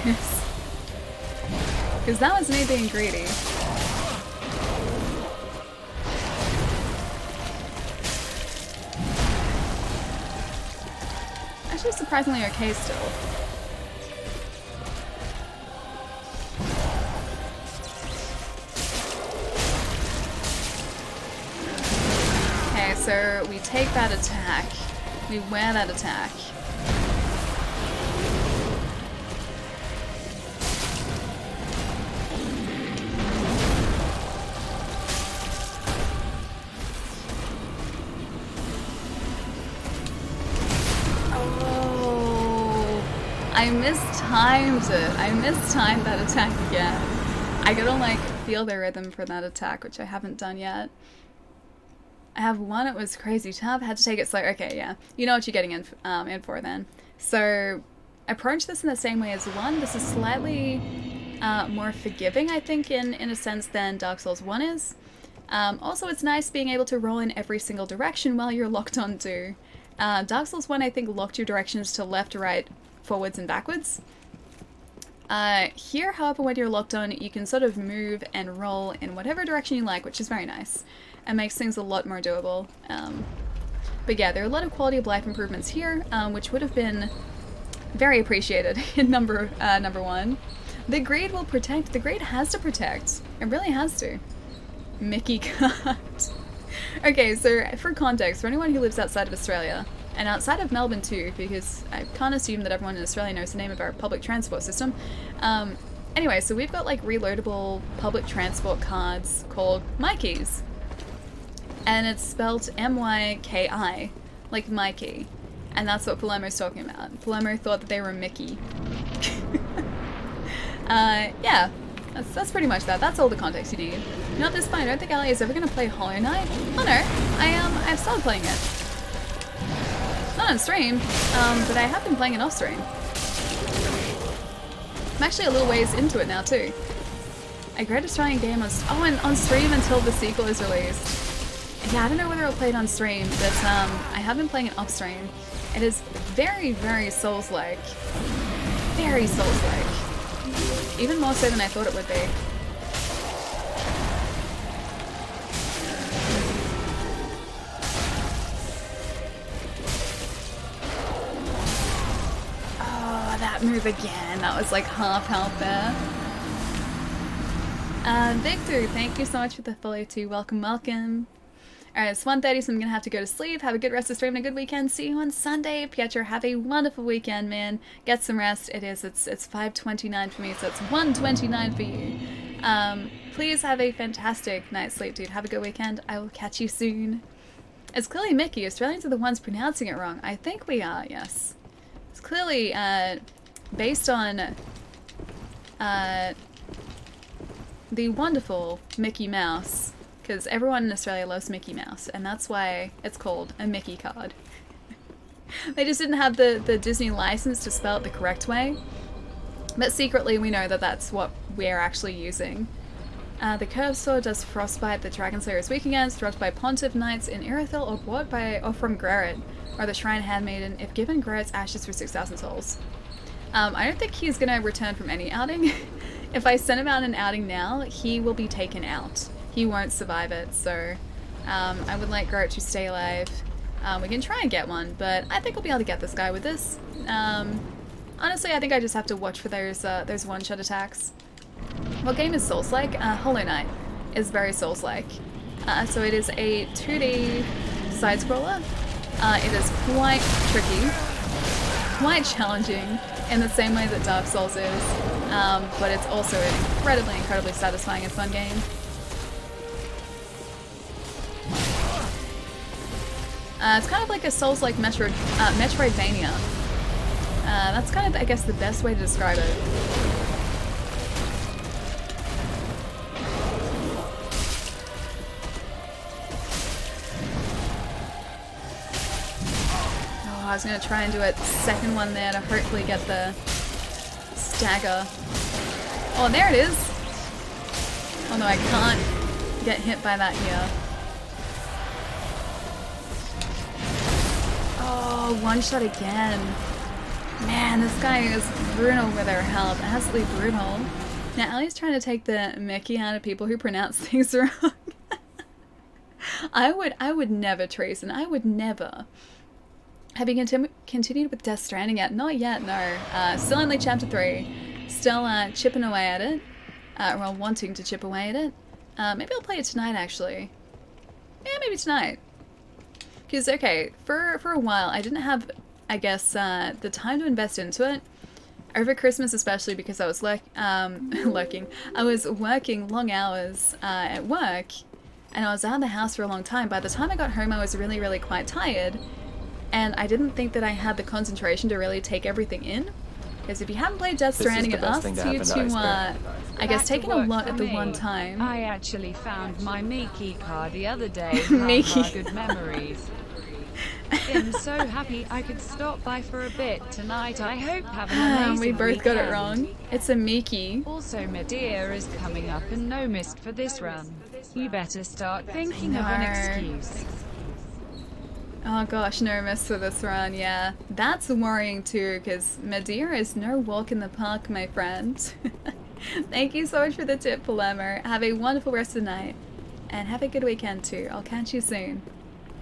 Because that was me being greedy. Actually surprisingly okay still. Okay, so we take that attack. We wear that attack. I mistimed it. I mistimed that attack again. I gotta like feel the rhythm for that attack, which I haven't done yet. I have one, it was crazy tough. I had to take it slow. Okay, yeah. You know what you're getting in for then. So approach this in the same way as one. This is slightly more forgiving, I think, in a sense than Dark Souls 1 is. Also, it's nice being able to roll in every single direction while you're locked onto. Dark Souls 1, I think, locked your directions to left, right, forwards, and backwards. Here, however, when you're locked on, you can sort of move and roll in whatever direction you like, which is very nice. And makes things a lot more doable. But yeah, there are a lot of quality of life improvements here, which would have been very appreciated in number one. The grade will protect. The grade has to protect. It really has to. Mickey cut. Okay, so for context, for anyone who lives outside of Australia, and outside of Melbourne too, because I can't assume that everyone in Australia knows the name of our public transport system. Anyway, so we've got like reloadable public transport cards called Mikeys. And it's spelled M-Y-K-I, like Mikey. And that's what Palermo's talking about. Palermo thought that they were Mickey. Yeah, that's pretty much that. That's all the context you need. You know, at this point, I don't think Ali is ever going to play Hollow Knight. Oh no, I've started playing it. Not on stream, but I have been playing it off stream. I'm actually a little ways into it now too. A great Australian game and on stream until the sequel is released. Yeah, I don't know whether I'll play it on stream, but I have been playing it off stream. It is very, very Souls-like. Very Souls-like. Even more so than I thought it would be. Oh, that move again. That was like half health there. Victor, thank you so much for the follow too. Welcome, welcome. Alright, it's 1:30, so I'm gonna have to go to sleep. Have a good rest of the stream and a good weekend. See you on Sunday. Pietro, have a wonderful weekend, man. Get some rest. It's 5:29 for me, so it's 1:29 for you. Please have a fantastic night's sleep, dude. Have a good weekend. I will catch you soon. It's clearly Mickey. Australians are the ones pronouncing it wrong. I think we are, yes. It's clearly based on the wonderful Mickey Mouse. Because everyone in Australia loves Mickey Mouse, and that's why it's called a Mickey card. They just didn't have the Disney license to spell it the correct way, but secretly we know that that's what we're actually using. The curved sword does frostbite the Dragon Slayer is weak against, dropped by Pontiff Knights in Irithyll or bought from Gerrit, or the Shrine Handmaiden, if given Gerrit's ashes for 6,000 souls. I don't think he's gonna return from any outing. If I send him out an outing now, he will be taken out. He won't survive it, so I would like Gerrit to stay alive. We can try and get one, but I think we'll be able to get this guy with this. Honestly, I think I just have to watch for those one-shot attacks. What game is Souls-like? Hollow Knight is very Souls-like. So it is a 2D side-scroller. It is quite tricky, quite challenging in the same way that Dark Souls is, but it's also an incredibly satisfying and fun game. It's kind of like a Souls-like Metroidvania. That's kind of, I guess, the best way to describe it. Oh, I was going to try and do a second one there to hopefully get the stagger. Oh, and there it is! Oh no, I can't get hit by that here. Oh, one shot again. Man, this guy is brutal with her health. Absolutely brutal. Now, Ellie's trying to take the Mickey out of people who pronounce things wrong. I would never, Trace, and I would never. Have you continued with Death Stranding yet? Not yet, no. Still only Chapter 3. Still chipping away at it. Well, wanting to chip away at it. Maybe I'll play it tonight, actually. Yeah, maybe tonight. Because, okay, for a while, I didn't have, I guess, the time to invest into it. Over Christmas, especially because I was lurking. I was working long hours at work, and I was out of the house for a long time. By the time I got home, I was really quite tired, and I didn't think that I had the concentration to really take everything in. Because if you haven't played Death Stranding, it asks you to, I guess, take in a lot at the one time.
I actually found my Mickey card the other day.
Mickey.
Good memories. I'm so happy I could stop by for a bit tonight. I hope have an amazing
We both got it
weekend.
wrong. It's a Mickey.
Also, Medea is coming up and no mist for this run. You better start thinking of an excuse.
Oh gosh, no miss for this run, yeah. That's worrying too, because Madeira is no walk in the park, my friend. Thank you so much for the tip, Palermo. Have a wonderful rest of the night. And have a good weekend too. I'll catch you soon.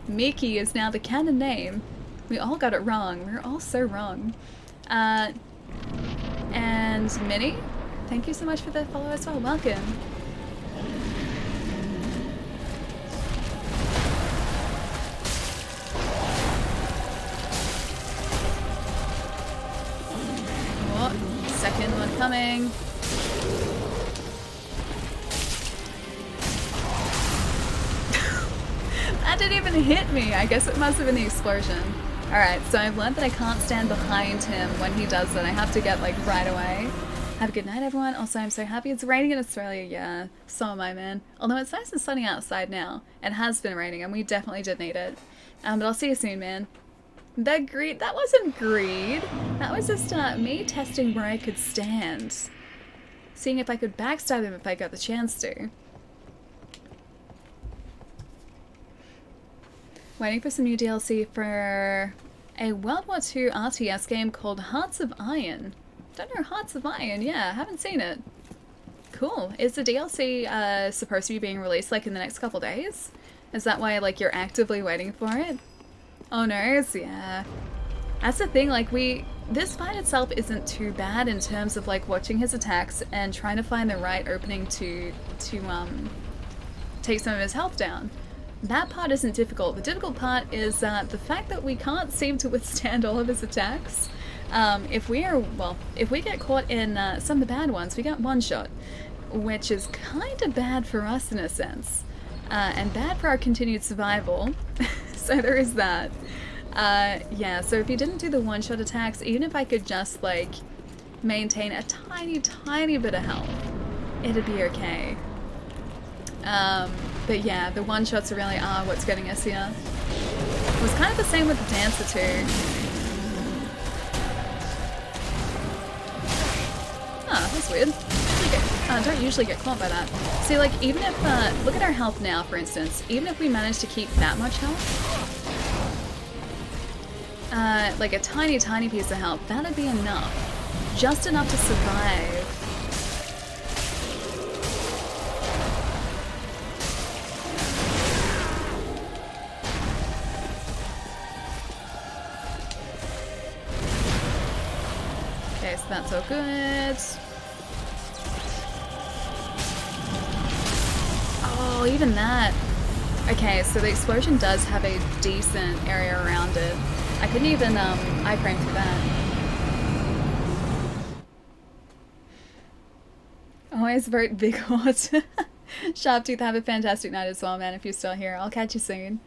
Mickey is now the canon name. We all got it wrong. We're all so wrong. And Minnie, thank you so much for the follow as well. Welcome. Oh, second one coming. That didn't even hit me. I guess it must have been the explosion. Alright, so I've learned that I can't stand behind him when he does that. I have to get, like, right away. Have a good night, everyone. Also, I'm so happy it's raining in Australia. Yeah, so am I, man. Although it's nice and sunny outside now. It has been raining, and we definitely did need it. But I'll see you soon, man. That greed, that wasn't greed. That was just me testing where I could stand. Seeing if I could backstab him if I got the chance to. Waiting for some new DLC for a World War II RTS game called Hearts of Iron. Don't know Hearts of Iron, yeah, haven't seen it. Cool. Is the DLC supposed to be being released like in the next couple days? Is that why like you're actively waiting for it? Oh no, yeah. That's the thing, like this fight itself isn't too bad in terms of like watching his attacks and trying to find the right opening to take some of his health down. That part isn't difficult. The difficult part is the fact that we can't seem to withstand all of his attacks. If we get caught in some of the bad ones, we get one shot, which is kind of bad for us in a sense, and bad for our continued survival. So there is that. Yeah, so if he didn't do the one-shot attacks, even if I could just like maintain a tiny bit of health, it'd be okay. But yeah, the one-shots really are what's getting us here. It was kind of the same with the Dancer too. Oh, that's weird. Don't usually get caught by that. See, like, even if, look at our health now, for instance. Even if we manage to keep that much health, like a tiny piece of health, that'd be enough. Just enough to survive. Okay, so that's all good. Oh, even that. Okay, so the explosion does have a decent area around it. I couldn't even iframe through that. Always vote Big Hot. Sharptooth, have a fantastic night as well, man, if you're still here. I'll catch you soon.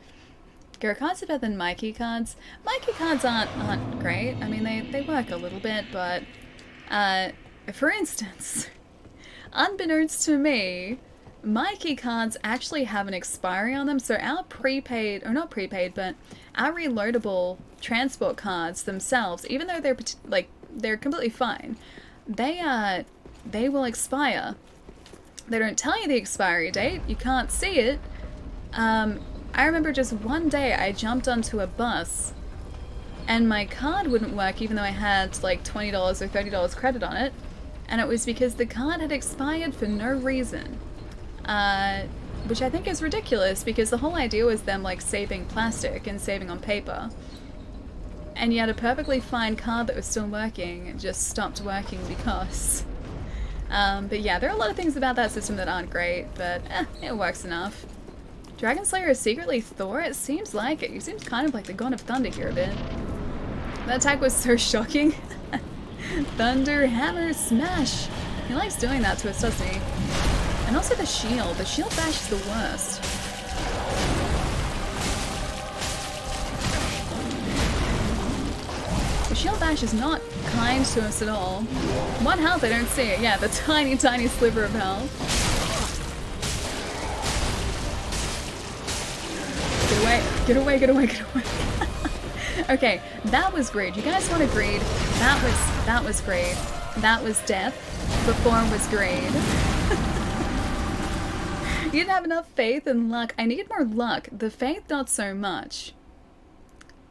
Go cards are better than Mikey cards. Mikey cards aren't great. I mean, they work a little bit, but for instance, unbeknownst to me, my key cards actually have an expiry on them, so our prepaid, or not prepaid, but our reloadable transport cards themselves, even though they're completely fine, they will expire. They don't tell you the expiry date, you can't see it. I remember just one day I jumped onto a bus and my card wouldn't work even though I had like $20 or $30 credit on it, and it was because the card had expired for no reason. Which I think is ridiculous because the whole idea was them like saving plastic and saving on paper. And yet a perfectly fine card that was still working just stopped working because. But yeah, there are a lot of things about that system that aren't great, but it works enough. Dragon Slayer is secretly Thor? It seems like it. He seems kind of like the God of Thunder here a bit. That attack was so shocking. Thunder, hammer, smash! He likes doing that to us, doesn't he? And also the shield. The shield bash is the worst. The shield bash is not kind to us at all. One health, I don't see it. Yeah, the tiny sliver of health. Get away. Okay, that was greed. You guys want to greed? That was greed. That was death. Before was greed. You didn't have enough faith and luck. I need more luck. The faith, not so much.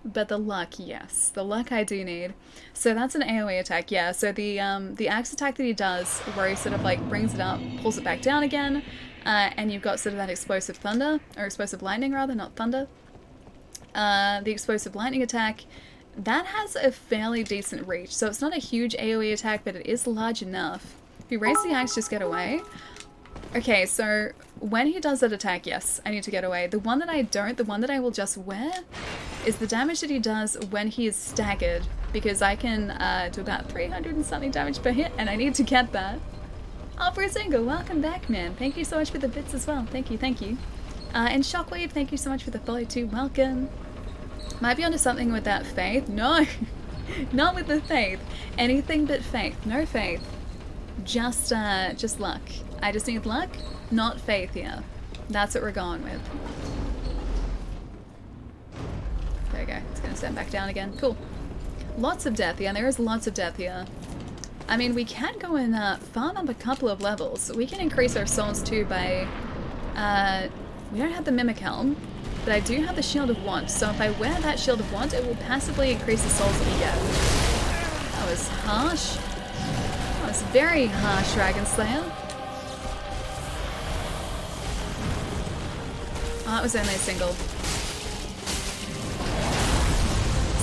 But the luck, yes. The luck I do need. So that's an AoE attack, yeah. So the axe attack that he does, where he sort of like brings it up, pulls it back down again, and you've got sort of that explosive thunder, or explosive lightning rather, not thunder. The explosive lightning attack, that has a fairly decent reach. So it's not a huge AoE attack, but it is large enough. If you raise the axe, just get away. Okay, so when he does that attack, yes, I need to get away. The one that I don't, the one that I will just wear, is the damage that he does when he is staggered, because I can do about 300 and something damage per hit, and I need to get that. Oh, Brizinga, welcome back, man. Thank you so much for the bits as well. Thank you, thank you. And Shockwave, thank you so much for the follow too. Welcome. Might be onto something with that faith. No, not with the faith. Anything but faith. No faith. Just luck. I just need luck, not faith here. That's what we're going with. There we go. It's gonna stand back down again. Cool. Lots of death here. There is lots of death here. I mean, we can go and farm up a couple of levels. We can increase our souls too by... we don't have the Mimic Helm, but I do have the Shield of Want. So if I wear that Shield of Want, it will passively increase the souls that we get. That was harsh. That was very harsh, Dragon Slayer. Oh, that was only a single.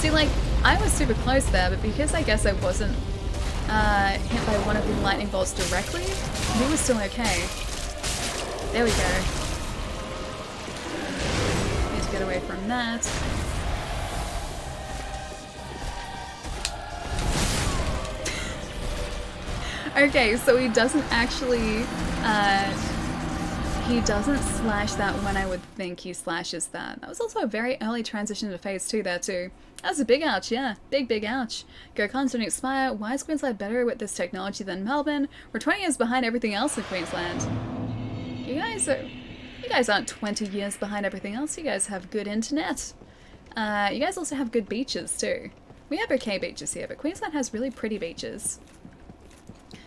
See, like, I was super close there, but because I guess I wasn't hit by one of the lightning bolts directly, we were still okay. There we go. Need to get away from that. Okay, so he doesn't actually, he doesn't slash that when I would think he slashes that. That was also a very early transition to phase 2 there too. That was a big ouch, yeah. Big ouch. Gokons don't expire. Why is Queensland better with this technology than Melbourne? We're 20 years behind everything else in Queensland. You guys aren't 20 years behind everything else. You guys have good internet. You guys also have good beaches too. We have okay beaches here, but Queensland has really pretty beaches.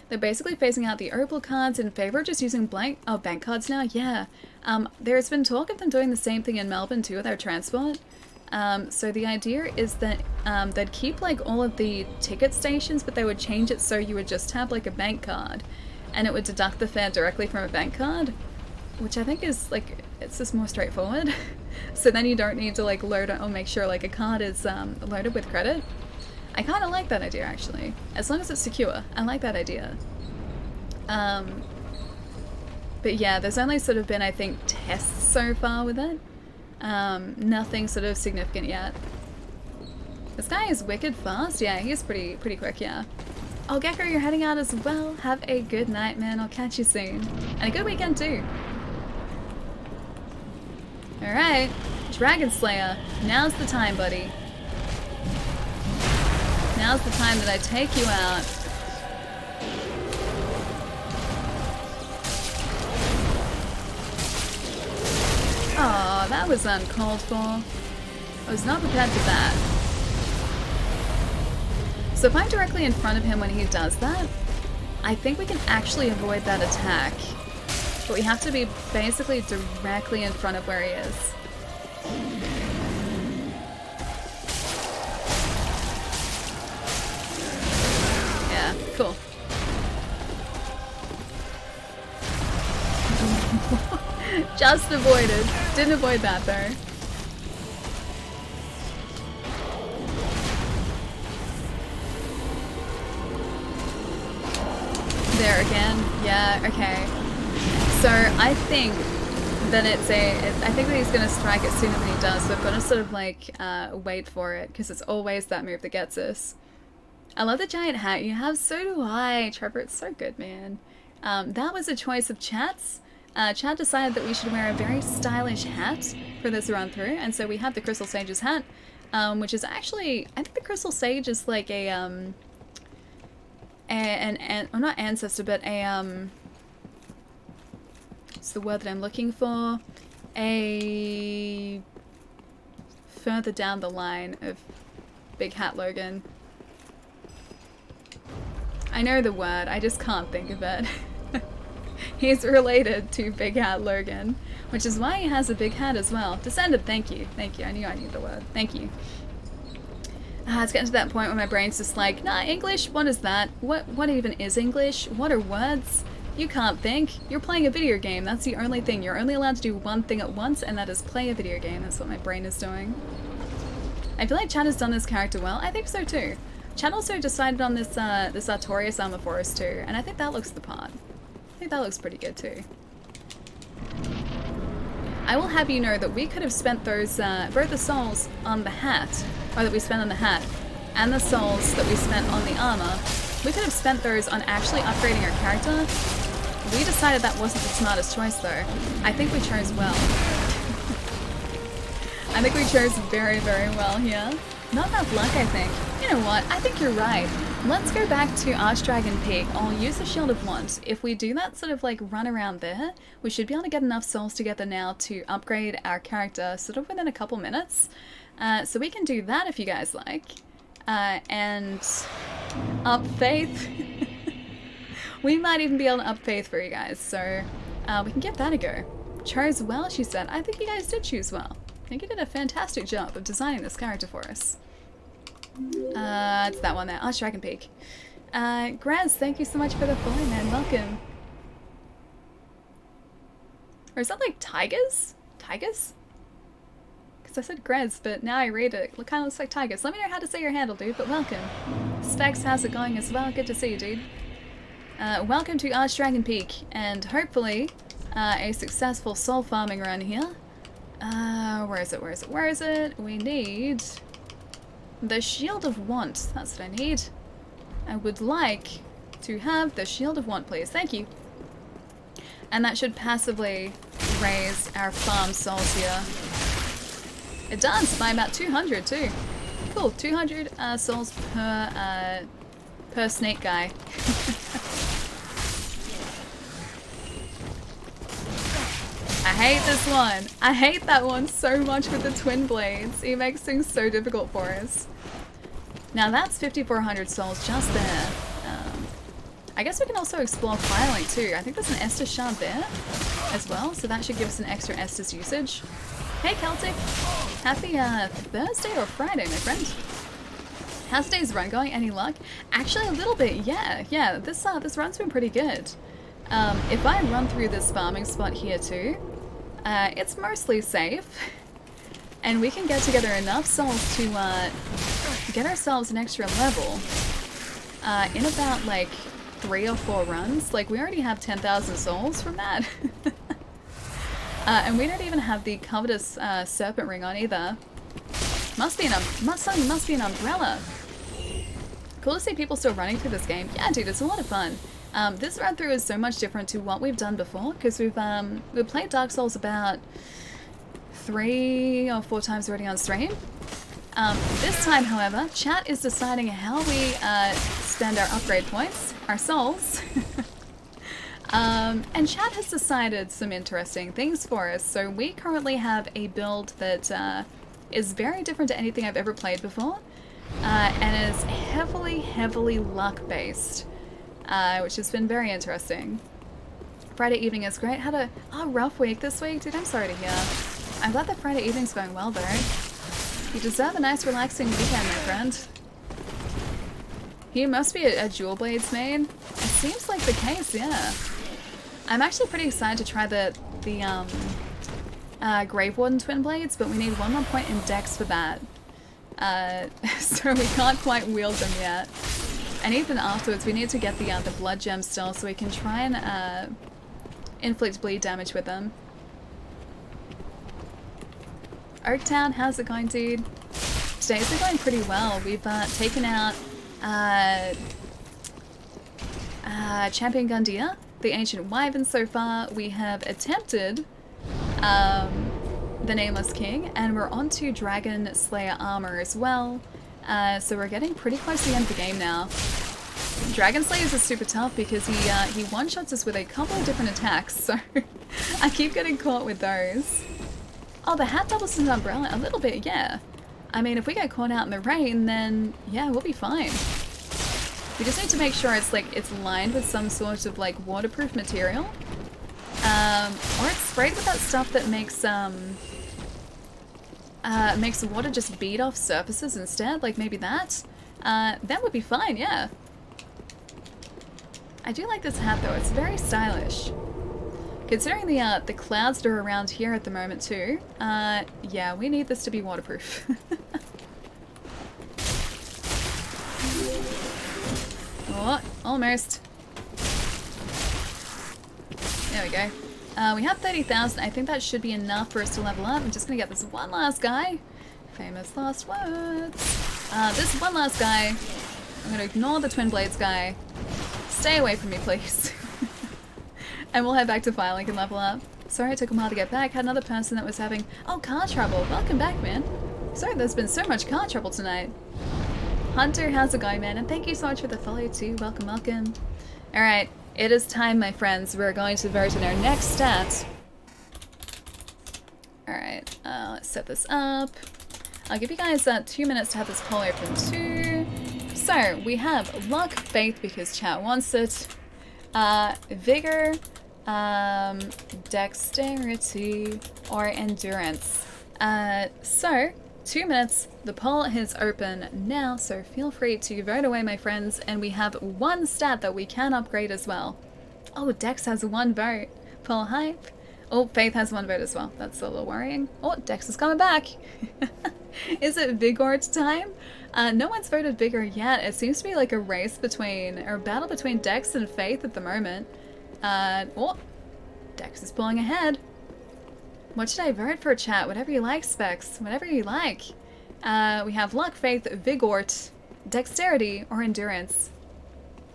They're basically phasing out the Opal cards in favour of just using bank cards now. Yeah. There's been talk of them doing the same thing in Melbourne too with their transport. So the idea is that they'd keep like all of the ticket stations, but they would change it so you would just have like a bank card, and it would deduct the fare directly from a bank card, which I think is like, it's just more straightforward. So then you don't need to like load it or make sure like a card is loaded with credit. I kind of like that idea actually, as long as it's secure. I like that idea. But yeah, there's only sort of been, I think, tests so far with it. Nothing sort of significant yet. This guy is wicked fast. Yeah, he's pretty quick, yeah. Oh, Gecko, you're heading out as well. Have a good night, man. I'll catch you soon. And a good weekend too. Alright, Dragon Slayer. Now's the time, buddy. Now's the time that I take you out. Oh, that was uncalled for. I was not prepared for that. So if I'm directly in front of him when he does that, I think we can actually avoid that attack. But we have to be basically directly in front of where he is. Yeah, cool. Just avoided. Didn't avoid that though. There again. Yeah, okay. So I think that I think that he's going to strike it sooner than he does, so I've got to sort of like wait for it, because it's always that move that gets us. I love the giant hat you have, so do I. Trevor, it's so good, man. That was a choice of Chat's. Chad decided that we should wear a very stylish hat for this run through, and so we have the Crystal Sage's hat, which is actually, I think the Crystal Sage is like a, well, not ancestor, but a, it's the word that I'm looking for, a further down the line of Big Hat Logan. I know the word, I just can't think of it. He's related to Big Hat Logan, which is why he has a big hat as well. Descended, thank you. Thank you. I knew I knew the word. Thank you. It's getting to that point where my brain's just like, nah, English, what is that? What even is English? What are words? You can't think. You're playing a video game. That's the only thing. You're only allowed to do one thing at once, and that is play a video game. That's what my brain is doing. I feel like Chad has done this character well. I think so too. Chad also decided on this this Artorias armor for us too, and I think that looks the part. I think that looks pretty good too. I will have you know that we could have spent those both the souls on the hat, or that we spent on the hat, and the souls that we spent on the armor. We could have spent those on actually upgrading our character. We decided that wasn't the smartest choice though. I think we chose well. I think we chose very, very well here. Not enough luck, I think. You know what? I think you're right. Let's go back to Archdragon Peak. I'll use the Shield of Want. If we do that sort of like run around there, we should be able to get enough souls together now to upgrade our character sort of within a couple minutes. So we can do that if you guys like. And up Faith. We might even be able to up Faith for you guys. So we can give that a go. Chose well, she said. I think you guys did choose well. I think you did a fantastic job of designing this character for us. It's that one there. Archdragon Peak. Graz, thank you so much for the follow, man. Welcome. Or is that like tigers? Tigers? Because I said Graz, but now I read it. It kind of looks like tigers. Let me know how to say your handle, dude, but welcome. Specs, how's it going as well? Good to see you, dude. Welcome to Archdragon Peak, and hopefully a successful soul farming run here. Where is it? Where is it? Where is it? We need the Shield of Want. That's what I need. I would like to have the Shield of Want, please. Thank you. And that should passively raise our farm souls here. It does, by about 200 too. Cool, 200 souls per snake guy. I hate this one. I hate that one so much with the twin blades. He makes things so difficult for us. Now that's 5,400 souls just there. I guess we can also explore Firelight too. I think there's an Estus shard there as well, so that should give us an extra Estus usage. Hey Celtic! Happy Thursday or Friday, my friend. How's today's run going? Any luck? Actually a little bit, yeah. This run's been pretty good. If I run through this farming spot here too, it's mostly safe. And we can get together enough souls to get ourselves an extra level in about like 3 or 4 runs. Like we already have 10,000 souls from that. And we don't even have the covetous serpent ring on either. Must be an umbrella. Cool to see people still running through this game. Yeah, dude, it's a lot of fun. This run through is so much different to what we've done before because we've played Dark Souls about 3 or 4 times already on stream. This time, however, chat is deciding how we spend our upgrade points, our souls. And chat has decided some interesting things for us. So we currently have a build that is very different to anything I've ever played before, and is heavily luck-based, which has been very interesting. Friday evening is great. Had a rough week this week, dude. I'm sorry to hear. I'm glad that Friday evening's going well, though. You deserve a nice, relaxing weekend, my friend. He must be a dual blades main. It seems like the case, yeah. I'm actually pretty excited to try the Grave Warden twin blades, but we need 1 more point in dex for that. So we can't quite wield them yet. And even afterwards, we need to get the blood gem still, so we can try and inflict bleed damage with them. Oaktown, how's it going, dude? Today's been going pretty well. We've taken out Champion Gundia, the Ancient Wyvern so far. We have attempted the Nameless King, and we're on to Dragon Slayer armor as well. So we're getting pretty close to the end of the game now. Dragon Slayers is super tough because he one-shots us with a couple of different attacks, so I keep getting caught with those. Oh, the hat doubles as an umbrella? A little bit, yeah. I mean, if we get caught out in the rain, then yeah, we'll be fine. We just need to make sure it's lined with some sort of like waterproof material. Or it's sprayed with that stuff that makes makes the water just bead off surfaces instead, like maybe that. That would be fine, yeah. I do like this hat though, it's very stylish. Considering the clouds that are around here at the moment too, yeah, we need this to be waterproof. Oh, almost. There we go. We have 30,000. I think that should be enough for us to level up. I'm just gonna get this one last guy. Famous last words. This one last guy. I'm gonna ignore the Twin Blades guy. Stay away from me, please. And we'll head back to Firelink and level up. Sorry it took a while to get back. Had another person that was having... Oh, car trouble. Welcome back, man. Sorry there's been so much car trouble tonight. Hunter, how's it going, man? And thank you so much for the follow, too. Welcome, welcome. Alright, it is time, my friends. We're going to vote in our next stat. Alright, let's set this up. I'll give you guys 2 minutes to have this poll open, too. So, we have luck, faith, because chat wants it. Vigor, dexterity, or endurance. So, 2 minutes. The poll is open now, so feel free to vote away, my friends. And we have one stat that we can upgrade as well. Oh, Dex has 1 vote. Poll hype. Oh, Faith has 1 vote as well. That's a little worrying. Oh, Dex is coming back. Is it Vigor time? No one's voted Vigor yet. It seems to be like a race between, or a battle between Dex and Faith at the moment. Oh, Dex is pulling ahead. What should I vote for, chat? Whatever you like, Specs. Whatever you like. We have luck, faith, vigort, dexterity, or endurance.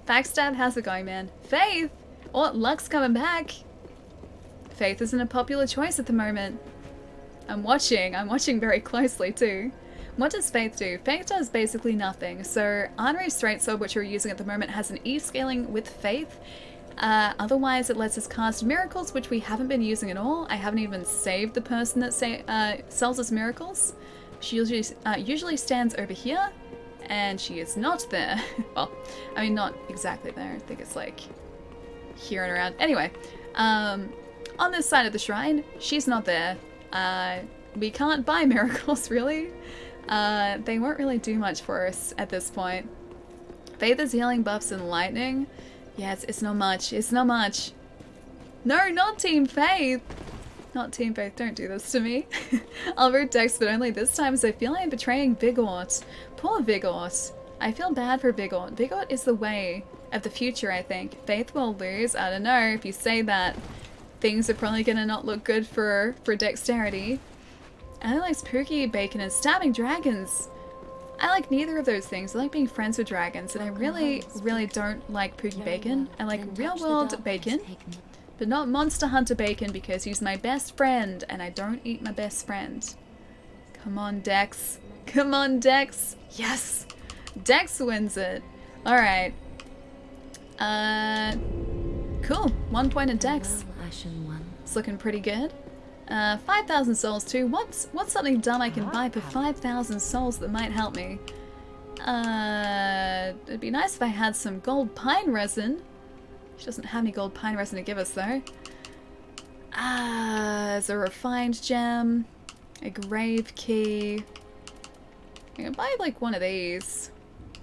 Fagstat, how's it going, man? Faith! Oh, luck's coming back. Faith isn't a popular choice at the moment. I'm watching very closely too. What does Faith do? Faith does basically nothing. So Honorary Straight Sword, which we're using at the moment, has an E scaling with Faith. Otherwise, it lets us cast miracles, which we haven't been using at all. I haven't even saved the person that sells us miracles. She usually stands over here, and she is not there. Well, I mean, not exactly there. I think it's like here and around. Anyway, on this side of the shrine, she's not there. We can't buy miracles, really. They won't really do much for us at this point. Faith is healing buffs and lightning. Yeah, it's not much. It's not much. No, not Team Faith. Not Team Faith. Don't do this to me. I'll root Dex, but only this time, so I feel I'm betraying Vigort. Poor Vigort. I feel bad for Vigort. Vigort is the way of the future, I think. Faith will lose. I don't know. If you say that, things are probably gonna not look good for dexterity. I like Pookie Bacon and stabbing dragons. I like neither of those things. I like being friends with dragons, and I really, really don't like Pookie Bacon. I like real world bacon, but not Monster Hunter bacon because he's my best friend, and I don't eat my best friend. Come on, Dex. Come on, Dex. Yes! Dex wins it. Alright. Cool. 1 point in Dex. It's looking pretty good. 5,000 souls too. What's something dumb I can buy for 5,000 souls that might help me? It'd be nice if I had some gold pine resin. She doesn't have any gold pine resin to give us though. There's a refined gem, a grave key. I'm gonna buy like one of these.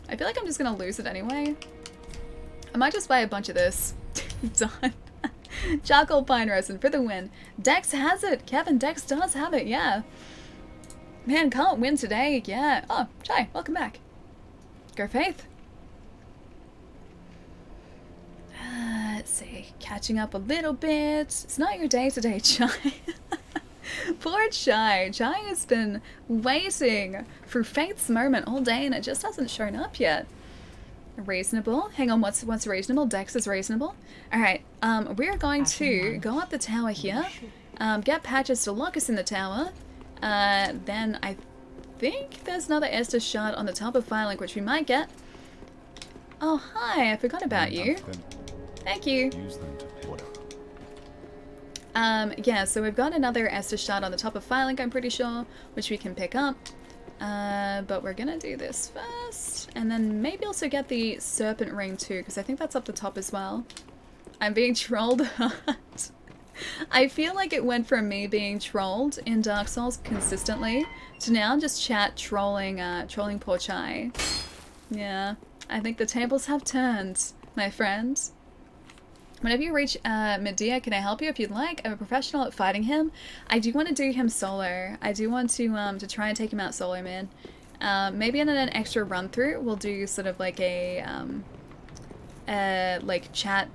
I feel like I'm just gonna lose it anyway. I might just buy a bunch of this. Done. Charcoal pine resin for the win. Dex has it. Kevin, Dex does have it, yeah. Man, can't win today, yeah. Oh, Chai, welcome back. Go Faith. Let's see. Catching up a little bit. It's not your day today, Chai. Poor Chai. Chai has been waiting for Faith's moment all day and it just hasn't shown up yet. Reasonable. Hang on, what's reasonable? Dex is reasonable. Alright, we're going to go up the tower here, get Patches to lock us in the tower, then I think there's another Estus shard on the top of Firelink, which we might get. Oh, hi, I forgot about you. Thank you. Yeah, so we've got another Estus shard on the top of Firelink, I'm pretty sure, which we can pick up. But we're gonna do this first, and then maybe also get the serpent ring too, because I think that's up the top as well. I'm being trolled hard. I feel like it went from me being trolled in Dark Souls consistently to now just chat trolling poor Chai. Yeah, I think the tables have turned, my friend. Whenever you reach Medea, can I help you if you'd like? I'm a professional at fighting him. I do want to do him solo. I do want to try and take him out solo, man. Maybe in an extra run through, we'll do sort of like a like chat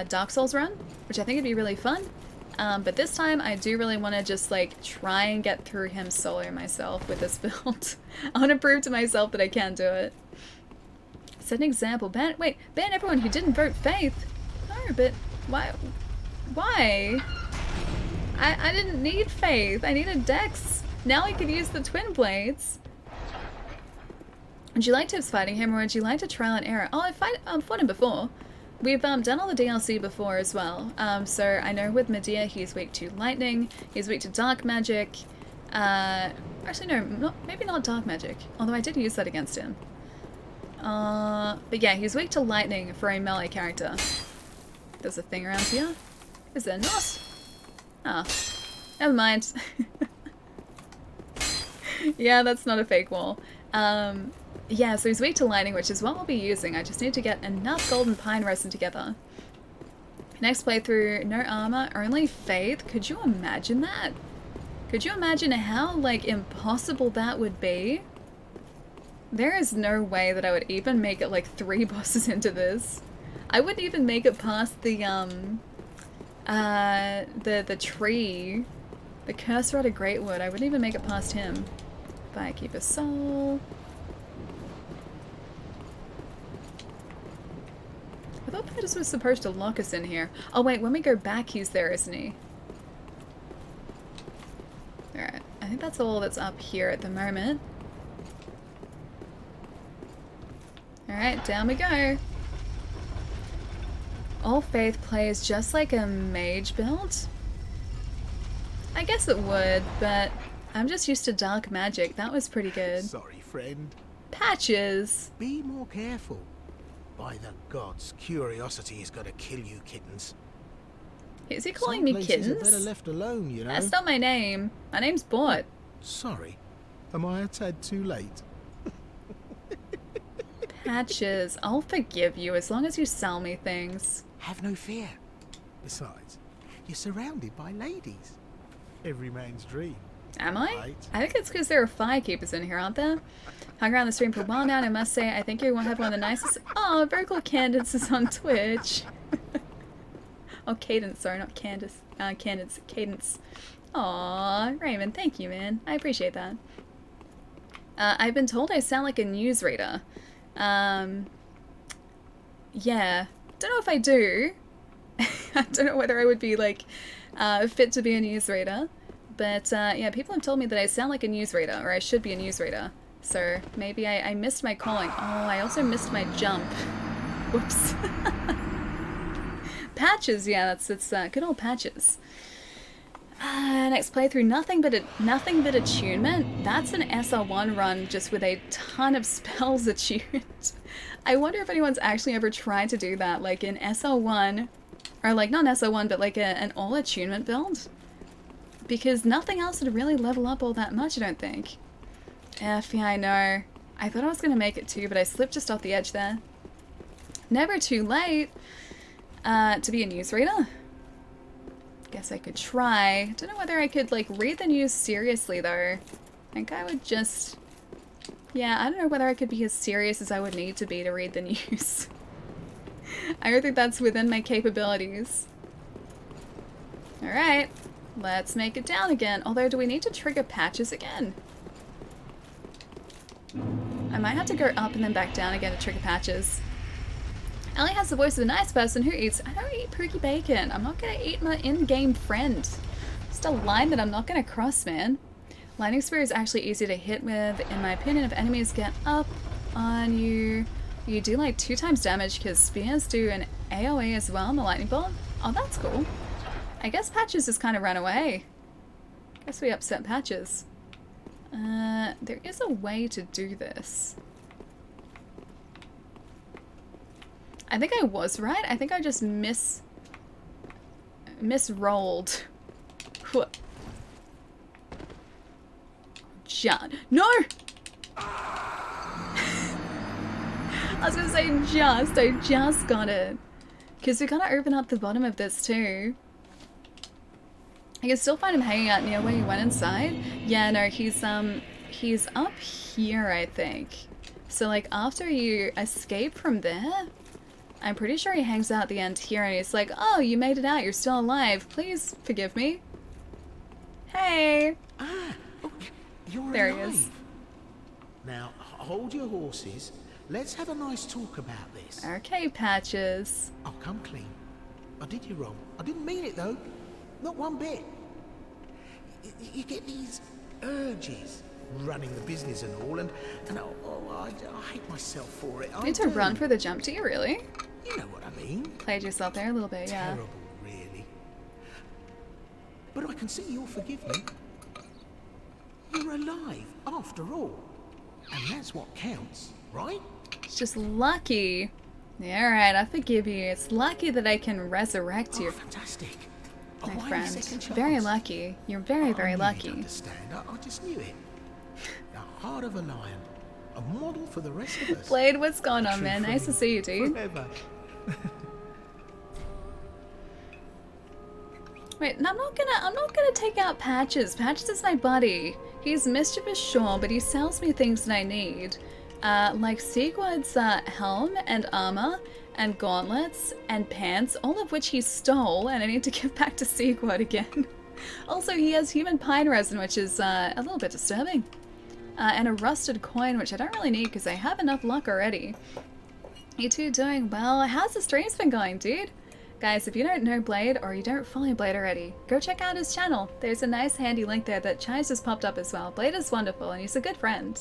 Dark Souls run, which I think would be really fun. But this time, I do really want to just like try and get through him solo myself with this build. I want to prove to myself that I can do it. Set an example. Ban everyone who didn't vote Faith. No, but why? Why? I didn't need Faith. I needed Dex. Now I could use the twin blades. Would you like tips fighting him, or would you like to trial and error? Oh, I've fought him before. We've done all the DLC before as well. So I know with Medea, he's weak to lightning. He's weak to dark magic. Actually, no, maybe not dark magic. Although I did use that against him. But yeah, he's weak to lightning for a melee character. There's a thing around here. Is there not? Ah, never mind. Yeah, that's not a fake wall. Yeah, so he's weak to lightning, which is what we'll be using. I just need to get enough golden pine resin together. Next playthrough, no armor, only faith. Could you imagine that? Could you imagine how, like, impossible that would be? There is no way that I would even make it, like, 3 bosses into this. I wouldn't even make it past the tree. The Cursor Rod of Greatwood. I wouldn't even make it past him. Firekeeper Soul. I thought Pettis was supposed to lock us in here. Oh wait, when we go back he's there, isn't he? Alright, I think that's all that's up here at the moment. Alright, down we go. All Faith plays just like a mage build? I guess it would, but I'm just used to dark magic. That was pretty good.
Sorry, friend.
Patches!
Be more careful. By the gods, curiosity is gonna kill you, kittens.
Is he calling
Some
me
places
kittens?
are better left alone, you know.
That's not my name. My name's Bort.
Sorry. Am I a tad too late?
Patches, I'll forgive you as long as you sell me things.
Have no fear. Besides, you're surrounded by ladies. Every man's dream.
Am I?
Right.
I think it's because there are firekeepers in here, aren't there? Hung around the stream for a while now, and I must say, I think you have one of the nicest... Oh, Vocal Cadence is on Twitch. Oh, Cadence, sorry, not Candace. Cadence, Cadence. Aww, Raymond, thank you, man. I appreciate that. I've been told I sound like a newsreader. Yeah. Don't know if I do. I don't know whether I would be, like, fit to be a newsreader. But, yeah, people have told me that I sound like a newsreader, or I should be a newsreader. So, maybe I missed my calling. Oh, I also missed my jump. Whoops. Patches, yeah, it's good old Patches. Next playthrough, nothing but attunement. That's an SR1 run just with a ton of spells attuned. I wonder if anyone's actually ever tried to do that, like in SR1, or like not SR1, but like an all attunement build. Because nothing else would really level up all that much, I don't think. Yeah, I know. I thought I was gonna make it too, but I slipped just off the edge there. Never too late to be a newsreader. Guess I could try. Don't know whether I could like read the news seriously though. I think I would just... Yeah, I don't know whether I could be as serious as I would need to be to read the news. I don't think that's within my capabilities. Alright, let's make it down again. Although, do we need to trigger Patches again? I might have to go up and then back down again to trigger Patches. Ellie has the voice of a nice person who eats... I don't eat Pookie Bacon. I'm not gonna eat my in-game friend. Just a line that I'm not gonna cross, man. Lightning Spear is actually easy to hit with. In my opinion, if enemies get up on you, you do like 2 times damage because spears do an AoE as well in the lightning bolt. Oh, that's cool. I guess Patches just kind of ran away. Guess we upset Patches. There is a way to do this. I think I was right. I think I just misrolled. John. No! I was gonna say I just got it. Because we gotta open up the bottom of this too. I can still find him hanging out near where you went inside. Yeah, no, he's up here, I think. So like after you escape from there, I'm pretty sure he hangs out at the end here and he's like, oh, you made it out, you're still alive. Please forgive me. Hey.
Ah, okay. You're
There
alive.
he is.
Now, hold your horses. Let's have a nice talk about this.
Okay, Patches.
I'll come clean. I did you wrong. I didn't mean it, though. Not one bit. You get these urges, running the business and all, and I hate myself for it.
You need to run for the jump, do you really?
You know what I mean.
Played yourself there a little bit, yeah.
Terrible, really. But I can see you'll forgive me. You're alive, after all. And that's what counts, right?
It's just lucky. Yeah, alright, I forgive you. It's lucky that I can resurrect you,
Fantastic.
my
Why
friend.
a second chance?
Very lucky. You're very, very
I knew
lucky.
you'd understand. I just knew it. The heart of a lion. A model for the rest of us.
Blade, what's going on,
True
man?
for
Nice
me.
to see you, dude.
Forever.
Wait, no, I'm not gonna take out Patches. Patches is my buddy. He's mischievous, sure, but he sells me things that I need. Like Sigurd's helm and armor and gauntlets and pants, all of which he stole, and I need to give back to Sigurd again. Also, he has human pine resin, which is a little bit disturbing. And a rusted coin, which I don't really need because I have enough luck already. You two doing well? How's the streams been going, dude? Guys, if you don't know Blade or you don't follow Blade already, go check out his channel. There's a nice handy link there that Chai's just popped up as well. Blade is wonderful and he's a good friend.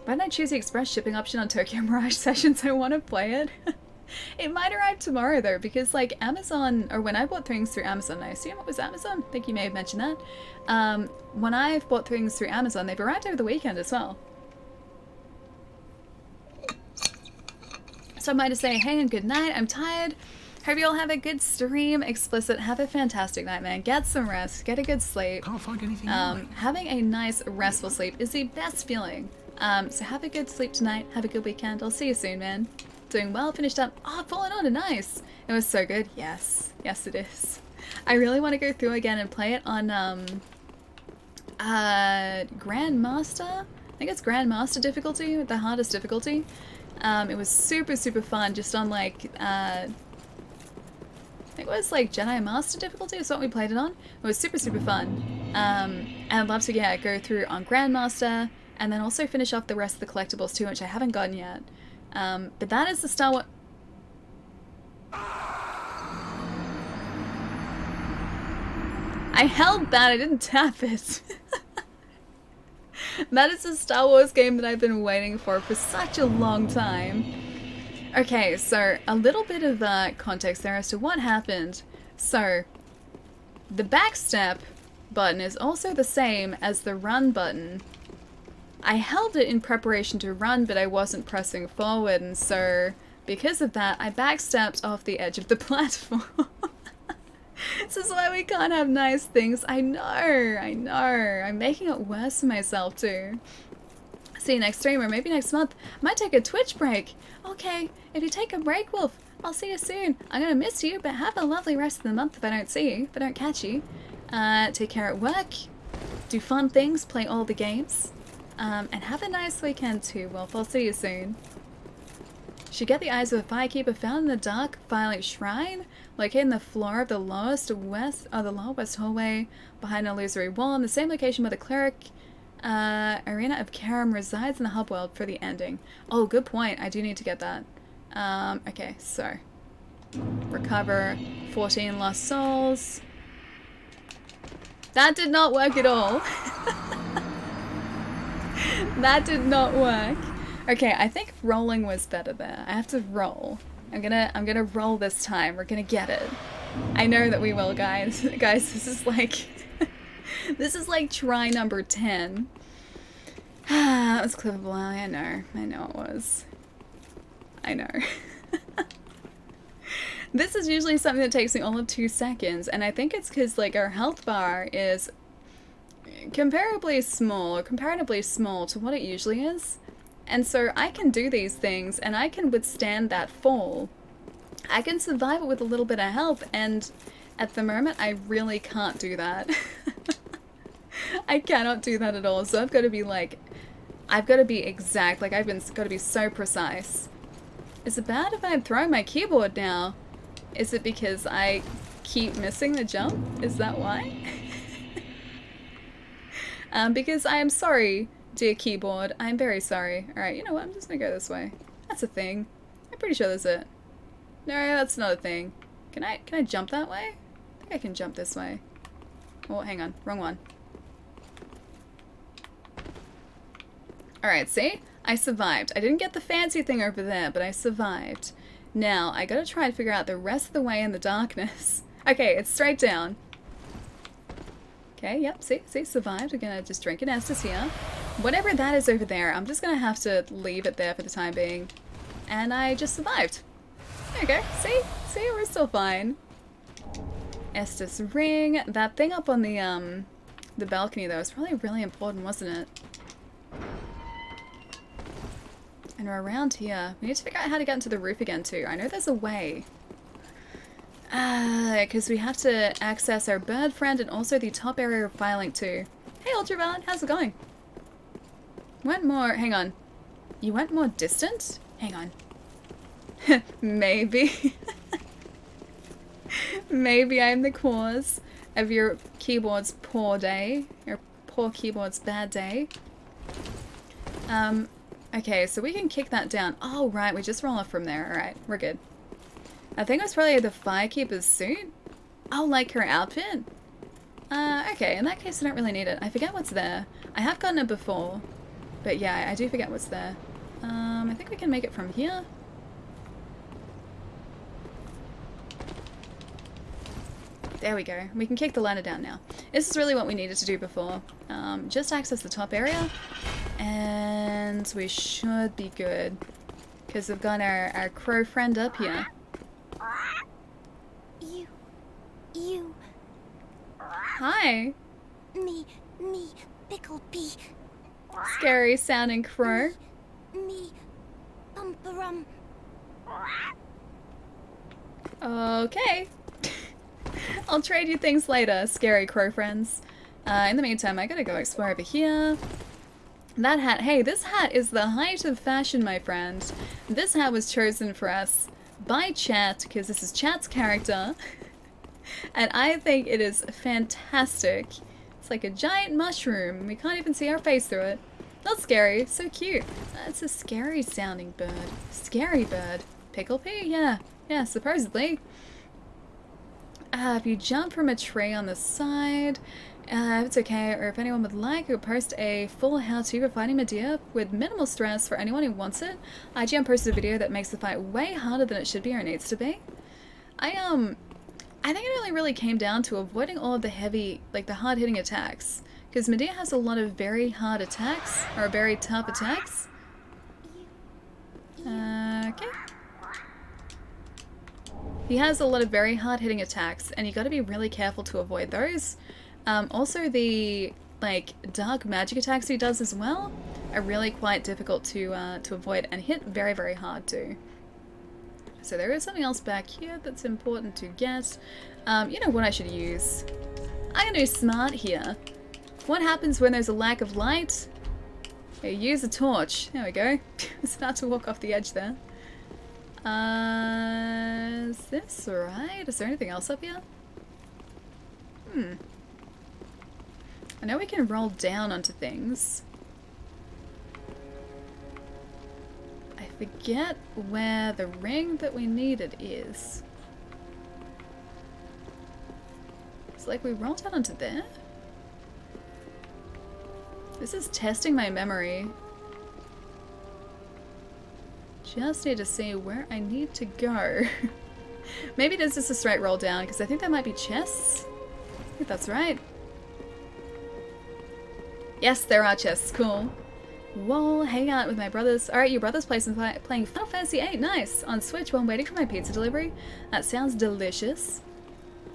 Why didn't I choose the express shipping option on Tokyo Mirage Sessions? I want to play it. It might arrive tomorrow though, because like Amazon, or when I bought things through Amazon, I assume it was Amazon, I think you may have mentioned that. When I've bought things through Amazon, they've arrived over the weekend as well. So I might just say, hey and good night, I'm tired. Hope you all have a good stream. Explicit, have a fantastic night, man. Get some rest, get a good sleep.
Can't find anything right.
Having a nice restful sleep is the best feeling. So have a good sleep tonight, have a good weekend. I'll see you soon, man. Doing well, finished up. Oh, Fallen Order, nice. It was so good. Yes, yes it is. I really want to go through again and play it on Grandmaster. I think it's Grandmaster difficulty, the hardest difficulty. It was super fun, just on like I think it was like Jedi Master difficulty is what we played it on. It was super fun. And I'd love to go through on Grandmaster and then also finish off the rest of the collectibles too, which I haven't gotten yet. But that is the Star Wars. I held that, I didn't tap it. That is a Star Wars game that I've been waiting for such a long time. Okay, so a little bit of context there as to what happened. So, the backstep button is also the same as the run button. I held it in preparation to run, but I wasn't pressing forward, and so because of that, I backstepped off the edge of the platform. This is why we can't have nice things. I know. I'm making it worse for myself too. See you next stream, or maybe next month. Might take a Twitch break. Okay, if you take a break, Wolf, I'll see you soon. I'm gonna miss you, but have a lovely rest of the month if I don't see you, if I don't catch you. Take care at work, do fun things, play all the games, and have a nice weekend too, Wolf. I'll see you soon. Should get the eyes of a firekeeper found in the dark firelight shrine, located in the floor of the lower west hallway behind an illusory wall, in the same location where the cleric Arena of Karam resides in the hub world for the ending. Oh, good point. I do need to get that. Okay, so recover 14 lost souls. That did not work at all. That did not work. Okay, I think rolling was better there. I have to roll. I'm gonna roll this time. We're gonna get it. I know that we will, guys. Guys, this is like this is like try number 10. That was clippable. I know it was. I know. This is usually something that takes me all of 2 seconds, and I think it's because, like, our health bar is comparatively small to what it usually is. And so I can do these things, and I can withstand that fall. I can survive it with a little bit of health, and at the moment, I really can't do that. I cannot do that at all, so I've got to be like, I've got to be exact, like I've got to be so precise. Is it bad if I'm throwing my keyboard now? Is it because I keep missing the jump? Is that why? Because I am sorry, dear keyboard. I'm very sorry. Alright, you know what? I'm just gonna go this way. That's a thing. I'm pretty sure that's it. No, that's not a thing. Can I jump that way? I think I can jump this way. Oh, hang on. Wrong one. Alright, see? I survived. I didn't get the fancy thing over there, but I survived. Now, I gotta try and figure out the rest of the way in the darkness. Okay, it's straight down. Okay, yep, see, survived. We're gonna just drink an Estus here. Whatever that is over there, I'm just gonna have to leave it there for the time being. And I just survived. There we go, see, we're still fine. Estus ring. That thing up on the balcony though is probably really important, wasn't it? And we're around here. We need to figure out how to get into the roof again too. I know there's a way. Because we have to access our bird friend and also the top area of Firelink too. Hey Ultraviolet, how's it going? Hang on. You went more distant? Hang on. Maybe. Maybe I'm the cause of your keyboard's poor day. Your poor keyboard's bad day. Okay, so we can kick that down. Oh, right, we just roll off from there. Alright, we're good. I think it was probably the Firekeeper's suit. Oh, like her outfit? Okay, in that case I don't really need it. I forget what's there. I have gotten it before. But yeah, I do forget what's there. I think we can make it from here. There we go. We can kick the ladder down now. This is really what we needed to do before. Just access the top area. And we should be good. Because we've got our crow friend up here.
You.
Hi.
Me, pickle pea.
Scary sounding crow.
Me, bumperum.
Okay. I'll trade you things later, scary crow friends. In the meantime, I gotta go explore over here. That hat, hey, this hat is the height of fashion, my friend. This hat was chosen for us by Chat, because this is Chat's character. And I think it is fantastic. It's like a giant mushroom. We can't even see our face through it. Not scary, so cute. That's a scary sounding bird. Scary bird. Pickle pea? Yeah, supposedly. If you jump from a tree on the side, if it's okay, or if anyone would like, we'll post a full how-to for fighting Medea with minimal stress for anyone who wants it. IGN posted a video that makes the fight way harder than it should be or needs to be. I think it really came down to avoiding all of the heavy, like the hard-hitting attacks. Because Medea has a lot of very hard attacks, or very tough attacks. Okay. He has a lot of very hard-hitting attacks, and you gotta be really careful to avoid those. Also the, like, dark magic attacks he does as well are really quite difficult to avoid and hit very hard too. So there is something else back here that's important to get. You know what I should use? I'm gonna do smart here. What happens when there's a lack of light? Okay, use a torch. There we go. I was about to walk off the edge there. Is this right? Is there anything else up here? I know we can roll down onto things. I forget where the ring that we needed is. It's like we rolled down onto there. This is testing my memory. Just need to see where I need to go. Maybe it is just a straight roll down, because I think that might be chests. I think that's right. Yes, there are chests. Cool. Whoa, hang out with my brothers. Alright, your brother's playing Final Fantasy VIII. Nice! On Switch while I'm waiting for my pizza delivery. That sounds delicious.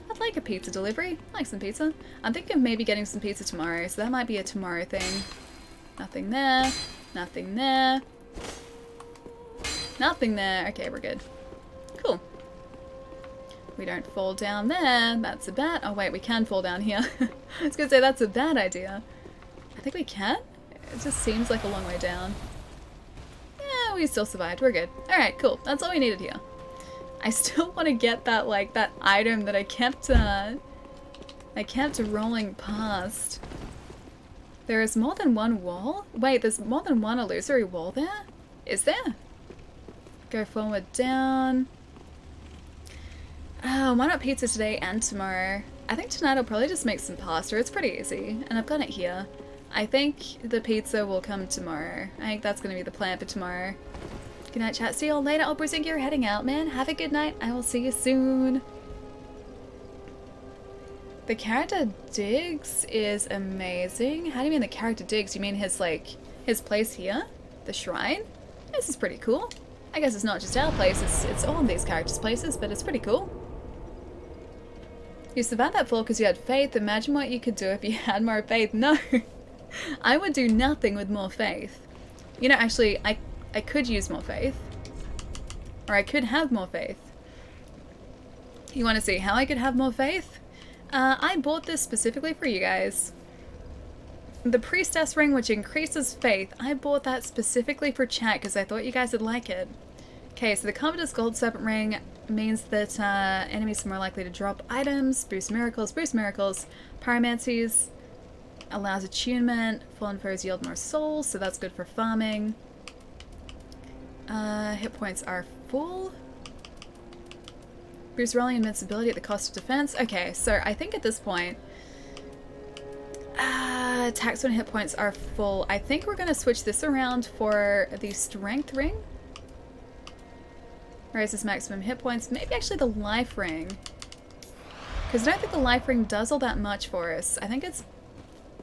I'd like a pizza delivery. I like some pizza. I'm thinking of maybe getting some pizza tomorrow, so that might be a tomorrow thing. Nothing there. Nothing there. Nothing there. Okay, we're good. Cool. We don't fall down there. That's a bad... Oh wait, we can fall down here. I was gonna say that's a bad idea. I think we can? It just seems like a long way down. Yeah, we still survived. We're good. Alright, cool. That's all we needed here. I still want to get that, like, that item that I kept rolling past. There is more than one wall? Wait, there's more than one illusory wall there? Is there? Go forward, down. Oh, why not pizza today and tomorrow? I think tonight I'll probably just make some pasta. It's pretty easy. And I've got it here. I think the pizza will come tomorrow. I think that's going to be the plan for tomorrow. Good night, chat. See you all later. Oh, Bruzink, you're heading out, man. Have a good night. I will see you soon. The character digs is amazing. How do you mean the character digs? You mean his, like, his place here? The shrine? This is pretty cool. I guess it's not just our place. It's all of these characters' places, but it's pretty cool. You survived that fall because you had faith. Imagine what you could do if you had more faith. No. I would do nothing with more faith. You know, actually, I could use more faith. Or I could have more faith. You want to see how I could have more faith? I bought this specifically for you guys. The Priestess Ring, which increases faith. I bought that specifically for chat because I thought you guys would like it. Okay, so the Commodus Gold Serpent Ring means that enemies are more likely to drop items, boost miracles, pyromancies, allows attunement, fallen foes yield more souls, so that's good for farming. Hit points are full. Boost rolling invincibility at the cost of defense. Okay, so I think at this point, attacks when hit points are full. I think we're gonna switch this around for the Strength Ring. Raises maximum hit points. Maybe actually the Life Ring. Because I don't think the Life Ring does all that much for us. I think it's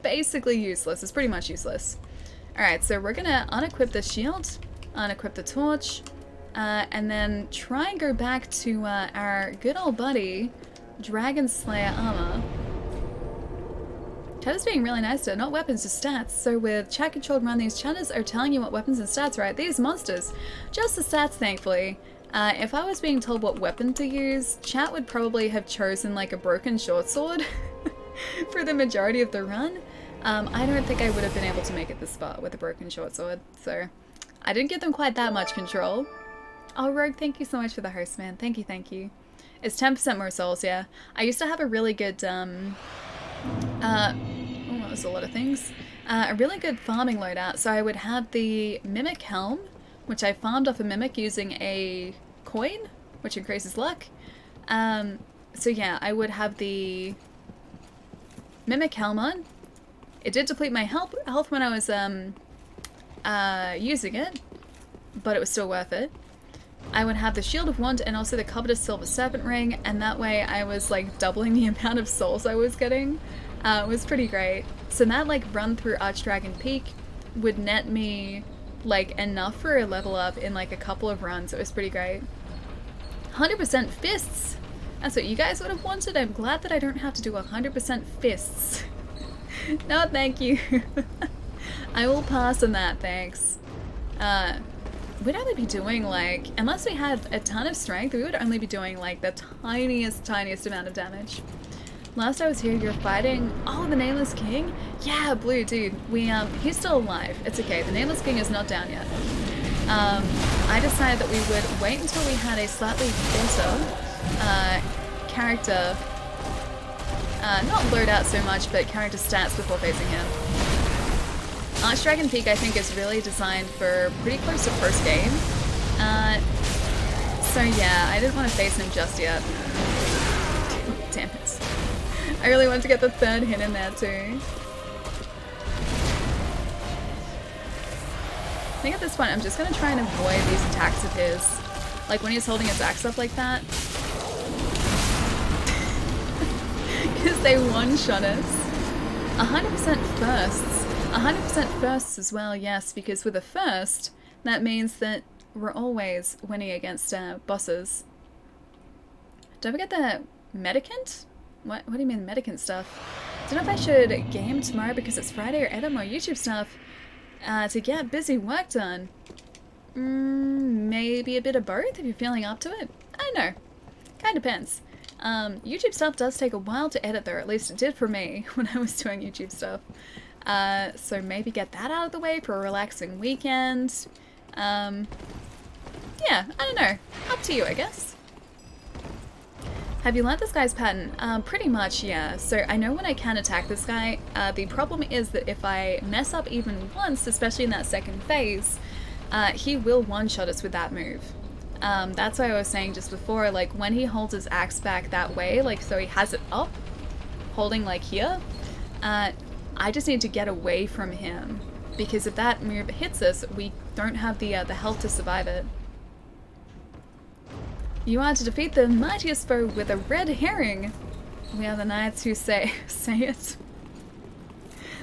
basically useless. It's pretty much useless. Alright, so we're gonna unequip the shield, unequip the torch, and then try and go back to our good old buddy, Dragon Slayer armor. Chat is being really nice to not weapons, just stats. So with chat controlled run, these chatters are telling you what weapons and stats are at. These monsters. Just the stats, thankfully. If I was being told what weapon to use, chat would probably have chosen like a broken short sword for the majority of the run. I don't think I would have been able to make it this far with a broken short sword, so I didn't give them quite that much control. Oh, Rogue, thank you so much for the host, man. Thank you, thank you. It's 10% more souls, yeah. I used to have a really good, oh, that was a lot of things. A really good farming loadout, so I would have the Mimic Helm, which I farmed off a Mimic using a coin, which increases luck. So yeah, I would have the Mimic Helm on. It did deplete my health when I was using it, but it was still worth it. I would have the Shield of Want and also the Covetous Silver Serpent Ring, and that way I was like doubling the amount of souls I was getting. It was pretty great. So that like run through Archdragon Peak would net me like enough for a level up in like a couple of runs. It was pretty great. 100% fists! That's what you guys would have wanted. I'm glad that I don't have to do 100% fists. No, thank you. I will pass on that, thanks. We'd only be doing like, unless we had a ton of strength, we would only be doing like the tiniest amount of damage. Last I was here, you're fighting, oh, the Nameless King? Yeah, Blue, dude, he's still alive. It's okay, the Nameless King is not down yet. I decided that we would wait until we had a slightly better character, not loadout so much, but character stats before facing him. Archdragon Peak, I think, is really designed for pretty close to first game. So yeah, I didn't want to face him just yet. Damn it. I really wanted to get the third hit in there too. I think at this point I'm just going to try and avoid these attacks of his. Like when he's holding his axe up like that. Because they one-shot us. 100% firsts. 100% firsts as well, yes, because with a first, that means that we're always winning against bosses. Don't forget the medicant? What do you mean medicant stuff? Don't know if I should game tomorrow because it's Friday or edit more YouTube stuff to get busy work done. Maybe a bit of both if you're feeling up to it. I don't know. Kind of depends. YouTube stuff does take a while to edit though, or at least it did for me when I was doing YouTube stuff. So maybe get that out of the way for a relaxing weekend. Yeah, I don't know. Up to you, I guess. Have you learnt this guy's pattern? Pretty much, yeah. So I know when I can attack this guy, the problem is that if I mess up even once, especially in that second phase, he will one-shot us with that move. That's why I was saying just before, like when he holds his axe back that way, like so he has it up, holding like here, I just need to get away from him, because if that move hits us, we don't have the health to survive it. You are to defeat the mightiest foe with a red herring. We are the knights who say it.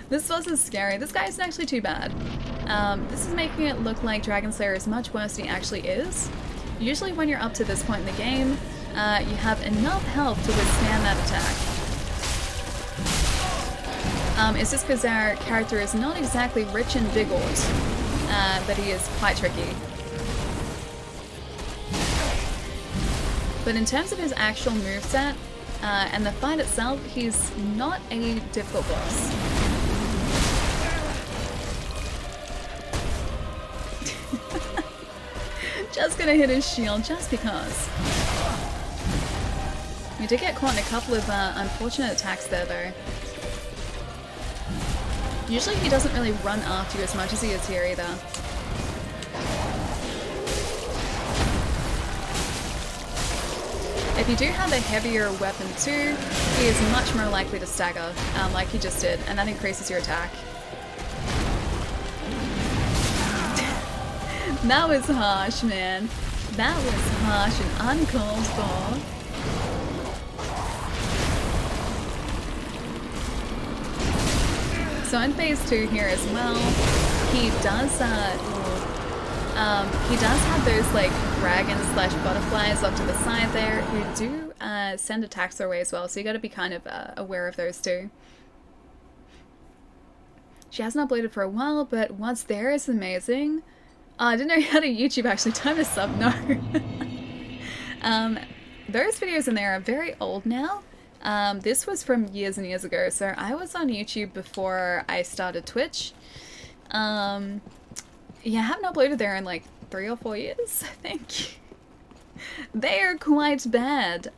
This boss is scary. This guy isn't actually too bad. This is making it look like Dragon Slayer is much worse than he actually is. Usually when you're up to this point in the game, you have enough health to withstand that attack. It's just because our character is not exactly rich in vigors, that he is quite tricky. But in terms of his actual moveset, and the fight itself, he's not a difficult boss. Just gonna hit his shield just because. We did get caught in a couple of unfortunate attacks there though. Usually he doesn't really run after you as much as he is here either. If you do have a heavier weapon too, he is much more likely to stagger, like he just did, and that increases your attack. That was harsh, man. That was harsh and uncalled for. So in phase 2 here as well, he does have those like dragons slash butterflies up to the side there who do send attacks our way as well, so you gotta be kind of aware of those too. She hasn't uploaded for a while, but what's there is amazing. I didn't know how to YouTube actually time this up, no. Those videos in there are very old now. This was from years and years ago, so I was on YouTube before I started Twitch. Yeah, I haven't uploaded there in like 3 or 4 years, I think. They are quite bad.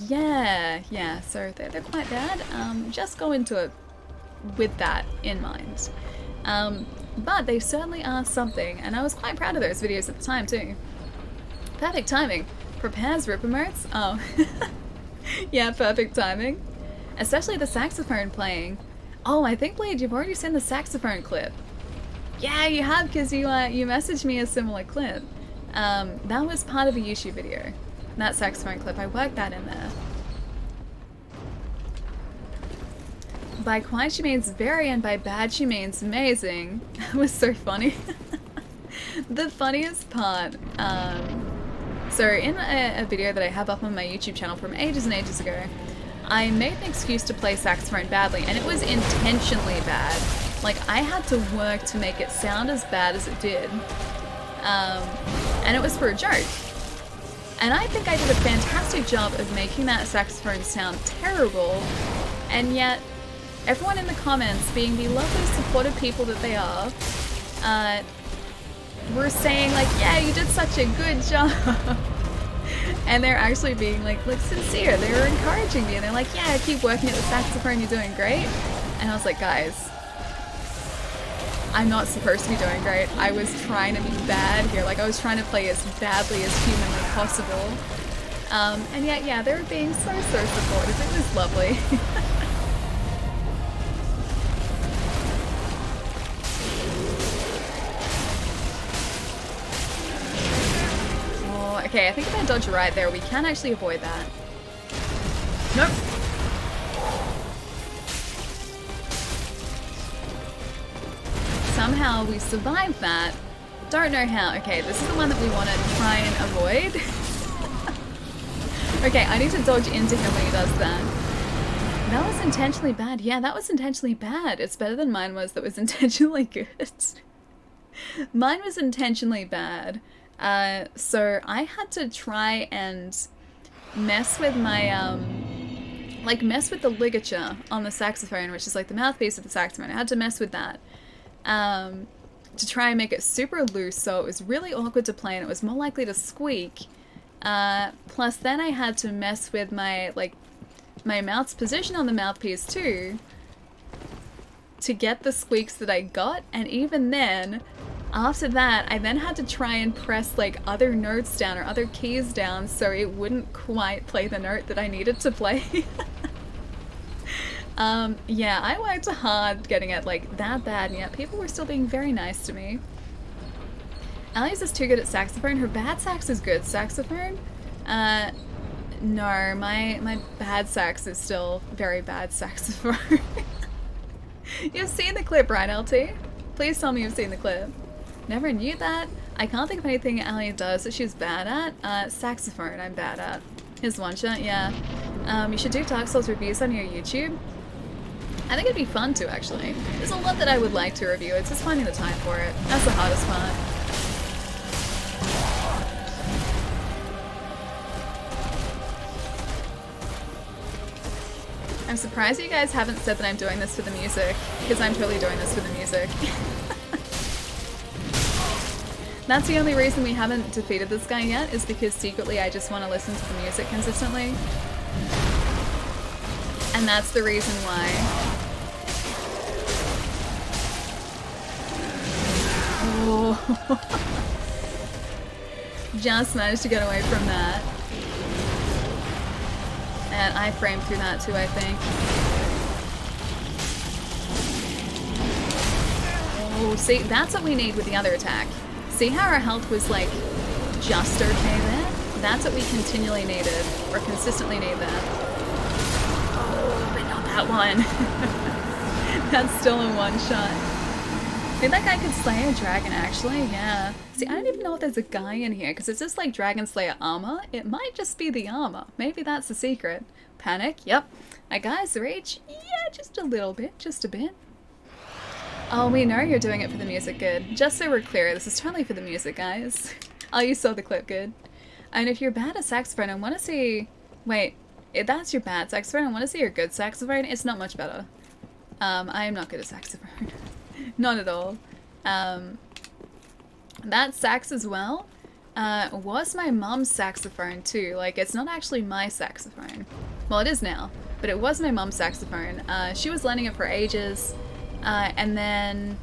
Yeah, so they're quite bad. Just go into it with that in mind. But they certainly are something, and I was quite proud of those videos at the time too. Perfect timing. Prepares rip emotes? Oh. Yeah, perfect timing. Especially the saxophone playing. Oh, I think, Blade, you've already seen the saxophone clip. Yeah, you have, because you messaged me a similar clip. That was part of a YouTube video. That saxophone clip, I worked that in there. By quite she means very, and by bad she means amazing. That was so funny. The funniest part, so in a video that I have up on my YouTube channel from ages and ages ago, I made an excuse to play saxophone badly, and it was intentionally bad. Like, I had to work to make it sound as bad as it did. And it was for a joke. And I think I did a fantastic job of making that saxophone sound terrible, and yet everyone in the comments, being the lovely, supportive people that they are, were saying like, yeah, you did such a good job. And they're actually being like sincere. They were encouraging me, and they're like, yeah, keep working at the saxophone, you're doing great. And I was like, guys, I'm not supposed to be doing great. I was trying to be bad here. Like, I was trying to play as badly as humanly possible. And yet, yeah, they were being so supportive. It was lovely. Okay, I think if I dodge right there, we can actually avoid that. Nope. somehow we survived that. Don't know how. Okay, this is the one that we want to try and avoid. Okay, I need to dodge into him when he does that. That was intentionally bad. Yeah, that was intentionally bad. It's better than mine was that was intentionally good. Mine was intentionally bad. So I had to try and mess with my, like mess with the ligature on the saxophone, which is like the mouthpiece of the saxophone. I had to mess with that. To try and make it super loose so it was really awkward to play and it was more likely to squeak. Plus then I had to mess with my, like, my mouth's position on the mouthpiece too to get the squeaks that I got, and even then, after that, I then had to try and press like other notes down or other keys down so it wouldn't quite play the note that I needed to play. Yeah, I worked hard getting it like that bad, and yet people were still being very nice to me. Ali's is too good at saxophone. Her bad sax is good. Saxophone? No, my bad sax is still very bad saxophone. You've seen the clip, right, LT? Please tell me you've seen the clip. Never knew that. I can't think of anything Ali does that she's bad at. Saxophone I'm bad at. His one shot, yeah. You should do Dark Souls reviews on your YouTube. I think it'd be fun to, actually. There's a lot that I would like to review, it's just finding the time for it. That's the hardest part. I'm surprised you guys haven't said that I'm doing this for the music, because I'm totally doing this for the music. That's the only reason we haven't defeated this guy yet, is because secretly I just want to listen to the music consistently. And that's the reason why. Oh. Just managed to get away from that. And I framed through that too, I think. Oh, see, that's what we need with the other attack. See how our health was like just okay there? That's what we continually needed, or consistently need there. Oh, but not that one. That's still a one shot. I think that guy could slay a dragon, actually, yeah. See, I don't even know if there's a guy in here, because it's just like Dragon Slayer armor. It might just be the armor. Maybe that's the secret. Panic, yep. My guys reach? Yeah, just a little bit, just a bit. Oh, we know you're doing it for the music, good. Just so we're clear, this is totally for the music, guys. Oh, you saw the clip, good. And if you're bad at saxophone, I want to see... Wait, if that's your bad saxophone, I want to see your good saxophone. It's not much better. I am not good at saxophone. Not at all. That sax as well was my mom's saxophone too. Like, it's not actually my saxophone. Well, it is now, but it was my mom's saxophone. She was learning it for ages, and then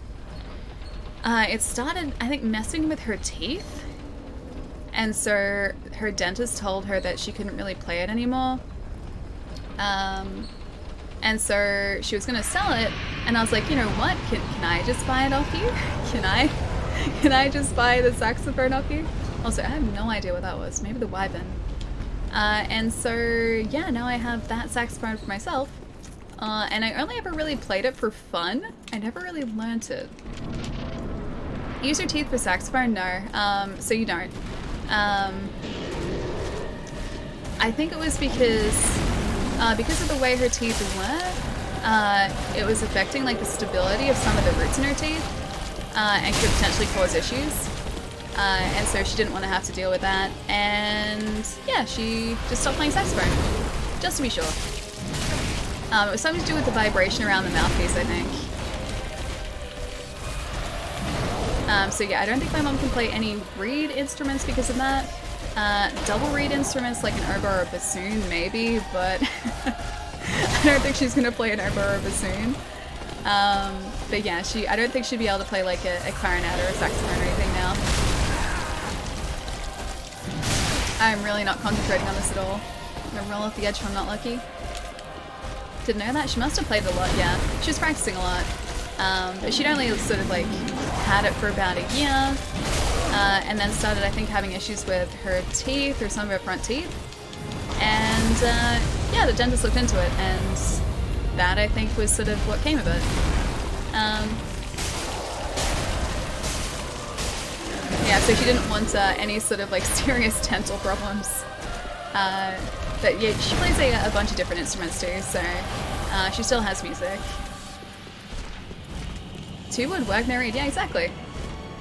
it started, I think, messing with her teeth. And so her dentist told her that she couldn't really play it anymore. And so she was gonna sell it, and I was like, you know what? Can I just buy it off you? Can I just buy the saxophone off you? Also, I have no idea what that was. Maybe the wyvern. And so yeah, now I have that saxophone for myself. And I only ever really played it for fun. I never really learnt it. Use your teeth for saxophone? No. So you don't. I think it was because of the way her teeth were, it was affecting like the stability of some of the roots in her teeth, and could potentially cause issues. And so she didn't want to have to deal with that, and yeah, she just stopped playing saxophone, just to be sure. It was something to do with the vibration around the mouthpiece, I think. So yeah, I don't think my mom can play any reed instruments because of that. Double reed instruments like an oboe or a bassoon, maybe, but I don't think she's gonna play an oboe or a bassoon. But yeah, I don't think she'd be able to play like a clarinet or a saxophone or anything now. I'm really not concentrating on this at all. I'm gonna roll off the edge if I'm not lucky. Didn't know that? She must have played a lot, yeah. She was practicing a lot. But she'd only sort of like had it for about a year. And then started, I think, having issues with her teeth or some of her front teeth. And yeah, the dentist looked into it, and that, I think, was sort of what came of it. Yeah, so she didn't want any sort of like serious dental problems. But yeah, she plays a bunch of different instruments too, so she still has music. 2 would work, no reed. Yeah, exactly.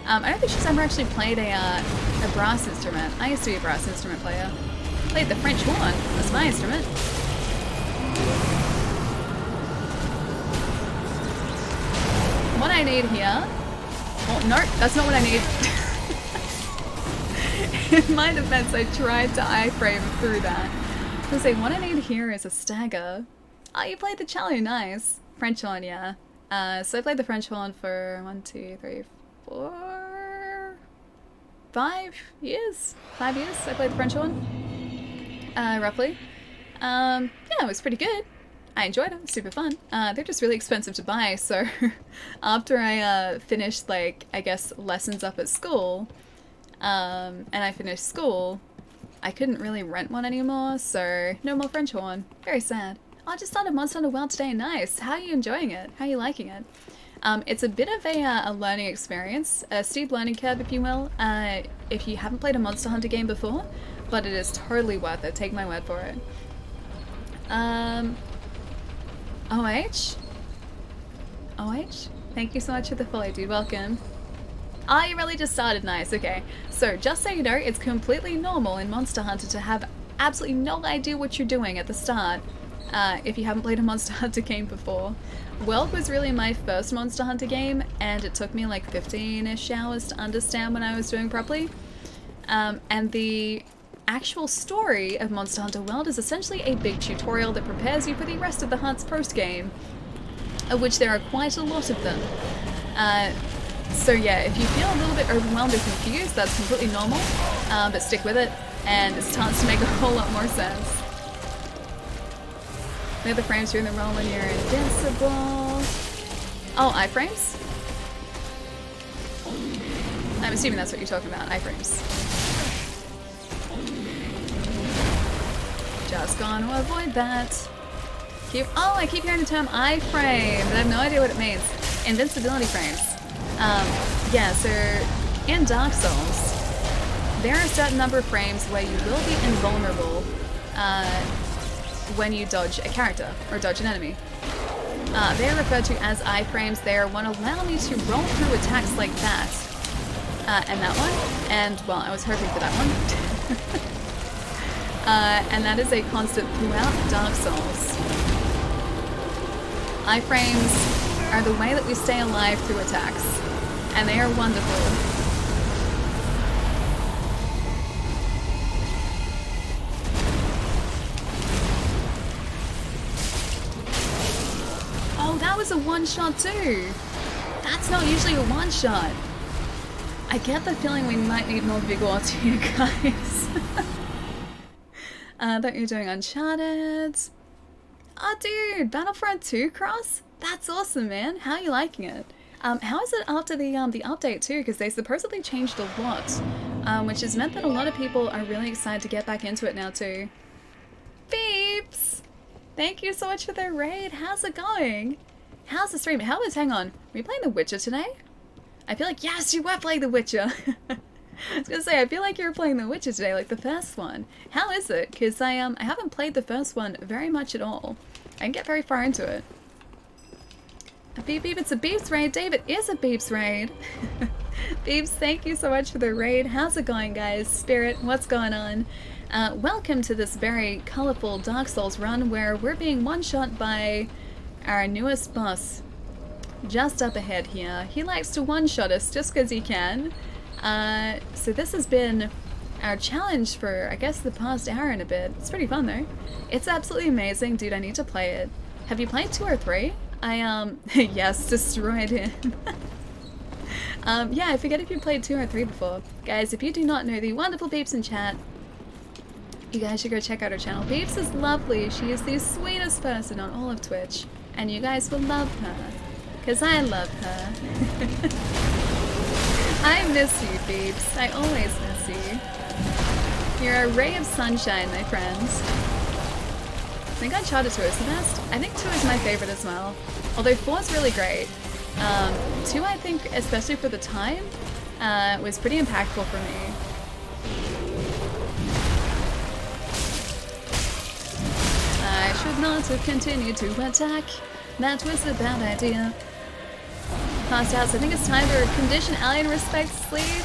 I don't think she's ever actually played a brass instrument. I used to be a brass instrument player. Played the French horn. That's my instrument. What I need here... Oh, no, that's not what I need. In my defense, I tried to iframe through that. I was gonna say, what I need here is a stagger. Oh, you played the cello, nice. French horn, yeah. So I played the French horn for 1, 2, 3, 4... 5 years? 5 years I played the French horn. Roughly. Yeah, it was pretty good. I enjoyed them, super fun. They're just really expensive to buy, so after I finished, like, I guess, lessons up at school, and I finished school, I couldn't really rent one anymore, so no more French horn. Very sad. Oh, I just started Monster Hunter World today, nice. How are you enjoying it? How are you liking it? It's a bit of a learning experience, a steep learning curve, if you will, if you haven't played a Monster Hunter game before, but it is totally worth it, take my word for it. OH? OH? Thank you so much for the follow, dude. Welcome. Oh, you really just started. Nice. Okay. So, just so you know, it's completely normal in Monster Hunter to have absolutely no idea what you're doing at the start if you haven't played a Monster Hunter game before. World was really my first Monster Hunter game, and it took me like 15-ish hours to understand what I was doing properly. And the actual story of Monster Hunter World is essentially a big tutorial that prepares you for the rest of the Hunts post-game, of which there are quite a lot of them. So yeah, if you feel a little bit overwhelmed or confused, that's completely normal, but stick with it, and it starts to make a whole lot more sense. Clear the frames during the roll when you're invincible. Oh, iframes? I'm assuming that's what you're talking about, iframes. Just gonna avoid that. I keep hearing the term iframe, but I have no idea what it means. Invincibility frames. Yeah, so in Dark Souls, there are a certain number of frames where you will be invulnerable when you dodge a character or dodge an enemy. They are referred to as iframes. They are what allow me to roll through attacks like that. And that one. And, well, I was hoping for that one. And that is a constant throughout Dark Souls. Iframes are the way that we stay alive through attacks. And they are wonderful. Oh, that was a one-shot too! That's not usually a one-shot. I get the feeling we might need more vigor to you guys. That you're doing Uncharted. Oh dude, Battlefront 2 cross? That's awesome, man. How are you liking it? How is it after the update too? Because they supposedly changed a lot, which has meant that a lot of people are really excited to get back into it now too. Beeps! Thank you so much for the raid. How's it going? How's the stream? Hang on. Are we playing The Witcher today? I feel like, yes, you were playing The Witcher. I was gonna say, I feel like you were playing The Witcher today, like the first one. How is it? Because I haven't played the first one very much at all. I didn't get very far into it. A beep beep, it's a Beeps raid. Dave, it is a Beeps raid. Beeps, thank you so much for the raid. How's it going, guys? Spirit, what's going on? Welcome to this very colorful Dark Souls run where we're being one-shot by our newest boss. Just up ahead here. He likes to one-shot us just because he can. So this has been our challenge for, I guess, the past hour and a bit. It's pretty fun though. It's absolutely amazing, dude. I need to play it. Have you played 2 or 3? Yes, destroyed him. Yeah, I forget if you played 2 or 3 before. Guys, if you do not know the wonderful Beeps in chat, you guys should go check out her channel. Beeps is lovely. She is the sweetest person on all of Twitch. And you guys will love her. Because I love her. I miss you, Beeps. I always miss you. You're a ray of sunshine, my friends. I think Uncharted 2 is the best. I think 2 is my favorite as well. Although 4 is really great. 2, I think, especially for the time, was pretty impactful for me. I should not have continued to attack. That was a bad idea. Passed out, so I think it's time to condition alien respect sleep.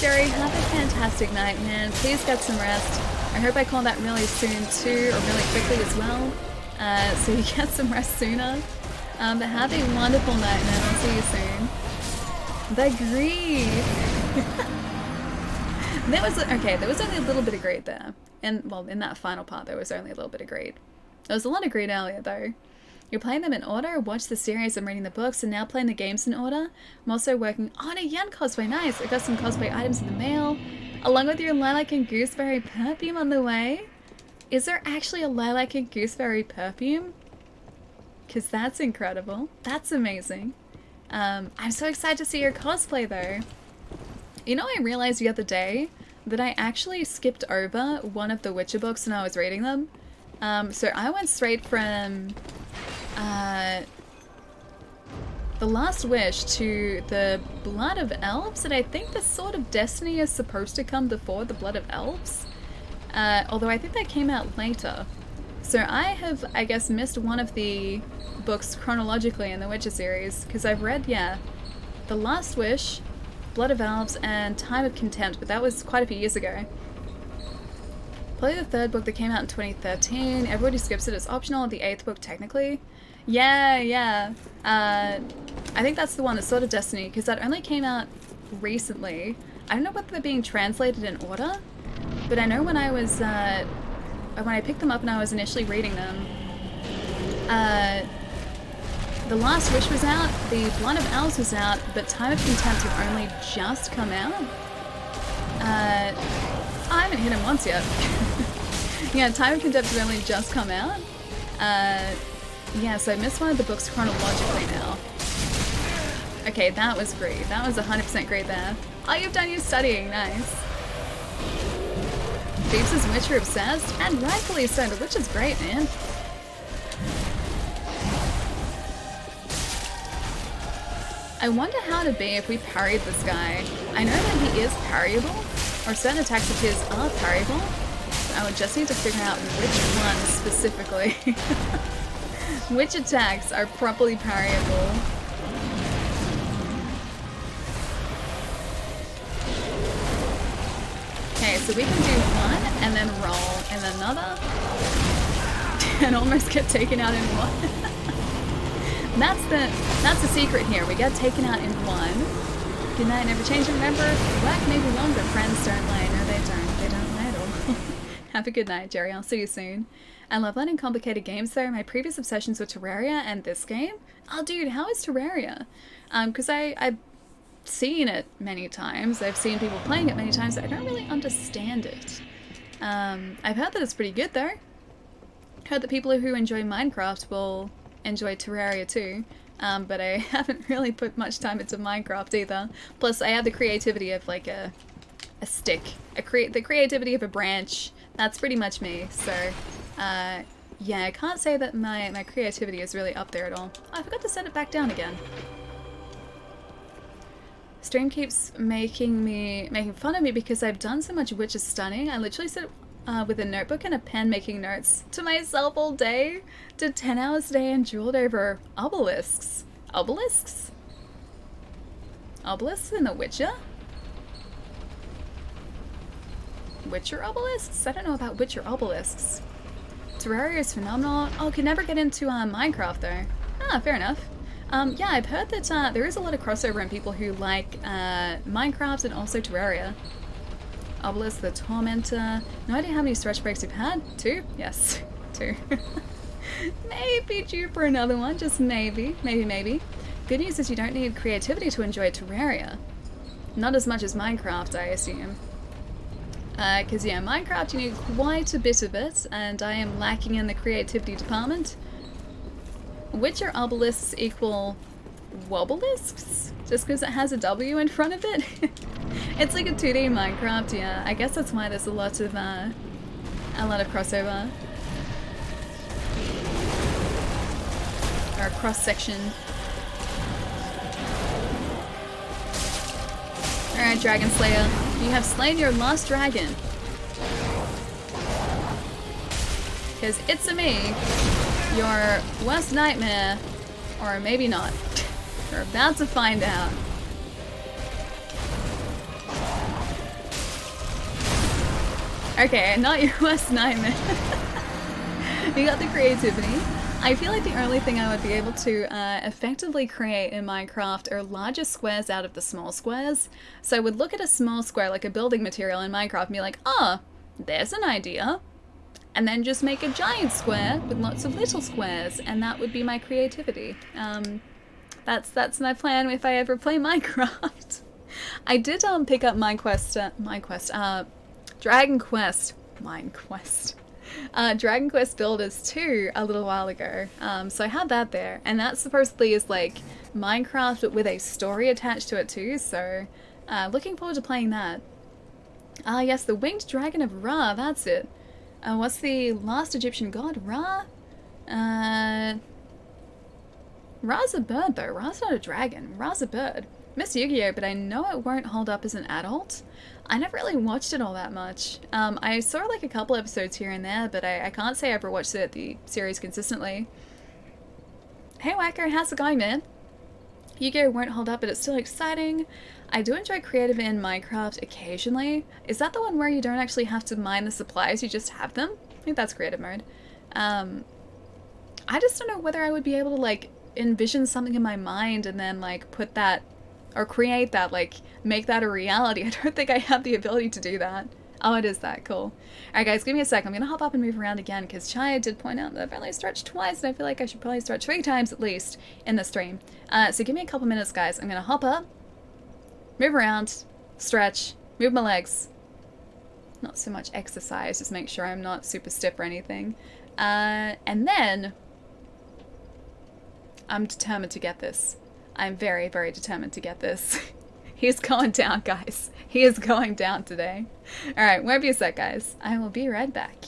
Jerry, have a fantastic night, man. Please get some rest. I hope I call that really soon too, or really quickly as well. So you get some rest sooner. But have a wonderful night, man. I'll see you soon. The grief. There was only a little bit of greed there. And, well, in that final part, there was only a little bit of greed. There was a lot of greed earlier, though. You're playing them in order, watch the series, I'm reading the books, and now playing the games in order. I'm also working on a yen cosplay. Nice! I got some cosplay items in the mail, along with your lilac and gooseberry perfume on the way. Is there actually a lilac and gooseberry perfume? Because that's incredible. That's amazing. I'm so excited to see your cosplay, though. You know, I realized the other day that I actually skipped over one of the Witcher books when I was reading them. So I went straight from The Last Wish to the Blood of Elves, and I think the Sword of Destiny is supposed to come before the Blood of Elves. Although I think that came out later. So I have, I guess, missed one of the books chronologically in the Witcher series, because I've read, The Last Wish, Blood of Elves, and Time of Contempt, but that was quite a few years ago. Probably the third book that came out in 2013. Everybody skips it, it's optional. The 8th book, technically. Yeah. I think that's the one, the Sword of Destiny, because that only came out recently. I don't know whether they're being translated in order, but I know when I was, when I picked them up and I was initially reading them, The Last Wish was out, The Blood of Elves was out, but Time of Contempt had only just come out. I haven't hit him once yet. Yeah, Time of Contempt had only just come out. Yeah, so I missed one of the books chronologically now. Okay, that was great. That was 100% great there. Oh, you've done your studying. Nice. Phoebes is Witcher obsessed, and rightfully so, which is great, man. I wonder how it'd be if we parried this guy. I know that he is parryable, or certain attacks of his are parryable. I would just need to figure out which one specifically. Which attacks are properly parryable. Okay, so we can do one, and then roll, and then another, and almost get taken out in one. That's the secret here. We get taken out in one. Good night, never change. Remember, black may be long, but friends don't lie. No, they don't. They don't lie at all. Have a good night, Jerry. I'll see you soon. I love learning complicated games, though. My previous obsessions were Terraria and this game. Oh, dude, how is Terraria? Because I've seen it many times. I've seen people playing it many times. I don't really understand it. I've heard that it's pretty good, though. Heard that people who enjoy Minecraft will enjoy Terraria too, but I haven't really put much time into Minecraft either. Plus, I have the creativity of like a stick, the creativity of a branch. That's pretty much me. So, yeah, I can't say that my creativity is really up there at all. Oh, I forgot to set it back down again. Stream keeps making fun of me because I've done so much Witcher stunning. I literally sit with a notebook and a pen making notes to myself all day. Did 10 hours a day and drooled over obelisks. Obelisks? Obelisks in The Witcher? Witcher obelisks? I don't know about Witcher obelisks. Terraria is phenomenal. Oh, could never get into Minecraft though. Ah, fair enough. Yeah, I've heard that there is a lot of crossover in people who like Minecraft and also Terraria. Obelisk the Tormentor. No idea how many stretch breaks you've had. 2? Yes. 2. Maybe due for another one. Just maybe. Maybe. Good news is you don't need creativity to enjoy Terraria. Not as much as Minecraft, I assume. Because, yeah, Minecraft you need quite a bit of it, and I am lacking in the creativity department. Witcher obelisks equal wobelisks? Just because it has a W in front of it? It's like a 2D Minecraft, yeah. I guess that's why there's a lot of crossover. Or cross-section. Alright, Dragon Slayer. You have slain your last dragon. Because it's me, your worst nightmare, or maybe not. We're about to find out. Okay, not your worst nightmare. You got the creativity. I feel like the only thing I would be able to effectively create in Minecraft are larger squares out of the small squares. So I would look at a small square, like a building material in Minecraft, and be like, oh, there's an idea. And then just make a giant square with lots of little squares, and that would be my creativity. That's my plan if I ever play Minecraft. I did pick up Dragon Quest Builders 2 a little while ago. So I had that there, and that supposedly is like Minecraft but with a story attached to it too, so looking forward to playing that. Ah yes, the Winged Dragon of Ra, that's it. What's the last Egyptian god? Ra? Ra's a bird though, Ra's not a dragon, Ra's a bird. Miss Yu-Gi-Oh, but I know it won't hold up as an adult. I never really watched it all that much. I saw like a couple episodes here and there, but I can't say I ever watched the series consistently. Hey Wacko, how's it going, man? Yu-Gi-Oh won't hold up, but it's still exciting. I do enjoy creative in Minecraft occasionally. Is that the one where you don't actually have to mine the supplies, you just have them? I think that's creative mode. I just don't know whether I would be able to like envision something in my mind and then like put that or create that, like make that a reality. I don't think I have the ability to do that. Oh, it is that cool. Alright guys, give me a sec. I'm gonna hop up and move around again because Chaya did point out that I've only stretched twice and I feel like I should probably stretch 3 times at least in the stream. So give me a couple minutes guys. I'm gonna hop up, move around, stretch, move my legs. Not so much exercise, just make sure I'm not super stiff or anything. And then I'm determined to get this. I'm very, very determined to get this. He's going down, guys. He is going down today. Alright, won't be a sec, guys. I will be right back.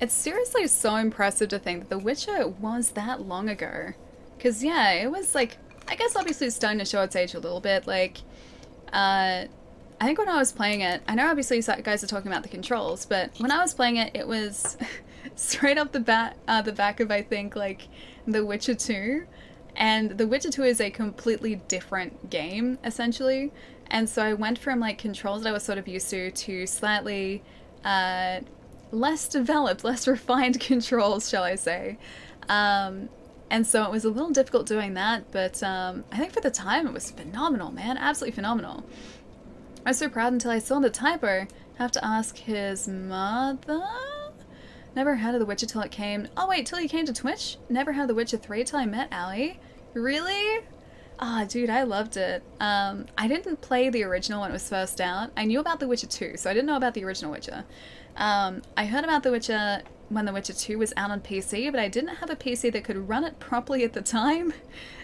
It's seriously so impressive to think that The Witcher was that long ago. Because, yeah, it was like, I guess obviously it's starting to show its age a little bit. Like, I think when I was playing it, I know obviously you guys are talking about the controls, but when I was playing it, it was straight up the back of, I think, like, The Witcher 2. And The Witcher 2 is a completely different game, essentially. And so I went from, like, controls that I was sort of used to slightly less developed, less refined controls, shall I say. And so it was a little difficult doing that, but I think for the time it was phenomenal, man. Absolutely phenomenal. I was so proud until I saw the typo. Have to ask his mother? Never heard of The Witcher till it came... Oh wait, till he came to Twitch? Never heard of The Witcher 3 till I met Ali? Really? Ah, dude, I loved it. I didn't play the original when it was first out. I knew about The Witcher 2, so I didn't know about the original Witcher. I heard about The Witcher when The Witcher 2 was out on PC, but I didn't have a PC that could run it properly at the time.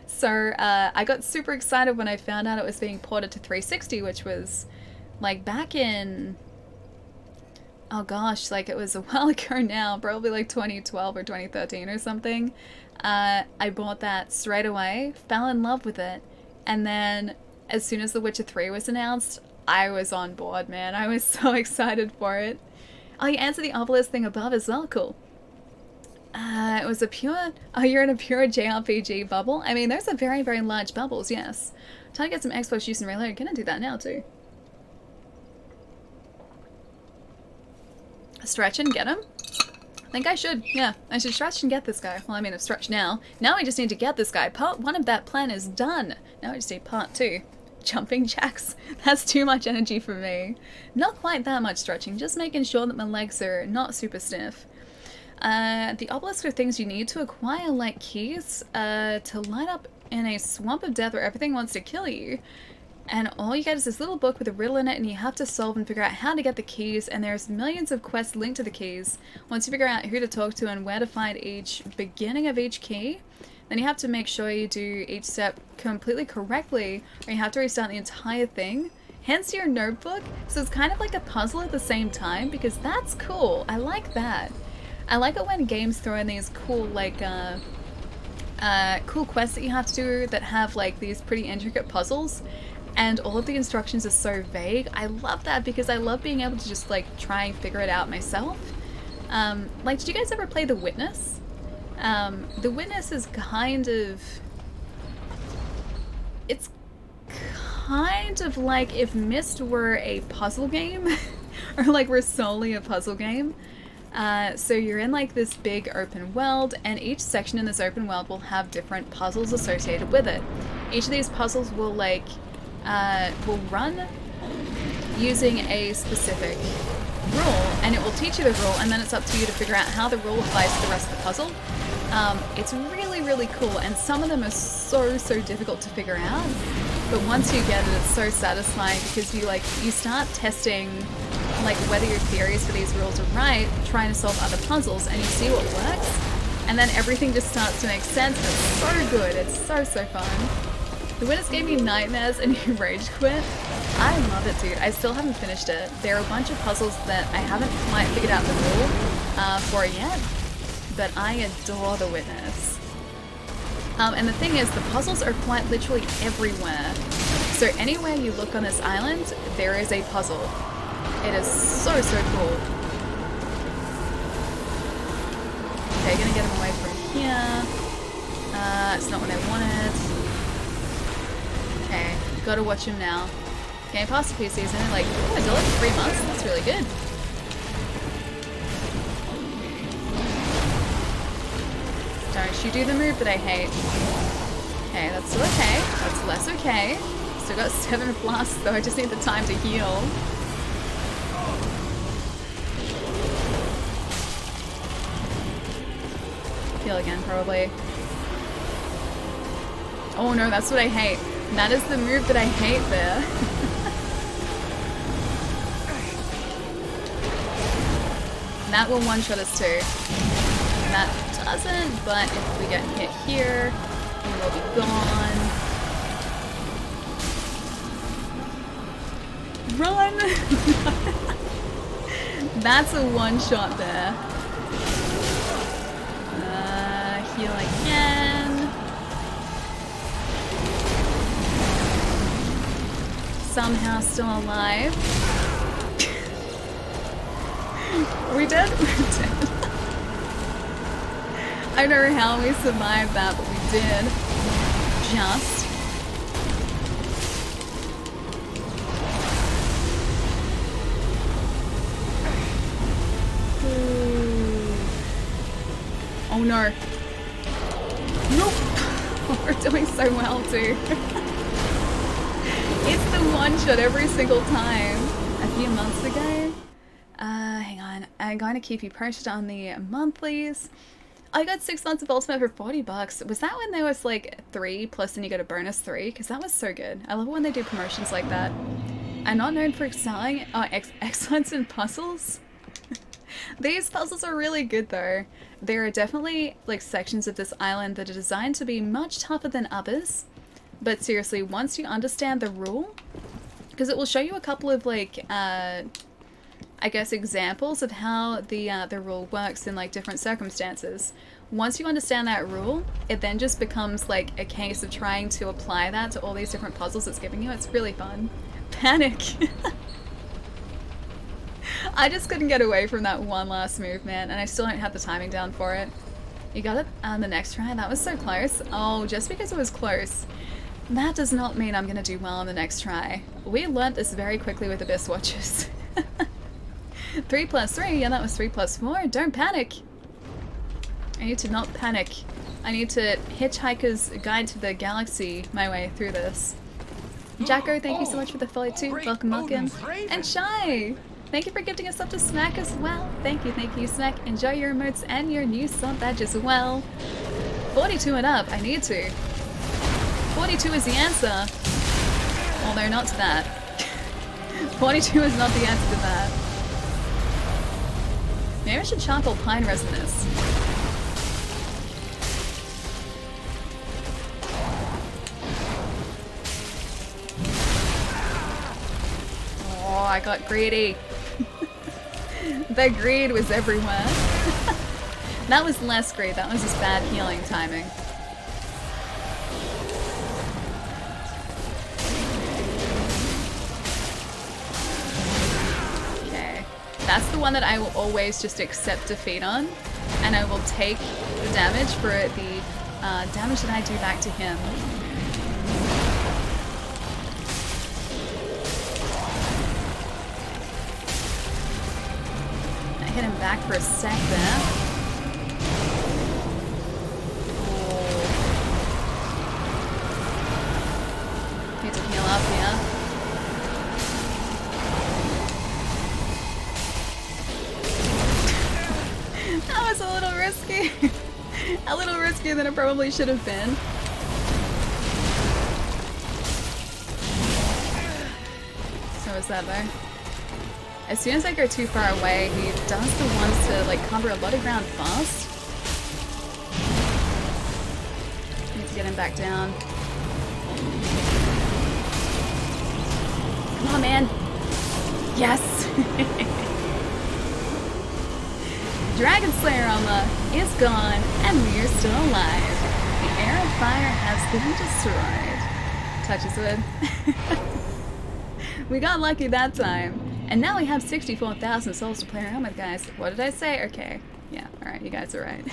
So I got super excited when I found out it was being ported to 360, which was like back in... Oh gosh, like it was a while ago now, probably like 2012 or 2013 or something. I bought that straight away, fell in love with it, and then as soon as The Witcher 3 was announced, I was on board, man. I was so excited for it. Oh, you answered the obelisk thing above as well, cool. It was a pure... Oh, you're in a pure JRPG bubble? I mean, those are very, very large bubbles, yes. Time to get some Xbox use and reload. Gonna do that now, too. Stretch and get him? I think I should, yeah. I should stretch and get this guy. Well, I mean, I've stretched now. Now I just need to get this guy. Part 1 of that plan is done. Now I just need part 2. Jumping jacks. That's too much energy for me. Not quite that much stretching, just making sure that my legs are not super stiff. The obelisks are things you need to acquire, like keys, to light up in a swamp of death where everything wants to kill you. And all you get is this little book with a riddle in it, and you have to solve and figure out how to get the keys, and there's millions of quests linked to the keys. Once you figure out who to talk to and where to find each beginning of each key, then you have to make sure you do each step completely correctly, or you have to restart the entire thing. Hence your notebook. So it's kind of like a puzzle at the same time, because that's cool. I like that. I like it when games throw in these cool, like, cool quests that you have to do that have, like, these pretty intricate puzzles. And all of the instructions are so vague. I love that because I love being able to just, like, try and figure it out myself. Like, did you guys ever play The Witness? The Witness is kind of... It's kind of like if Myst were a puzzle game. Or, like, we're solely a puzzle game. So you're in, like, this big open world, and each section in this open world will have different puzzles associated with it. Each of these puzzles will, like... will run using a specific rule, and it will teach you the rule, and then it's up to you to figure out how the rule applies to the rest of the puzzle. It's really, really cool, and some of them are so difficult to figure out, but once you get it, it's so satisfying because you start testing like whether your theories for these rules are right, trying to solve other puzzles, and you see what works, and then everything just starts to make sense, and it's so good. It's so fun. The Witness gave me nightmares and you rage quit. I love it, dude. I still haven't finished it. There are a bunch of puzzles that I haven't quite figured out the rule for yet, but I adore The Witness. And the thing is, the puzzles are quite literally everywhere. So anywhere you look on this island, there is a puzzle. It is so cool. Okay, gonna get him away from here. It's not what I wanted. Okay, gotta watch him now. Game Pass PC season, like, oh, I delivered 3 months? That's really good. Don't you do the move that I hate. Okay, that's still okay. That's less okay. Still got 7 flasks though, I just need the time to heal. Heal again, probably. Oh no, that's what I hate. That is the move that I hate there. And that will one-shot us too. And that doesn't, but if we get hit here, we will be gone. Run! That's a one-shot there. heal again. Somehow still alive. We did? We did. I don't know how we survived that, but we did. Just. Ooh. Oh no. Nope. We're doing so well too. It's the one shot every single time. A few months ago. Hang on. I'm going to keep you posted on the monthlies. I got 6 months of Ultimate for 40 bucks. Was that when there was like 3 plus then you get a bonus 3? Because that was so good. I love it when they do promotions like that. I'm not known for excelling excellence in puzzles. These puzzles are really good though. There are definitely like sections of this island that are designed to be much tougher than others. But seriously, once you understand the rule, because it will show you a couple of like I guess examples of how the rule works in like different circumstances. Once you understand that rule, it then just becomes like a case of trying to apply that to all these different puzzles it's giving you. It's really fun. Panic! I just couldn't get away from that one last move, man, and I still don't have the timing down for it. You got it on the next try? That was so close. Oh, just because it was close, that does not mean I'm gonna do well on the next try. We learnt this very quickly with Abyss Watchers. 3 plus 3, yeah, that was 3 plus 4. Don't panic. I need to not panic. I need to Hitchhiker's Guide to the Galaxy my way through this. Jacko, thank you so much for the follow too. Welcome, welcome. And Shy, thank you for gifting us up to Smack as well. Thank you, Smack. Enjoy your emotes and your new sub badge as well. 42 and up, I need to. 42 is the answer. Although not to that. 42 is not the answer to that. Maybe I should charcoal pine resin this. Oh, I got greedy. The greed was everywhere. That was less greed, that was just bad healing timing. That's the one that I will always just accept defeat on, and I will take the damage for the damage that I do back to him. I hit him back for a sec there. Oh. Need to heal up here. That was a little risky. A little riskier than it probably should have been. So is that though? As soon as I go too far away, he does the ones to like cover a lot of ground fast. Need to get him back down. Come on, man. Yes. Dragon Slayer armor is gone, and we are still alive. The air of fire has been destroyed. Touches wood. We got lucky that time. And now we have 64,000 souls to play around with, guys. What did I say? Okay. Yeah, alright, you guys are right.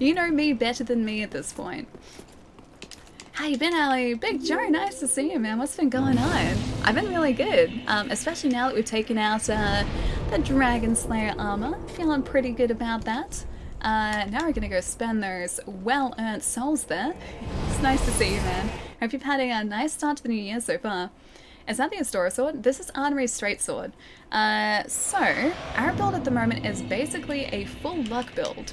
You know me better than me at this point. How you been, Ali? Big Joe, nice to see you, man. What's been going on? I've been really good, especially now that we've taken out the Dragon Slayer armor. Feeling pretty good about that. Now we're gonna go spend those well-earned souls there. It's nice to see you, man. Hope you've had a nice start to the new year so far. Is that the Astora sword? This is Armory's straight sword. So, our build at the moment is basically a full luck build.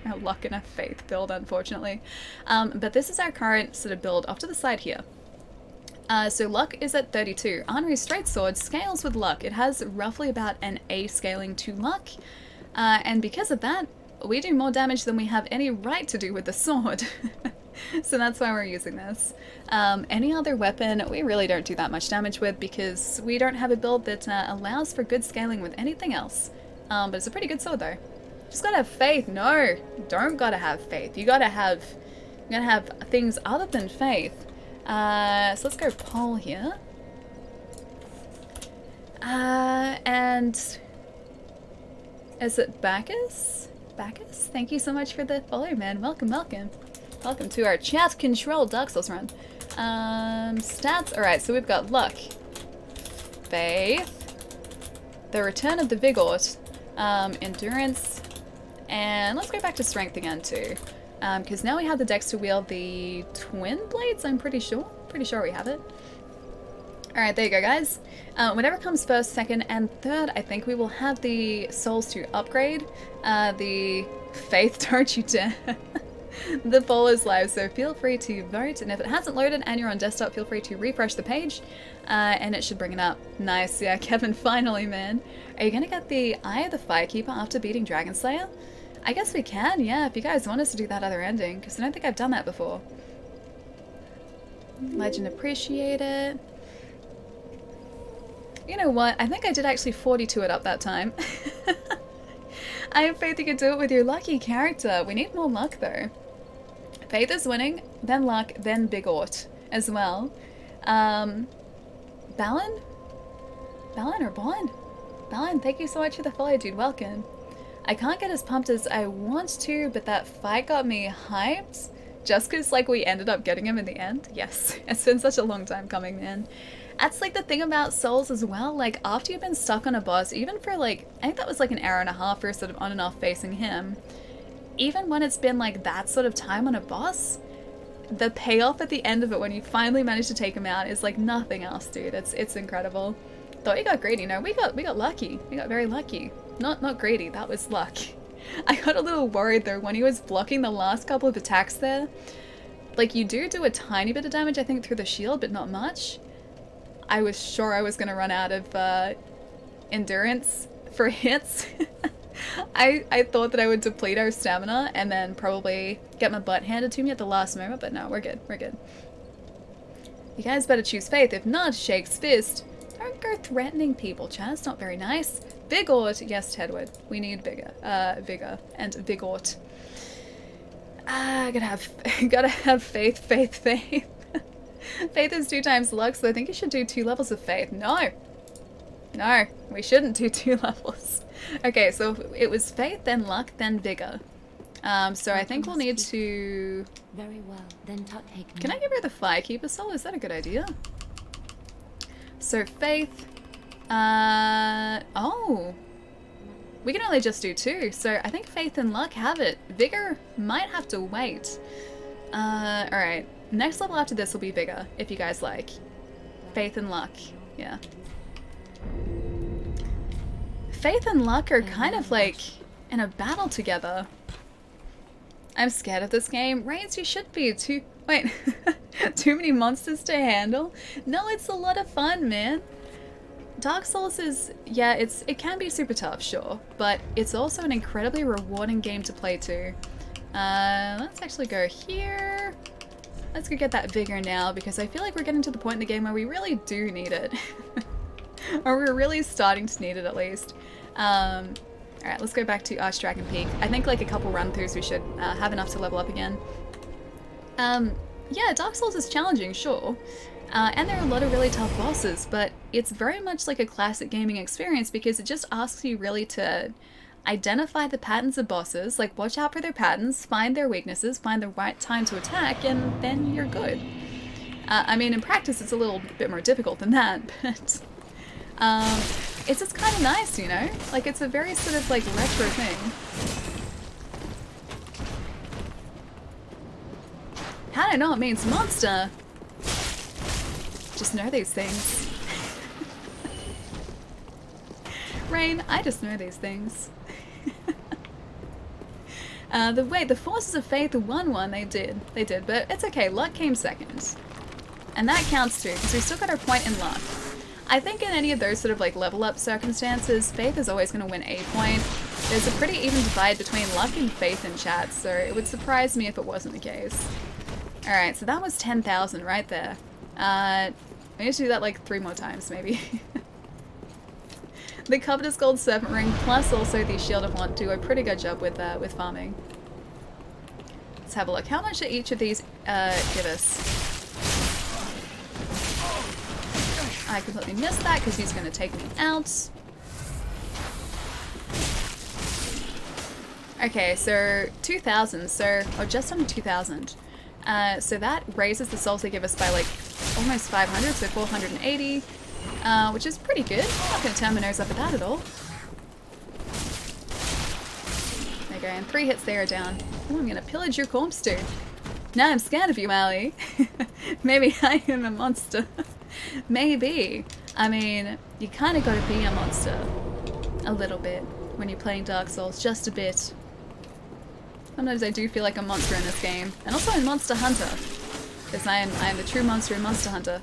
A luck and a faith build, unfortunately. But this is our current sort of build off to the side here. So luck is at 32. Armory's straight sword scales with luck. It has roughly about an A scaling to luck. And because of that, we do more damage than we have any right to do with the sword. So that's why we're using this. Any other weapon we really don't do that much damage with because we don't have a build that allows for good scaling with anything else. But it's a pretty good sword though. Just gotta have faith. No, don't gotta have faith. You gotta have things other than faith. So let's go poll here. And is it Bacchus? Bacchus? Thank you so much for the follow, man. Welcome, welcome. Welcome to our chat control Dark Souls run. Stats. Alright, so we've got luck, faith, the return of the Vigort, endurance, and let's go back to strength again too. Because now we have the dex to wield the twin blades, I'm pretty sure. Pretty sure we have it. Alright, there you go, guys. Whatever comes first, second, and third, I think we will have the souls to upgrade. The faith, don't you dare. The poll is live, so feel free to vote. And if it hasn't loaded and you're on desktop, feel free to refresh the page. And it should bring it up. Nice, yeah, Kevin, finally, man. Are you gonna get the Eye of the Firekeeper after beating Dragon Slayer? I guess we can, yeah, if you guys want us to do that other ending, because I don't think I've done that before. Legend appreciate it. You know what? I think I did actually 42 it up that time. I have faith you can do it with your lucky character. We need more luck though. Faith is winning, then luck, then Vigort as well. Balin? Balin or Balin? Balin, thank you so much for the follow, dude. Welcome. I can't get as pumped as I want to, but that fight got me hyped. Just because, like, we ended up getting him in the end. Yes, it's been such a long time coming, man. That's like the thing about Souls as well, like after you've been stuck on a boss, even for like, I think that was like an hour and a half or sort of on and off facing him, even when it's been like that sort of time on a boss, the payoff at the end of it when you finally manage to take him out is like nothing else, dude. It's incredible. Thought you got greedy, no, we got lucky. We got very lucky. Not greedy, that was luck. I got a little worried though when he was blocking the last couple of attacks there. Like you do a tiny bit of damage I think through the shield, but not much. I was sure I was going to run out of endurance for hits. I thought that I would deplete our stamina and then probably get my butt handed to me at the last moment, but no, we're good, we're good. You guys better choose faith, if not, Shake's fist. Don't go threatening people, Chaz, not very nice. Vigort, yes, Tedward, we need vigor and Vigort. Gotta have faith. Faith is 2 times luck, so I think you should do 2 levels of faith. No, we shouldn't do 2 levels. Okay, so it was faith, then luck, then vigor. So I think we'll need to...
Very well, then
Can I give her the Firekeeper soul? Is that a good idea? So faith... oh! We can only just do 2, so I think faith and luck have it. Vigor might have to wait. Alright. Next level after this will be vigor, if you guys like. Faith and luck, yeah. Faith and luck are kind of like in a battle together. I'm scared of this game. Reigns, you should be. Too many monsters to handle? No, it's a lot of fun, man. Dark Souls is, yeah, it can be super tough, sure, but it's also an incredibly rewarding game to play too. Let's actually go here. Let's go get that vigor now, because I feel like we're getting to the point in the game where we really do need it. Or we're really starting to need it, at least. Alright, let's go back to Archdragon Peak. I think like a couple run-throughs we should have enough to level up again. Yeah, Dark Souls is challenging, sure. And there are a lot of really tough bosses, but it's very much like a classic gaming experience because it just asks you really to identify the patterns of bosses, like watch out for their patterns, find their weaknesses, find the right time to attack, and then you're good. I mean, in practice it's a little bit more difficult than that, but it's just kind of nice, you know? Like, it's a very sort of like retro thing. How do I know it means monster? Just know these things. Rain, I just know these things. The Forces of Faith won one, they did, but it's okay, luck came second. And that counts too, because we still got our point in luck. I think in any of those sort of like level up circumstances, faith is always going to win a point. There's a pretty even divide between luck and faith in chat, so it would surprise me if it wasn't the case. Alright, so that was 10,000 right there. We need to do that like 3 more times, maybe. The Covetous Gold Serpent Ring plus also the Shield of Want do a pretty good job with farming. Let's have a look. How much do each of these give us? I completely missed that because he's going to take me out. Okay, so 2,000, or just under 2,000. So that raises the souls they give us by like almost 500, so 480, which is pretty good. I'm not going to turn my nose up at that at all. There you go, and 3 hits there are down. Oh, I'm going to pillage your corpse too. Now I'm scared of you, Allie. Maybe I am a monster. Maybe. I mean, you kind of got to be a monster. A little bit. When you're playing Dark Souls. Just a bit. Sometimes I do feel like a monster in this game. And also in Monster Hunter. Because I am the true monster in Monster Hunter.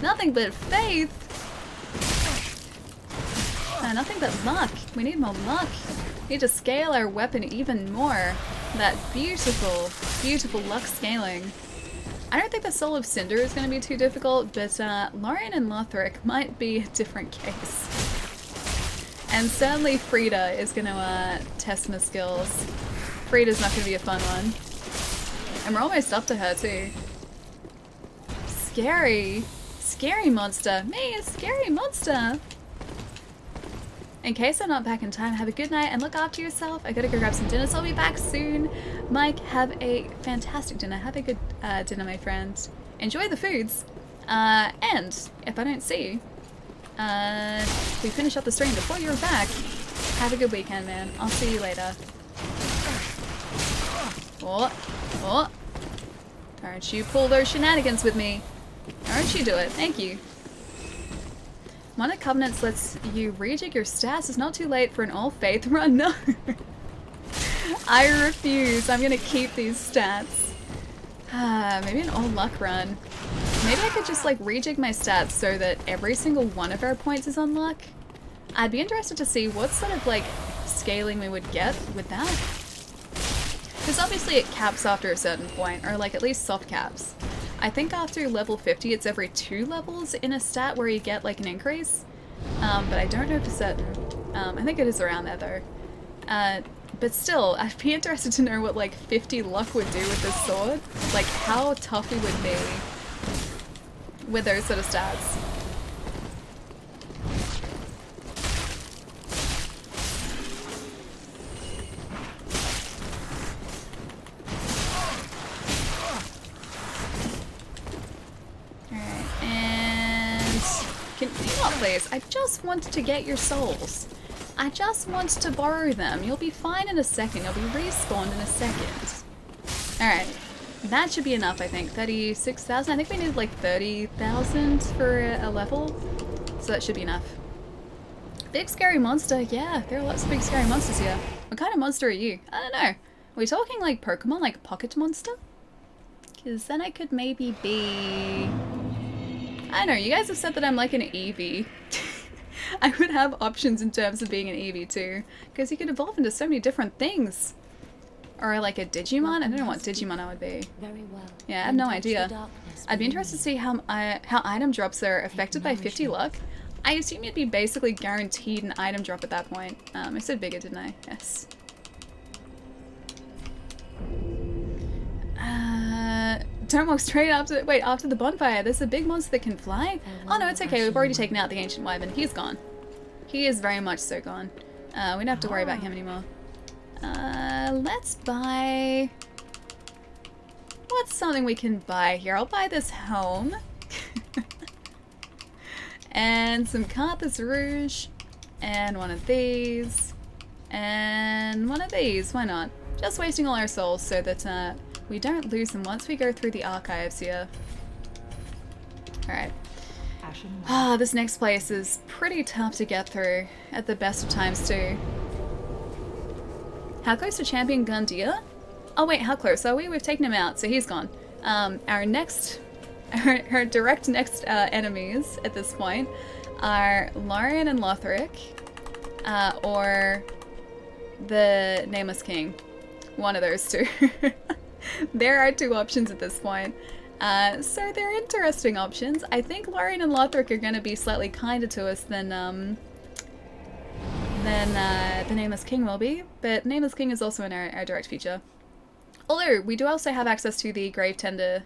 Nothing but faith! Nothing but luck. We need more luck. We need to scale our weapon even more. That beautiful, beautiful luck scaling. I don't think the Soul of Cinder is going to be too difficult, but Lorian and Lothric might be a different case. And certainly Frida is going to test my skills. Frida's not going to be a fun one. And we're almost up to her too. Scary. Scary monster. Me, a scary monster. In case I'm not back in time, have a good night and look after yourself. I gotta go grab some dinner, so I'll be back soon. Mike, have a fantastic dinner. Have a good dinner, my friend. Enjoy the foods. And if I don't see you, we finish up the stream before you're back, have a good weekend, man. I'll see you later. Oh, oh. Don't you pull those shenanigans with me. Don't you do it. Thank you. One of Covenants lets you rejig your stats. It's not too late for an all-faith run. No. I refuse. I'm going to keep these stats. Maybe an all-luck run. Maybe I could just like rejig my stats so that every single one of our points is on luck. I'd be interested to see what sort of like scaling we would get with that. Because obviously it caps after a certain point, or like at least soft caps. I think after level 50 it's every 2 levels in a stat where you get like an increase. But I don't know for certain. I think it is around there though. But still, I'd be interested to know what like 50 luck would do with this sword. Like how tough it would be with those sort of stats. Alright, and can you not please? I just wanted to get your souls. I just want to borrow them. You'll be fine in a second. You'll be respawned in a second. Alright. That should be enough, I think. 36,000? I think we need like 30,000 for a level. So that should be enough. Big scary monster. Yeah, there are lots of big scary monsters here. What kind of monster are you? I don't know. Are we talking like Pokemon, like Pocket Monster? Because then I could maybe be... I don't know, you guys have said that I'm like an Eevee. I would have options in terms of being an Eevee too. Because you could evolve into so many different things. Or like a Digimon? I don't know what Digimon I would be.
Very well.
Yeah, I have no idea. I'd be interested to see how item drops are affected by 50 luck. I assume you'd be basically guaranteed an item drop at that point. I said bigger, didn't I? Yes. Don't walk straight after- wait, after the bonfire. There's a big monster that can fly? Oh no, it's okay. We've already taken out the Ancient Wyvern. He's gone. He is very much so gone. We don't have to worry about him anymore. Let's buy... What's something we can buy here? I'll buy this home. And some Carthus Rouge. And one of these. And one of these. Why not? Just wasting all our souls so that we don't lose them once we go through the archives here. Alright. This next place is pretty tough to get through at the best of times too. How close to Champion Gundyr? Oh wait, how close are we? We've taken him out, so he's gone. Our next, our direct next enemies at this point are Lorian and Lothric, or the Nameless King. One of those two. There are 2 options at this point. So they're interesting options. I think Lorian and Lothric are going to be slightly kinder to us than than the Nameless King will be, but Nameless King is also in our direct feature. Although, we do also have access to the Grave Tender,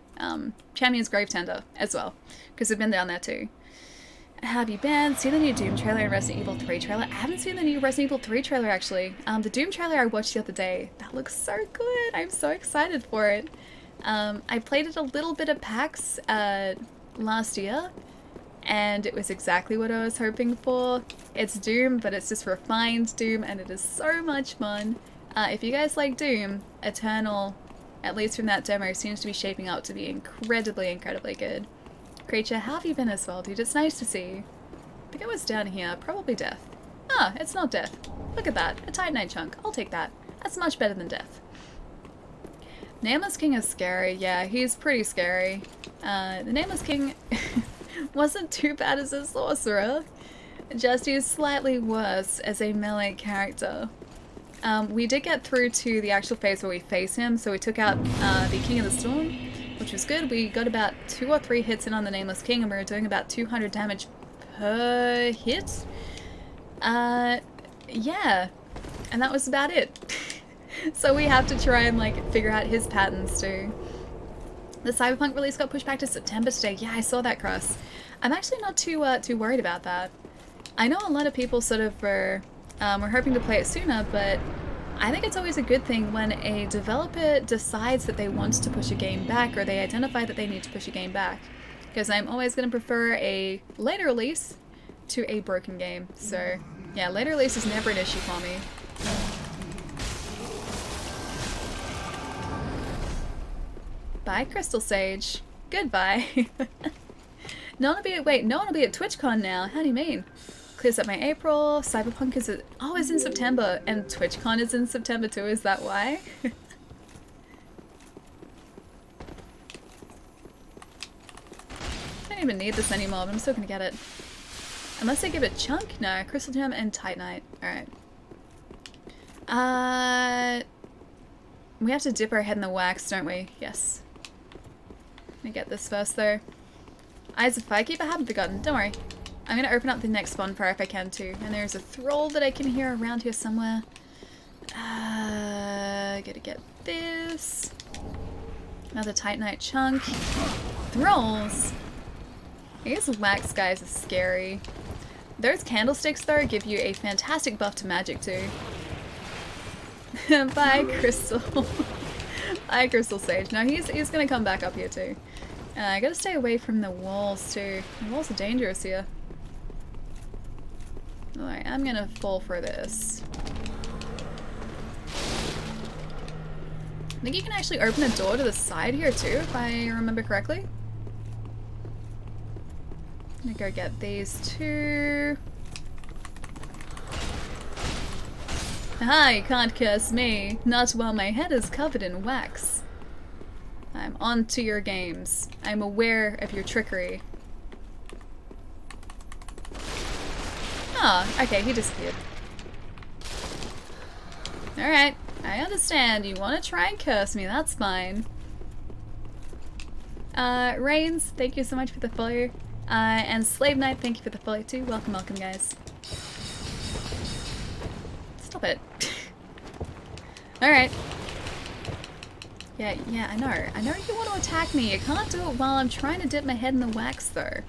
Champion's Grave Tender as well, because we've been down there too. Have you been? Seen the new Doom trailer and Resident Evil 3 trailer? I haven't seen the new Resident Evil 3 trailer actually. The Doom trailer I watched the other day. That looks so good. I'm so excited for it. I played it a little bit at PAX last year, and it was exactly what I was hoping for. It's Doom, but it's just refined Doom, and it is so much fun. If you guys like Doom, Eternal, at least from that demo, seems to be shaping up to be incredibly, incredibly good. Creature, how have you been as well, dude? It's nice to see you. I think it was down here. Probably death. Ah, it's not death. Look at that. A Titanite chunk. I'll take that. That's much better than death. Nameless King is scary. Yeah, he's pretty scary. The Nameless King wasn't too bad as a sorcerer. Just he's slightly worse as a melee character. We did get through to the actual phase where we face him, so we took out the King of the Storm, which was good. We got about 2 or 3 hits in on the Nameless King, and we were doing about 200 damage per hit. Yeah, and that was about it. So we have to try and like figure out his patterns too. The Cyberpunk release got pushed back to September today. Yeah, I saw that, Cross. I'm actually not too worried about that. I know a lot of people sort of were hoping to play it sooner, but I think it's always a good thing when a developer decides that they want to push a game back, or they identify that they need to push a game back. Because I'm always going to prefer a later release to a broken game. So yeah, later release is never an issue for me. Bye, Crystal Sage. Goodbye. No one will be at TwitchCon now. How do you mean? Clears up my April. Cyberpunk is it's in September, and TwitchCon is in September too. Is that why? I don't even need this anymore, but I'm still gonna get it. Unless I give it Chunk? No, Crystal Gem and Titanite. Alright. We have to dip our head in the wax, don't we? Yes. Let me get this first though. Eyes of Firekeeper, I haven't forgotten. Don't worry. I'm gonna open up the next bonfire if I can too. And there's a thrall that I can hear around here somewhere. Gotta get this. Another Titanite chunk. Thralls! These wax guys are scary. Those candlesticks though give you a fantastic buff to magic too. Bye, Crystal. Bye, Crystal Sage. No, he's gonna come back up here too. I gotta stay away from the walls too. The walls are dangerous here. Alright, I'm gonna fall for this. I think you can actually open a door to the side here too, if I remember correctly. I'm gonna go get these two. Haha, you can't curse me. Not while my head is covered in wax. I'm on to your games. I'm aware of your trickery. Ah, okay, he disappeared. Alright, I understand. You want to try and curse me, that's fine. Reigns, thank you so much for the follow. And Slave Knight, thank you for the follow too. Welcome, welcome guys. Stop it. Alright. Yeah, I know. I know you want to attack me. You can't do it while I'm trying to dip my head in the wax, though.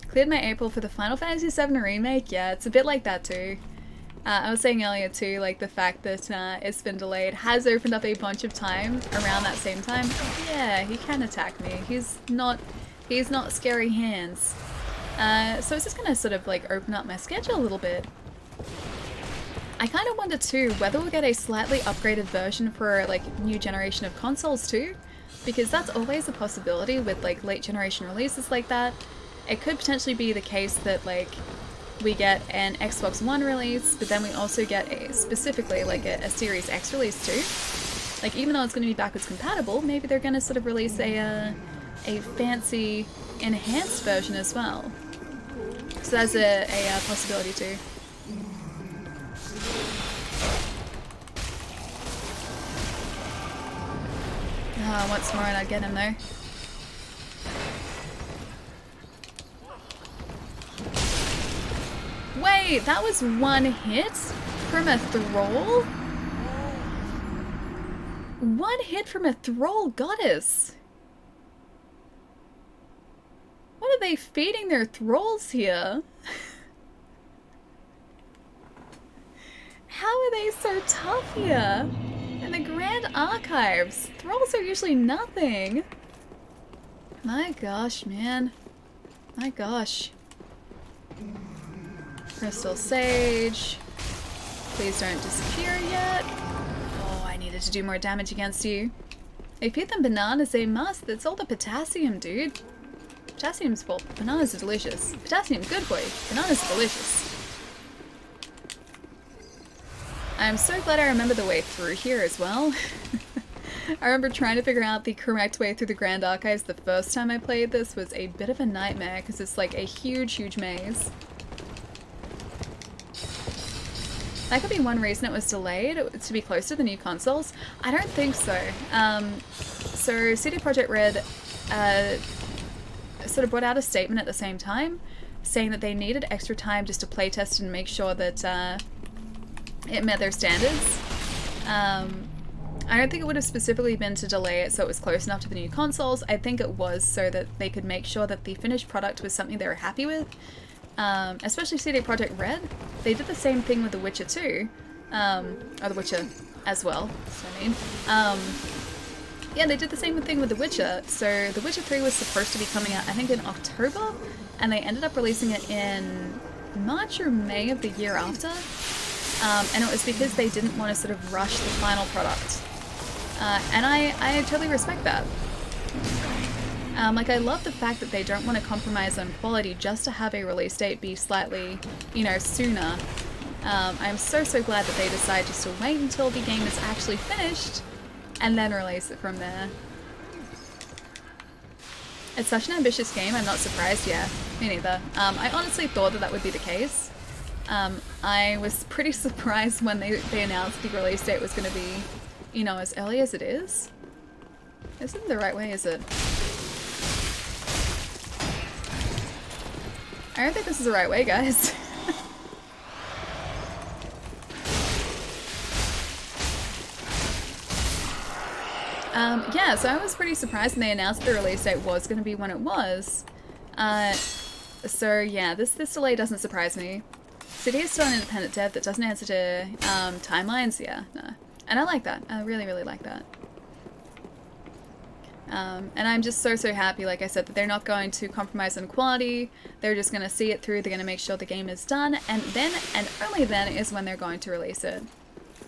Cleared my April for the Final Fantasy VII Remake? Yeah, it's a bit like that, too. I was saying earlier, too, like, the fact that it's been delayed has opened up a bunch of time around that same time. Yeah, he can attack me. He's not scary hands. So it's just gonna sort of, like, open up my schedule a little bit. I kind of wonder too whether we'll get a slightly upgraded version for like new generation of consoles too, because that's always a possibility with like late generation releases like that. It could potentially be the case that like we get an Xbox One release, but then we also get a specifically like a Series X release too. Like even though it's going to be backwards compatible, maybe they're going to sort of release a fancy enhanced version as well. So that's a possibility too. Once more and I'd get him though. Wait! Wait, that was one hit from a thrall? One hit from a thrall goddess. What are they feeding their thralls here? How are they so tough here? In the Grand Archives, thralls are usually nothing. My gosh, man. My gosh. Crystal Sage. Please don't disappear yet. Oh, I needed to do more damage against you. If you eat them bananas, they must. That's all the potassium, dude. Potassium's well, bananas are delicious. Potassium's good for you. Bananas are delicious. I'm so glad I remember the way through here as well. I remember trying to figure out the correct way through the Grand Archives the first time I played this was a bit of a nightmare because it's like a huge, huge maze. That could be one reason it was delayed, to be close to the new consoles. I don't think so. So CD Projekt Red sort of brought out a statement at the same time saying that they needed extra time just to playtest and make sure that it met their standards. I don't think it would have specifically been to delay it so it was close enough to the new consoles. I think it was so that they could make sure that the finished product was something they were happy with. Especially CD Projekt Red. They did the same thing with The Witcher 2. Or The Witcher as well, that's what I mean. Yeah, they did the same thing with The Witcher. So The Witcher 3 was supposed to be coming out, I think, in October, and they ended up releasing it in March or May of the year after. And it was because they didn't want to sort of rush the final product. And I totally respect that. Like, I love the fact that they don't want to compromise on quality just to have a release date be slightly, you know, sooner. I'm so glad that they decide just to wait until the game is actually finished and then release it from there. It's such an ambitious game, I'm not surprised, yeah. Me neither. I honestly thought that that would be the case. I was pretty surprised when they announced the release date was going to be, you know, as early as it is. Isn't the right way, is it? I don't think this is the right way, guys. Yeah, so I was pretty surprised when they announced the release date was going to be when it was. So yeah, this delay doesn't surprise me. CD is still an independent dev that doesn't answer to timelines, yeah, no. And I like that. I really, really like that. And I'm just so happy, like I said, that they're not going to compromise on quality. They're just going to see it through. They're going to make sure the game is done. And then, and only then, is when they're going to release it.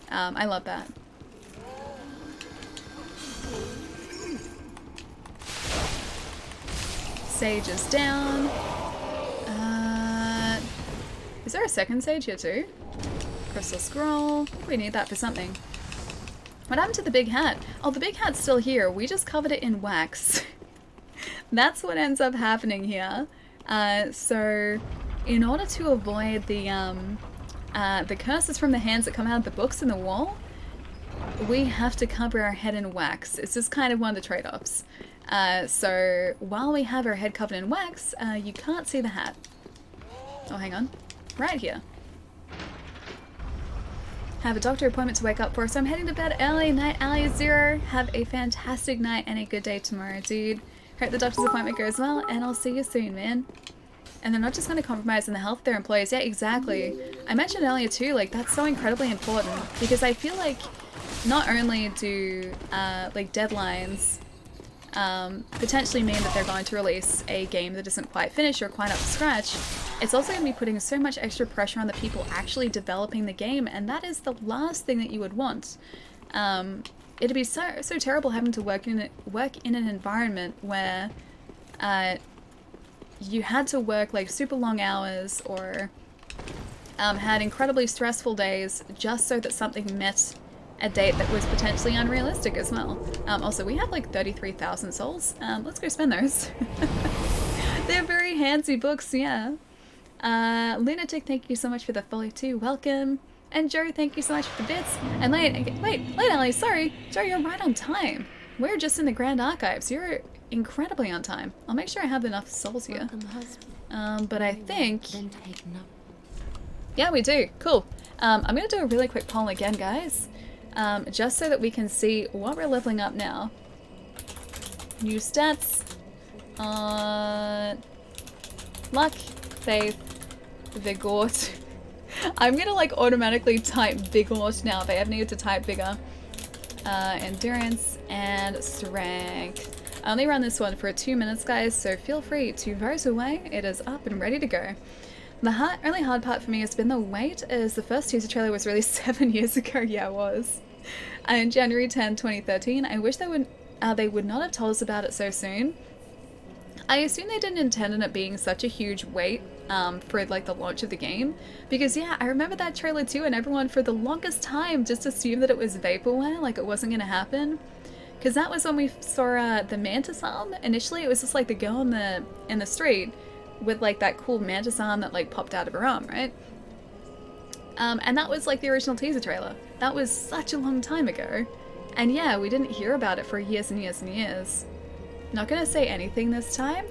I love that. Sage is down. Is there a second sage here too? Crystal scroll. I think we need that for something. What happened to the big hat? Oh, the big hat's still here. We just covered it in wax. That's what ends up happening here. So, in order to avoid the curses from the hands that come out of the books in the wall, we have to cover our head in wax. It's just kind of one of the trade-offs. So, while we have our head covered in wax, you can't see the hat. Oh, hang on. Right here. Have a doctor appointment to wake up for, so I'm heading to bed early. Night Alley 0. Have a fantastic night and a good day tomorrow, dude. Hope the doctor's appointment goes well, and I'll see you soon, man. And they're not just going to compromise on the health of their employees. Yeah, exactly. I mentioned earlier too, like, that's so incredibly important, because I feel like not only do, like, deadlines potentially mean that they're going to release a game that isn't quite finished or quite up to scratch, it's also going to be putting so much extra pressure on the people actually developing the game, and that is the last thing that you would want. It'd be so terrible having to work in an environment where you had to work like super long hours or had incredibly stressful days just so that something met a date that was potentially unrealistic as well. Also, we have like 33,000 souls. Let's go spend those. They're very handsy books, yeah. Lunatic, thank you so much for the follow too. Welcome. And Joe, thank you so much for the bits. And wait, Ellie, sorry. Joe, you're right on time. We're just in the Grand Archives. You're incredibly on time. I'll make sure I have enough souls here. But I think Yeah, we do. Cool. I'm going to do a really quick poll again, guys. Just so that we can see what we're leveling up now. New stats. Luck, faith, vigort. I'm gonna like automatically type vigort now if I ever need to type bigger. Endurance and strength. I only run this one for 2 minutes, guys, so feel free to vote away. It is up and ready to go. The only hard part for me has been the wait, as the first teaser trailer was released 7 years ago. Yeah, it was. And January 10, 2013. I wish they would not have told us about it so soon. I assume they didn't intend on it being such a huge wait for like the launch of the game, because yeah, I remember that trailer too, and everyone for the longest time just assumed that it was vaporware, like it wasn't gonna happen. Because that was when we saw the mantis arm. Initially, it was just like the girl in the street with like that cool mantis arm that like popped out of her arm, right? And that was like the original teaser trailer. That was such a long time ago. And yeah, we didn't hear about it for years and years and years. Not gonna say anything this time?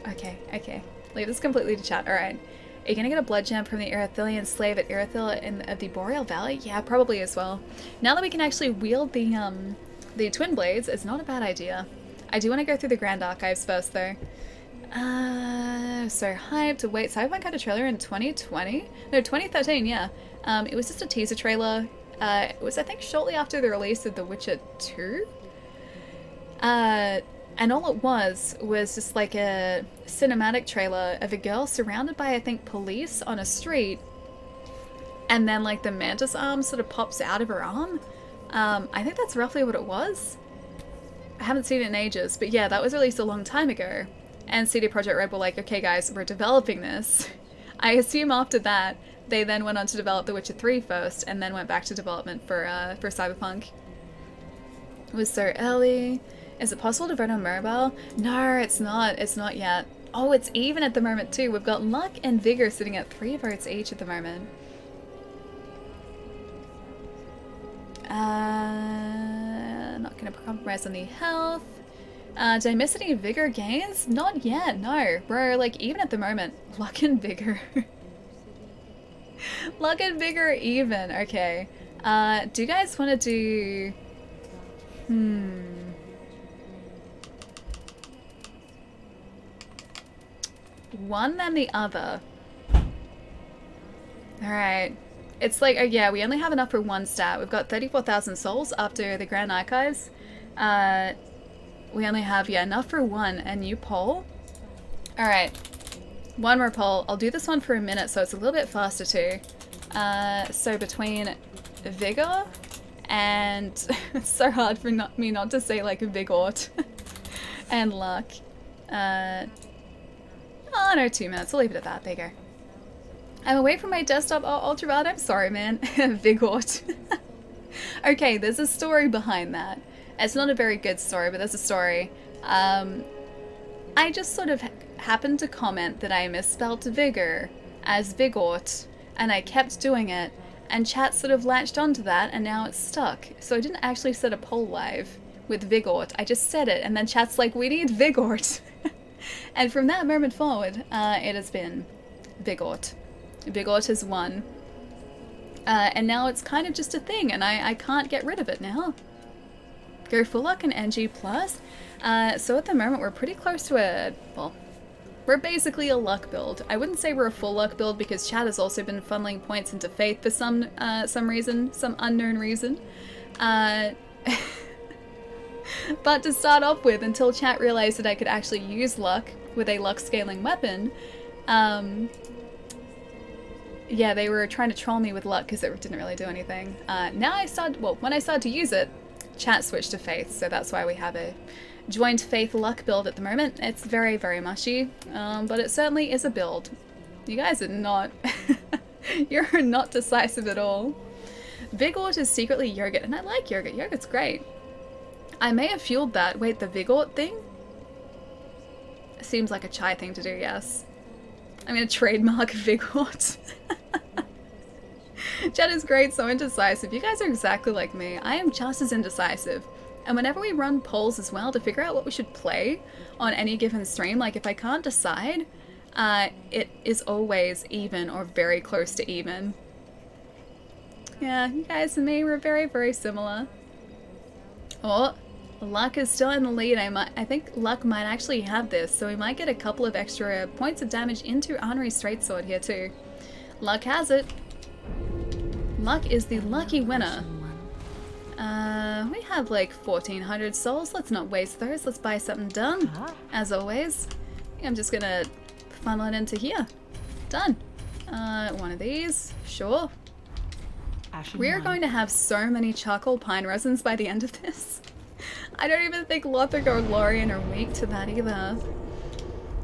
Okay. Leave this completely to chat. Alright. Are you gonna get a blood gem from the Erythilian slave at Erythil of the Boreal Valley? Yeah, probably as well. Now that we can actually wield the twin blades, it's not a bad idea. I do want to go through the Grand Archives first though. So hyped. Wait, Cyberpunk had a trailer in 2020? No, 2013, yeah. It was just a teaser trailer. It was, I think, shortly after the release of The Witcher 2? And all it was just like a cinematic trailer of a girl surrounded by, I think, police on a street. And then like the mantis arm sort of pops out of her arm. I think that's roughly what it was. I haven't seen it in ages, but yeah, that was released a long time ago. And CD Projekt Red were like, okay guys, we're developing this. I assume after that, they then went on to develop The Witcher 3 first, and then went back to development for Cyberpunk. It was so early. Is it possible to vote on mobile? No, it's not. It's not yet. Oh, it's even at the moment too. We've got Luck and Vigor sitting at 3 votes each at the moment. Not gonna compromise on the health. Did I miss any Vigor gains? Not yet, no. Bro, like even at the moment, Luck and Vigor. Luck and Vigor even, okay. Do you guys want to do... One then the other. Alright. It's like, oh yeah, we only have enough for one stat. We've got 34,000 souls after the Grand Archives. We only have, yeah, enough for one. A new poll. Alright. One more poll. I'll do this one for a minute so it's a little bit faster too. So between Vigor and... it's so hard for me not to say like Vigort. And Luck. Oh no, 2 minutes. We'll leave it at that. There you go. I'm away from my desktop. Oh, Ultraviolet, I'm sorry, man. Vigort. Okay, there's a story behind that. It's not a very good story, but there's a story. I just sort of happened to comment that I misspelled Vigor as Vigort, and I kept doing it, and chat sort of latched onto that, and now it's stuck. So I didn't actually set a poll live with Vigort. I just said it, and then chat's like, we need Vigort. And from that moment forward, it has been Vigort. Vigort has won. And now it's kind of just a thing, and I can't get rid of it now. Go full luck and NG+. So at the moment, we're pretty close to a... well, we're basically a luck build. I wouldn't say we're a full luck build because chat has also been funneling points into faith for some reason, some unknown reason. But to start off with, until chat realized that I could actually use luck with a luck scaling weapon, yeah, they were trying to troll me with luck because it didn't really do anything. Now when I started to use it, chat switched to faith, so that's why we have a joint faith luck build at the moment. It's very, very mushy, but it certainly is a build. You guys are not, you're not decisive at all. Vigort is secretly yogurt, and I like yogurt. Yogurt's great. I may have fueled that. Wait, the Vigort thing? Seems like a chai thing to do, yes. I'm gonna trademark Vigort. Chat is great, so indecisive. You guys are exactly like me. I am just as indecisive. And whenever we run polls as well to figure out what we should play on any given stream, like if I can't decide, it is always even or very close to even. Yeah, you guys and me were very, very similar. Oh, Luck is still in the lead. I think Luck might actually have this, so we might get a couple of extra points of damage into Honorary Straight-Sword here too. Luck has it. Luck is the lucky winner. We have like 1,400 souls. Let's not waste those. Let's buy something done. As always, I'm just gonna funnel it into here. Done. One of these. Sure. We're going to have so many charcoal pine resins by the end of this. I don't even think Lothric or Lorian are weak to that either.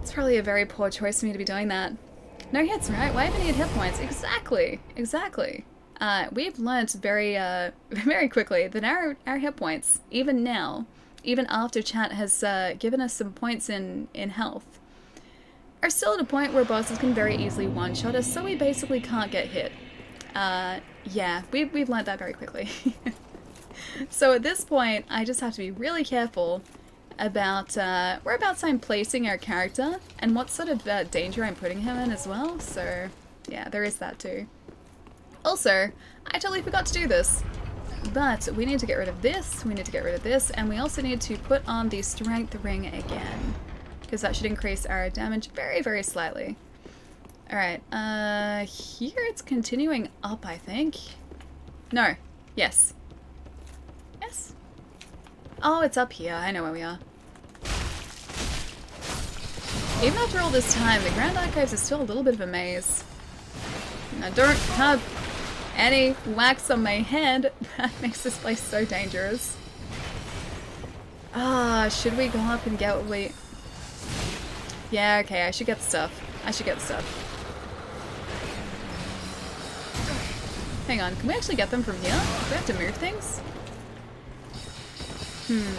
It's probably a very poor choice for me to be doing that. No hits, right? Why even need hit points? Exactly. Exactly. We've learnt very, very quickly that our hit points, even now, even after chat has given us some points in health, are still at a point where bosses can very easily one-shot us, so we basically can't get hit. Yeah, we've learnt that very quickly. So at this point, I just have to be really careful about whereabouts I'm placing our character and what sort of danger I'm putting him in as well. So yeah, there is that too. Also, I totally forgot to do this, but we need to get rid of this, we need to get rid of this, and we also need to put on the strength ring again, because that should increase our damage very, very slightly. Alright, here it's continuing up, I think. No. Yes. Yes? Oh, it's up here. I know where we are. Even after all this time, the Grand Archives is still a little bit of a maze. And I don't have any wax on my hand. That makes this place so dangerous. Ah, should we go up and get what we... Yeah, okay, I should get the stuff. I should get the stuff. Hang on, can we actually get them from here? Do we have to move things?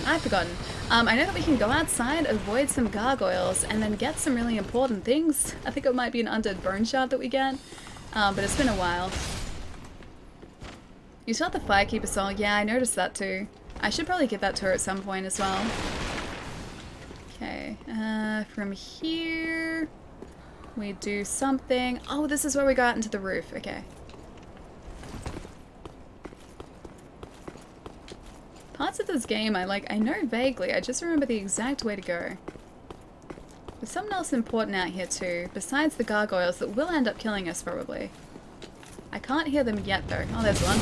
I've forgotten. I know that we can go outside, avoid some gargoyles, and then get some really important things. I think it might be an undead bone shard that we get, but it's been a while. You still have the Firekeeper soul? Yeah, I noticed that too. I should probably give that to her at some point as well. Okay, from here, we do something. Oh, this is where we got into the roof. Okay. Parts of this game I know vaguely, I just remember the exact way to go. There's something else important out here too, besides the gargoyles that will end up killing us probably. I can't hear them yet though. Oh, there's one.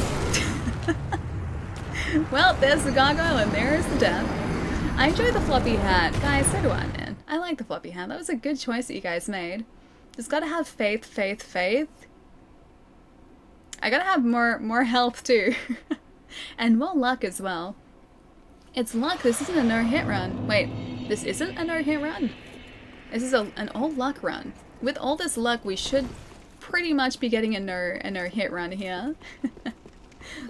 Well, there's the gargoyle and there's the death. I enjoy the floppy hat. Guys, so do I, man. I like the floppy hat. That was a good choice that you guys made. Just gotta have faith, faith, faith. I gotta have more health too. And more luck as well. It's luck. This isn't a no-hit run. Wait, this isn't a no-hit run? This is an all-luck run. With all this luck, we should pretty much be getting a no-hit run here.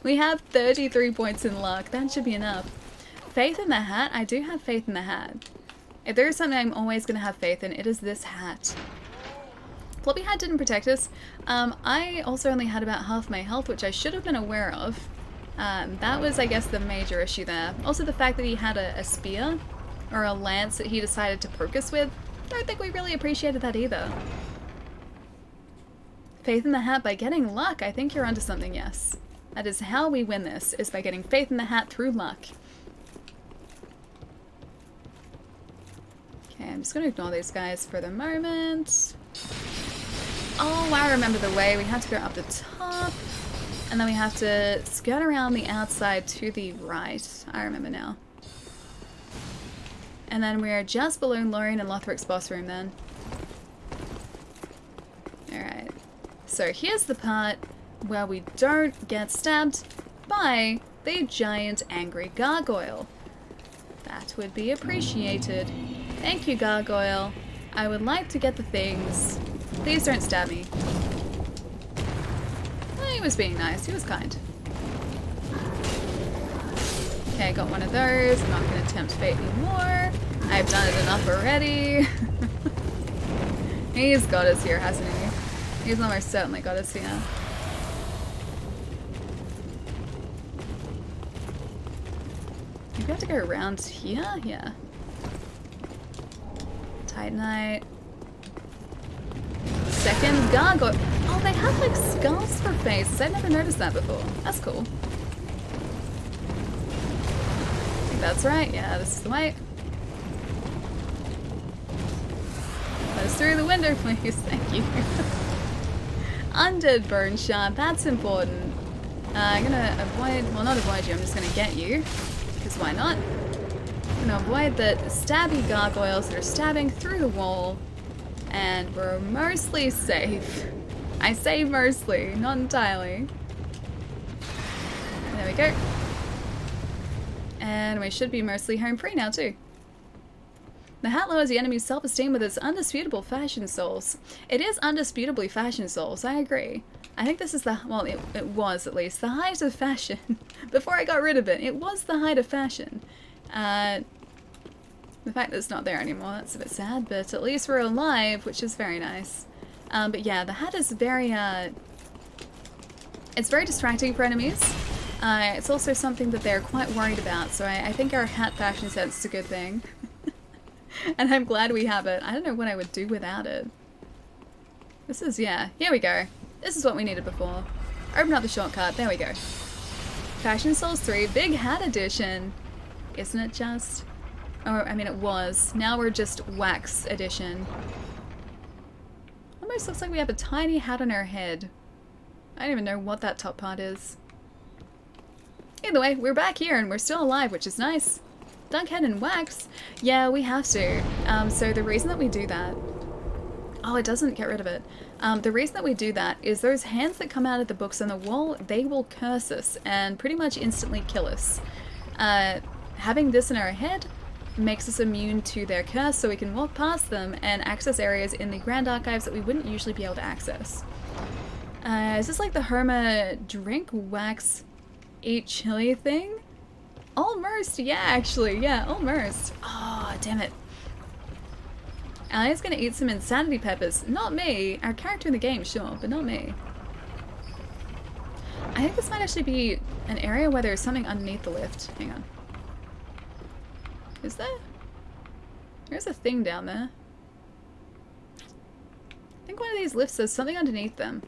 We have 33 points in luck. That should be enough. Faith in the hat? I do have faith in the hat. If there is something I'm always going to have faith in, it is this hat. Floppy hat didn't protect us. I also only had about half my health, which I should have been aware of. That was, I guess, the major issue there. Also the fact that he had a spear, or a lance that he decided to poke us with. Don't think we really appreciated that either. Faith in the hat by getting luck. I think you're onto something, yes. That is how we win this, is by getting faith in the hat through luck. Okay, I'm just going to ignore these guys for the moment. Oh, I remember the way. We have to go up the top. And then we have to skirt around the outside to the right. I remember now. And then we're just below Lorian and Lothric's boss room then. Alright. So here's the part where we don't get stabbed by the giant angry gargoyle. That would be appreciated. Thank you, gargoyle. I would like to get the things. Please don't stab me. He was being nice. He was kind. Okay, got one of those. I'm not going to tempt fate anymore. I've done it enough already. He's got us here, hasn't he? He's almost certainly got us here. Do we have to go around here? Yeah. Titanite. second gargoyle. Oh, they have like skulls for faces. I've never noticed that before. That's cool. I think that's right. Yeah, this is the way. Let us through the window, please. Thank you. Undead bone shard. That's important. I'm gonna avoid. Well, not avoid you. I'm just gonna get you. Because why not? I'm gonna avoid the stabby gargoyles that are stabbing through the wall. And we're mostly safe. I say mostly, not entirely. There we go. And we should be mostly home free now too. The hat lowers the enemy's self-esteem with its undisputable fashion souls. It is undisputably fashion souls, I agree. I think this is the, well, it was at least, the height of fashion. Before I got rid of it, it was the height of fashion. The fact that it's not there anymore, that's a bit sad, but at least we're alive, which is very nice. But yeah, the hat is very, it's very distracting for enemies. It's also something that they're quite worried about, so I think our hat fashion sense is a good thing. And I'm glad we have it. I don't know what I would do without it. This is, yeah, here we go. This is what we needed before. Open up the shortcut, there we go. Fashion Souls 3, Big Hat Edition. Isn't it just? Oh, I mean it was. Now we're just Wax Edition. Almost looks like we have a tiny hat on our head. I don't even know what that top part is. Either way, we're back here and we're still alive, which is nice. Dunk head and wax? Yeah, we have to. So the reason that we do that... Oh, it doesn't get rid of it. The reason that we do that is those hands that come out of the books on the wall, they will curse us and pretty much instantly kill us. Having this in our head makes us immune to their curse, so we can walk past them and access areas in the Grand Archives that we wouldn't usually be able to access. Is this like the Herma drink, wax, eat chili thing? Almost, yeah, actually, yeah, almost. Oh, damn it. Ali's gonna eat some insanity peppers. Not me. Our character in the game, sure, but not me. I think this might actually be an area where there's something underneath the lift. Hang on. Is there? There's a thing down there. I think one of these lifts has something underneath them.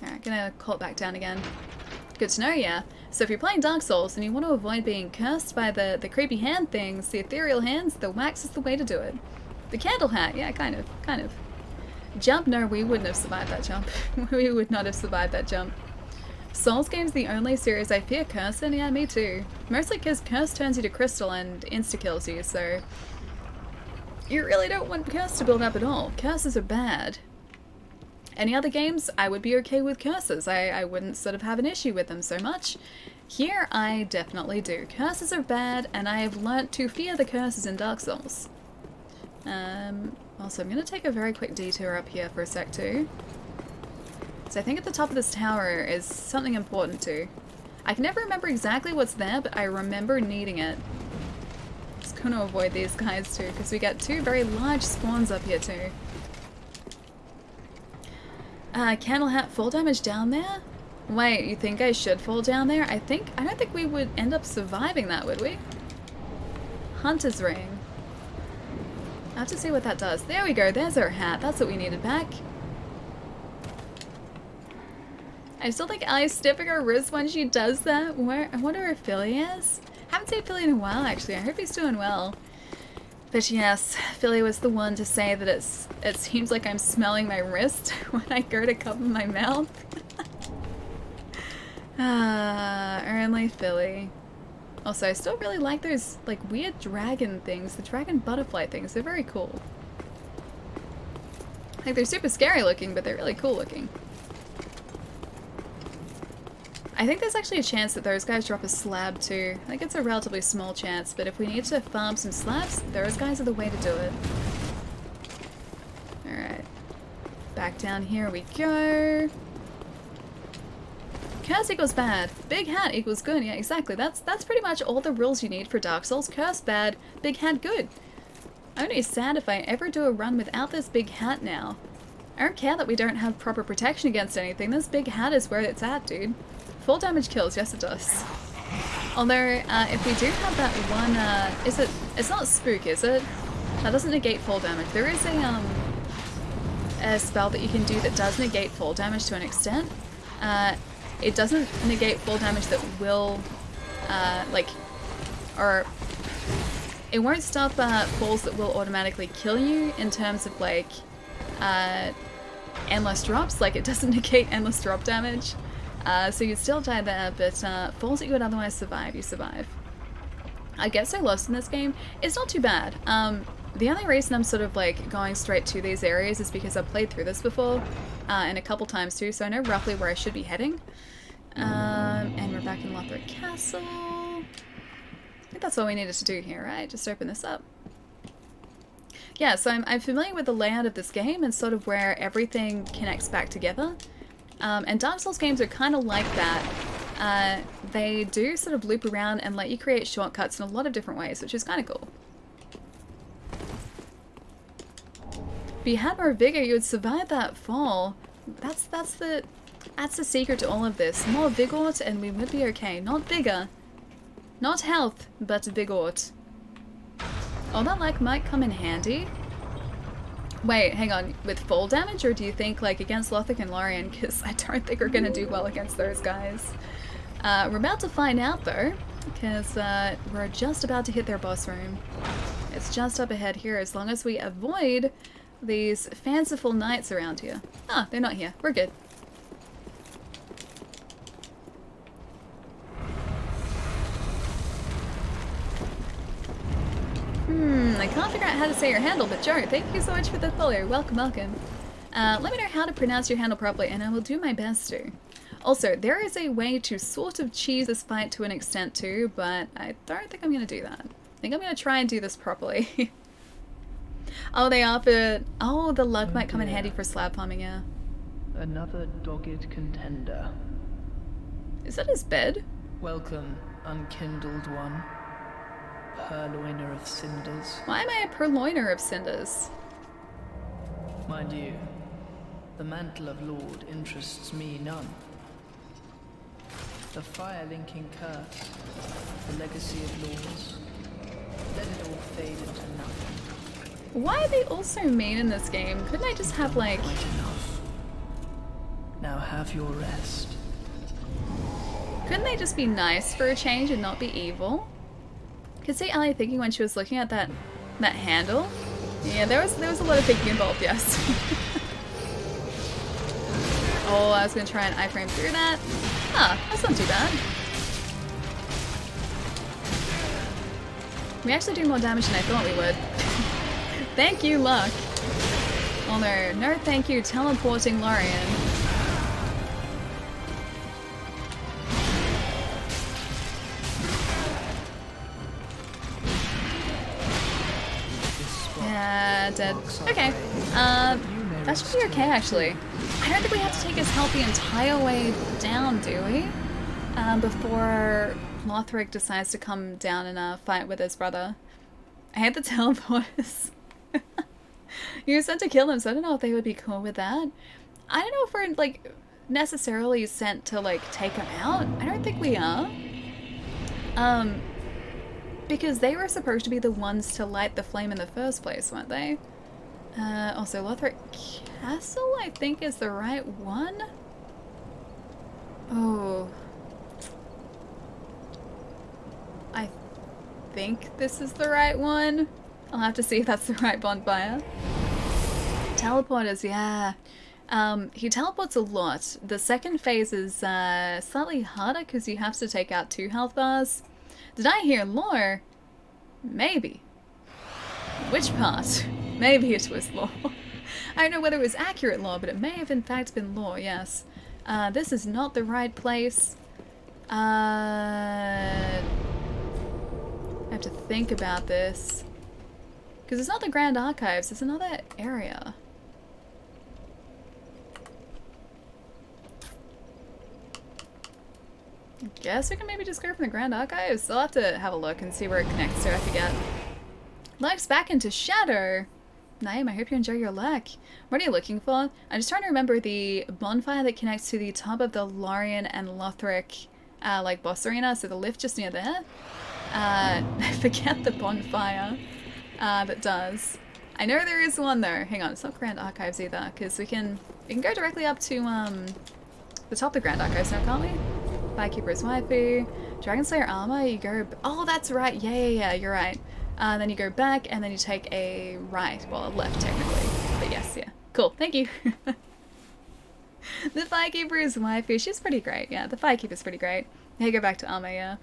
Alright, gonna call it back down again. Good to know, yeah. So if you're playing Dark Souls and you want to avoid being cursed by the creepy hand things, the ethereal hands, the wax is the way to do it. The candle hat, yeah, kind of. Jump? No, we wouldn't have survived that jump. We would not have survived that jump. Souls game's the only series I fear curse in, yeah, me too. Mostly because curse turns you to crystal and insta-kills you, so... You really don't want curse to build up at all. Curses are bad. Any other games, I would be okay with curses. I wouldn't sort of have an issue with them so much. Here, I definitely do. Curses are bad, and I have learnt to fear the curses in Dark Souls. Also, I'm going to take a very quick detour up here for a sec too. So I think at the top of this tower is something important too. I can never remember exactly what's there, but I remember needing it. Just going to avoid these guys too, because we get two very large spawns up here too. Candle hat, fall damage down there? Wait, you think I should fall down there? I don't think we would end up surviving that, would we? Hunter's ring. I have to see what that does. There we go, there's our hat. That's what we needed back. I still think Ali's sniffing her wrist when she does that. I wonder where Philly is? Haven't seen Philly in a while, actually. I hope he's doing well. But yes, Philly was the one to say that it seems like I'm smelling my wrist when I go to cover my mouth. Only Philly. Also, I still really like those like weird dragon things, the dragon butterfly things. They're very cool. Like they're super scary looking, but they're really cool looking. I think there's actually a chance that those guys drop a slab too. I think it's a relatively small chance, but if we need to farm some slabs, those guys are the way to do it. Alright. Back down here we go. Curse equals bad. Big hat equals good. Yeah, exactly. That's pretty much all the rules you need for Dark Souls. Curse bad, big hat good. I'm gonna be sad if I ever do a run without this big hat now. I don't care that we don't have proper protection against anything. This big hat is where it's at, dude. Full damage kills, yes it does. Although, if we do have that one, it's not spook, is it? That doesn't negate fall damage. There is a spell that you can do that does negate fall damage to an extent. It doesn't negate fall damage that will, or it won't stop falls that will automatically kill you in terms of like endless drops. Like it doesn't negate endless drop damage, so you still die there. But falls that you would otherwise survive, you survive. I get so lost in this game. It's not too bad. The only reason I'm sort of like going straight to these areas is because I've played through this before, and a couple times too, so I know roughly where I should be heading. And we're back in Lothric Castle. I think that's all we needed to do here, right? Just open this up. Yeah, so I'm familiar with the layout of this game and sort of where everything connects back together. And Dark Souls games are kind of like that. They do sort of loop around and let you create shortcuts in a lot of different ways, which is kind of cool. If you had more vigor, you would survive that fall. That's the secret to all of this. More vigor and we would be okay. Not vigor. Not health, but vigor. Oh, that like might come in handy. Wait, hang on. With fall damage, or do you think like against Lothric and Lorian? Because I don't think we're gonna do well against those guys. We're about to find out though, because we're just about to hit their boss room. It's just up ahead here, as long as we avoid these fanciful knights around here. Ah, they're not here. We're good. I can't figure out how to say your handle, but Joe, thank you so much for the follow. Welcome, welcome. Let me know how to pronounce your handle properly, and I will do my best to. Also, there is a way to sort of cheese this fight to an extent too, but I don't think I'm going to do that. I think I'm going to try and do this properly. Oh, they are for... Oh, the luck might come in handy for slab farming, yeah.
Another dogged contender.
Is that his bed?
Welcome, unkindled one. Purloiner of cinders.
Why am I a purloiner of cinders?
Mind you, the mantle of Lord interests me none. The fire-linking curse, the legacy of lords, let it all fade into nothing.
Why are they all so mean in this game? Couldn't I just have like...
Quite enough. Now have your rest.
Couldn't they just be nice for a change and not be evil? Could see Ellie thinking when she was looking at that handle. Yeah, there was a lot of thinking involved, yes. Oh, I was gonna try and iframe through that. Ah, that's not too bad. We actually do more damage than I thought we would. Thank you, luck. Oh no, no thank you, teleporting Lorian. Yeah, dead. Okay, that should be okay actually. I don't think we have to take his health the entire way down, do we? Before Lothric decides to come down and fight with his brother. I hate the teleporters. You were sent to kill them, so I don't know if they would be cool with that. I don't know if we're like necessarily sent to like take them out. I don't think we are. Because they were supposed to be the ones to light the flame in the first place, weren't they? Also, Lothric Castle, I think, is the right one. Oh. I think this is the right one. I'll have to see if that's the right bonfire. Teleporters, yeah. He teleports a lot. The second phase is slightly harder because you have to take out 2 health bars. Did I hear lore? Maybe. Which part? Maybe it was lore. I don't know whether it was accurate lore, but it may have in fact been lore, yes. This is not the right place. I have to think about this. Because it's not the Grand Archives, it's another area. I guess we can maybe just go from the Grand Archives. I'll have to have a look and see where it connects to, I forget. Lurks back into shadow. Naeem, I hope you enjoy your luck. What are you looking for? I'm just trying to remember the bonfire that connects to the top of the Lorian and Lothric like boss arena, so the lift just near there. I forget the bonfire. that does. I know there is one though. Hang on, it's not Grand Archives either, because we can go directly up to the top of the Grand Archives now, can't we? Firekeeper's Waifu, Dragonslayer armor. You go. Oh, that's right. Yeah. You're right. Then you go back, and then you take a right, well, a left technically. But yes, yeah. Cool. Thank you. The Firekeeper's Waifu. She's pretty great. Yeah, the Firekeeper's pretty great. Yeah, go back to armor. Yeah.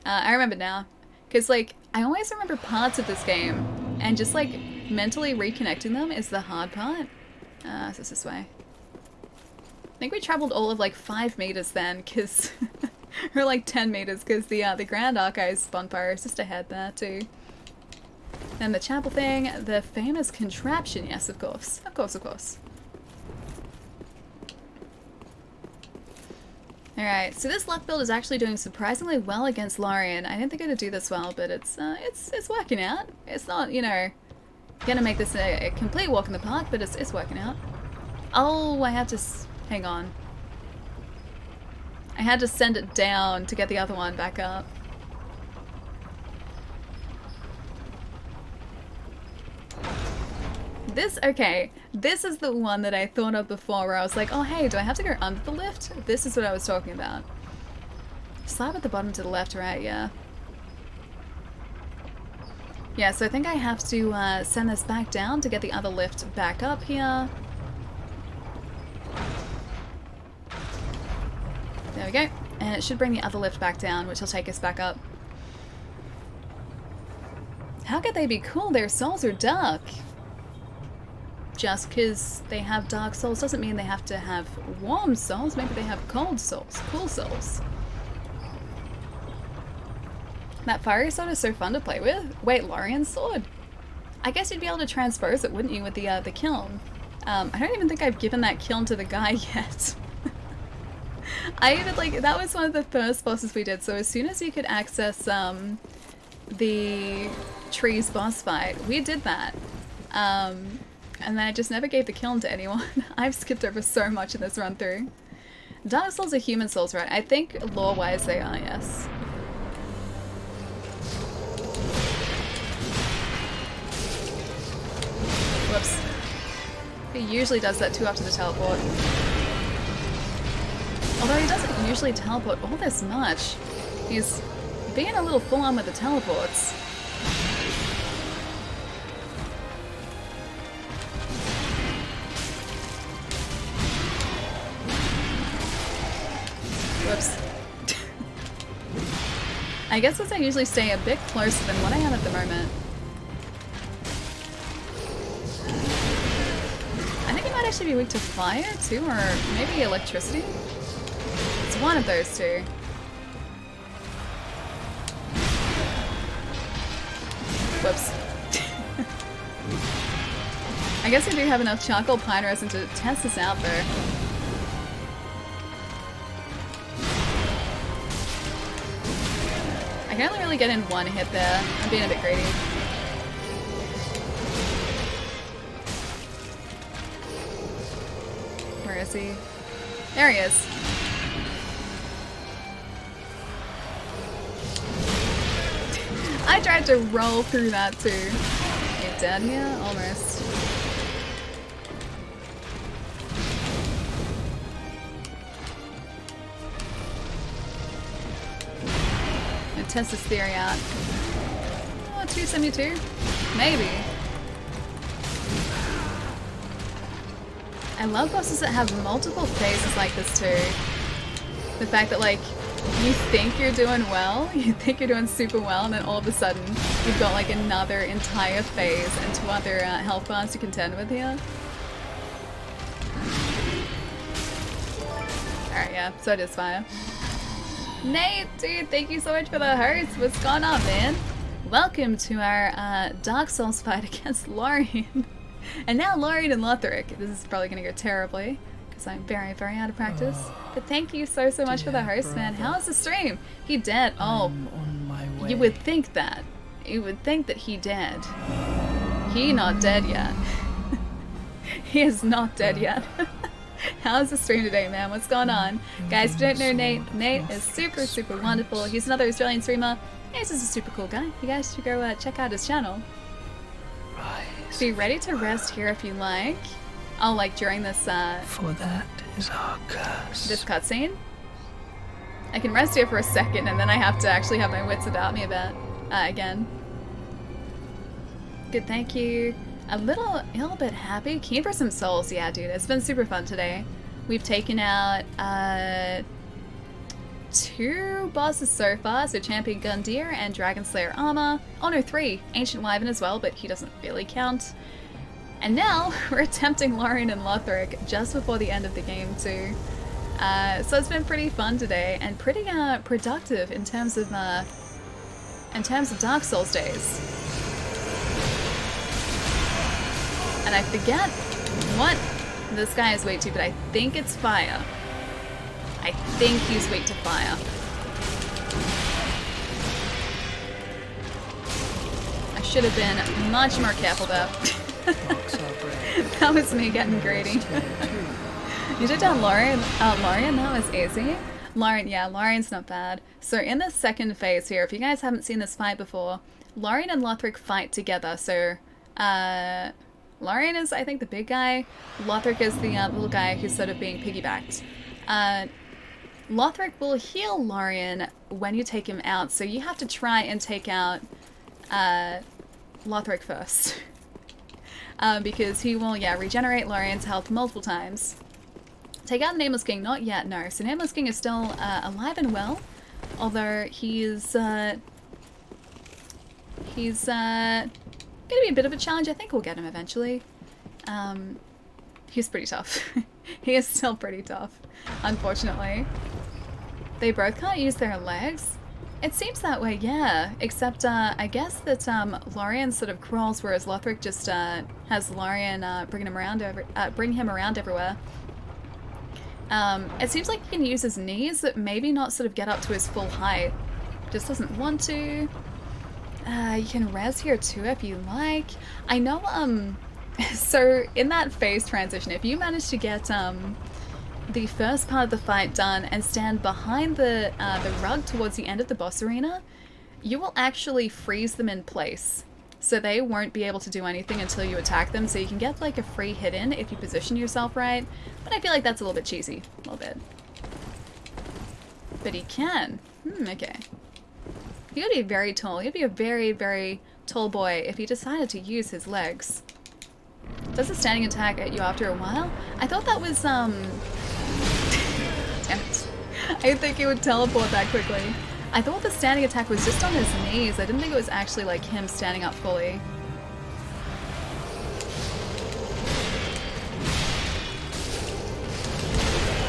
I remember now, because like I always remember parts of this game, and just like mentally reconnecting them is the hard part. So it's this way. I think we traveled all of like 5 meters then, because or like 10 meters, because the Grand Archives bonfire is just ahead there too. Then the chapel thing, the famous contraption. Yes, of course, of course. Alright, so this luck build is actually doing surprisingly well against Lorian. I didn't think it would do this well, but it's working out. It's not, you know, gonna make this a complete walk in the park, but it's working out. Oh, I have to hang on. I had to send it down to get the other one back up. This is the one that I thought of before where I was like, oh hey, do I have to go under the lift? This is what I was talking about. Slab at the bottom to the left, right? Yeah. Yeah, so I think I have to send this back down to get the other lift back up here. There we go. And it should bring the other lift back down, which will take us back up. How could they be cool? Their souls are dark. Just because they have dark souls doesn't mean they have to have warm souls. Maybe they have cold souls, cool souls. That fiery sword is so fun to play with. Wait, Lorian's sword? I guess you'd be able to transpose it, wouldn't you, with the kiln? I don't even think I've given that kiln to the guy yet. I even, like, that was one of the first bosses we did, so as soon as you could access the trees boss fight, we did that. And then I just never gave the kiln to anyone. I've skipped over so much in this run through. Dark souls are human souls, right? I think lore-wise they are, yes. Whoops. He usually does that too after the teleport. Although he doesn't usually teleport all this much. He's being a little full-on with the teleports. Whoops. I guess since I usually stay a bit closer than what I am at the moment. I think it might actually be weak to fire too, or maybe electricity? It's one of those two. Whoops. I guess we do have enough charcoal pine resin to test this out though. I can only really get in one hit there. I'm being a bit greedy. Where is he? There he is. I tried to roll through that too. You dead here? Almost. Test this theory out. Oh, 272? Maybe. I love bosses that have multiple phases like this too. The fact that like, you think you're doing well, you think you're doing super well, and then all of a sudden you've got like another entire phase and 2 other health bars to contend with here. Alright, yeah, so it is fire. Nate, dude, thank you so much for the host. What's going on, man? Welcome to our Dark Souls fight against Lorian. And now Lorian and Lothric. This is probably going to go terribly, because I'm very, very out of practice. But thank you so much for the host, man. How is the stream? He dead. Oh,
on my way.
You would think that. You would think that he dead. He not dead yet. He is not dead yet. How's the stream today, man? What's going on? Guys, if you don't know Nate, Nate is super, super wonderful. He's another Australian streamer. He's just a super cool guy. You guys should go check out his channel.
Rise.
Be ready to rest here if you like. Oh, like during this
For that is our curse.
this cutscene. I can rest here for a second, and then I have to actually have my wits about me again. Good, thank you. A little bit happy. Keen for some souls, yeah, dude. It's been super fun today. We've taken out 2 bosses so far, so Champion Gundyr and Dragon Slayer Armor. Oh no, 3. Ancient Wyvern as well, but he doesn't really count. And now we're attempting Lorian and Lothric just before the end of the game too. So it's been pretty fun today and pretty productive in terms of Dark Souls days. And I forget what this guy is weak to, but I think it's fire. I think he's weak to fire. I should have been much more careful though. That was me getting greedy. You took down Lorian? Lorian? That was easy. Lorian, yeah, Lorian's not bad. So in the second phase here, if you guys haven't seen this fight before, Lorian and Lothric fight together. So, Lorian is, I think, the big guy. Lothric is the little guy who's sort of being piggybacked. Lothric will heal Lorian when you take him out, so you have to try and take out Lothric first. Because he will, yeah, regenerate Lorian's health multiple times. Take out the Nameless King, not yet, no. So Nameless King is still alive and well, although he's gonna be a bit of a challenge. I think we'll get him eventually. He's pretty tough. He is still pretty tough, unfortunately. They both can't use their legs. It seems that way, yeah. Except I guess that Lorian sort of crawls, whereas Lothric just has Lorian bring him around everywhere. It seems like he can use his knees, but maybe not sort of get up to his full height. Just doesn't want to. You can res here too if you like. I know, so in that phase transition, if you manage to get the first part of the fight done and stand behind the rug towards the end of the boss arena, you will actually freeze them in place. So they won't be able to do anything until you attack them, so you can get like a free hit in if you position yourself right, but I feel like that's a little bit cheesy, a little bit. But he can. Okay. He would be very tall. He'd be a very, very tall boy if he decided to use his legs. Does a standing attack at you after a while? I thought that was, damn it. I didn't think he would teleport that quickly. I thought the standing attack was just on his knees. I didn't think it was actually like him standing up fully.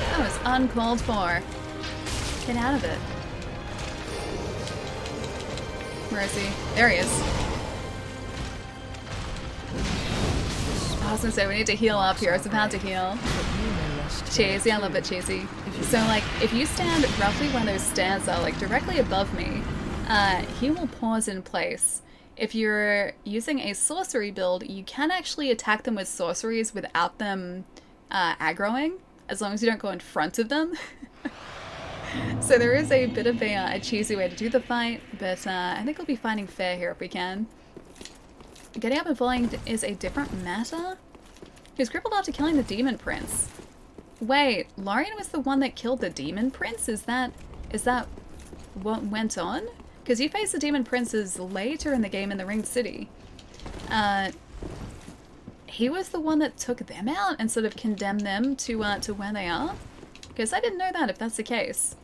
That was uncalled for. Get out of it. Where is he? There he is. I was gonna say, we need to heal up here. I was about to heal. Cheesy, I love it, cheesy. So, like, if you stand roughly where those stairs are, like, directly above me, he will pause in place. If you're using a sorcery build, you can actually attack them with sorceries without them aggroing, as long as you don't go in front of them. So there is a bit of a cheesy way to do the fight, but I think we'll be fighting fair here if we can. Getting up and falling is a different matter. He was crippled after killing the Demon Prince. Wait, Lorian was the one that killed the Demon Prince? Is that what went on? Because you face the Demon Princes later in the game in the Ringed City. He was the one that took them out and sort of condemned them to where they are? Because I didn't know that if that's the case.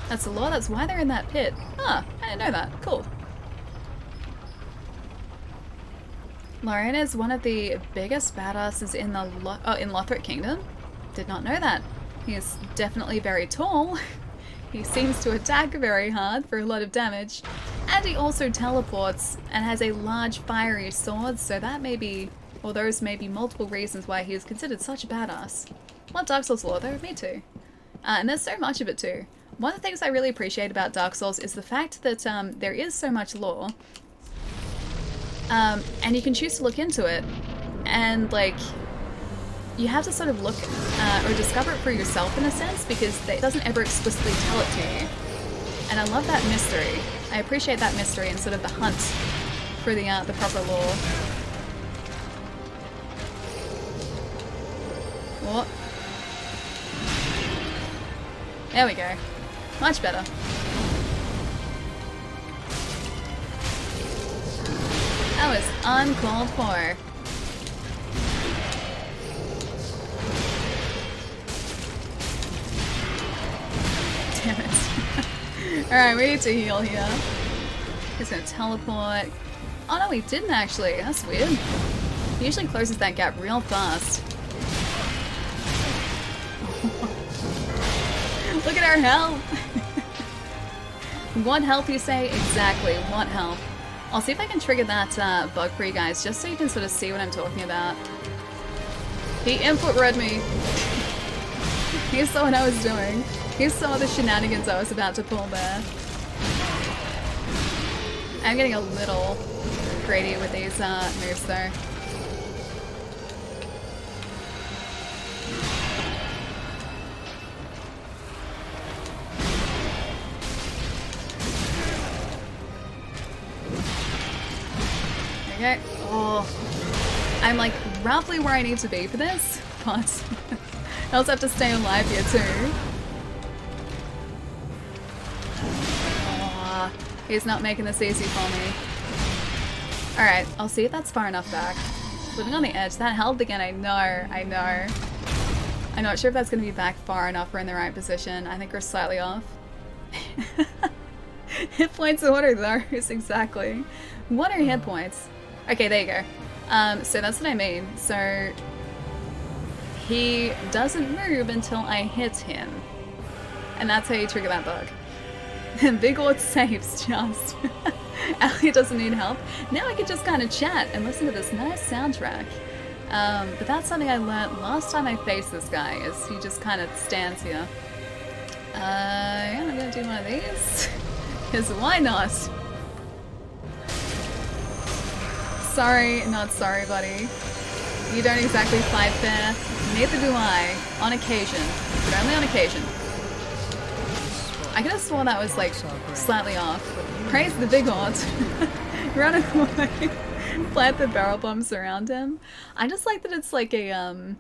That's the law, that's why they're in that pit. Ah, I didn't know that. Cool. Lorian is one of the biggest badasses in the in Lothric Kingdom. Did not know that. He is definitely very tall. He seems to attack very hard for a lot of damage. And he also teleports and has a large fiery sword, so that may be, or those may be multiple reasons why he is considered such a badass. Love Dark Souls lore though, me too. And there's so much of it too. One of the things I really appreciate about Dark Souls is the fact that there is so much lore. And you can choose to look into it, and like, you have to sort of look or discover it for yourself in a sense, because it doesn't ever explicitly tell it to you. And I love that mystery. I appreciate that mystery and sort of the hunt for the proper lore. What? There we go. Much better. That was uncalled for. Damn it. Alright, we need to heal here. He's gonna teleport. Oh no, he didn't actually. That's weird. He usually closes that gap real fast. Look at our health! What health, you say? Exactly, what health? I'll see if I can trigger that bug for you guys, just so you can sort of see what I'm talking about. He input read me. He saw what I was doing. He saw the shenanigans I was about to pull there. I'm getting a little greedy with these moves though. Okay. Oh, I'm like roughly where I need to be for this, but I also have to stay alive here too. Oh, he's not making this easy for me. Alright, I'll see if that's far enough back. Living on the edge, that held again, I know. I'm not sure if that's going to be back far enough or in the right position. I think we're slightly off. Hit points, what are those exactly? What are hit points? Okay, there you go. So that's what I mean. So he doesn't move until I hit him. And that's how you trigger that bug. Big Ord saves just. Allie doesn't need help. Now I can just kind of chat and listen to this nice soundtrack. But that's something I learned last time I faced this guy, is he just kind of stands here. Yeah, I'm gonna do one of these. Because why not? Sorry, not sorry, buddy. You don't exactly fight fair. Neither do I. On occasion. But only on occasion. I could have sworn that was like slightly off. Praise the big odds. Run away. Plant the barrel bombs around him. I just like that it's like a an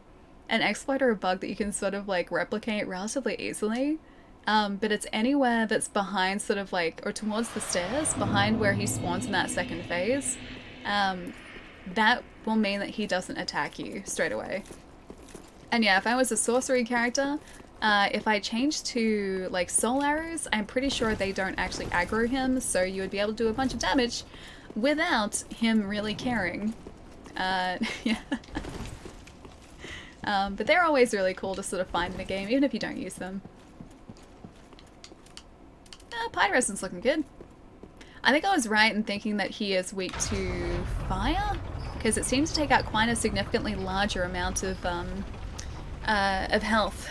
exploit or a bug that you can sort of like replicate relatively easily. But it's anywhere that's behind sort of like, or towards the stairs, behind where he spawns in that second phase. That will mean that he doesn't attack you straight away. And yeah, if I was a sorcery character, if I changed to like soul arrows, I'm pretty sure they don't actually aggro him, so you would be able to do a bunch of damage without him really caring. Yeah. But they're always really cool to sort of find in a game, even if you don't use them. Pyrescent's looking good. I think I was right in thinking that he is weak to fire, because it seems to take out quite a significantly larger amount of health.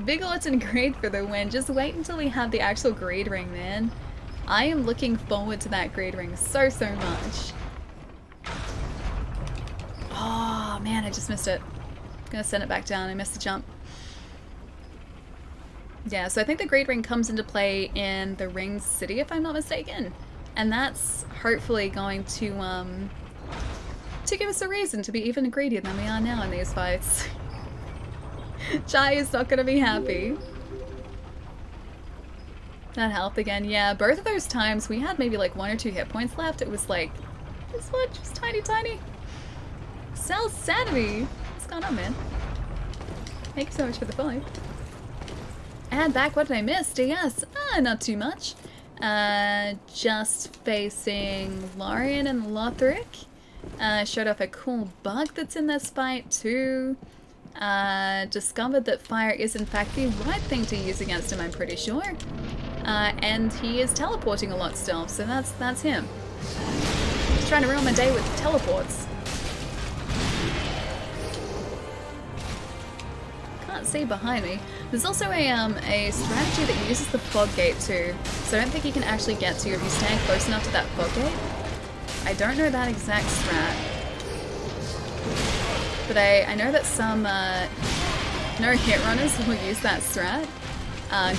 Big odds and greed for the win. Just wait until we have the actual greed ring, man. I am looking forward to that greed ring so much. Oh man, I just missed it. I'm gonna send it back down. I missed the jump. Yeah, so I think the greed ring comes into play in the Ring City, if I'm not mistaken. And that's hopefully going to give us a reason to be even greedier than we are now in these fights. Jai is not gonna be happy. That health again. Yeah, both of those times we had maybe like 1 or 2 hit points left. It was like, this one, just tiny. Cell sanity. What's going on, man? Thank you so much for the follow. And back, what did I miss? DS. Not too much. Just facing Lorian and Lothric. Showed off a cool bug that's in this fight too. Discovered that fire is in fact the right thing to use against him, I'm pretty sure. And he is teleporting a lot still, so that's him. He's trying to ruin my day with teleports. Can't see behind me. There's also a strategy that uses the fog gate too, so I don't think you can actually get to if you stand close enough to that fog gate. I don't know that exact strat, but I know that some no-hit runners will use that strat,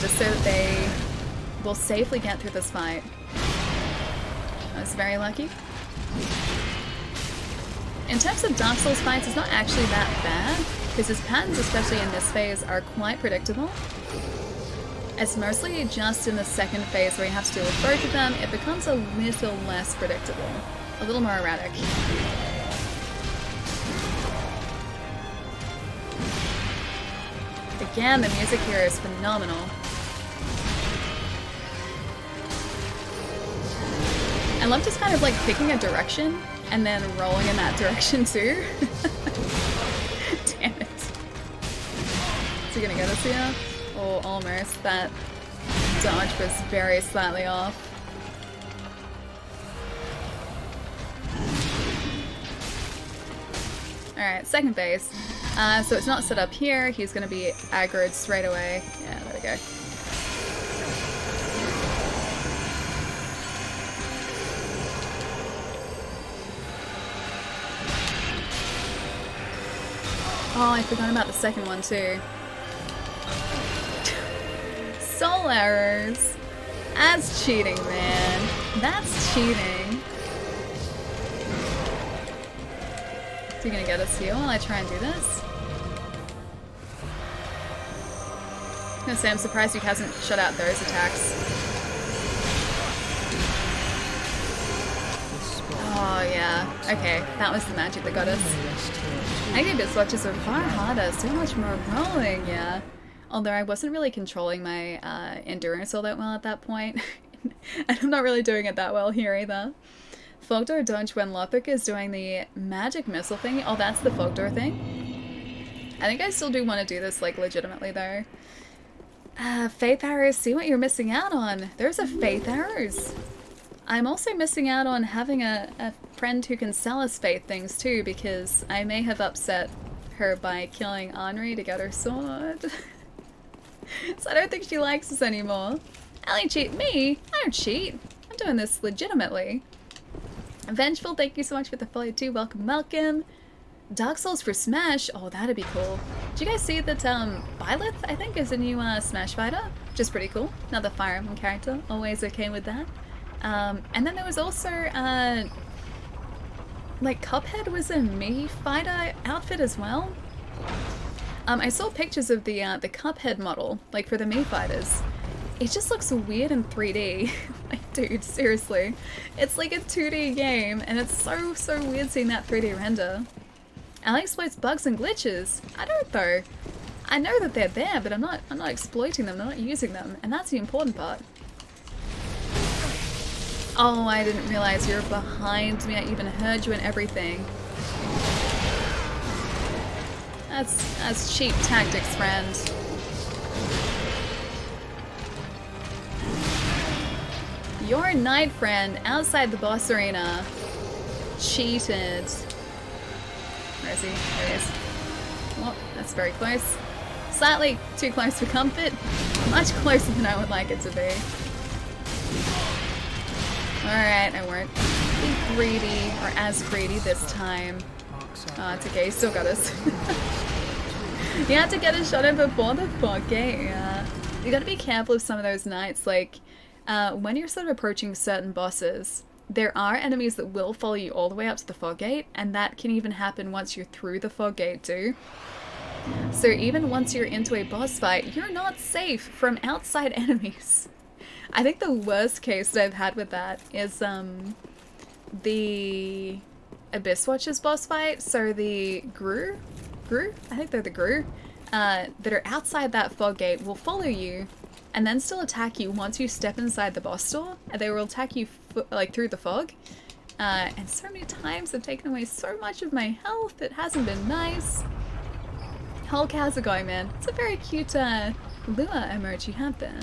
just so that they will safely get through this fight. I was very lucky. In terms of Dark Souls fights, it's not actually that bad, because his patterns, especially in this phase, are quite predictable. It's mostly just in the second phase where you have to deal with both of them, it becomes a little less predictable, a little more erratic. Again, the music here is phenomenal. I love just kind of like picking a direction and then rolling in that direction too. Damn it. Is he gonna get us here? Oh, almost. That dodge was very slightly off. Alright, second phase. So it's not set up here. He's gonna be aggroed straight away. Yeah, there we go. Oh, I forgot about the second one too. Soul arrows. That's cheating, man. That's cheating. Is he gonna get us here while I try and do this? I'm gonna say I'm surprised he hasn't shut out those attacks. Oh yeah, okay, that was the magic that got us. I think his swatches are far harder, so much more rolling, yeah. Although I wasn't really controlling my endurance all that well at that point. And I'm not really doing it that well here either. Fogdoor dodge when Lothric is doing the magic missile thing. Oh, that's the Fogdoor thing? I think I still do want to do this, like, legitimately though. Faith arrows, see what you're missing out on. There's a faith arrows. I'm also missing out on having a friend who can sell us faith things too, because I may have upset her by killing Henri to get her sword. So I don't think she likes us anymore. Ellie cheat me? I don't cheat. I'm doing this legitimately. Vengeful, thank you so much for the follow too. Welcome, welcome. Dark Souls for Smash? Oh, that'd be cool. Did you guys see that Byleth, I think, is a new Smash fighter? Which is pretty cool. Another Fire Emblem character. Always okay with that. And then there was also, like, Cuphead was a Mii fighter outfit as well. I saw pictures of the Cuphead model, like, for the Mii fighters. It just looks weird in 3D. Like, dude, seriously. It's like a 2D game, and it's so weird seeing that 3D render. Ally exploits bugs and glitches. I don't though. I know that they're there, but I'm not exploiting them, I'm not using them, and that's the important part. Oh, I didn't realize you were behind me. I even heard you and everything. That's cheap tactics, friend. Your knight friend outside the boss arena cheated. Where is he? There he is. Well, that's very close. Slightly too close for comfort. Much closer than I would like it to be. Alright, I won't be greedy, or as greedy this time. Oh, it's okay, he still got us. You had to get a shot in before the fog gate, yeah. You gotta be careful of some of those knights, like, when you're sort of approaching certain bosses, there are enemies that will follow you all the way up to the fog gate, and that can even happen once you're through the fog gate too. So even once you're into a boss fight, you're not safe from outside enemies. I think the worst case that I've had with that is the Abyss Watchers boss fight. So the Gru? I think they're the Gru. That are outside that fog gate will follow you and then still attack you once you step inside the boss door. And they will attack you like through the fog. And so many times they've taken away so much of my health. It hasn't been nice. Hulk, how's it going, man? It's a very cute lure emoji you have there.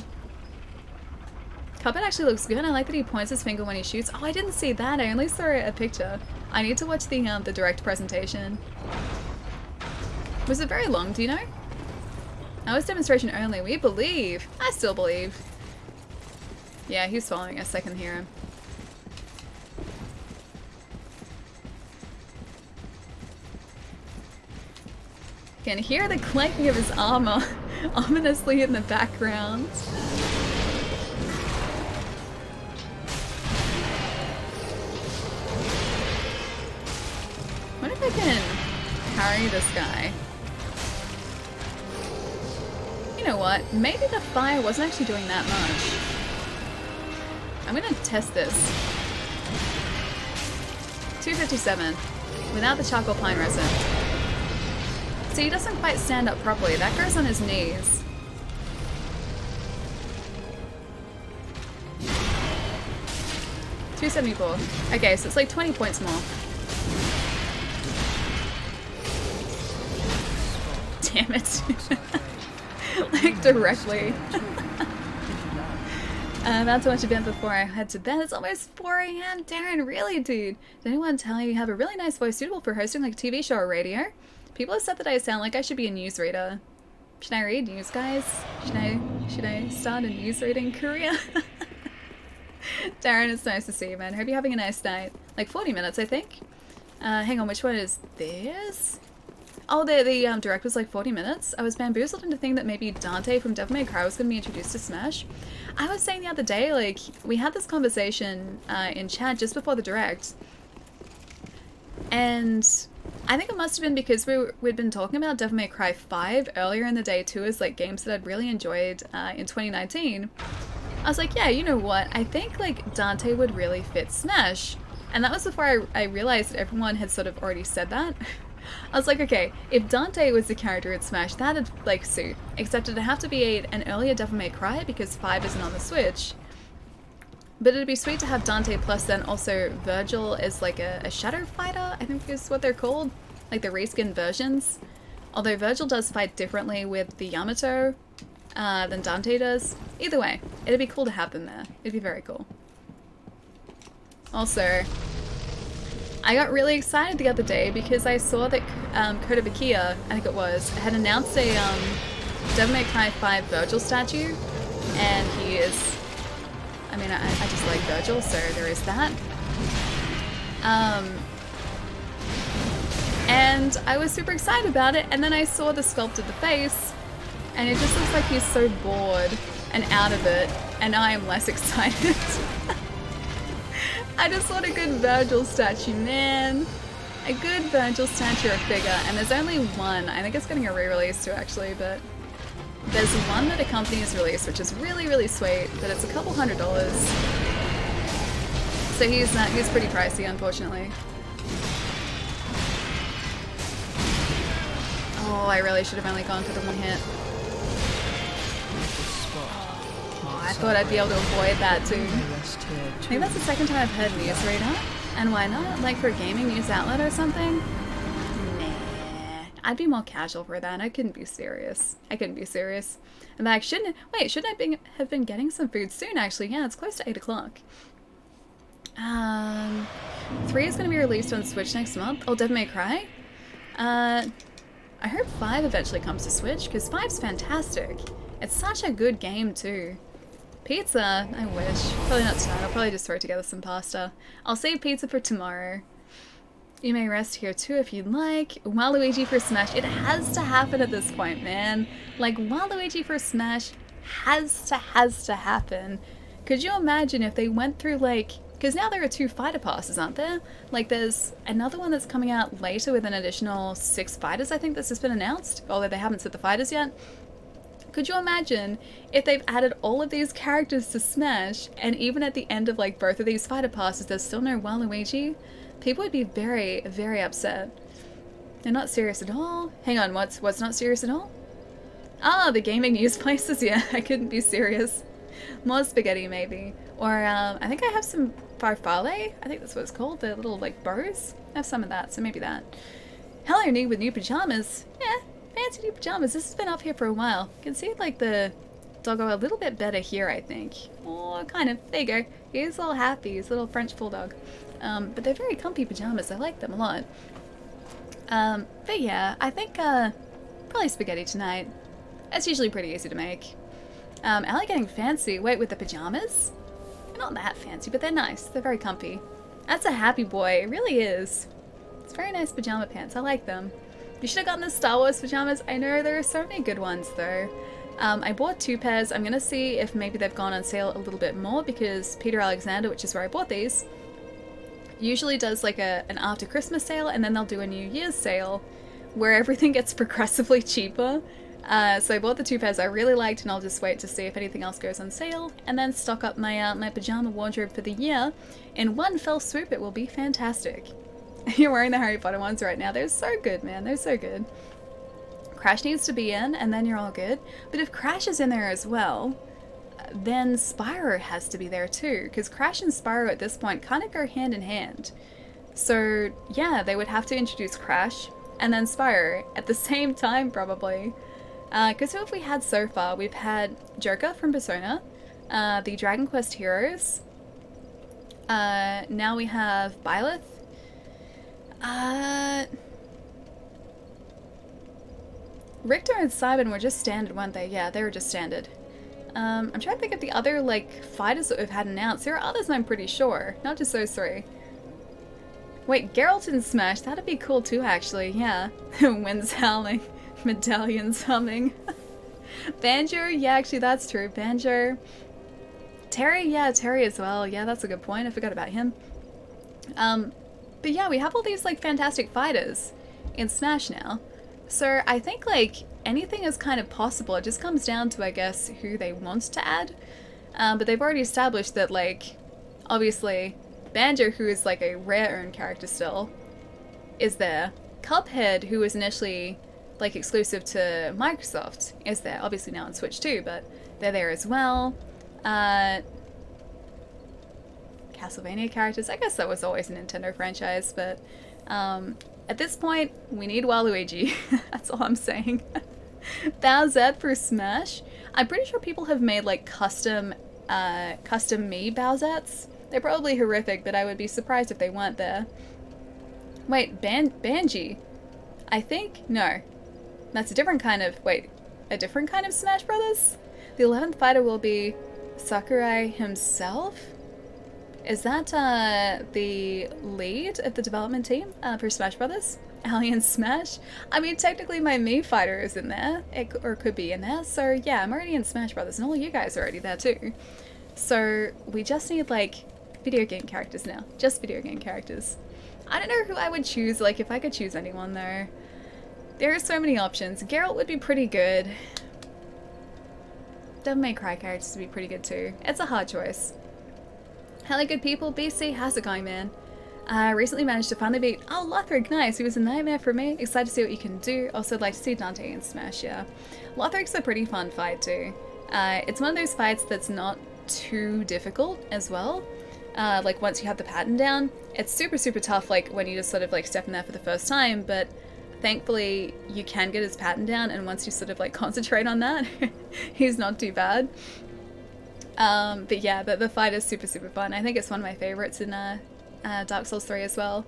Cuphead actually looks good. I like that he points his finger when he shoots. Oh, I didn't see that. I only saw a picture. I need to watch the direct presentation. Was it very long, do you know? That was demonstration only. We believe. I still believe. Yeah, he's following us. I can hear him. Can hear the clanking of his armor ominously in the background. can parry this guy. You know what? Maybe the fire wasn't actually doing that much. I'm gonna test this. 257 without the charcoal pine resin. See, he doesn't quite stand up properly. That goes on his knees. $274. Okay, so it's like 20 points more. Damn it. Like directly. Not so much event before I head to bed. It's almost 4 a.m. Darren, really, dude? Did anyone tell you have a really nice voice suitable for hosting like a TV show or radio? People have said that I sound like I should be a newsreader. Should I read news, guys? Should I start a news reading career? Darren, it's nice to see you, man. Hope you're having a nice night. Like 40 minutes, I think. Hang on, which one is this? Oh, the direct was like 40 minutes. I was bamboozled into thinking that maybe Dante from Devil May Cry was going to be introduced to Smash. I was saying the other day, like, we had this conversation in chat just before the direct. And I think it must have been because we'd been talking about Devil May Cry 5 earlier in the day too, as like games that I'd really enjoyed in 2019. I was like, yeah, you know what? I think like Dante would really fit Smash. And that was before I realized that everyone had sort of already said that. I was like, okay, if Dante was the character in Smash, that'd like suit. Except it'd have to be an earlier Devil May Cry because 5 isn't on the Switch. But it'd be sweet to have Dante plus then also Virgil as like a Shadow Fighter, I think is what they're called. Like the reskin versions. Although Virgil does fight differently with the Yamato than Dante does. Either way, it'd be cool to have them there. It'd be very cool. Also, I got really excited the other day because I saw that Kotobukiya, I think it was, had announced a Devil May Cry 5 Virgil statue, and he is, I mean, I just like Virgil, so there is that. And I was super excited about it, and then I saw the sculpt of the face, and it just looks like he's so bored and out of it, and I am less excited. I just want a good Virgil statue, man. A good Virgil statue or figure, and there's only one. I think it's getting a re-release too, actually, but there's one that a company has released, which is really, really sweet, but it's a couple $100. So he's pretty pricey, unfortunately. Oh, I really should have only gone for the one hit. I thought I'd be able to avoid that too. I think that's the second time I've heard newsreader. And why not? Like for a gaming news outlet or something? Nah. I'd be more casual for that. I couldn't be serious. And like, shouldn't I have been getting some food soon actually? Yeah, it's close to 8 o'clock. 3 is going to be released on Switch next month. Oh, Devil May Cry? I hope 5 eventually comes to Switch, because 5's fantastic. It's such a good game too. Pizza? I wish. Probably not tonight. I'll probably just throw together some pasta. I'll save pizza for tomorrow. You may rest here too if you'd like. Waluigi for Smash. It has to happen at this point, man. Like, Waluigi for Smash has to happen. Could you imagine if they went through, like... Because now there are 2 fighter passes, aren't there? Like, there's another one that's coming out later with an additional 6 fighters, I think, that's just been announced. Although they haven't said the fighters yet. Could you imagine if they've added all of these characters to Smash, and even at the end of like both of these fighter passes there's still no Waluigi? People would be very, very upset. They're not serious at all. Hang on, what's not serious at all? Ah, the gaming news places, yeah, I couldn't be serious. More spaghetti maybe. Or I think I have some farfalle, I think that's what it's called, the little like bows. I have some of that, so maybe that. Hello, Nick with new pajamas. Yeah. Fancy new pajamas. This has been up here for a while. You can see like the doggo a little bit better here, I think. Oh, kind of. There you go. He's all happy. He's a little French bulldog. But they're very comfy pajamas. I like them a lot. But yeah, I think probably spaghetti tonight. It's usually pretty easy to make. Allie getting fancy. Wait, with the pajamas? They're not that fancy, but they're nice. They're very comfy. That's a happy boy. It really is. It's very nice pajama pants. I like them. You should have gotten the Star Wars pajamas. I know there are so many good ones though. I bought 2 pairs. I'm gonna see if maybe they've gone on sale a little bit more because Peter Alexander, which is where I bought these, usually does like an after Christmas sale, and then they'll do a New Year's sale where everything gets progressively cheaper. So I bought the 2 pairs I really liked, and I'll just wait to see if anything else goes on sale, and then stock up my my pajama wardrobe for the year. In one fell swoop, it will be fantastic. You're wearing the Harry Potter ones right now. They're so good, man. They're so good. Crash needs to be in, and then you're all good. But if Crash is in there as well, then Spyro has to be there too, because Crash and Spyro at this point kind of go hand in hand. So yeah, they would have to introduce Crash and then Spyro at the same time probably. Because who have we had so far? We've had Joker from Persona, the Dragon Quest heroes. Now we have Byleth. Richter and Simon were just standard, weren't they? Yeah, they were just standard. I'm trying to think of the other, like, fighters that we've had announced. There are others, I'm pretty sure. Not just those 3. Wait, Geralt in Smash. That'd be cool too, actually. Yeah. Winds howling. Medallions humming. Banjo. Yeah, actually, that's true. Banjo. Terry. Yeah, Terry as well. Yeah, that's a good point. I forgot about him. But yeah, we have all these, like, fantastic fighters in Smash now. So I think, like, anything is kind of possible. It just comes down to, I guess, who they want to add. But they've already established that, like, obviously, Banjo, who is, like, a rare-owned character still, is there. Cuphead, who was initially, like, exclusive to Microsoft, is there. Obviously now on Switch too, but they're there as well. Castlevania characters. I guess that was always a Nintendo franchise, but at this point, we need Waluigi. That's all I'm saying. Bowsette for Smash. I'm pretty sure people have made, like, custom me Bowsettes. They're probably horrific, but I would be surprised if they weren't there. Wait, Banji. I think? No. That's a different kind of... Wait, a different kind of Smash Brothers? The 11th fighter will be Sakurai himself? Is that the lead of the development team for Smash Brothers? Alien Smash? I mean, technically my Mii fighter is in there, or could be in there, so yeah, I'm already in Smash Brothers, and all you guys are already there too. So we just need, like, video game characters now. Just video game characters. I don't know who I would choose, like, if I could choose anyone though. There are so many options. Geralt would be pretty good. Devil May Cry characters would be pretty good too. It's a hard choice. Hello good people, BC, how's it going, man? I recently managed to finally beat... Oh, Lothric, nice, he was a nightmare for me. Excited to see what you can do. Also, I'd like to see Dante in Smash, yeah. Lothric's a pretty fun fight too. It's one of those fights that's not too difficult as well. Like, once you have the pattern down, it's super, super tough, like, when you just sort of, like, step in there for the first time, but thankfully you can get his pattern down, and once you sort of, like, concentrate on that, he's not too bad. But yeah, the fight is super, super fun. I think it's one of my favorites in Dark Souls 3 as well.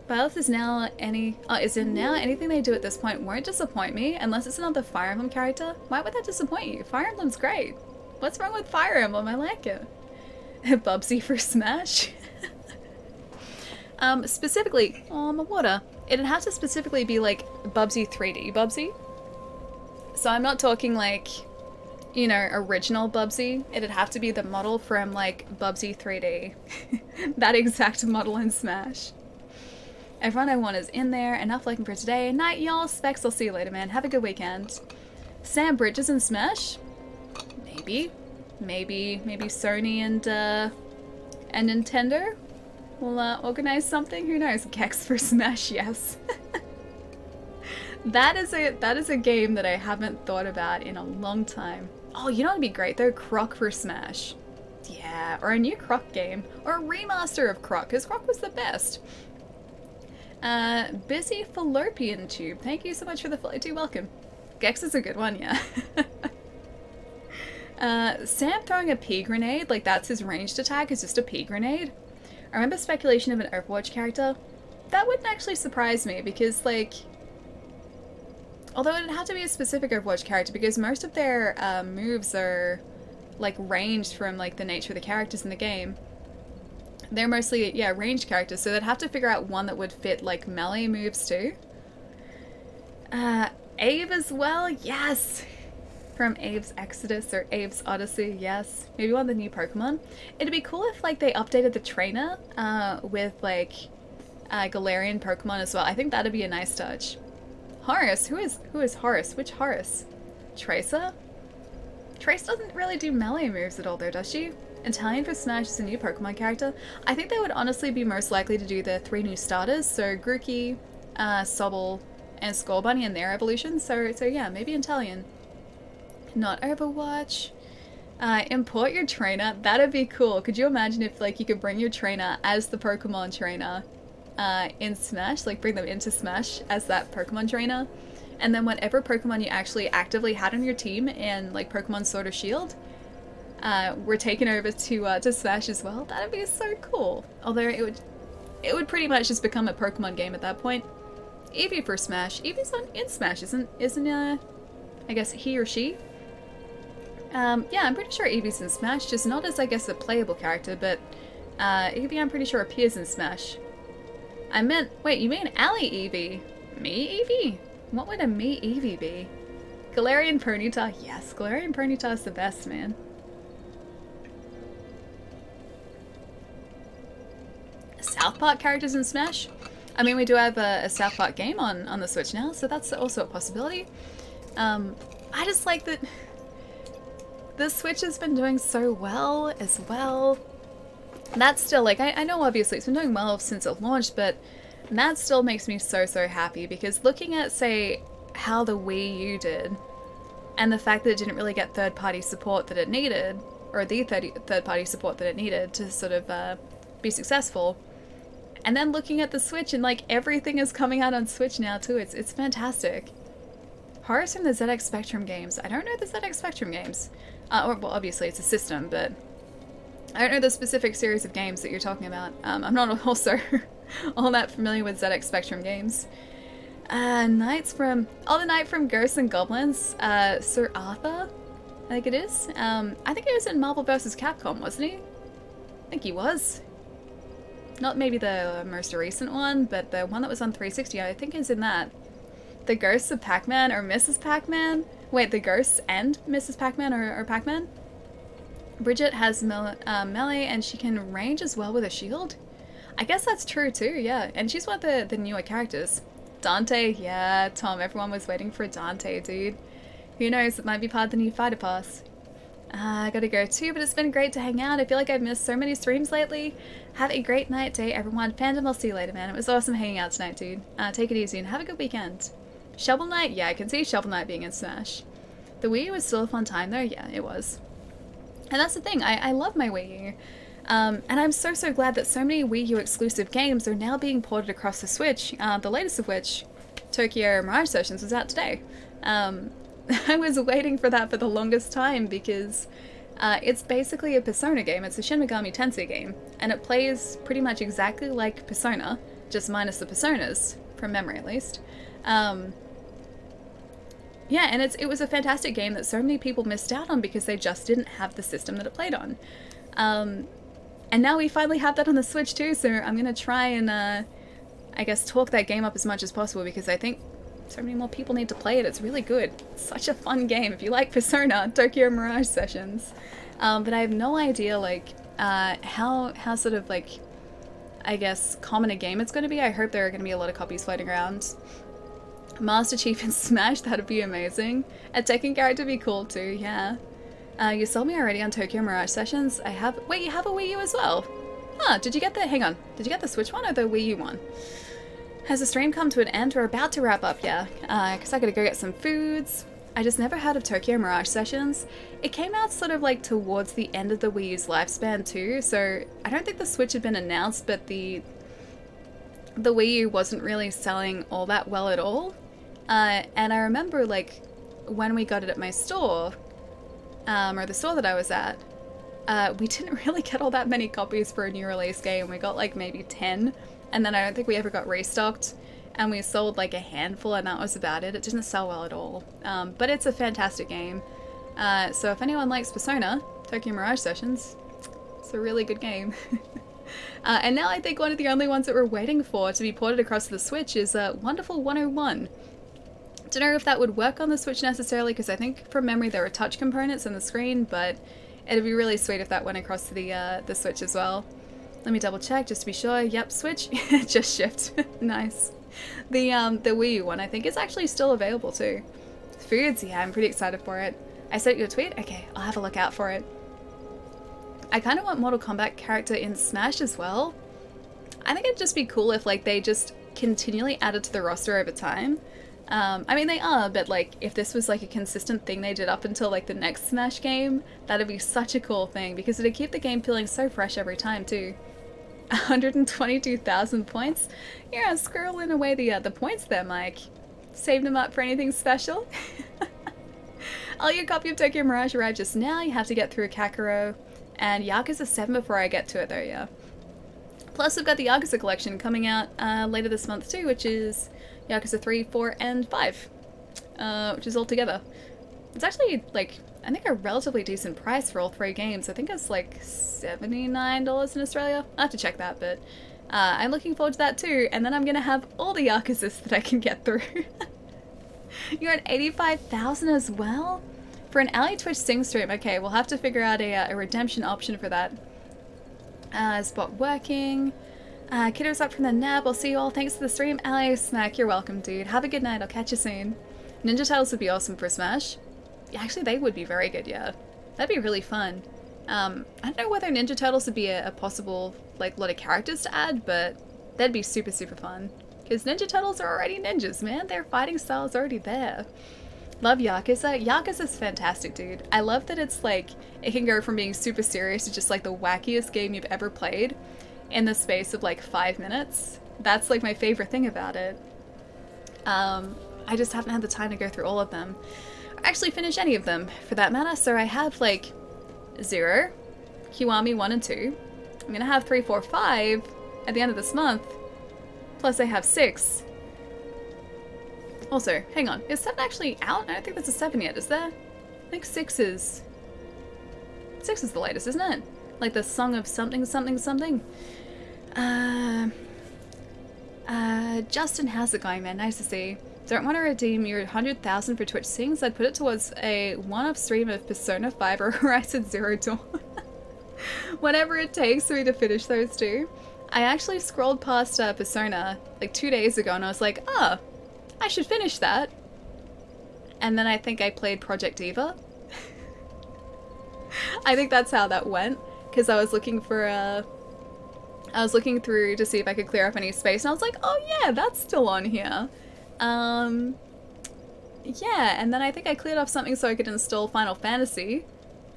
Byleth is now anything they do at this point won't disappoint me, unless it's another Fire Emblem character. Why would that disappoint you? Fire Emblem's great. What's wrong with Fire Emblem? I like it. Bubsy for Smash. Specifically, oh, my water. It'd have to specifically be like Bubsy 3D Bubsy. So I'm not talking like, you know, original Bubsy. It'd have to be the model from, like, Bubsy 3D. That exact model in Smash. Everyone I want is in there. Enough liking for today. Night, y'all. Specs, I'll see you later, man. Have a good weekend. Sam Bridges in Smash? Maybe. Maybe Sony and Nintendo will organize something. Who knows? Gex for Smash, yes. That is a game that I haven't thought about in a long time. Oh, you know what'd be great though? Croc for Smash. Yeah, or a new Croc game. Or a remaster of Croc, because Croc was the best. Busy Fallopian Tube. Thank you so much for the follow too. Welcome. Gex is a good one, yeah. Sam throwing a pea grenade, like that's his ranged attack, is just a pea grenade. I remember speculation of an Overwatch character. That wouldn't actually surprise me, because, like... Although it'd have to be a specific Overwatch character, because most of their moves are, like, ranged from, like, the nature of the characters in the game. They're mostly, yeah, ranged characters, so they'd have to figure out one that would fit, like, melee moves too. Ave as well, yes! From Abe's Exodus or Abe's Odyssey, yes. Maybe one of the new Pokemon. It'd be cool if like they updated the trainer with like Galarian Pokemon as well. I think that'd be a nice touch. Horace? Who is Horace? Which Horace? Tracer? Trace doesn't really do melee moves at all though, does she? Italian for Smash is a new Pokemon character. I think they would honestly be most likely to do the 3 new starters, so Grookey, Sobble, and Scorbunny in their evolutions. So yeah, maybe Italian. Not Overwatch. Import your trainer. That'd be cool. Could you imagine if like you could bring your trainer as the Pokemon trainer in Smash? Like bring them into Smash as that Pokemon trainer. And then whatever Pokemon you actually actively had on your team in like Pokemon Sword or Shield were taken over to Smash as well. That'd be so cool. Although it would pretty much just become a Pokemon game at that point. Eevee for Smash. Eevee's in Smash, isn't I guess he or she? Yeah, I'm pretty sure Eevee's in Smash, just not as I guess a playable character, but Eevee I'm pretty sure appears in Smash. Wait, you mean Ally Eevee? Me Eevee? What would a me Eevee be? Galarian Ponyta? Yes, Galarian Ponyta is the best, man. South Park characters in Smash? I mean, we do have a South Park game on the Switch now, so that's also a possibility. I just like that the Switch has been doing so well as well. That's still, like, I know obviously it's been doing well since it launched, but that still makes me so happy, because looking at, say, how the Wii U did, and the fact that it didn't really get third-party support that it needed, or the third-party support that it needed to sort of be successful, and then looking at the Switch and like everything is coming out on Switch now too, it's fantastic. Horrors from the ZX Spectrum games. I don't know the ZX Spectrum games. Well, obviously it's a system, but I don't know the specific series of games that you're talking about. I'm not also all that familiar with ZX Spectrum games. The Knight from Ghosts and Goblins. Sir Arthur, I think it is. I think he was in Marvel vs. Capcom, wasn't he? I think he was. Not maybe the most recent one, but the one that was on 360, I think is in that. The Ghosts of Pac-Man or Mrs. Pac-Man? Wait, the Ghosts and Mrs. Pac-Man or Pac-Man? Bridget has melee and she can range as well with a shield? I guess that's true too, yeah. And she's one of the newer characters. Dante, yeah, Tom, everyone was waiting for Dante, dude. Who knows, it might be part of the new fighter pass. I gotta go too, but it's been great to hang out. I feel like I've missed so many streams lately. Have a great night, day, everyone. Fandom, I'll see you later, man. It was awesome hanging out tonight, dude. Take it easy and have a good weekend. Shovel Knight? Yeah, I can see Shovel Knight being in Smash. The Wii U was still a fun time though. Yeah, it was. And that's the thing, I love my Wii U. And I'm so glad that so many Wii U exclusive games are now being ported across the Switch, the latest of which, Tokyo Mirage Sessions, was out today. I was waiting for that for the longest time because it's basically a Persona game. It's a Shin Megami Tensei game, and it plays pretty much exactly like Persona, just minus the Personas, from memory at least. Yeah, and it was a fantastic game that so many people missed out on because they just didn't have the system that it played on. And now we finally have that on the Switch too, so I'm gonna try and, I guess, talk that game up as much as possible because I think so many more people need to play it. It's really good. It's such a fun game. If you like Persona, Tokyo Mirage Sessions. But I have no idea, like, how sort of, like, I guess, common a game it's going to be. I hope there are going to be a lot of copies floating around. Master Chief in Smash, that'd be amazing. A Tekken character would be cool too, yeah. You sold me already on Tokyo Mirage Sessions. Wait, you have a Wii U as well? Huh, did you get hang on, did you get the Switch one or the Wii U one? Has the stream come to an end? We're about to wrap up, yeah. Because I gotta go get some foods. I just never heard of Tokyo Mirage Sessions. It came out sort of like towards the end of the Wii U's lifespan too, so I don't think the Switch had been announced, but the Wii U wasn't really selling all that well at all. And I remember, like, when we got it at my store, or the store that I was at, we didn't really get all that many copies for a new release game. We got like maybe 10. And then I don't think we ever got restocked, and we sold like a handful, and that was about it. It didn't sell well at all, but it's a fantastic game. So if anyone likes Persona, Tokyo Mirage Sessions, it's a really good game. And now I think one of the only ones that we're waiting for to be ported across to the Switch is Wonderful 101. Don't know if that would work on the Switch necessarily, because I think from memory there are touch components on the screen, but it'd be really sweet if that went across to the Switch as well. Let me double check just to be sure. Yep, Switch. Just shift. Nice. The Wii U one I think is actually still available too. Foods, yeah, I'm pretty excited for it. I sent you a tweet? Okay, I'll have a look out for it. I kind of want Mortal Kombat character in Smash as well. I think it'd just be cool if like they just continually added to the roster over time. I mean they are, but like if this was like a consistent thing they did up until like the next Smash game, that'd be such a cool thing because it'd keep the game feeling so fresh every time too. 122,000 points? Yeah, squirreling away the points there, Mike. Saved them up for anything special? All your copy of Tokyo Mirage arrived just now. You have to get through Kakarot and Yakuza 7 before I get to it though, yeah. Plus we've got the Yakuza collection coming out later this month too, which is Yakuza 3, 4, and 5, which is all together. It's actually, like, I think a relatively decent price for all 3 games. I think it's like $79 in Australia. I'll have to check that, but I'm looking forward to that too, and then I'm going to have all the Yakuzas that I can get through. You're at 85,000 as well? For an Ali Twitch Sing stream, okay, we'll have to figure out a redemption option for that. Spot working. Kiddo's up from the nap. I'll see you all. Thanks for the stream. Ali, Smack, you're welcome, dude. Have a good night. I'll catch you soon. Ninja Turtles would be awesome for Smash. Yeah, actually, they would be very good, yeah. That'd be really fun. I don't know whether Ninja Turtles would be a possible, like, lot of characters to add, but that'd be super, super fun. Because Ninja Turtles are already ninjas, man. Their fighting style is already there. Love Yakuza. Yakuza's fantastic, dude. I love that it's like, it can go from being super serious to just like the wackiest game you've ever played in the space of like 5 minutes. That's like my favorite thing about it. I just haven't had the time to go through all of them. Or actually finish any of them, for that matter. So I have like 0, Kiwami 1 and 2. I'm gonna have 3, 4, 5 at the end of this month. Plus I have 6. Also, hang on, is 7 actually out? I don't think there's a 7 yet, is there? I think 6 is... 6 is the latest, isn't it? Like the Song of something, something, something. Justin, how's it going, man? Nice to see. Don't want to redeem your 100,000 for Twitch Sings? I'd put it towards a one-up stream of Persona 5 or Horizon Zero Dawn. Whatever it takes for me to finish those two. I actually scrolled past Persona like 2 days ago and I was like, ah, I should finish that. And then I think I played Project Diva. I think that's how that went. Because I was looking for I was looking through to see if I could clear up any space and I was like, oh yeah, that's still on here. Yeah, and then I think I cleared off something so I could install Final Fantasy.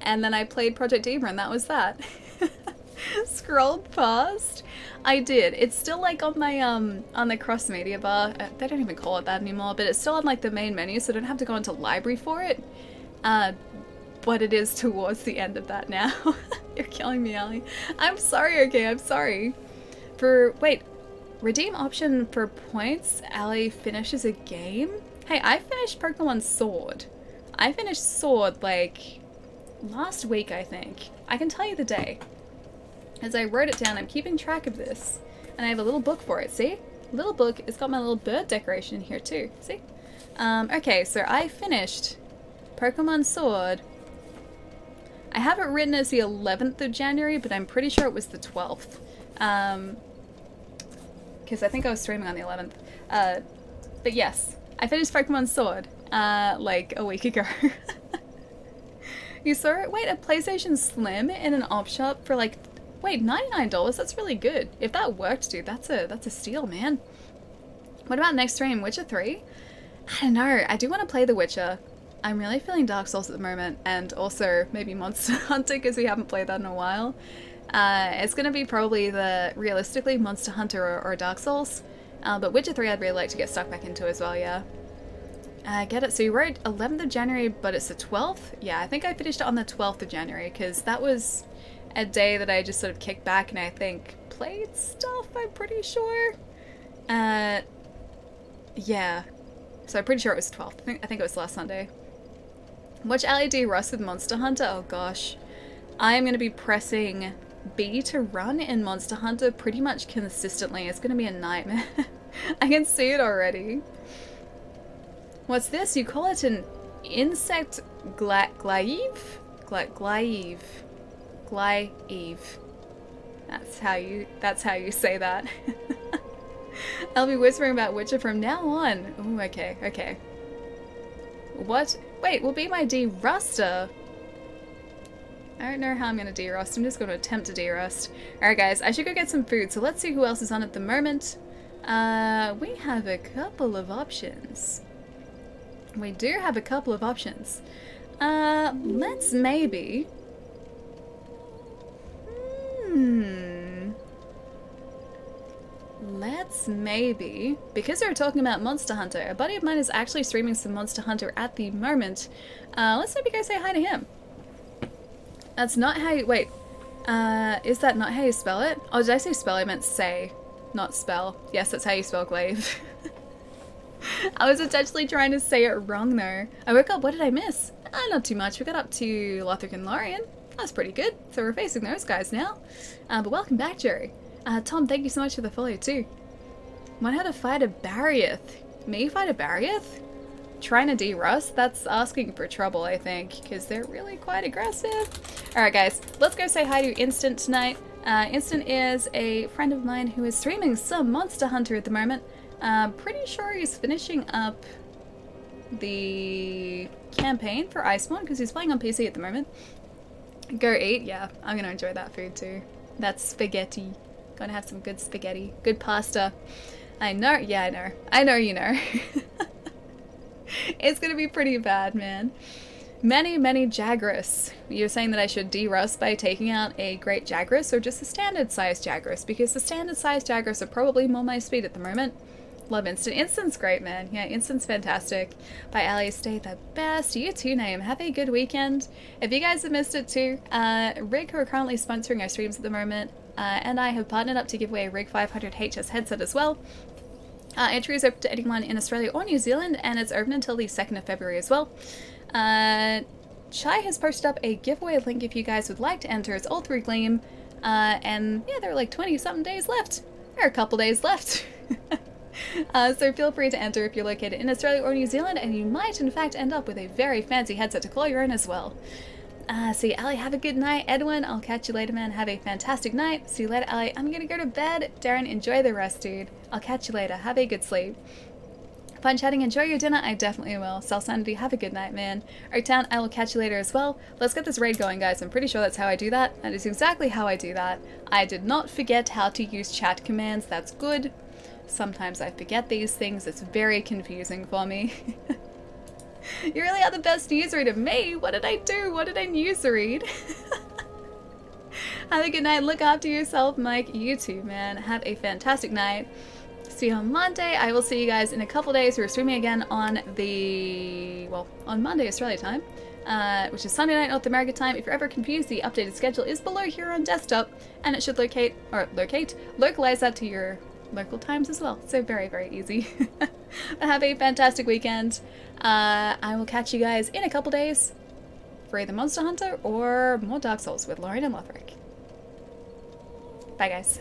And then I played Project Diva and that was that. Scrolled past. I did. It's still like on my on the cross media bar. They don't even call it that anymore, but it's still on like the main menu, so I don't have to go into library for it. But it is towards the end of that now. You're killing me, Ali. I'm sorry, okay, I'm sorry. Wait, redeem option for points. Ali finishes a game? Hey, I finished Pokemon Sword. I finished Sword like last week, I think. I can tell you the day. As I wrote it down, I'm keeping track of this. And I have a little book for it, see? Little book, it's got my little bird decoration in here too, see? Okay, so I finished Pokemon Sword. I have it written as the 11th of January, but I'm pretty sure it was the 12th. Because I think I was streaming on the 11th. But yes, I finished Pokemon Sword, like a week ago. You saw it? Wait, a PlayStation Slim in an op shop for like... Wait, $99? That's really good. If that worked, dude, that's a steal, man. What about next stream? Witcher 3? I don't know. I do want to play The Witcher. I'm really feeling Dark Souls at the moment, and also maybe Monster Hunter, because we haven't played that in a while. It's going to be probably realistically, Monster Hunter or Dark Souls. But Witcher 3 I'd really like to get stuck back into as well, yeah. Get it? So you wrote 11th of January, but it's the 12th? Yeah, I think I finished it on the 12th of January, because that was a day that I just sort of kicked back and I think played stuff, I'm pretty sure. Yeah. So I'm pretty sure it was 12th. I think it was last Sunday. Watch LED Rust with Monster Hunter? Oh gosh. I am going to be pressing B to run in Monster Hunter pretty much consistently. It's going to be a nightmare. I can see it already. What's this? You call it an insect glaive? Glaive. Glaive. That's how you say that. I'll be whispering about Witcher from now on. Ooh, okay, okay. What? Wait, will be my de-ruster. I don't know how I'm gonna de-rust. I'm just gonna attempt to de-rust. Alright guys, I should go get some food, so let's see who else is on at the moment. We have a couple of options. We do have a couple of options. Let's maybe... Let's maybe... Because we were talking about Monster Hunter, a buddy of mine is actually streaming some Monster Hunter at the moment. Let's maybe go say hi to him. That's not how you... Wait. Is that not how you spell it? Oh, did I say spell? I meant say, not spell. Yes, that's how you spell glaive. I was intentionally trying to say it wrong though. I woke up, what did I miss? Not too much. We got up to Lothric and Lorian. That's pretty good. So we're facing those guys now. But welcome back, Jerry. Tom, thank you so much for the follow too. Won how to fight a Barrieth. Me fight a Barrieth? Trying to de-rust? That's asking for trouble, I think, because they're really quite aggressive. Alright guys, let's go say hi to Instant tonight. Instant is a friend of mine who is streaming some Monster Hunter at the moment. Pretty sure he's finishing up the campaign for Iceborne because he's playing on PC at the moment. Go eat, yeah, I'm gonna enjoy that food too. That's spaghetti. Gonna have some good spaghetti, good pasta. I know, yeah, I know. I know you know. It's gonna be pretty bad, man. Many Jagras. You're saying that I should de-rust by taking out a Great Jagras or just a standard sized Jagras, because the standard sized Jagras are probably more my speed at the moment. Love Instant. Instant's great, man. Yeah, Instant's fantastic. By Ali, stay the best. You too, Naeem. Have a good weekend. If you guys have missed it too, Rig, who are currently sponsoring our streams at the moment, and I have partnered up to give away a Rig 500 HS headset as well. Entry is open to anyone in Australia or New Zealand, and it's open until the 2nd of February as well. Chai has posted up a giveaway link if you guys would like to enter. It's all through Gleam, and yeah, there are like 20-something days left. There are a couple days left. So feel free to enter if you're located in Australia or New Zealand, and you might in fact end up with a very fancy headset to call your own as well. See, Ali, have a good night. Edwin, I'll catch you later, man. Have a fantastic night. See you later, Ali. I'm gonna go to bed. Darren, enjoy the rest, dude. I'll catch you later. Have a good sleep. Fun chatting. Enjoy your dinner. I definitely will. Self Sanity, have a good night, man. Town, I will catch you later as well. Let's get this raid going, guys. I'm pretty sure that's how I do that. That is exactly how I do that. I did not forget how to use chat commands. That's good. Sometimes I forget these things. It's very confusing for me. You really are the best newsreader. Me? What did I do? What did I newsread? Have a good night. Look after yourself, Mike. You too, man. Have a fantastic night. See you on Monday. I will see you guys in a couple days. We're streaming again on on Monday Australia time, which is Sunday night North America time. If you're ever confused, the updated schedule is below here on desktop, and it should localize that to your local times as well. So very easy. But have a fantastic weekend. I will catch you guys in a couple days for either Monster Hunter or more Dark Souls with Lorian and Lothric. Bye guys.